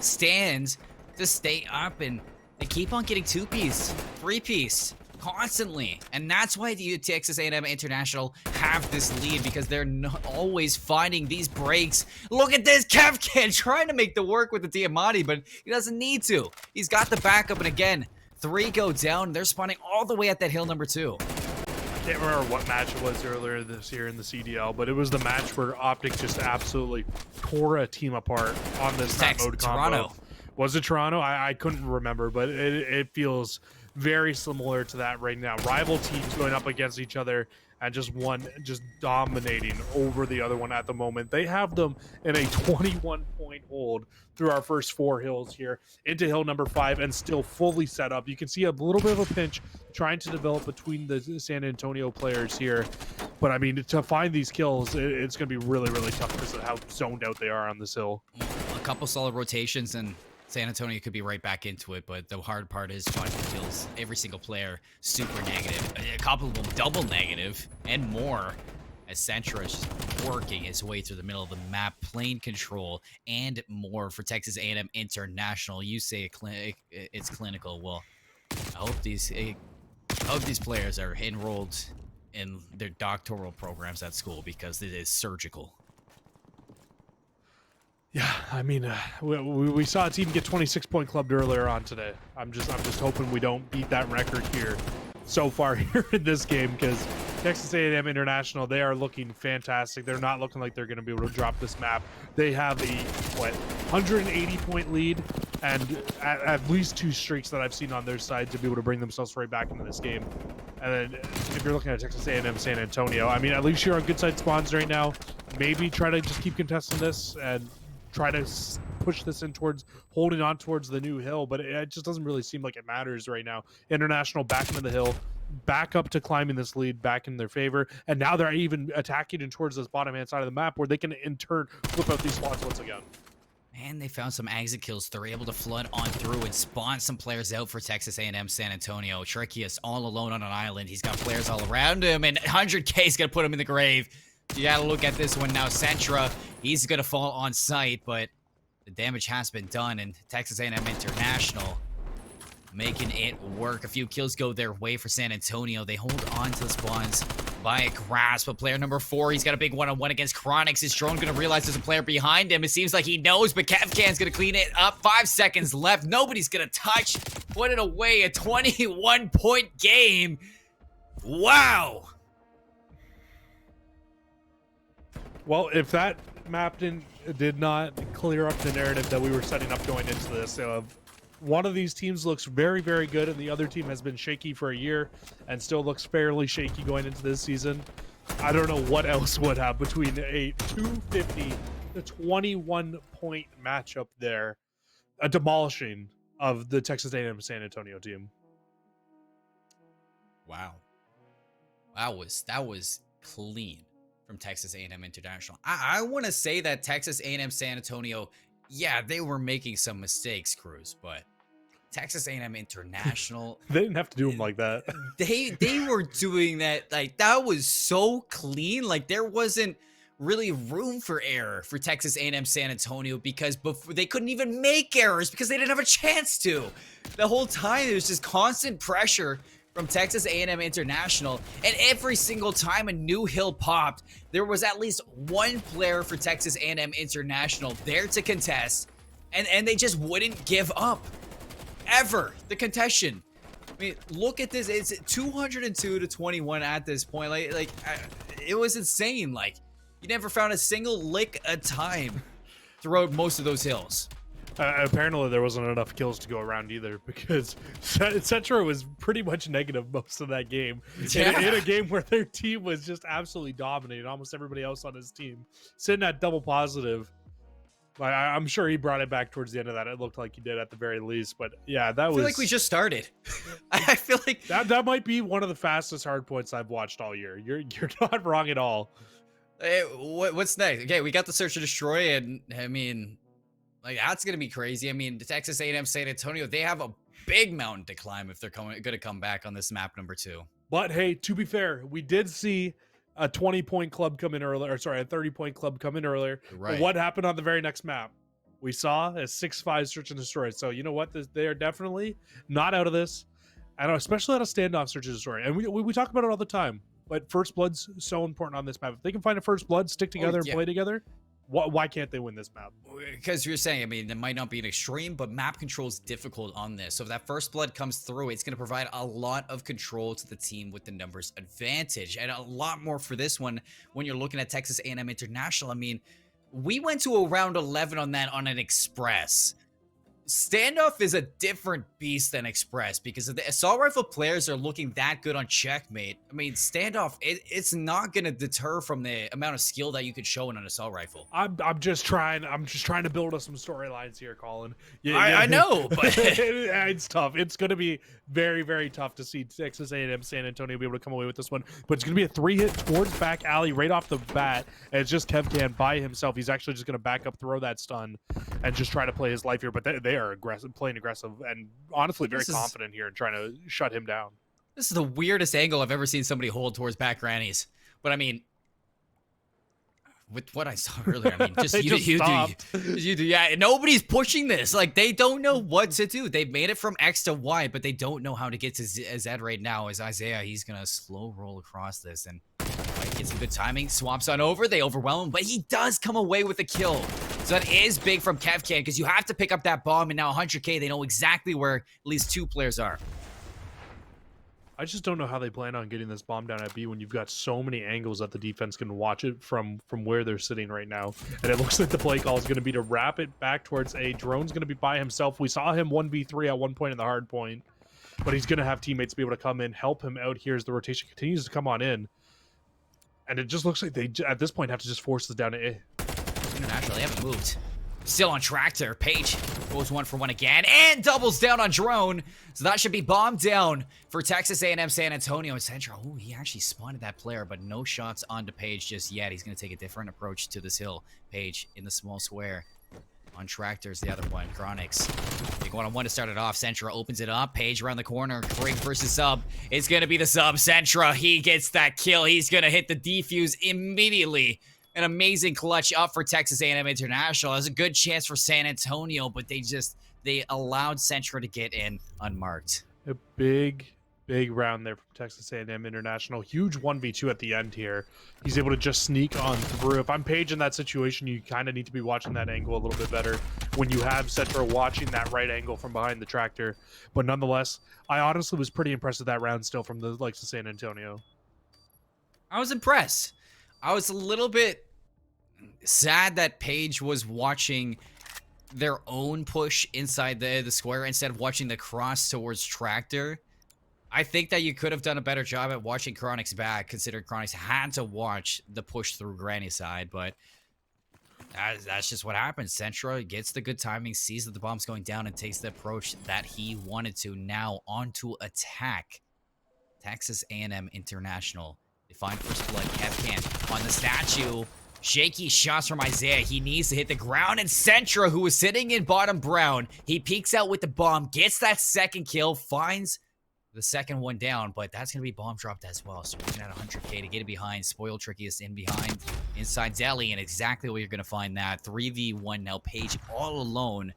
stand to stay up, and they keep on getting 2-piece, 3-piece. Constantly, and that's why the Texas A&M International have this lead, because they're not always finding these breaks. Look at this, Kevkin trying to make the work with the Diamante, but he doesn't need to. He's got the backup, and again, 3 go down. They're spawning all the way at that hill number 2. I can't remember what match it was earlier this year in the CDL, but it was the match where Optic just absolutely tore a team apart on this map mode combo. Toronto. Was it Toronto? I couldn't remember, but it feels very similar to that right now. Rival teams going up against each other, and just one just dominating over the other one at the moment. They have them in a 21-point hold through our first 4 hills here into hill number 5, and still fully set up. You can see a little bit of a pinch trying to develop between the San Antonio players here. But I mean, to find these kills, it's going to be really, really tough because of how zoned out they are on this hill. A couple solid rotations, and San Antonio could be right back into it, but the hard part is finding kills. Every single player super negative, a couple of them double negative and more, as Sentra is just working his way through the middle of the map, plane control and more for Texas A&M International. You say it's clinical. Well, I hope these players are enrolled in their doctoral programs at school, because it is surgical. Yeah, I mean, we saw a team get 26-point clubbed earlier on today. I'm just hoping we don't beat that record here so far here in this game, because Texas A&M International, they are looking fantastic. They're not looking like they're going to be able to drop this map. They have a 180-point lead, and at least 2 streaks that I've seen on their side to be able to bring themselves right back into this game. And then if you're looking at Texas A&M San Antonio, I mean, at least you're on good side spawns right now. Maybe try to just keep contesting this and try to push this in towards holding on towards the new hill, but it just doesn't really seem like it matters right now. International back into the hill, back up to climbing this lead back in their favor, and now they're even attacking in towards this bottom hand side of the map, where they can in turn flip out these spots once again. And they found some exit kills. They're able to flood on through and spawn some players out for Texas A&M San Antonio. Trickiest all alone on an island. He's got players all around him, and 100K is going to put him in the grave. You got to look at this one now. Sentra, he's going to fall on site, but the damage has been done, and Texas A&M International making it work. A few kills go their way for San Antonio. They hold on to the spawns by a grasp. But player number 4, he's got a big one-on-one against Chronix. Is Drone going to realize there's a player behind him? It seems like he knows, but Kevcan's going to clean it up. 5 seconds left. Nobody's going to touch. Put it away. A 21-point game. Wow. Well, if that map did not clear up the narrative that we were setting up going into this, one of these teams looks very, very good, and the other team has been shaky for a year and still looks fairly shaky going into this season. I don't know what else would have between a 250 to 21-point matchup there, a demolishing of the Texas A&M San Antonio team. Wow. That was clean from Texas A&M International. I want to say that Texas A&M San Antonio, yeah, they were making some mistakes, Cruz, but Texas A&M International, they didn't have to do them like that. They were doing that, like, that was so clean. Like, there wasn't really room for error for Texas A&M San Antonio, because before they couldn't even make errors because they didn't have a chance to. The whole time, there was just constant pressure from Texas A&M International, and every single time a new hill popped, there was at least one player for Texas A&M International there to contest, and they just wouldn't give up. Ever. The contention. I mean, look at this. It's 202 to 21 at this point. It was insane. Like, you never found a single lick of time throughout most of those hills. Apparently there wasn't enough kills to go around either, because Centro was pretty much negative most of that game. In a game where their team was just absolutely dominating almost everybody else on his team, sitting at double positive. I'm sure he brought it back towards the end of that. It looked like he did at the very least, but yeah, that was. I feel like we just started. I feel like that might be one of the fastest hard points I've watched all year. You're not wrong at all. Hey, what's next? Okay, we got the search and destroy, and I mean, like that's gonna be crazy. I mean, the Texas A&M San Antonio, they have a big mountain to climb if they're gonna come back on this map number 2. But hey, to be fair, we did see a 20-point club come in earlier, or sorry, a 30-point club come in earlier. Right. But what happened on the very next map? We saw a 6-5 search and destroy. So you know what? They are definitely not out of this. I know, especially out of standoff search and destroy. And we talk about it all the time. But first blood's so important on this map. If they can find a first blood, stick together, and play together, why can't they win this map? Because you're saying, I mean, it might not be an extreme, but map control is difficult on this. So if that first blood comes through, it's going to provide a lot of control to the team with the numbers advantage, and a lot more for this one when you're looking at Texas A&M International. I mean, we went to a round 11 on that on an Express. Standoff is a different beast than Express, because if the assault rifle players are looking that good on checkmate, I mean, Standoff, it's not going to deter from the amount of skill that you could show in an assault rifle. I'm just trying to build us some storylines here, Colin. I know, but it's tough. It's going to be very, very tough to see Texas A&M San Antonio be able to come away with this one. But it's going to be a 3-hit towards back alley right off the bat, and it's just Kevcan by himself. He's actually just going to back up, throw that stun, and just try to play his life here. But they are aggressive, playing aggressive, and honestly very confident here in trying to shut him down. This is the weirdest angle I've ever seen somebody hold towards back grannies. But I mean, with what I saw earlier, I mean, just you do. Yeah, nobody's pushing this. Like, they don't know what to do. They've made it from X to Y, but they don't know how to get to Z right now. As Isaiah, he's gonna slow roll across this and get some good timing. Swamps on over. They overwhelm him, but he does come away with a kill. So that is big from Kevcan, because you have to pick up that bomb, and now 100K, they know exactly where at least 2 players are. I just don't know how they plan on getting this bomb down at B when you've got so many angles that the defense can watch it from where they're sitting right now. And it looks like the play call is going to be to wrap it back towards A. Drone's going to be by himself. We saw him 1v3 at one point in the hard point, but he's going to have teammates be able to come in, help him out here as the rotation continues to come on in. And it just looks like they, at this point, have to just force this down to A. International, they haven't moved. Still on Tractor. Page goes 1 for 1 again and doubles down on Drone. So that should be bombed down for Texas A&M San Antonio. And Central, oh, he actually spotted that player, but no shots onto Page just yet. He's going to take a different approach to this hill. Page in the small square. On Tractor's the other one. Chronix. Big 1-on-1 to start it off. Centra opens it up. Page around the corner. Craig versus Sub. It's going to be the Sub. Centra, he gets that kill. He's going to hit the defuse immediately. An amazing clutch up for Texas A&M International. There's a good chance for San Antonio, but they allowed Centra to get in unmarked. A big round there from Texas A&M International. Huge 1v2 at the end here. He's able to just sneak on through. If I'm Page in that situation, you kind of need to be watching that angle a little bit better when you have Centra watching that right angle from behind the Tractor. But nonetheless, I honestly was pretty impressed with that round still from the likes of San Antonio. I was impressed. I was a little bit sad that Page was watching their own push inside the square instead of watching the cross towards Tractor. I think that you could have done a better job at watching Chronix back, considering Chronix had to watch the push through Granny side, but that's just what happens. Centra gets the good timing, sees that the bomb's going down, and takes the approach that he wanted to. Now on to attack Texas A&M International. They find first blood. Kevcan on the statue. Shaky shots from Isaiah. He needs to hit the ground, and Centra, who is sitting in bottom brown, he peeks out with the bomb, gets that second kill, finds the second one down, but that's going to be bomb dropped as well. So we're looking at 100K to get it behind. Spoiled Trickiest in behind, inside Deli, and exactly where you're going to find that. 3v1 now. Page all alone.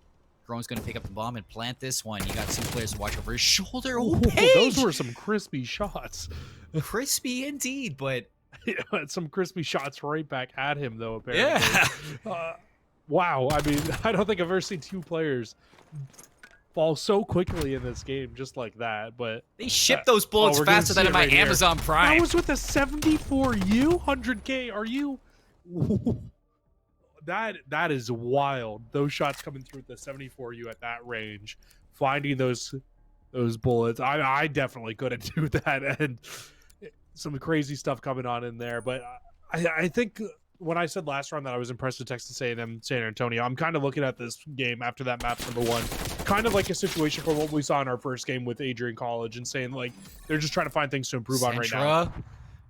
Drone's going to pick up the bomb and plant this one. You got 2 players to watch over his shoulder. Oh, Page! Those were some crispy shots. Crispy indeed, but yeah, some crispy shots right back at him, though, apparently. Yeah. Wow. I mean, I don't think I've ever seen 2 players fall so quickly in this game just like that, but they ship those bullets faster than in my Amazon Prime. That was with a 74U 100K. Are you that is wild. Those shots coming through the 74U at that range, finding those bullets. I definitely couldn't do that, and some crazy stuff coming on in there. But I think when I said last round that I was impressed with Texas A&M San Antonio, I'm kind of looking at this game after that map's #1, kind of like a situation for what we saw in our first game with Adrian College, and saying like they're just trying to find things to improve on right now.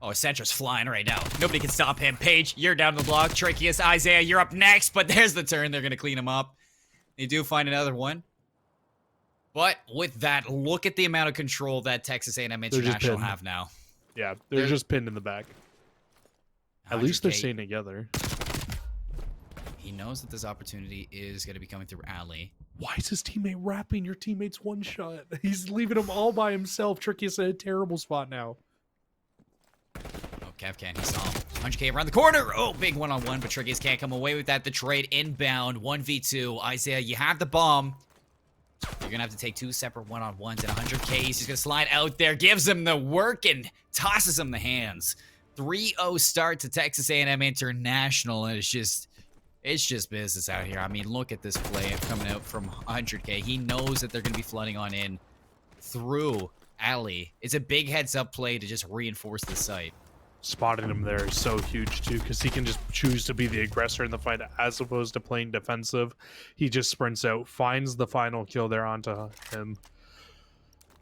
Oh, Sentra's flying right now. Nobody can stop him. Paige, you're down the block. Trickiest, Isaiah, you're up next. But there's the turn. They're going to clean him up. They do find another one. But with that, look at the amount of control that Texas A&M International have now. Yeah, they're just pinned in the back. At least they're staying together. He knows that this opportunity is going to be coming through alley. Why is his teammate wrapping your teammate's one shot? He's leaving him all by himself. Tricky's in a terrible spot now. Oh, Kev can. He saw him. 100K around the corner. Oh, big one-on-one, but Trickies can't come away with that. The trade inbound. 1v2. Isaiah, you have the bomb. You're going to have to take 2 separate one-on-ones at 100K. He's just going to slide out there, gives him the work, and tosses him the hands. 3-0 start to Texas A&M International, and it's just business out here. I mean, look at this play coming out from 100K. He knows that they're going to be flooding on in through alley. It's a big heads-up play to just reinforce the site. Spotting him there is so huge too, because he can just choose to be the aggressor in the fight as opposed to playing defensive. He just sprints out, finds the final kill there onto him.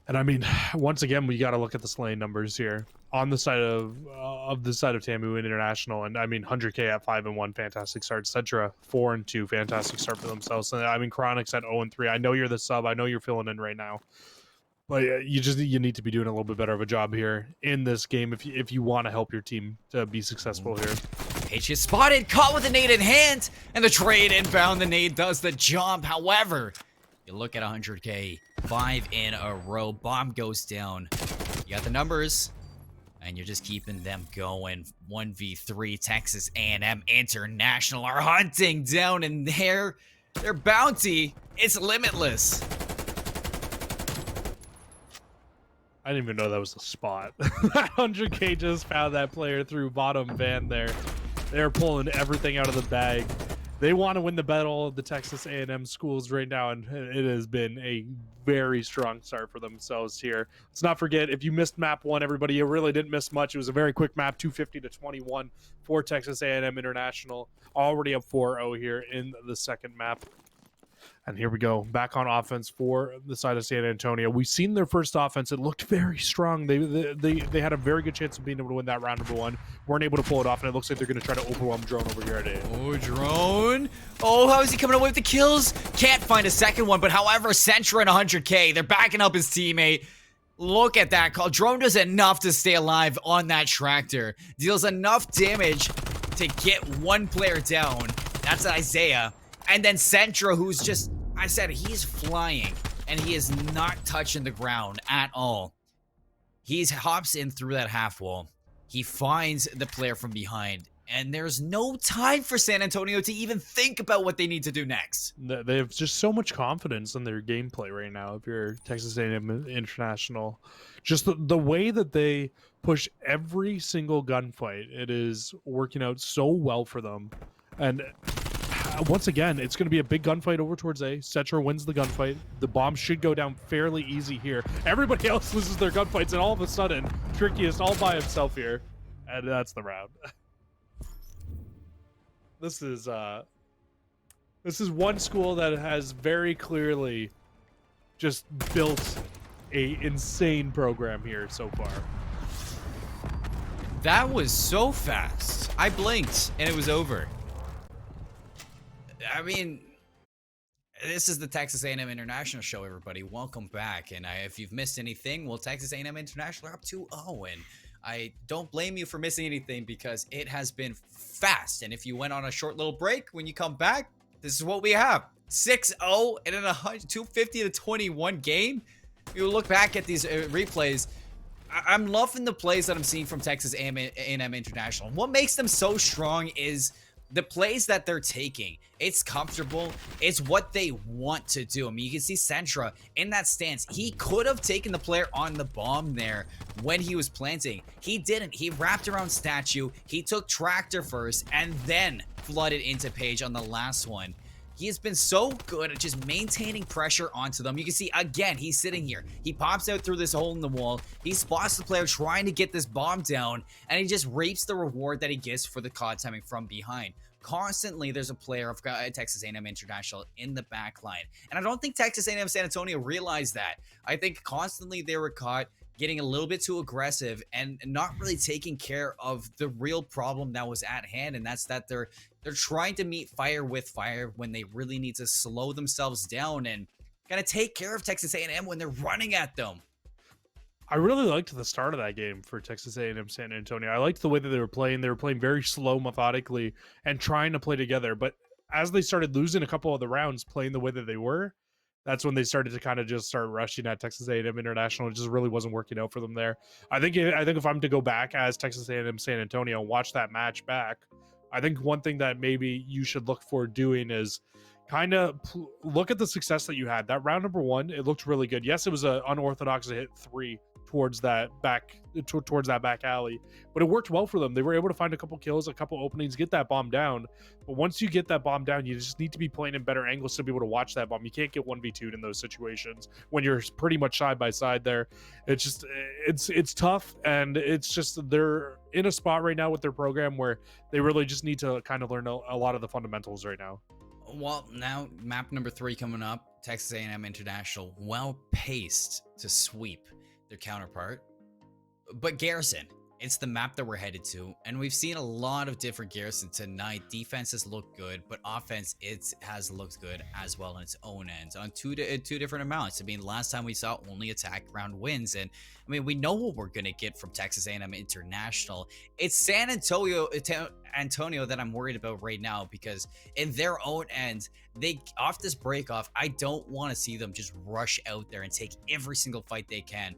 And I mean, once again, we got to look at the slaying numbers here on the side of TAMU International. And I mean, 100K at 5-1, fantastic start. Centra 4-2, fantastic start for themselves. And I mean, Chronix at 0-3. I know you're the sub. I know you're filling in right now. But you need to be doing a little bit better of a job here in this game if you want to help your team to be successful here. Paige is spotted, caught with the nade in hand, and the trade inbound. The nade does the jump. However, you look at 100K, 5 in a row. Bomb goes down. You got the numbers, and you're just keeping them going. 1v3. Texas A&M International are hunting down, and their bounty is limitless. I didn't even know that was a spot. 100K just found that player through bottom van there. They're pulling everything out of the bag. They want to win the battle of the Texas A&M schools right now, and it has been a very strong start for themselves here. Let's not forget, if you missed map 1, everybody, you really didn't miss much. It was a very quick map, 250-21 for Texas A&M International. Already up 4-0 here in the second map. And here we go, back on offense for the side of San Antonio. We've seen their first offense. It looked very strong. They had a very good chance of being able to win that round #1. Weren't able to pull it off, and it looks like they're going to try to overwhelm Drone over here at A. Oh, Drone. Oh, how is he coming away with the kills? Can't find a second one, but however, Centra and 100K, they're backing up his teammate. Look at that call. Drone does enough to stay alive on that tractor. Deals enough damage to get one player down. That's Isaiah. And then Centra, who's just, I said, he's flying, and he is not touching the ground at all. He hops in through that half wall. He finds the player from behind, and there's no time for San Antonio to even think about what they need to do next. They have just so much confidence in their gameplay right now. If you're Texas A&M International, just the way that they push every single gunfight, it is working out so well for them. And once again, it's going to be a big gunfight over towards A. Cetra wins the gunfight. The bomb should go down fairly easy here. Everybody else loses their gunfights, and all of a sudden, Tricky is all by himself here. And that's the round. This is one school that has very clearly just built a insane program here so far. That was so fast. I blinked, and it was over. I mean, this is the Texas A&M International show, everybody. Welcome back. And if you've missed anything, well, Texas A&M International are up 2-0. And I don't blame you for missing anything because it has been fast. And if you went on a short little break, when you come back, this is what we have. 6-0 and in a 250-21 game. You look back at these replays. I'm loving the plays that I'm seeing from Texas A&M International. What makes them so strong is the plays that they're taking. It's comfortable. It's what they want to do. I mean, you can see Centra in that stance. He could have taken the player on the bomb there when he was planting. He didn't. He wrapped around statue. He took tractor first and then flooded into Page on the last one. He has been so good at just maintaining pressure onto them. You can see, again, he's sitting here. He pops out through this hole in the wall. He spots the player trying to get this bomb down, and he just reaps the reward that he gets for the COD timing from behind. Constantly, there's a player of Texas A&M International in the back line. And I don't think Texas A&M San Antonio realized that. I think constantly they were caught getting a little bit too aggressive and not really taking care of the real problem that was at hand, and that's that they're trying to meet fire with fire when they really need to slow themselves down and kind of take care of Texas A&M when they're running at them. I really liked the start of that game for Texas A&M San Antonio. I liked the way that they were playing. They were playing very slow, methodically, and trying to play together. But as they started losing a couple of the rounds playing the way that they were, that's when they started to kind of just start rushing at Texas A&M International. It just really wasn't working out for them there. I think if I'm to go back as Texas A&M San Antonio and watch that match back, I think one thing that maybe you should look for doing is kind of look at the success that you had. That round number 1, it looked really good. Yes, it was an unorthodox to hit 3 towards that back alley, but it worked well for them. They were able to find a couple kills, a couple openings, get that bomb down. But once you get that bomb down, you just need to be playing in better angles to be able to watch that bomb. You can't get 1v2'd in those situations when you're pretty much side by side there. It's just it's tough, and it's just they're in a spot right now with their program where they really just need to kind of learn a lot of the fundamentals right now. Well, now map number 3 coming up, Texas A&M International, well paced to sweep their counterpart. But Garrison, it's the map that we're headed to, and we've seen a lot of different Garrison tonight. Defenses look good, but offense, it has looked good as well on its own ends on two different amounts. I mean, last time we saw only attack round wins, and I mean, we know what we're gonna get from Texas A&M International. It's San Antonio that I'm worried about right now, because in their own end, they off this break off, I don't want to see them just rush out there and take every single fight they can.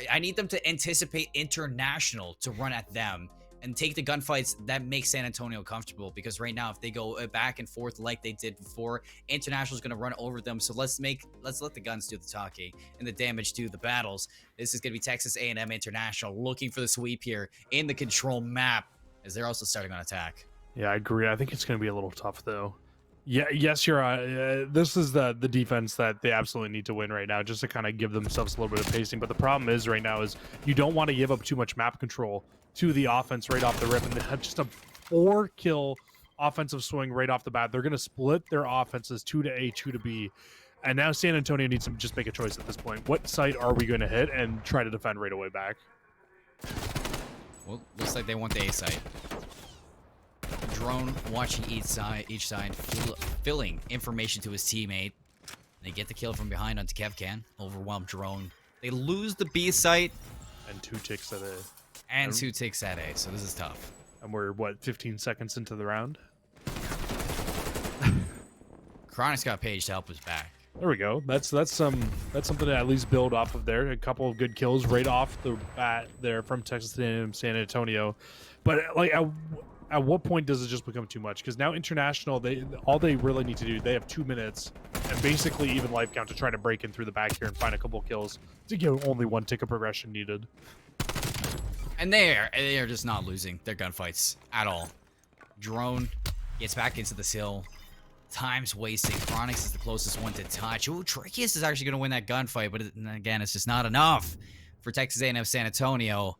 I need them to anticipate International to run at them and take the gunfights that make San Antonio comfortable, because right now, if they go back and forth like they did before, International is going to run over them. So let's let the guns do the talking and the damage do the battles. This is going to be Texas A&M International looking for the sweep here in the control map, as they're also starting on attack. Yeah, I agree. I think it's going to be a little tough, though. Yeah, yes, you're right. This is the defense that they absolutely need to win right now, just to kind of give themselves a little bit of pacing. But the problem is right now is you don't want to give up too much map control to the offense right off the rip, and they have just a 4-kill offensive swing right off the bat. They're going to split their offenses 2 to A, 2 to B. And now San Antonio needs to just make a choice at this point. What site are we going to hit and try to defend right away back? Well, looks like they want the A site. Drone watching each side, filling information to his teammate. They get the kill from behind onto Kevcan. Overwhelmed Drone. They lose the B site. And 2 ticks at A. And 2 ticks at A, so this is tough. And we're, what, 15 seconds into the round? Chronic's got Page to help us back. There we go. That's something to at least build off of there. A couple of good kills right off the bat there from Texas A&M San Antonio. But like at what point does it just become too much? Because now International, all they really need to do, they have 2 minutes and basically even life count to try to break in through the back here and find a couple of kills to get only 1 tick of progression needed. And they are just not losing their gunfights at all. Drone gets back into the hill. Time's wasting. Chronix is the closest one to touch. Ooh, Trickiest is actually going to win that gunfight, but again, it's just not enough for Texas A&M San Antonio.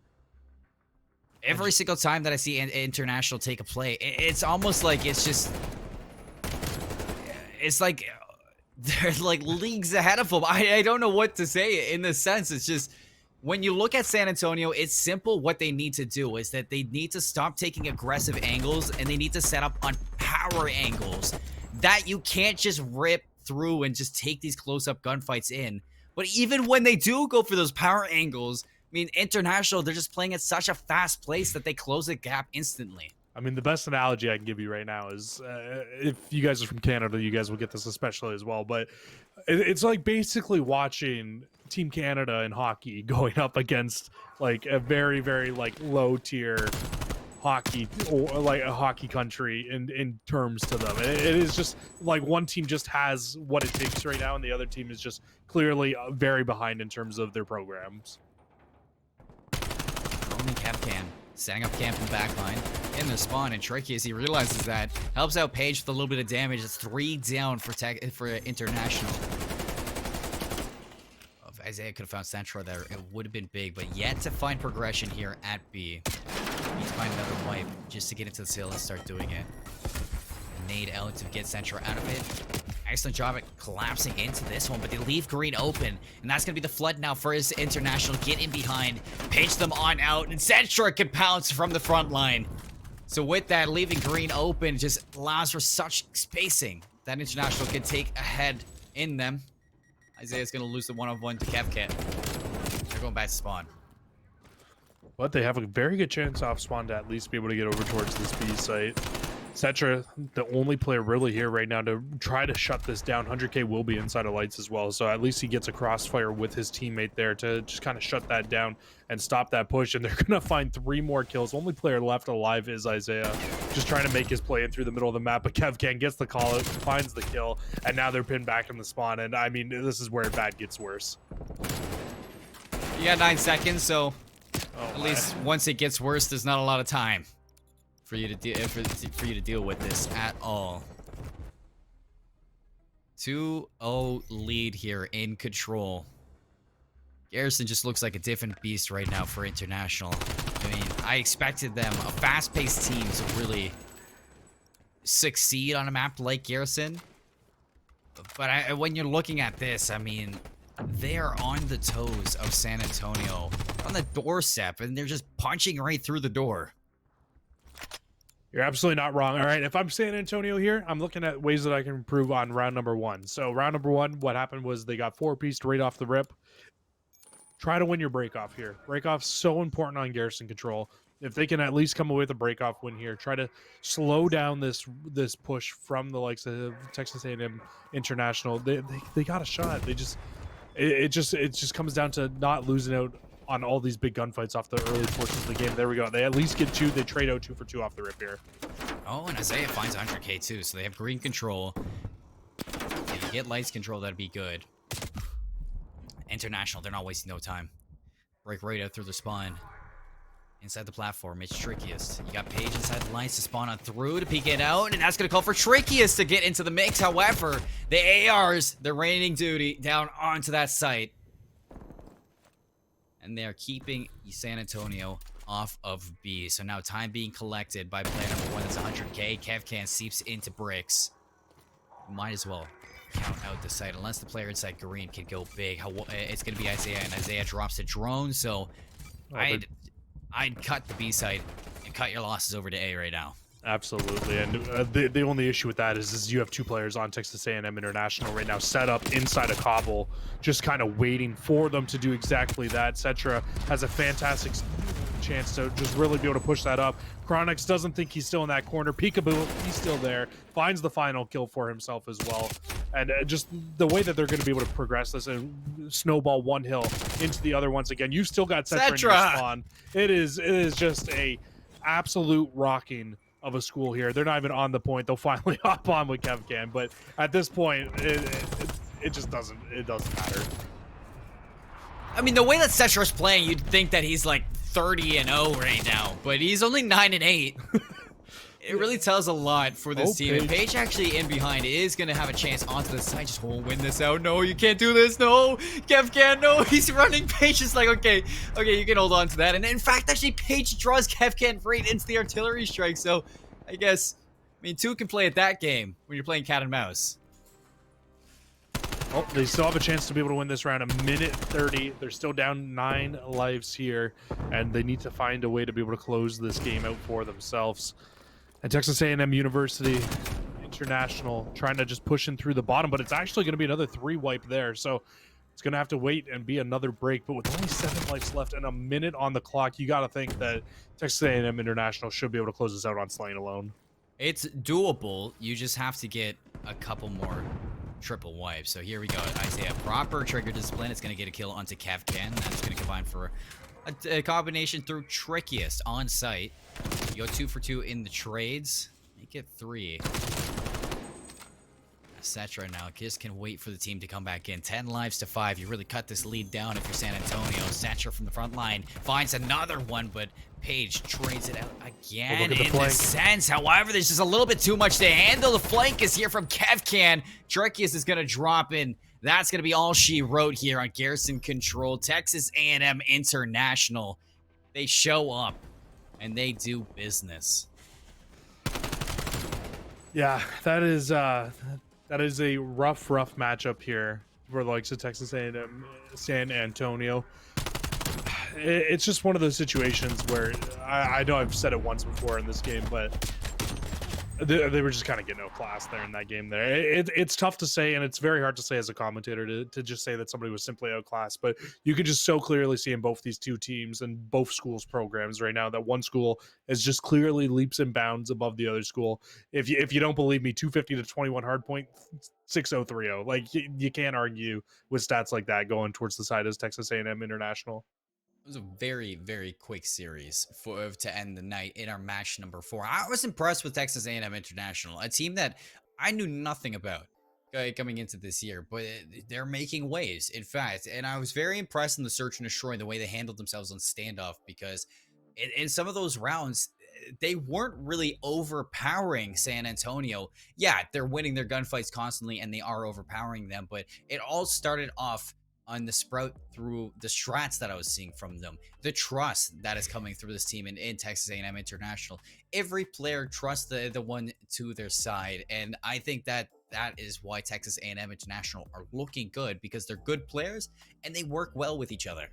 Every single time that I see International take a play, it's almost like it's like they're like leagues ahead of them. I don't know what to say in this sense. It's just, when you look at San Antonio, it's simple. What they need to do is that they need to stop taking aggressive angles, and they need to set up on power angles that you can't just rip through and just take these close-up gunfights in. But even when they do go for those power angles, I mean, International, they're just playing at such a fast pace that they close the gap instantly. I mean, the best analogy I can give you right now is, if you guys are from Canada, you guys will get this especially as well, but it's like basically watching Team Canada in hockey going up against like a very, very like low tier hockey, or like a hockey country in terms to them. It is just like one team just has what it takes right now, and the other team is just clearly very behind in terms of their programs. Only Kevcan setting up camp in the back line. In the spawn, and Tricky, as he realizes that, helps out Paige with a little bit of damage. It's 3 down for International. If Isaiah could have found Central there, it would have been big, but yet to find progression here at B. Need to find another wipe just to get into the seal and start doing it. Nade out to get Central out of it. Excellent job at collapsing into this one, but they leave Green open, and that's going to be the flood now for his International. Get in behind, pinch them on out, and Central can pounce from the front line. So with that, leaving Green open just allows for such spacing that International can take ahead in them. Isaiah's going to lose the one-on-one to Kevcat. They're going back to spawn. But they have a very good chance off spawn to at least be able to get over towards this B site. Cetra, the only player really here right now to try to shut this down. 100K will be inside of lights as well, so at least he gets a crossfire with his teammate there to just kind of shut that down and stop that push. And they're going to find 3 more kills. Only player left alive is Isaiah, just trying to make his play in through the middle of the map. But Kevcan gets the call out, finds the kill, and now they're pinned back in the spawn. And I mean, this is where bad gets worse. You got 9 seconds, so at least once it gets worse, there's not a lot of time for you to deal with this at all. 2-0 lead here in control. Garrison just looks like a different beast right now for International. I mean, I expected them, a fast-paced team, to really succeed on a map like Garrison. But when you're looking at this, I mean, they're on the toes of San Antonio, on the doorstep, and they're just punching right through the door. You're absolutely not wrong. All right, if I'm San Antonio here, I'm looking at ways that I can improve on round number 1. So round number 1, what happened was they got 4-pieced right off the rip. Try to win your breakoff here. Breakoff's so important on Garrison control. If they can at least come away with a breakoff win here, try to slow down this push from the likes of Texas A&M International. They got a shot. It just comes down to not losing out on all these big gunfights off the early portions of the game. There we go. They at least get 2. They trade out 2 for 2 off the rip here. Oh, and Isaiah finds 100K too, so they have green control. If you get lights control, that'd be good. International, they're not wasting no time. Break right out through the spawn. Inside the platform, it's Trickiest. You got Paige inside the lines to spawn on through to peek it out, and that's going to call for Trickiest to get into the mix. However, the ARs, they're raining duty down onto that site. And they're keeping San Antonio off of B. So now time being collected by player number 1. That's 100K. Kevcan seeps into bricks. Might as well count out the site. Unless the player inside green can go big. It's going to be Isaiah, and Isaiah drops a drone. So I'd cut the B site and cut your losses over to A right now. Absolutely, and the only issue with that is you have 2 players on Texas A&M International right now set up inside a cobble, just kind of waiting for them to do exactly that. Cetra has a fantastic chance to just really be able to push that up. Chronix doesn't think he's still in that corner. Peekaboo, he's still there, finds the final kill for himself as well. And just the way that they're going to be able to progress this and snowball one hill into the other once again. You've still got Cetra in your spawn. It is just a absolute rocking of a school here. They're not even on the point. They'll finally hop on with Kevcan, but at this point, it just doesn't matter. I mean, the way that Cetra's playing, you'd think that he's like 30-0 right now, but he's only 9-8. It really tells a lot for this team. And Paige actually in behind is going to have a chance onto the side. Just won't win this out. No, you can't do this. No, Kevcan, no. He's running. Paige is like, okay, you can hold on to that. And in fact, actually, Paige draws Kevcan right into the artillery strike. So I guess, 2 can play at that game when you're playing cat and mouse. Oh, they still have a chance to be able to win this round. 1:30. They're still down 9 lives here, and they need to find a way to be able to close this game out for themselves. And Texas A&M University International trying to just push in through the bottom, but it's actually going to be another 3 wipe there. So it's going to have to wait and be another break. But with only 7 lives left and a minute on the clock, you got to think that Texas A&M International should be able to close this out on Slain alone. It's doable. You just have to get a couple more triple wipes. So here we go. Isaiah, proper trigger discipline. It's going to get a kill onto Kevcan. That's going to combine for a combination through Trickiest on site. You go 2 for 2 in the trades. Make it 3. set right now. Just can wait for the team to come back in. 10 lives to 5. You really cut this lead down if you're San Antonio. Setcher from the front line finds another one, but Page trades it out again in the sense. However, there's just a little bit too much to handle. The flank is here from Kevcan. Trekius is going to drop in. That's going to be all she wrote here on Garrison Control. Texas A&M International. They show up, and they do business. Yeah, that is a rough matchup here for the likes of Texas A&M, San Antonio. It's just one of those situations where I know I've said it once before in this game, but they were just kind of getting no class there in that game there. It's tough to say, and it's very hard to say as a commentator to just say that somebody was simply outclassed, but you could just so clearly see in both these two teams and both schools' programs right now that one school is just clearly leaps and bounds above the other school. If you don't believe me, 250 to 21 hardpoint, 6030. Like you can't argue with stats like that going towards the side as Texas A&M International. It was a very, very quick series to end the night in our match number 4. I was impressed with Texas A&M International, a team that I knew nothing about coming into this year, but they're making waves, in fact. And I was very impressed in the search and destroy and the way they handled themselves on standoff, because in some of those rounds, they weren't really overpowering San Antonio. Yeah, they're winning their gunfights constantly, and they are overpowering them, but it all started off on the sprout through the strats that I was seeing from them, the trust that is coming through this team in Texas A&M International. Every player trusts the one to their side, and I think that is why Texas A&M International are looking good, because they're good players and they work well with each other.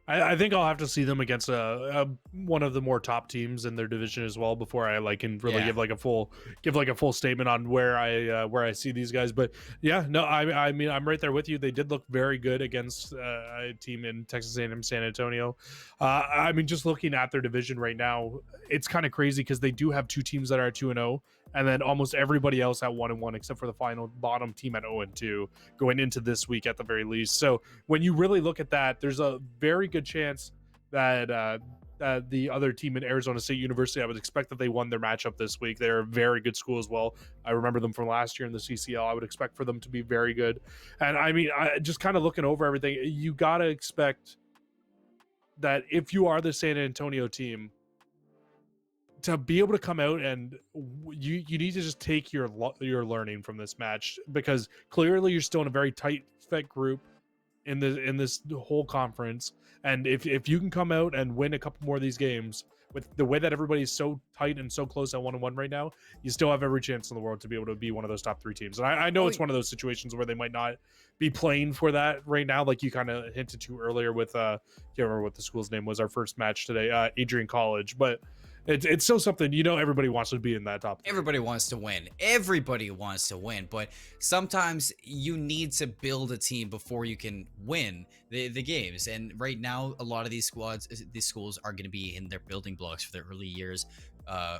I think I'll have to see them against one of the more top teams in their division as well before I can really give a full statement on where I see these guys. But yeah, no, I mean I'm right there with you. They did look very good against a team in Texas A&M San Antonio. I mean, just looking at their division right now, it's kind of crazy because they do have two teams that are 2-0, and then almost everybody else at 1-1 except for the final bottom team at 0-2 going into this week at the very least. So when you really look at that, there's a very good chance that the other team in Arizona State University, I would expect that they won their matchup this week. They're a very good school as well. I remember them from last year in the CCL. I would expect for them to be very good. And I mean, just kind of looking over everything, you got to expect that if you are the San Antonio team, to be able to come out and you need to just take your learning from this match, because clearly you're still in a very tight fit group in this whole conference, and if you can come out and win a couple more of these games with the way that everybody's so tight and so close at 1-1 right now, you still have every chance in the world to be able to be one of those top 3 teams. And I know it's one of those situations where they might not be playing for that right now, like you kind of hinted to earlier with can't remember what the school's name was, our first match today, Adrian College, but it's still something, everybody wants to be in that top 3. Everybody wants to win. Everybody wants to win, but sometimes you need to build a team before you can win the games. And right now, a lot of these schools are going to be in their building blocks for the early years,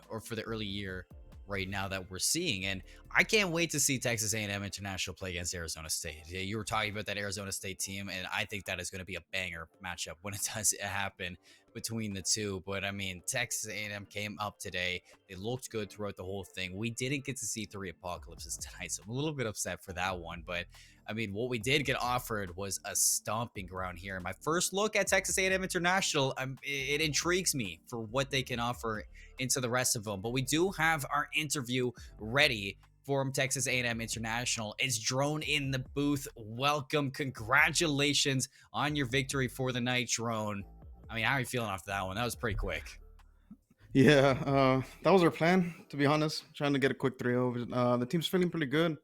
or for the early year right now that we're seeing. And I can't wait to see Texas A&M International play against Arizona State. You were talking about that Arizona State team, and I think that is going to be a banger matchup when it does happen between the two. But I mean, Texas A&M came up today. They looked good throughout the whole thing. We didn't get to see 3 apocalypses tonight, so I'm a little bit upset for that one. But I mean, what we did get offered was a stomping ground here. My first look at Texas A&M International, it intrigues me for what they can offer into the rest of them. But we do have our interview ready for Texas A&M International. It's Drone in the booth. Welcome. Congratulations on your victory for the night, Drone. I mean, how are you feeling after that one? That was pretty quick. Yeah, that was our plan, to be honest. Trying to get a quick 3-0. The team's feeling pretty good.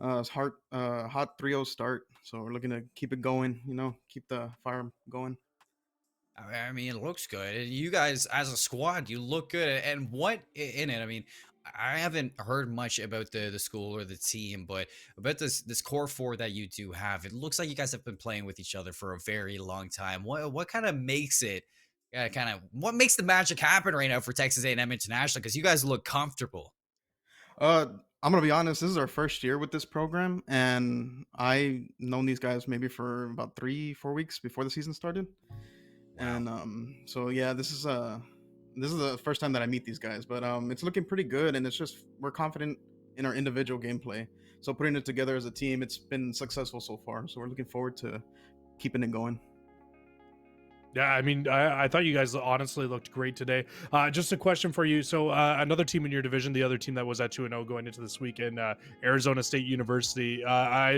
It's hot 3-0 start, so we're looking to keep it going, keep the fire going. I mean, it looks good. And you guys, as a squad, you look good. And what in it? I mean, I haven't heard much about the school or the team, but about this core 4 that you do have, it looks like you guys have been playing with each other for a very long time. What kind of makes it, what makes the magic happen right now for Texas A&M International? Because you guys look comfortable. I'm gonna be honest. This is our first year with this program, and I known these guys maybe for about 3-4 weeks before the season started. Wow. And so yeah, this is the first time that I meet these guys, but it's looking pretty good, and it's just we're confident in our individual gameplay. So putting it together as a team, it's been successful so far. So we're looking forward to keeping it going. Yeah, I mean, I thought you guys honestly looked great today. Just a question for you. So another team in your division, the other team that was at 2-0 going into this weekend, Arizona State University.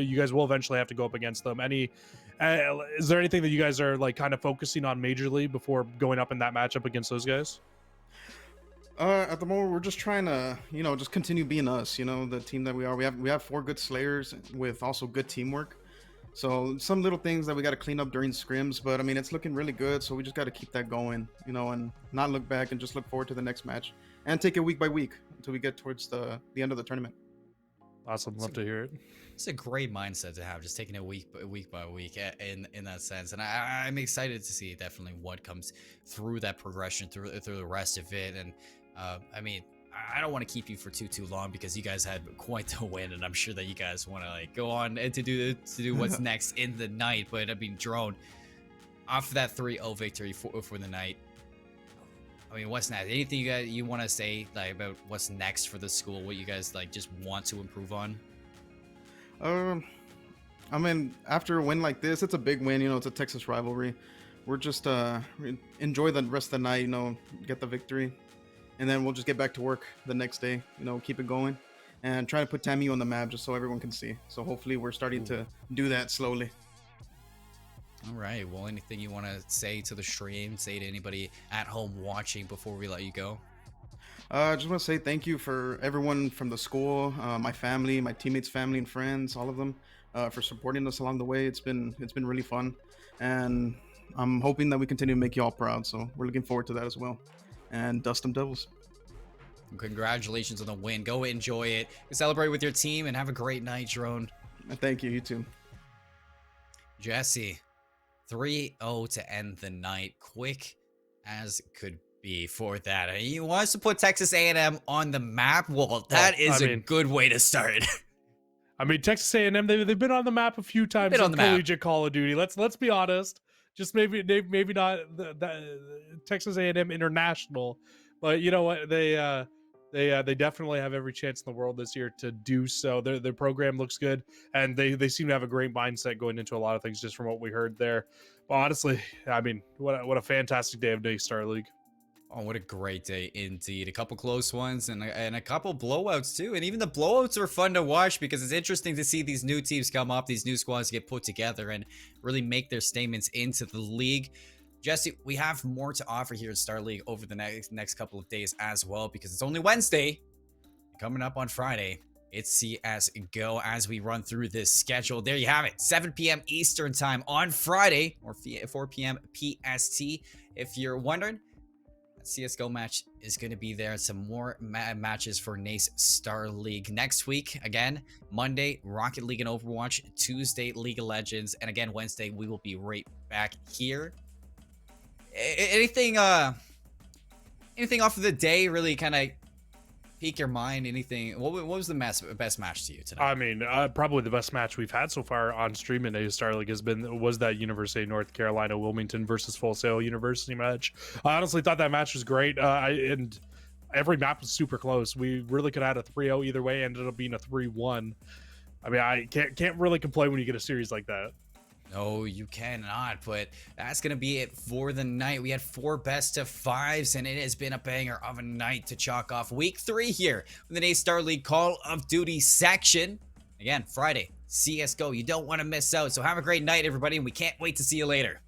You guys will eventually have to go up against them. Is there anything that you guys are like kind of focusing on majorly before going up in that matchup against those guys? At the moment, we're just trying to, just continue being us. The team that we are. We have 4 good slayers with also good teamwork. So some little things that we got to clean up during scrims, but I mean, it's looking really good. So we just got to keep that going, and not look back and just look forward to the next match and take it week by week until we get towards the end of the tournament. Awesome. Love to hear it. It's a great mindset to have, just taking it week by week in that sense. And I'm excited to see definitely what comes through that progression through the rest of it. And I mean, I don't want to keep you for too long because you guys had quite the win, and I'm sure that you guys want to like go on and to do what's next in the night. But I mean, Drone, off of that 3-0 victory for the night, I mean, what's next? Anything you want to say like about what's next for the school? What you guys like just want to improve on? I mean, after a win like this, it's a big win. It's a Texas rivalry. We're just enjoy the rest of the night. Get the victory. And then we'll just get back to work the next day, keep it going and try to put TAMU on the map just so everyone can see. So hopefully we're starting to do that slowly. All right. Well, anything you want to say to the stream, say to anybody at home watching before we let you go? I just want to say thank you for everyone from the school, my family, my teammates, family and friends, all of them, for supporting us along the way. It's been really fun. And I'm hoping that we continue to make you all proud. So we're looking forward to that as well. And dust them Devils. Congratulations on the win. Go enjoy it. Celebrate with your team and have a great night, Drone. Thank you. You too. Jesse, 3-0 to end the night. Quick as could be for that. He wants to put Texas A&M on the map. Well, that is a good way to start. I mean, Texas A&M, they've been on the map a few times in collegiate Call of Duty. Let's be honest. Just maybe not the Texas A&M International, but you know what? They definitely have every chance in the world this year to do so. Their program looks good, and they seem to have a great mindset going into a lot of things just from what we heard there. But honestly, I mean, what a fantastic day of NACE Starleague. Oh, what a great day indeed. A couple close ones and a couple blowouts too. And even the blowouts are fun to watch because it's interesting to see these new teams come up, these new squads get put together and really make their statements into the league. Jesse, we have more to offer here at Starleague over the next couple of days as well because it's only Wednesday. Coming up on Friday, it's CSGO as we run through this schedule. There you have it, 7 p.m. Eastern time on Friday or 4 p.m. PST. If you're wondering, CSGO match is going to be there. Some more matches for NACE Starleague next week. Again, Monday, Rocket League and Overwatch. Tuesday, League of Legends. And again, Wednesday, we will be right back here. Anything off of the day really kind of pique your mind? Anything? What was the best match to you tonight? I mean, probably the best match we've had so far on stream in NACE Starleague was that University of North Carolina Wilmington versus Full Sail University match. I honestly thought that match was great, and every map was super close. We really could have had a 3-0 either way. Ended up being a 3-1. I mean, I can't really complain when you get a series like that. No, you cannot, but that's going to be it for the night. We had 4 best-of-5s, and it has been a banger of a night to chalk off week 3 here with the NACE Starleague Call of Duty section. Again, Friday, CSGO. You don't want to miss out, so have a great night, everybody, and we can't wait to see you later.